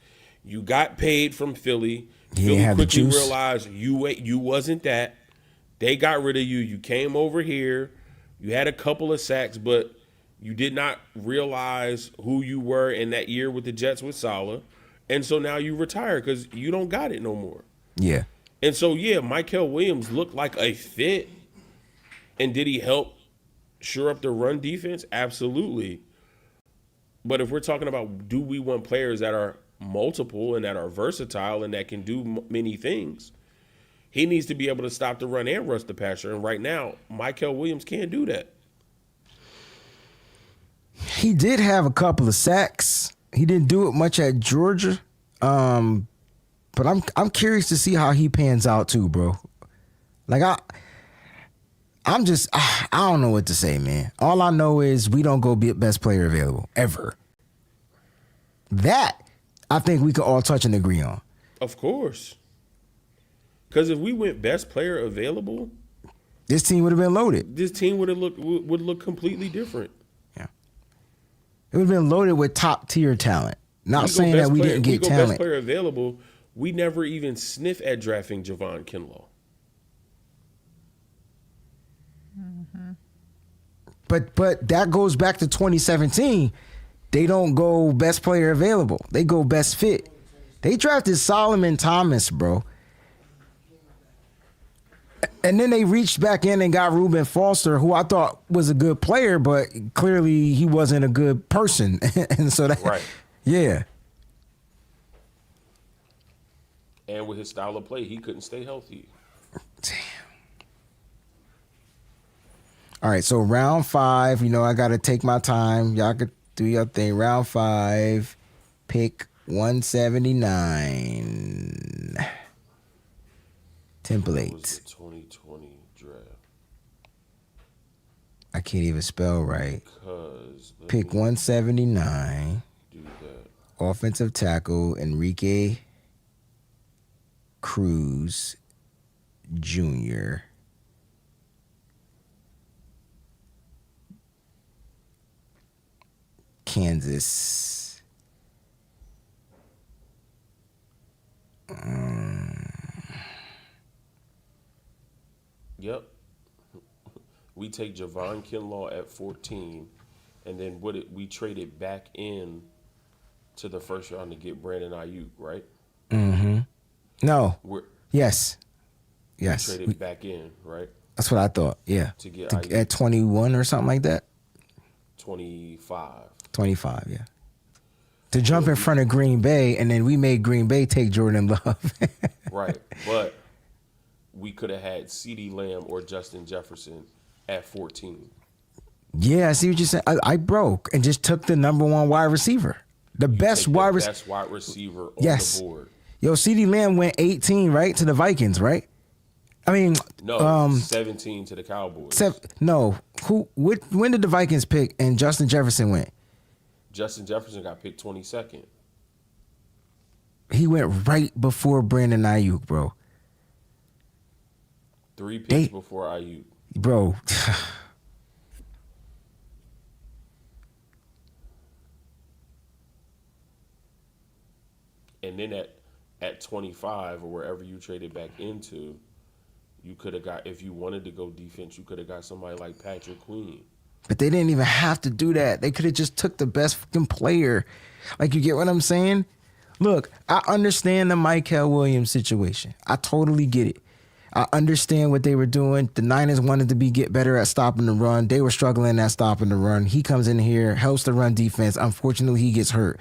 You got paid from Philly. Philly quickly realized you wasn't that. They got rid of you. You came over here. You had a couple of sacks, but you did not realize who you were in that year with the Jets with Saleh. And so now you retire because you don't got it no more. Yeah. And so, yeah, Michael Williams looked like a fit. And did he help shore up the run defense? Absolutely. But if we're talking about, do we want players that are multiple and that are versatile and that can do many things, he needs to be able to stop the run and rush the passer. And right now, Mykel Williams can't do that. He did have a couple of sacks. He didn't do it much at Georgia. But I'm curious to see how he pans out too, bro. Like I don't know what to say, man. All I know is we don't go be best player available ever. That I think we could all touch and agree on. Of course. Because if we went best player available, this team would have been loaded. This team would look completely different. Yeah, it would have been loaded with top tier talent. Not saying that we didn't get talent. Best player available. We never even sniff at drafting Javon Kinlaw. But that goes back to 2017. They don't go best player available. They go best fit. They drafted Solomon Thomas, bro. And then they reached back in and got Reuben Foster, who I thought was a good player, but clearly he wasn't a good person. And so that, right. Yeah. And with his style of play, he couldn't stay healthy. Damn. All right, so round 5, I got to take my time. Y'all could do your thing. Round 5, pick 179. Template. That was the 2020 draft. I can't even spell right. Pick 179. Do that. Offensive tackle, Enrique Cruz Jr. Kansas. Yep. We take Javon Kinlaw at 14, and then we traded back in to the first round to get Brandon Ayuk, right? Mm-hmm. No. Yes. We traded back in, right? That's what I thought. Yeah. To get Ayuk. At 21 or something like that. 25. 25, yeah. To jump in front of Green Bay, and then we made Green Bay take Jordan Love. Right. But we could have had CeeDee Lamb or Justin Jefferson at 14. Yeah, I see what you're saying. I broke and just took the number 1 wide receiver. The best wide receiver on the board. Yo, CeeDee Lamb went 18, right, to the Vikings, right? I mean, no, 17 to the Cowboys. When did the Vikings pick and Justin Jefferson went? Justin Jefferson got picked 22nd. He went right before Brandon Ayuk, bro. 3 picks before Ayuk. Bro. And then at 25 or wherever you traded back into, you could have got, if you wanted to go defense, you could have got somebody like Patrick Queen. But they didn't even have to do that. They could have just took the best fucking player. Like, you get what I'm saying? Look, I understand the Mykel Williams situation. I totally get it. I understand what they were doing. The Niners wanted to get better at stopping the run. They were struggling at stopping the run. He comes in here, helps the run defense. Unfortunately, he gets hurt.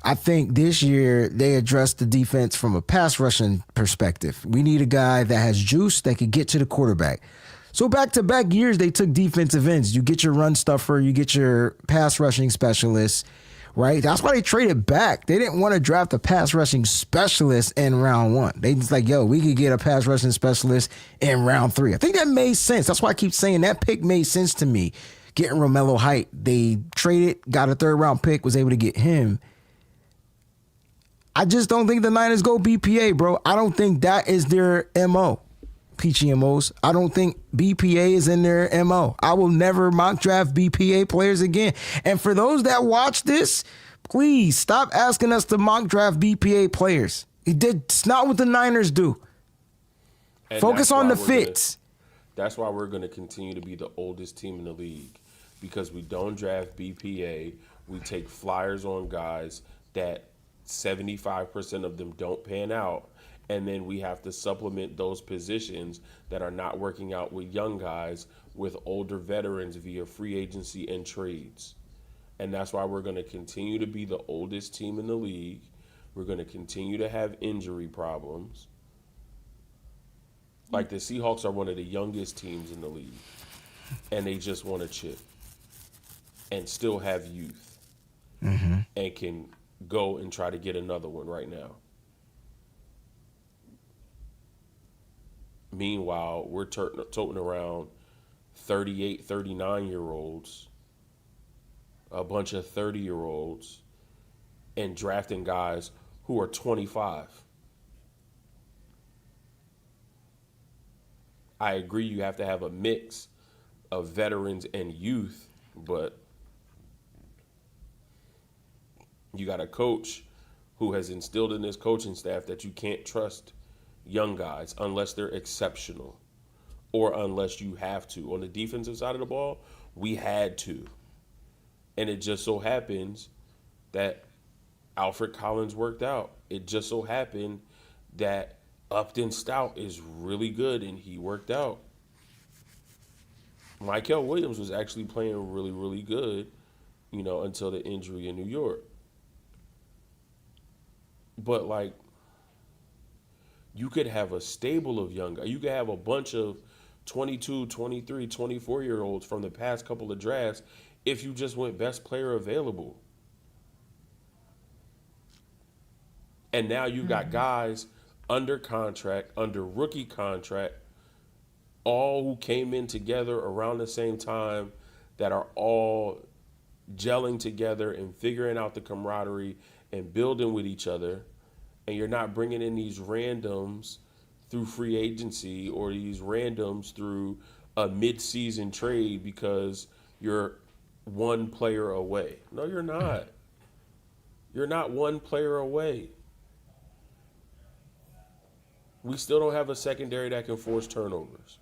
I think this year they addressed the defense from a pass rushing perspective. We need a guy that has juice that can get to the quarterback. So back-to-back years, they took defensive ends. You get your run stuffer, you get your pass rushing specialist, right? That's why they traded back. They didn't want to draft a pass rushing specialist in round 1. They just like, yo, we could get a pass rushing specialist in round 3. I think that made sense. That's why I keep saying that pick made sense to me. Getting Romello Height. They traded, got a 3rd-round pick, was able to get him. I just don't think the Niners go BPA, bro. I don't think that is their MO. PGMOs. I don't think BPA is in their MO. I will never mock draft BPA players again. And for those that watch this, please stop asking us to mock draft BPA players. It's not what the Niners do. And focus on the fits. That's why we're going to continue to be the oldest team in the league, because we don't draft BPA. We take flyers on guys that 75% of them don't pan out, And then we have to supplement those positions that are not working out with young guys with older veterans via free agency and trades. And that's why we're going to continue to be the oldest team in the league. We're going to continue to have injury problems. Like the Seahawks are one of the youngest teams in the league. And they just want to chip and still have youth and can go and try to get another one right now. Meanwhile, we're toting around 38, 39-year-olds, a bunch of 30-year-olds, and drafting guys who are 25. I agree you have to have a mix of veterans and youth, but you got a coach who has instilled in this coaching staff that you can't trust young guys unless they're exceptional or unless you have to. On the defensive side of the ball, we had to. And it just so happens that Alfred Collins worked out. It just so happened that Upton Stout is really good and he worked out. Michael Williams was actually playing really, really good, until the injury in New York. But, you could have a stable of young guys. You could have a bunch of 22, 23, 24-year-olds from the past couple of drafts if you just went best player available. And now you got guys under contract, under rookie contract, all who came in together around the same time that are all gelling together and figuring out the camaraderie and building with each other. And you're not bringing in these randoms through free agency or these randoms through a mid-season trade because you're one player away. No, you're not. You're not one player away. We still don't have a secondary that can force turnovers.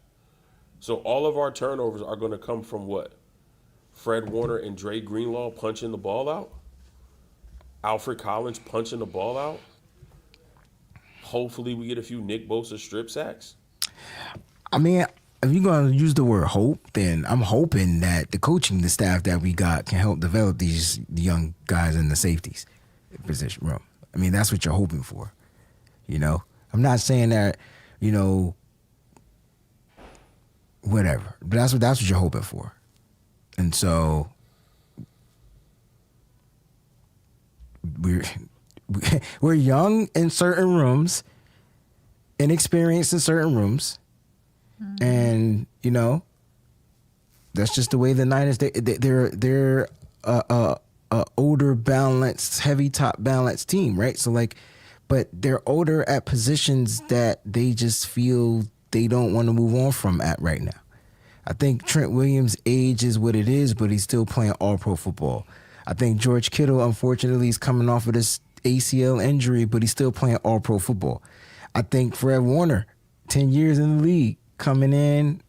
So all of our turnovers are going to come from what? Fred Warner and Dre Greenlaw punching the ball out? Alfred Collins punching the ball out? Hopefully we get a few Nick Bosa strip sacks. I mean, if you're going to use the word hope, then I'm hoping that the coaching, the staff that we got can help develop these young guys in the safeties position room. I mean, that's what you're hoping for, I'm not saying that, whatever, but that's what you're hoping for. And so we're young in certain rooms, inexperienced in certain rooms, and that's just the way the Niners. They're a older, balanced, heavy top balanced team, right? So but they're older at positions that they just feel they don't want to move on from at right now. I think Trent Williams' age is what it is, but he's still playing all-pro football. I think George Kittle, unfortunately, is coming off of this ACL injury, but he's still playing all-pro football. I think Fred Warner, 10 years in the league, coming in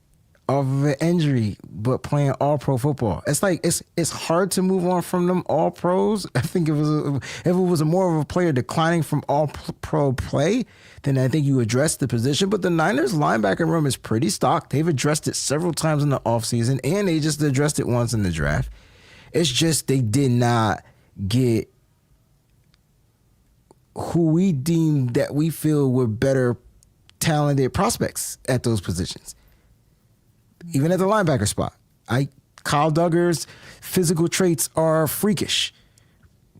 off of an injury, but playing all-pro football. It's hard to move on from them all-pros. I think if it was more of a player declining from all-pro play, then I think you address the position. But the Niners linebacker room is pretty stocked. They've addressed it several times in the offseason, and they just addressed it once in the draft. It's just they did not get who we deemed that we feel were better talented prospects at those positions. Even at the linebacker spot. Kyle Duggar's physical traits are freakish.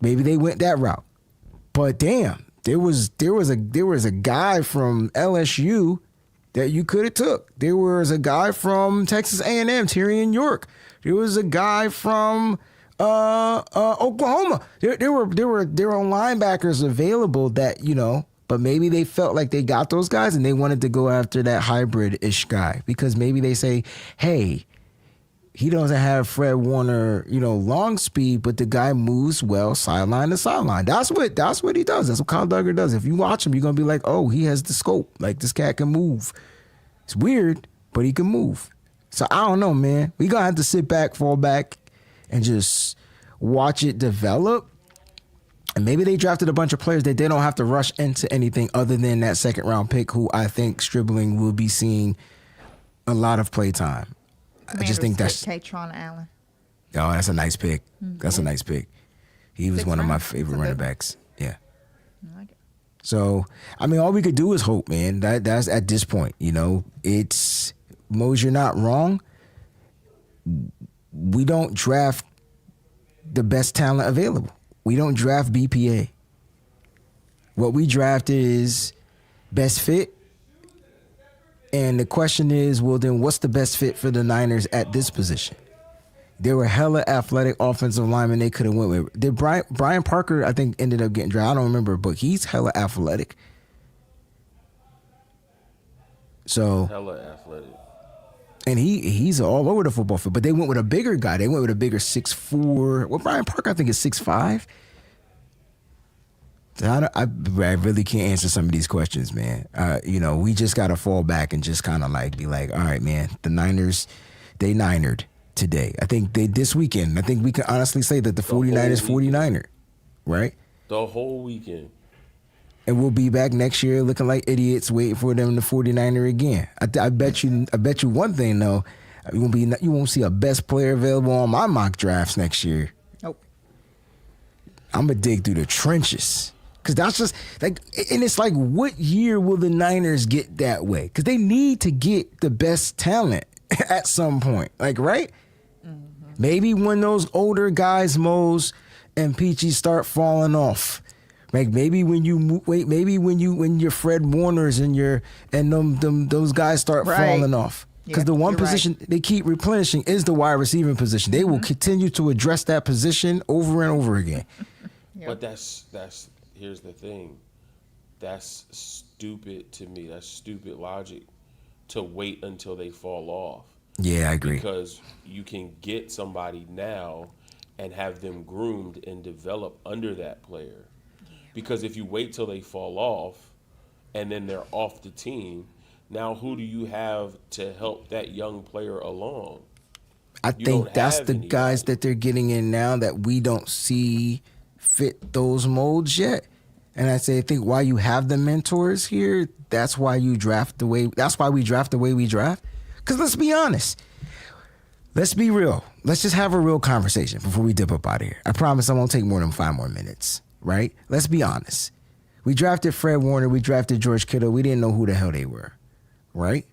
Maybe they went that route. But damn, there was a guy from LSU that you could have took. There was a guy from Texas A&M, Tyrion York. There was a guy from Oklahoma. There were linebackers available that, but maybe they felt like they got those guys and they wanted to go after that hybrid-ish guy because maybe they say, hey, he doesn't have Fred Warner, long speed, but the guy moves well sideline to sideline. That's what he does. That's what Kyle Duggar does. If you watch him, you're going to be like, oh, he has the scope. Like, this cat can move. It's weird, but he can move. So I don't know, man. We going to have to sit back, fall back, and just watch it develop. And maybe they drafted a bunch of players that they don't have to rush into anything other than that second round pick, who I think Stribling will be seeing a lot of play time. I just think that's Katron Allen. Oh, that's a nice pick. That's a nice pick. He was one of my rounds. favorite running backs. Yeah. I like it. So, I mean, all we could do is hope, man. That's at this point, it's Mose, you're not wrong. We don't draft the best talent available. We don't draft BPA. What we draft is best fit. And the question is, well, then what's the best fit for the Niners at this position? There were hella athletic offensive linemen they could have went with. Did Brian Parker, I think, ended up getting drafted. I don't remember, but he's hella athletic. So Hella athletic. and he's all over the football field. But they went with a bigger guy. They went with a bigger 6'4". Well, Brian Parker, I think, is 6'5". I really can't answer some of these questions, man. We just got to fall back and just kind of be like, all right, man, the Niners, they Ninered today. I think this weekend, I think we can honestly say that the 49ers 49er, right? The whole weekend. And we'll be back next year looking like idiots waiting for them to 49er again. I bet you one thing, though. You won't see a best player available on my mock drafts next year. Nope. I'm going to dig through the trenches. Because that's just and it's like, what year will the Niners get that way? Because they need to get the best talent at some point. Right? Mm-hmm. Maybe when those older guys, Mose and Peachy, start falling off. Maybe when your Fred Warners and those guys start falling off. Because the one position they keep replenishing is the wide receiving position. They will continue to address that position over and over again. But that's here's the thing. That's stupid to me. That's stupid logic to wait until they fall off. Yeah, I agree. Because you can get somebody now and have them groomed and develop under that player. Because if you wait till they fall off and then they're off the team, now who do you have to help that young player along? I think that's the guys that they're getting in now that we don't see fit those molds yet. And I think why you have the mentors here, that's why we draft the way we draft. Because let's be honest. Let's be real. Let's just have a real conversation before we dip up out of here. I promise I won't take more than 5 more minutes. Right? Let's be honest. We drafted Fred Warner. We drafted George Kittle. We didn't know who the hell they were. Right?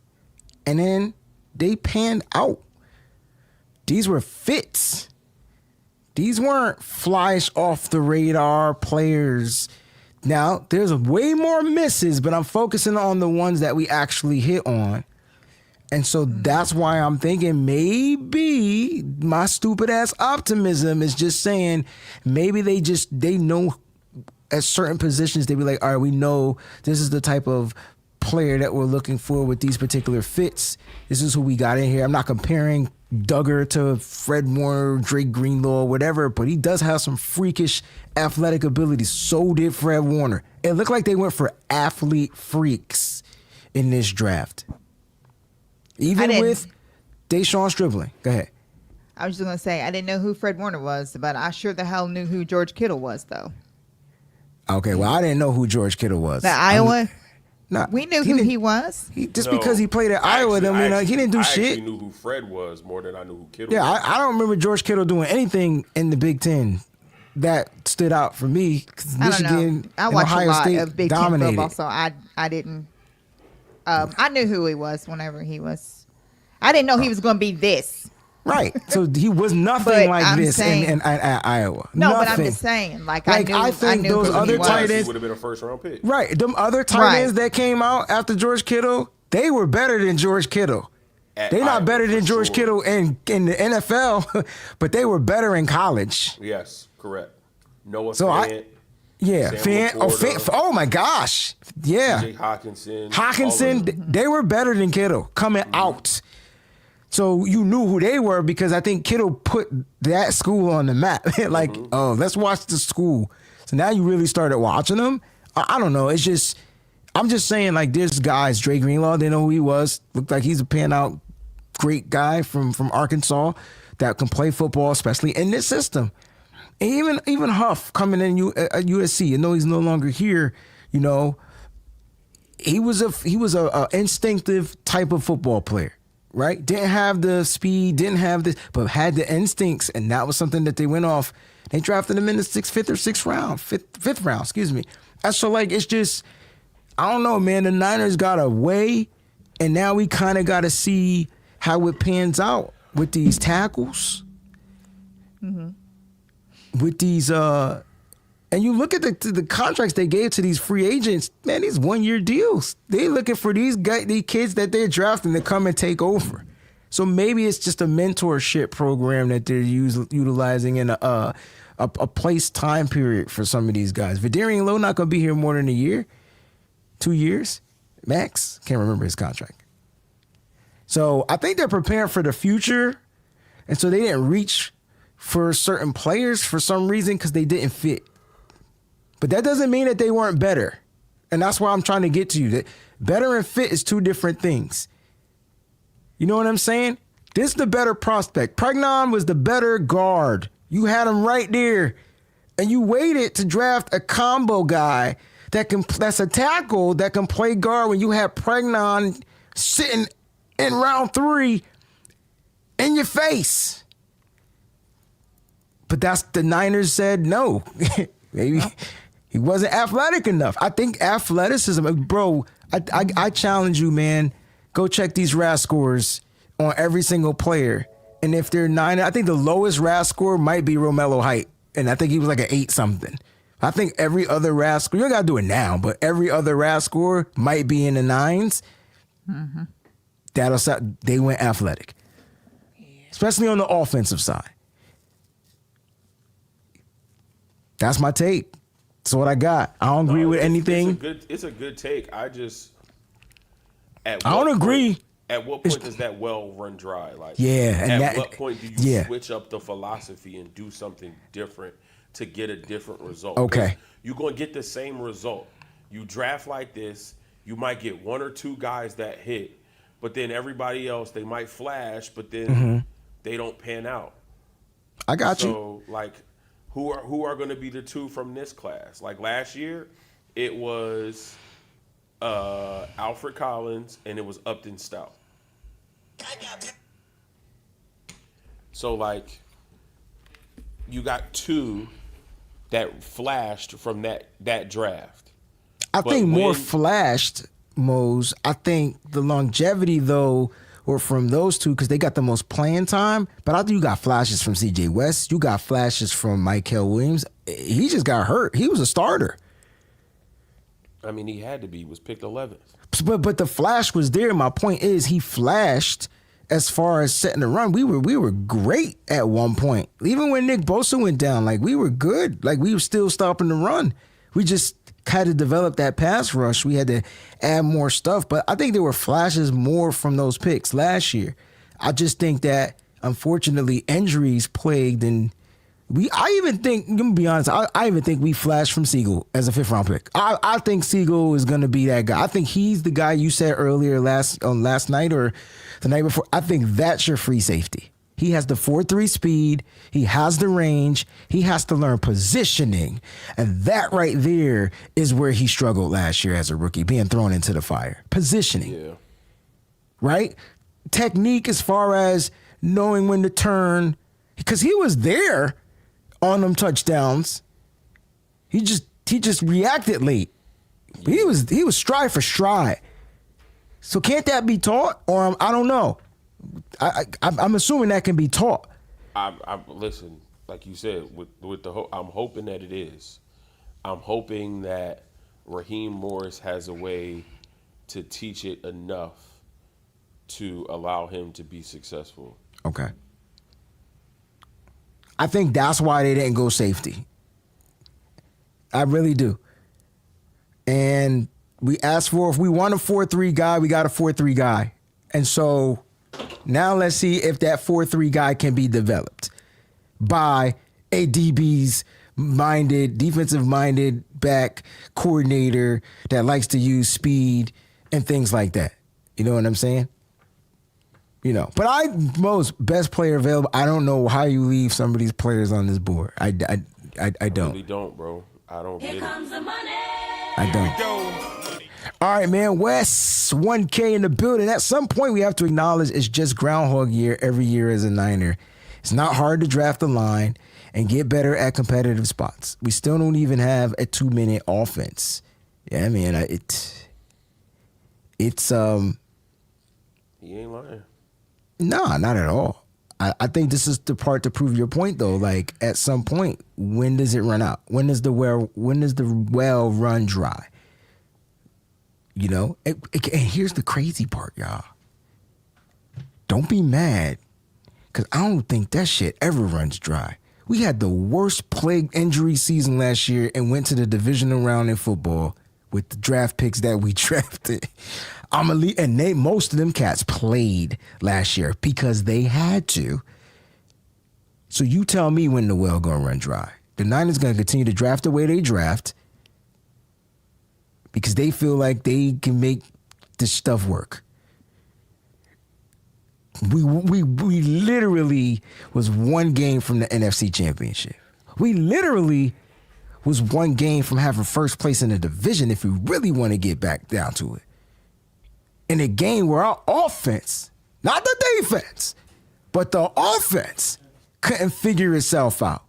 And then they panned out. These were fits. These weren't flash off the radar players. Now, there's way more misses, but I'm focusing on the ones that we actually hit on. And so that's why I'm thinking maybe my stupid ass optimism is just saying maybe they know at certain positions they be like, all right, we know this is the type of player that we're looking for with these particular fits. This is who we got in here. I'm not comparing Duggar to Fred Warner, Drake Greenlaw, whatever, but he does have some freakish athletic abilities. So did Fred Warner. It looked like they went for athlete freaks in this draft. Even with Deshaun Stribling. Go ahead. I was just going to say, I didn't know who Fred Warner was, but I sure the hell knew who George Kittle was, though. Okay, well, I didn't know who George Kittle was. The Iowa? We knew who he was. Because he played at Iowa, he didn't do shit. I actually knew who Fred was more than I knew who Kittle was. Yeah, I don't remember George Kittle doing anything in the Big Ten that stood out for me. I don't know. I watched a lot of Big Ten football, so I didn't. I knew who he was whenever he was. I didn't know he was going to be this. Right. So he was nothing like this in Iowa. No, nothing. but I'm just saying. I think knew those other tight ends would have been a first-round pick. Right. Them other tight ends that came out after George Kittle, they were better than George Kittle. They're not better than George Kittle in the NFL, but they were better in college. Yes, correct. Noah Fant. Fant. Oh my gosh. Yeah. Hawkinson. They were better than Kittle coming out. So you knew who they were because I think Kittle put that school on the map. Oh, let's watch the school. So now you really started watching them. I don't know. It's just, I'm just saying, this guy's Drake Greenlaw. They know who he was. Looked like he's a pan out great guy from Arkansas that can play football, especially in this system. And even Huff coming in at USC. You know he's no longer here. You know, he was a instinctive type of football player, right? Didn't have the speed, didn't have this, but had the instincts, and that was something that they went off. They drafted him in the fifth round. Excuse me. And so like it's just, I don't know, man. The Niners got a way, and now we kind of got to see how it pans out with these tackles. Mm-hmm. With these, and you look at the contracts they gave to these free agents, man, these 1-year deals. They're looking for these kids that they're drafting to come and take over. So maybe it's just a mentorship program that they're utilizing in a place time period for some of these guys. Vidarian Lowe not going to be here more than a year, 2 years, max. Can't remember his contract. So I think they're preparing for the future, and so they didn't reach for certain players for some reason because they didn't fit. But that doesn't mean that they weren't better. And that's why I'm trying to get to you. That better and fit is two different things. You know what I'm saying? This is the better prospect. Pregnon was the better guard. You had him right there. And you waited to draft a combo guy that's a tackle that can play guard when you had Pregnon sitting in round 3 in your face. But that's the Niners said no. Maybe he wasn't athletic enough. I think athleticism, bro, I challenge you, man. Go check these RAS scores on every single player. And if they're 9, I think the lowest RAS score might be Romello Height. And I think he was like an 8-something. I think every other RAS score, you don't got to do it now, but every other RAS score might be in the 9s. Mm-hmm. They went athletic. Especially on the offensive side. That's my take. That's what I got. I don't agree with anything. It's a good take. I don't agree. At what point does that well run dry? Like, and at what point do you switch up the philosophy and do something different to get a different result? Okay. You're going to get the same result. You draft like this, you might get 1 or 2 guys that hit, but then everybody else, they might flash, but then they don't pan out. I got you. So, like, who are going to be the 2 from this class? Like last year, it was Alfred Collins and it was Upton Stout. So like, you got 2 that flashed from that draft. I think more flashed, Mose. I think the longevity though were from those 2 because they got the most playing time. But I think you got flashes from CJ West. You got flashes from Michael Williams. He just got hurt. He was a starter. I mean, he had to be. He was picked 11th. But the flash was there. My point is he flashed as far as setting the run. We were great at one point. Even when Nick Bosa went down, like we were good. Like we were still stopping the run. We just had to develop that pass rush. We had to add more stuff. But I think there were flashes more from those picks last year. I just think that, unfortunately, injuries plagued. And I even think, I'm going to be honest, I even think we flashed from Siegel as a 5th-round pick. I think Siegel is going to be that guy. I think he's the guy you said earlier last night or the night before. I think that's your free safety. He has the 4.3 speed. He has the range. He has to learn positioning. And that right there is where he struggled last year as a rookie, being thrown into the fire. Positioning. Yeah. Right? Technique as far as knowing when to turn. Because he was there on them touchdowns. He just reacted late. He was stride for stride. So can't that be taught? Or I don't know. I'm assuming that can be taught. I'm listen, like you said, with the I'm hoping that it is. I'm hoping that Raheem Morris has a way to teach it enough to allow him to be successful. Okay. I think that's why they didn't go safety. I really do. And we asked for, if we want a 4.3 guy, we got a 4.3 guy. And so now let's see if that 4.3 guy can be developed by a defensive minded back coordinator that likes to use speed and things like that. You know what I'm saying? But most best player available. I don't know how you leave some of these players on this board. I don't. I really don't, bro. I don't get it. I don't. All right, man. Wes, 1K in the building. At some point, we have to acknowledge it's just Groundhog year every year as a Niner. It's not hard to draft a line and get better at competitive spots. We still don't even have a 2-minute offense. Yeah, man. It's He ain't lying. No, not at all. I think this is the part to prove your point, though. Like, at some point, when does it run out? When does the well run dry? And here's the crazy part, y'all. Don't be mad, because I don't think that shit ever runs dry. We had the worst plague injury season last year and went to the divisional round in football with the draft picks that we drafted. Most of them cats played last year because they had to. So you tell me when the well gonna run dry. The Niners gonna continue to draft the way they draft because they feel like they can make this stuff work. We literally was one game from the NFC Championship. We literally was one game from having first place in the division if we really want to get back down to it. In a game where our offense, not the defense, but the offense couldn't figure itself out.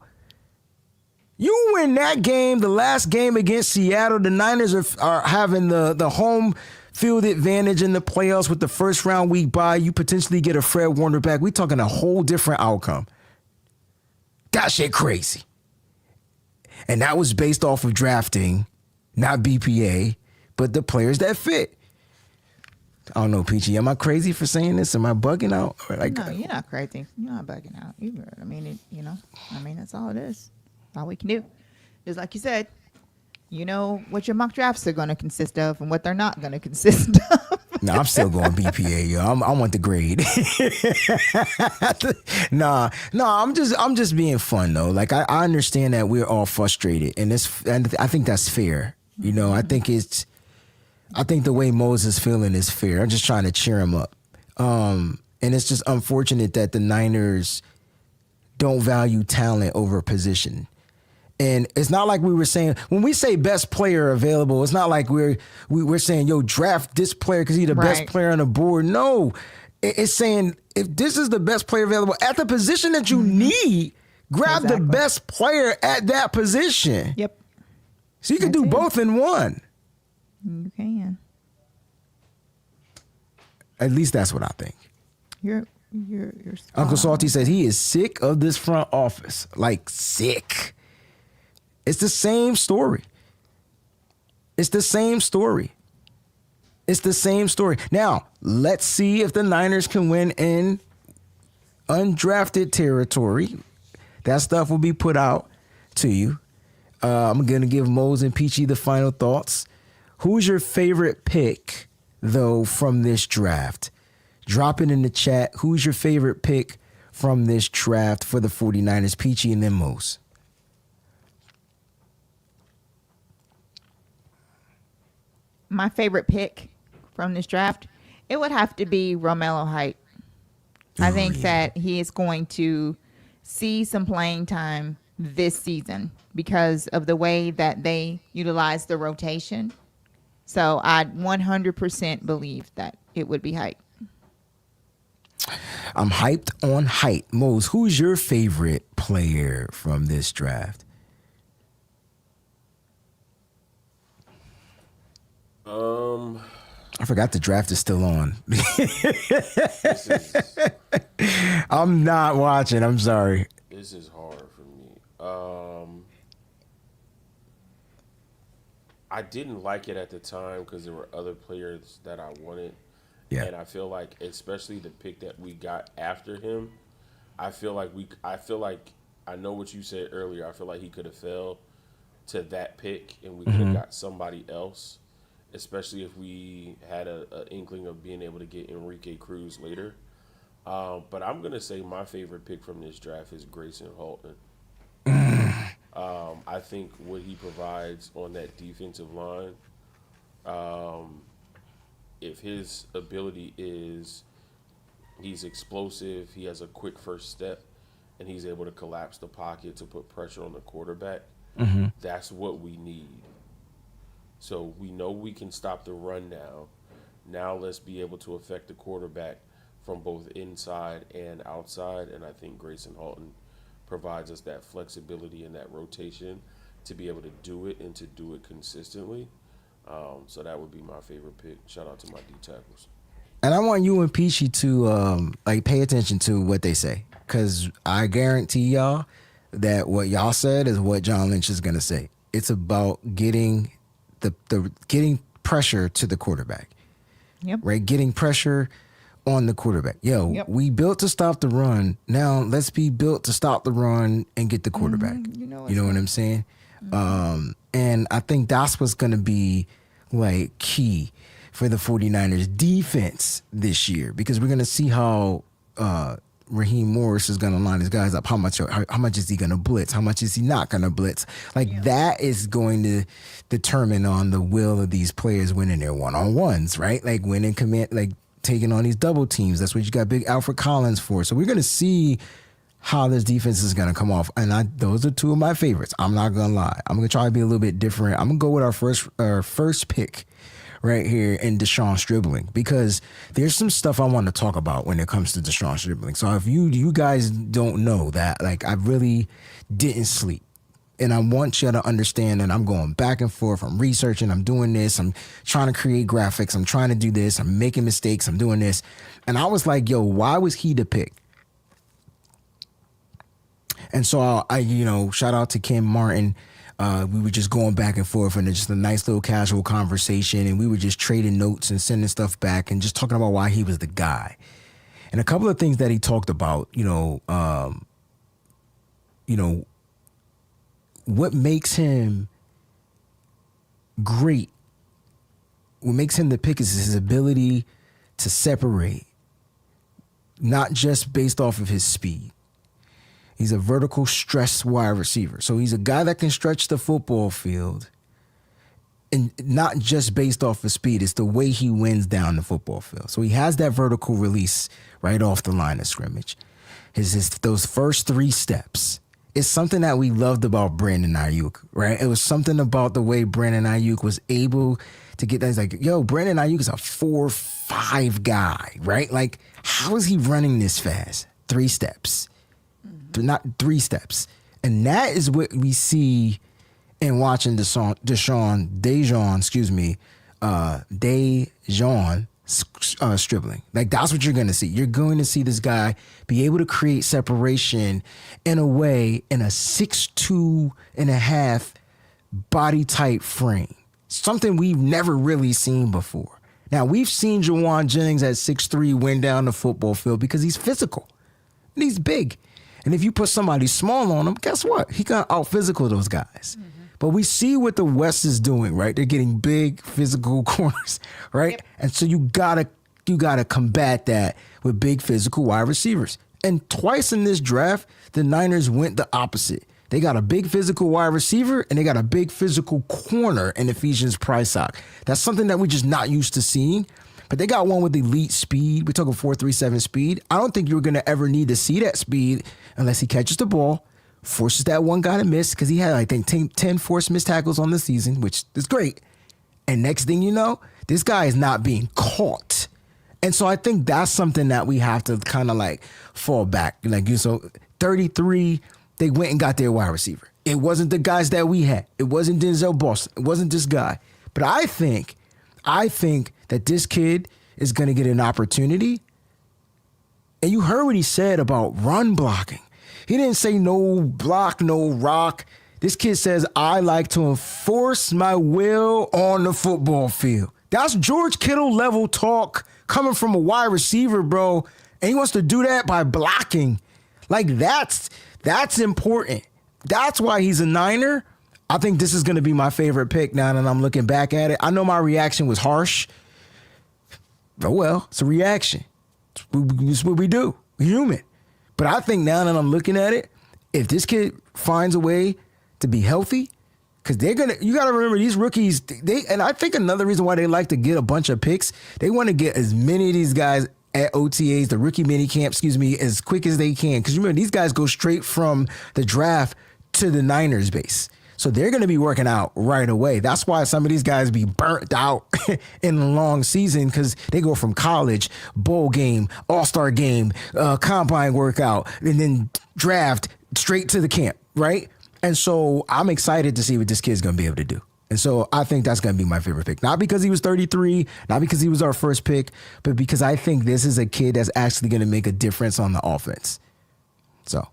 You win that game, the last game against Seattle, the Niners are having the home field advantage in the playoffs with the first round week bye. You potentially get a Fred Warner back. We talking a whole different outcome. That shit crazy. And that was based off of drafting, not BPA, but the players that fit. I don't know, Peachy. Am I crazy for saying this? Am I bugging out? No, you're not crazy. You're not bugging out either. That's all it is. That's all we can do. Just like you said, you know what your mock drafts are going to consist of and what they're not going to consist of. No, I'm still going BPA, yo. I want the grade. Nah, I'm just being fun though. Like I understand that we're all frustrated, and I think that's fair. I think the way Moses feeling is fair. I'm just trying to cheer him up. And it's just unfortunate that the Niners don't value talent over position. And it's not like we were saying, when we say best player available, it's not like we're saying, yo, draft this player because he's the best player on the board. No, it's saying if this is the best player available at the position that you need, grab the best player at that position. Yep. So you can do both in one. You can. At least that's what I think. You're Uncle Salty said he is sick of this front office. Like sick. It's the same story. Now, let's see if the Niners can win in undrafted territory. That stuff will be put out to you. I'm going to give Mose and Peachy the final thoughts. Who's your favorite pick, though, from this draft? Drop it in the chat. Who's your favorite pick from this draft for the 49ers? Peachy and then Mose. My favorite pick from this draft, it would have to be Romello Height. I think that he is going to see some playing time this season because of the way that they utilize the rotation. So I 100% believe that it would be Height. I'm hyped on Height. Mose, who's your favorite player from this draft? I forgot the draft is still on. I'm not watching. I'm sorry. This is hard for me. I didn't like it at the time because there were other players that I wanted. Yeah. And I feel like, especially the pick that we got after him, I know what you said earlier. I feel like he could have fell to that pick and we could have got somebody else, especially if we had an inkling of being able to get Enrique Cruz later. But I'm going to say my favorite pick from this draft is Grayson Halton. I think what he provides on that defensive line, if his ability is He's explosive. He has a quick first step, and he's able to collapse the pocket to put pressure on the quarterback. That's what we need. So we know we can stop the run now. Now let's be able to affect the quarterback from both inside and outside, and I think Grayson Halton provides us that flexibility and that rotation to be able to do it and to do it consistently. So that would be my favorite pick. Shout out to my D tackles. And I want you and Peachy to pay attention to what they say, because I guarantee y'all that what y'all said is what John Lynch is gonna say. It's about getting getting pressure to the quarterback. Yep. Right, getting pressure on the quarterback. We built to stop the run. Now let's be built to stop the run and get the quarterback. You know what I'm saying? And I think that's what's gonna be like key for the 49ers defense this year, because we're going to see how Raheem Morris is going to line his guys up. How much is he going to blitz? How much is he not going to blitz? That is going to determine on the will of these players winning their one-on-ones, right? Like winning command, like taking on these double teams. That's what you got Big Alfred Collins for. So we're going to see how this defense is going to come off. And those are two of my favorites. I'm not going to lie. I'm going to try to be a little bit different. I'm going to go with our first pick right here in Deshaun Stribling, because there's some stuff I want to talk about when it comes to Deshaun Stribling. So if you guys don't know that, like, I really didn't sleep. And I want you to understand that I'm going back and forth. I'm researching. I'm doing this. I'm trying to create graphics. I'm trying to do this. I'm making mistakes. I'm doing this. And I was like, yo, why was he the pick? And so I shout out to Kim Martin. We were just going back and forth, and it's just a nice little casual conversation, and we were just trading notes and sending stuff back and just talking about why he was the guy. And a couple of things that he talked about, what makes him great, what makes him the pick is his ability to separate, not just based off of his speed. He's a vertical stretch wide receiver. So he's a guy that can stretch the football field, and not just based off of speed. It's the way he wins down the football field. So he has that vertical release right off the line of scrimmage. Those first three steps. It's something that we loved about Brandon Ayuk, right? It was something about the way Brandon Ayuk was able to get that. It's like, yo, Brandon Ayuk is a 4-5 guy, right? Like, how is he running this fast? 3 steps. Not 3 steps. And that is what we see in watching Dejon Stribling. Like, that's what you're going to see. You're going to see this guy be able to create separation in a 6'2.5" body type frame. Something we've never really seen before. Now, we've seen Jawan Jennings at 6'3" win down the football field because he's physical and he's big. And if you put somebody small on him, guess what? He got out physical those guys. Mm-hmm. But we see what the West is doing, right? They're getting big physical corners, right? Yep. And so you gotta combat that with big physical wide receivers. And twice in this draft, the Niners went the opposite. They got a big physical wide receiver and they got a big physical corner in Ephesians Price. That's something that we're just not used to seeing. But they got one with elite speed. We're talking 4.37 speed. I don't think you're going to ever need to see that speed unless he catches the ball, forces that one guy to miss, because he had, I think, 10 forced missed tackles on the season, which is great. And next thing you know, this guy is not being caught. And so I think that's something that we have to kind of like fall back. So 33, they went and got their wide receiver. It wasn't the guys that we had. It wasn't Denzel Boston. It wasn't this guy. But I think that this kid is going to get an opportunity. And you heard what he said about run blocking. He didn't say no block, no rock. This kid says, I like to enforce my will on the football field. That's George Kittle level talk coming from a wide receiver, bro. And he wants to do that by blocking. Like, that's important. That's why he's a Niner. I think this is going to be my favorite pick now that I'm looking back at it. I know my reaction was harsh. Oh, well, it's a reaction. It's what we do. We're human. But I think now that I'm looking at it, if this kid finds a way to be healthy, because you got to remember these rookies, and I think another reason why they like to get a bunch of picks, they want to get as many of these guys at OTAs, the rookie mini camp, as quick as they can. Because remember, these guys go straight from the draft to the Niners base. So they're going to be working out right away. That's why some of these guys be burnt out in the long season, because they go from college, bowl game, all-star game, combine workout, and then draft straight to the camp, right? And so I'm excited to see what this kid's going to be able to do. And so I think that's going to be my favorite pick. Not because he was 33, not because he was our first pick, but because I think this is a kid that's actually going to make a difference on the offense. So,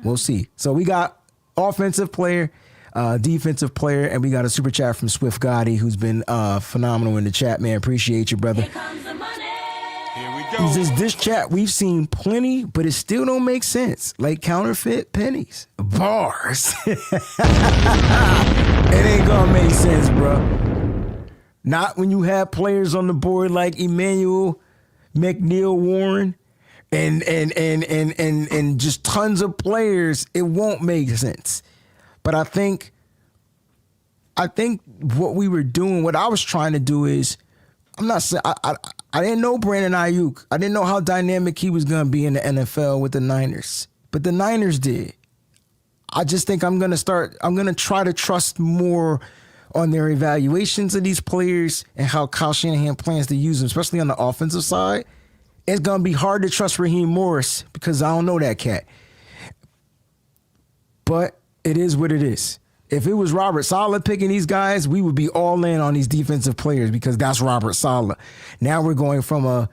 we'll see. So we got offensive player, defensive player, and we got a super chat from Swift Gotti, who's been phenomenal in the chat, man. Appreciate you, brother. Here comes the money. Here we He go. says, this chat, we've seen plenty, but it still don't make sense. Like counterfeit pennies. Bars. It ain't gonna make sense, bro. Not when you have players on the board like Emmanuel McNeil Warren and just tons of players. It won't make sense. But I think what we were doing, what I was trying to do is, I'm not saying I didn't know Brandon Ayuk. I didn't know how dynamic he was gonna be in the NFL with the Niners, but the Niners did. I just think I'm gonna try to trust more on their evaluations of these players and how Kyle Shanahan plans to use them, especially on the offensive side. It's gonna be hard to trust Raheem Morris because I don't know that cat. But it is what it is. If it was Robert Saleh picking these guys, we would be all in on these defensive players because that's Robert Saleh. Now we're going from a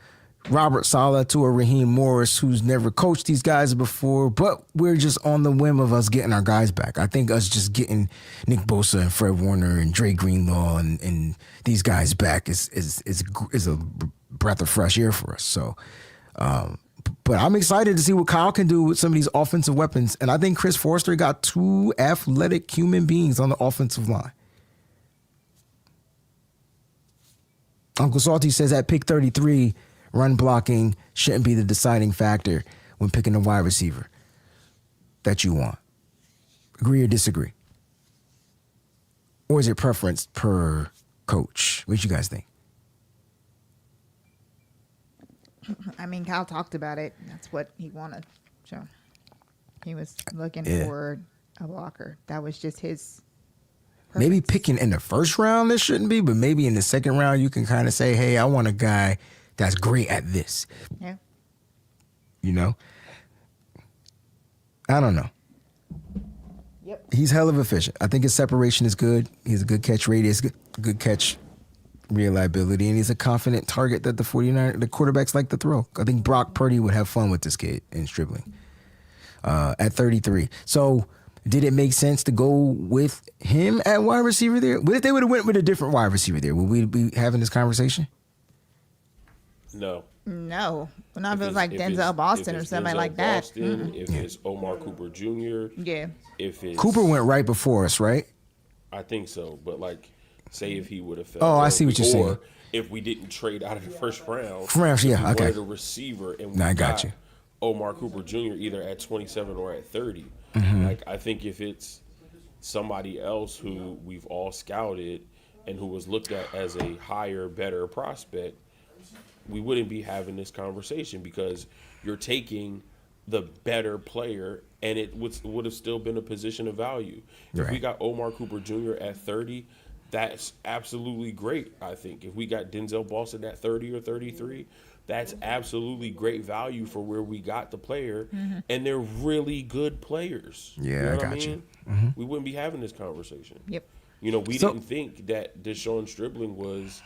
Robert Saleh to a Raheem Morris who's never coached these guys before, but we're just on the whim of us getting our guys back. I think us just getting Nick Bosa and Fred Warner and Dre Greenlaw and these guys back is a breath of fresh air for us. So, but I'm excited to see what Kyle can do with some of these offensive weapons. And I think Chris Forster got two athletic human beings on the offensive line. Uncle Salty says at pick 33, run blocking shouldn't be the deciding factor when picking a wide receiver that you want. Agree or disagree? Or is it preference per coach? What do you guys think? I mean, Kyle talked about it. That's what he wanted. So he was looking for a blocker. That was just his preference. Maybe picking in the first round, this shouldn't be, but maybe in the second round, you can kind of say, hey, I want a guy that's great at this. Yeah. You know? I don't know. Yep. He's hell of efficient. I think his separation is good. He's a good catch radius, good catch reliability, and he's a confident target that the quarterbacks like to throw. I think Brock Purdy would have fun with this kid in Stribling at 33. So did it make sense to go with him at wide receiver there? What if they would have went with a different wide receiver there? Would we be having this conversation? No. No. Well, not if it was like Denzel Boston or somebody like that. Boston, if it's Omar Cooper Jr. Yeah. If it's Cooper went right before us, right? I think so, but like, say if he would have fell. Oh, I see what you're saying. Or if we didn't trade out of the first round. Yeah, okay. Wanted a receiver and we I got got you. Omar Cooper Jr. either at 27 or at 30. Mm-hmm. Like, I think if it's somebody else who we've all scouted and who was looked at as a higher, better prospect, we wouldn't be having this conversation because you're taking the better player and it would have still been a position of value. If we got Omar Cooper Jr. at 30, that's absolutely great, I think. If we got Denzel Boston at 30 or 33, that's absolutely great value for where we got the player. Mm-hmm. And they're really good players. Yeah, you know I what got I mean? you. Mm-hmm. We wouldn't be having this conversation. Yep. You know, we didn't think that Deshaun Stribling was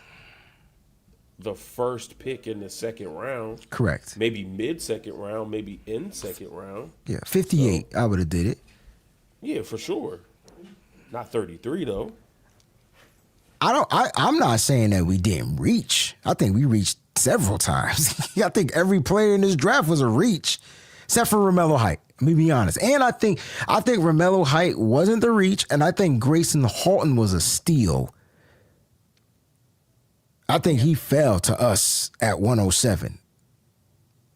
the first pick in the second round. Correct. Maybe mid-second round, maybe in second round. Yeah, 58, I would have did it. Yeah, for sure. Not 33, though. I'm not saying that we didn't reach. I think we reached several times. I think every player in this draft was a reach, except for Romello Height. Let me be honest. And I think Romello Height wasn't the reach, and I think Grayson Halton was a steal. I think he fell to us at 107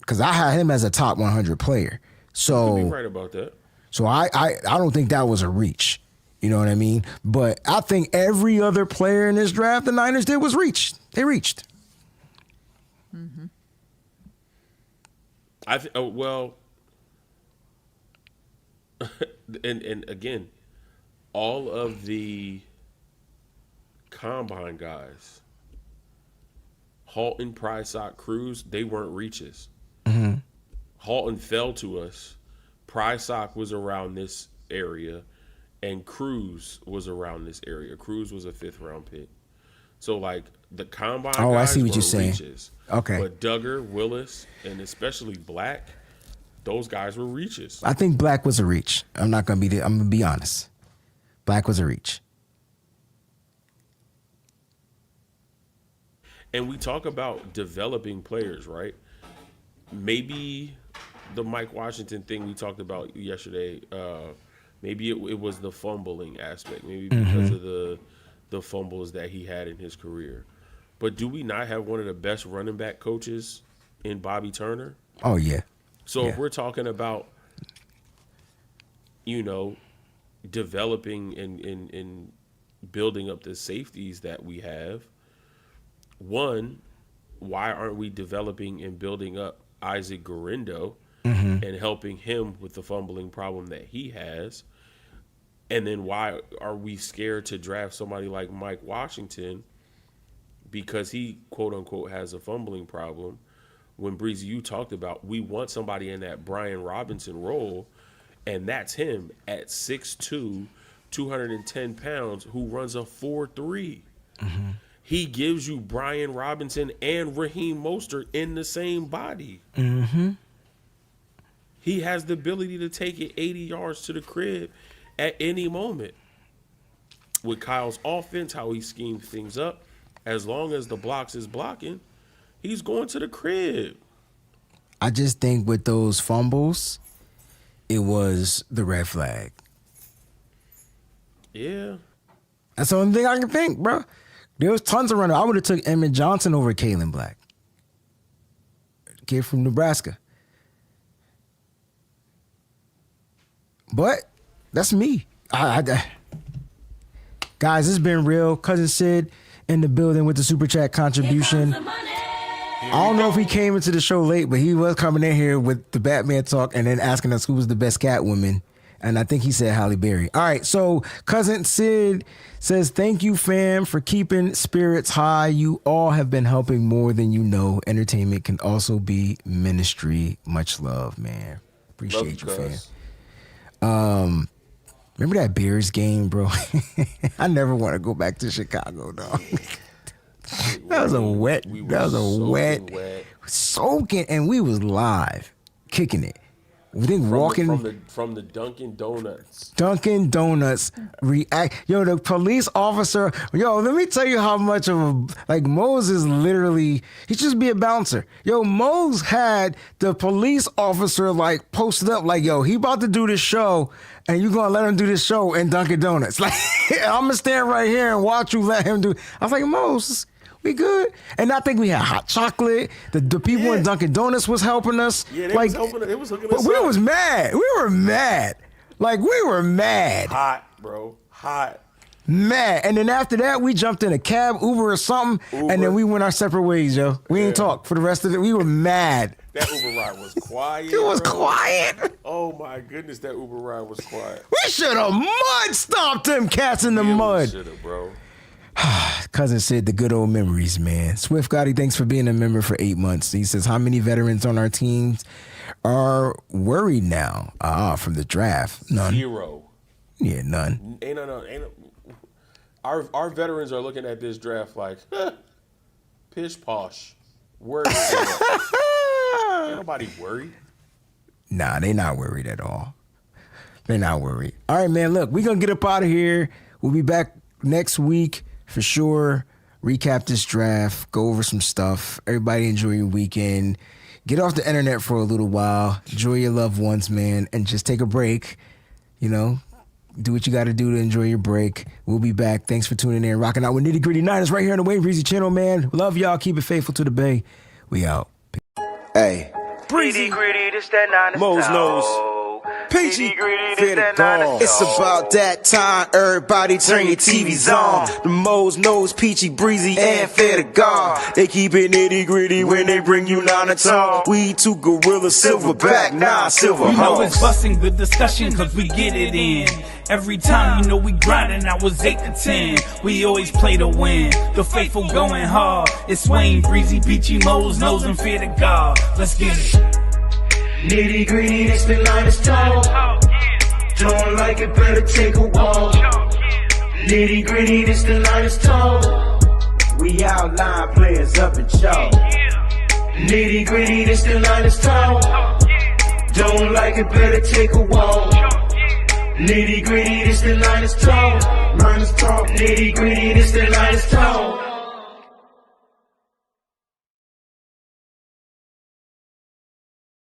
because I had him as a top 100 player. So You could be right about that. So I don't think that was a reach. You know what I mean? But I think every other player in this draft the Niners did was reach. They reached. Well, and again, all of the combine guys, Halton, Price, Cruz, they weren't reaches. Halton fell to us. Price was around this area, and Cruz was around this area. Cruz was a 5th-round pick. So, like, the combine guys I see what were you're saying. reaches. Okay. But Duggar, Willis, and especially Black, those guys were reaches. I think Black was a reach. I'm gonna be honest. Black was a reach. And we talk about developing players, right? Maybe the Mike Washington thing we talked about yesterday, maybe it was the fumbling aspect, maybe because of the fumbles that he had in his career. But do we not have one of the best running back coaches in Bobby Turner? Oh, yeah. So if we're talking about, developing and building up the safeties that we have, one, why aren't we developing and building up Isaac Garindo and helping him with the fumbling problem that he has? And then why are we scared to draft somebody like Mike Washington because he, quote unquote, has a fumbling problem? When Breezy, you talked about, we want somebody in that Brian Robinson role, and that's him at 6'2", 210 pounds, who runs a 4.3. He gives you Brian Robinson and Raheem Mostert in the same body. He has the ability to take it 80 yards to the crib at any moment. With Kyle's offense, how he schemes things up, as long as the blocks is blocking, he's going to the crib. I just think with those fumbles, it was the red flag. Yeah. That's the only thing I can think, bro. There was tons of runners. I would have took Emmett Johnson over Kalen Black. Kid from Nebraska. But that's me. Guys, it's been real. Cousin Sid in the building with the super chat contribution. I don't know if he came into the show late, but he was coming in here with the Batman talk and then asking us who was the best Catwoman. And I think he said Halle Berry. All right, so Cousin Sid says, thank you, fam, for keeping spirits high. You all have been helping more than you know. Entertainment can also be ministry. Much love, man. Appreciate you, fam. Remember that Bears game, bro? I never want to go back to Chicago, dog. That was a wet. Soaking, and we was live, kicking it. We think walking from the Dunkin' Donuts. Dunkin' Donuts react. Yo, the police officer. Yo, let me tell you how much of Moses literally. He just be a bouncer. Yo, Mose had the police officer posted up yo, he about to do this show, and you gonna let him do this show in Dunkin' Donuts. I'm gonna stand right here and watch you let him do. I was like, Mose, we good. And I think we had hot chocolate. The people in Dunkin' Donuts was helping us. Yeah, they was helping. They was hooking us up. We was mad. We were mad. We were mad. Hot, bro. Hot. Mad. And then after that, we jumped in a cab, Uber or something, and then we went our separate ways, yo. We ain't talk for the rest of it. We were mad. That Uber ride was quiet. It was quiet. Oh, my goodness, that Uber ride was quiet. We should have mud stomped them cats in the mud. We should have, bro. Cousin said the good old memories, man. Swift Gotti, thanks for being a member for 8 months. He says, how many veterans on our teams are worried now from the draft? None. 0. Yeah, none. Ain't no. Our veterans are looking at this draft like, pish posh. Worried. Ain't nobody worried. Nah, they not worried at all. They're not worried. All right, man, look, we're going to get up out of here. We'll be back next week for sure. Recap this draft, go over some stuff. Everybody enjoy your weekend. Get off the internet for a little while. Enjoy your loved ones, man, and just take a break. Do what you got to do to enjoy your break. We'll be back. Thanks for tuning in. Rocking out with Nitty Gritty Niners right here on the Wayne Breezy channel, man. Love y'all. Keep it faithful to the Bay. We out. Hey. Breezy. Nitty Gritty, this that Niners Mose Talk. knows. Peachy. Nitty-gritty, Fair to this that go. Niners It's Talk. about that time. Everybody turn your TVs on. The Mo's knows Peachy, Breezy, and Fair to God. They keep it nitty gritty when they bring you Niner Talk. We two gorillas, silverback, nah, silver You know it's hawks. busting the discussion cause we get it in. Every time, you know we grinding, I was 8 to 10. We always play to win. The faithful going hard. It's Wayne, Breezy, Peachy, Mo's, Nose, and Fear to God. Let's get it. Nitty gritty, this the Niners Talk. Don't like it, better take a walk. Nitty gritty, this the Niners Talk. We outline players up in chalk. Nitty gritty, this the Niners Talk. Don't like it, better take a walk. Nitty gritty, this the Niners Talk. Niners Talk. Nitty gritty, this the Niners Talk.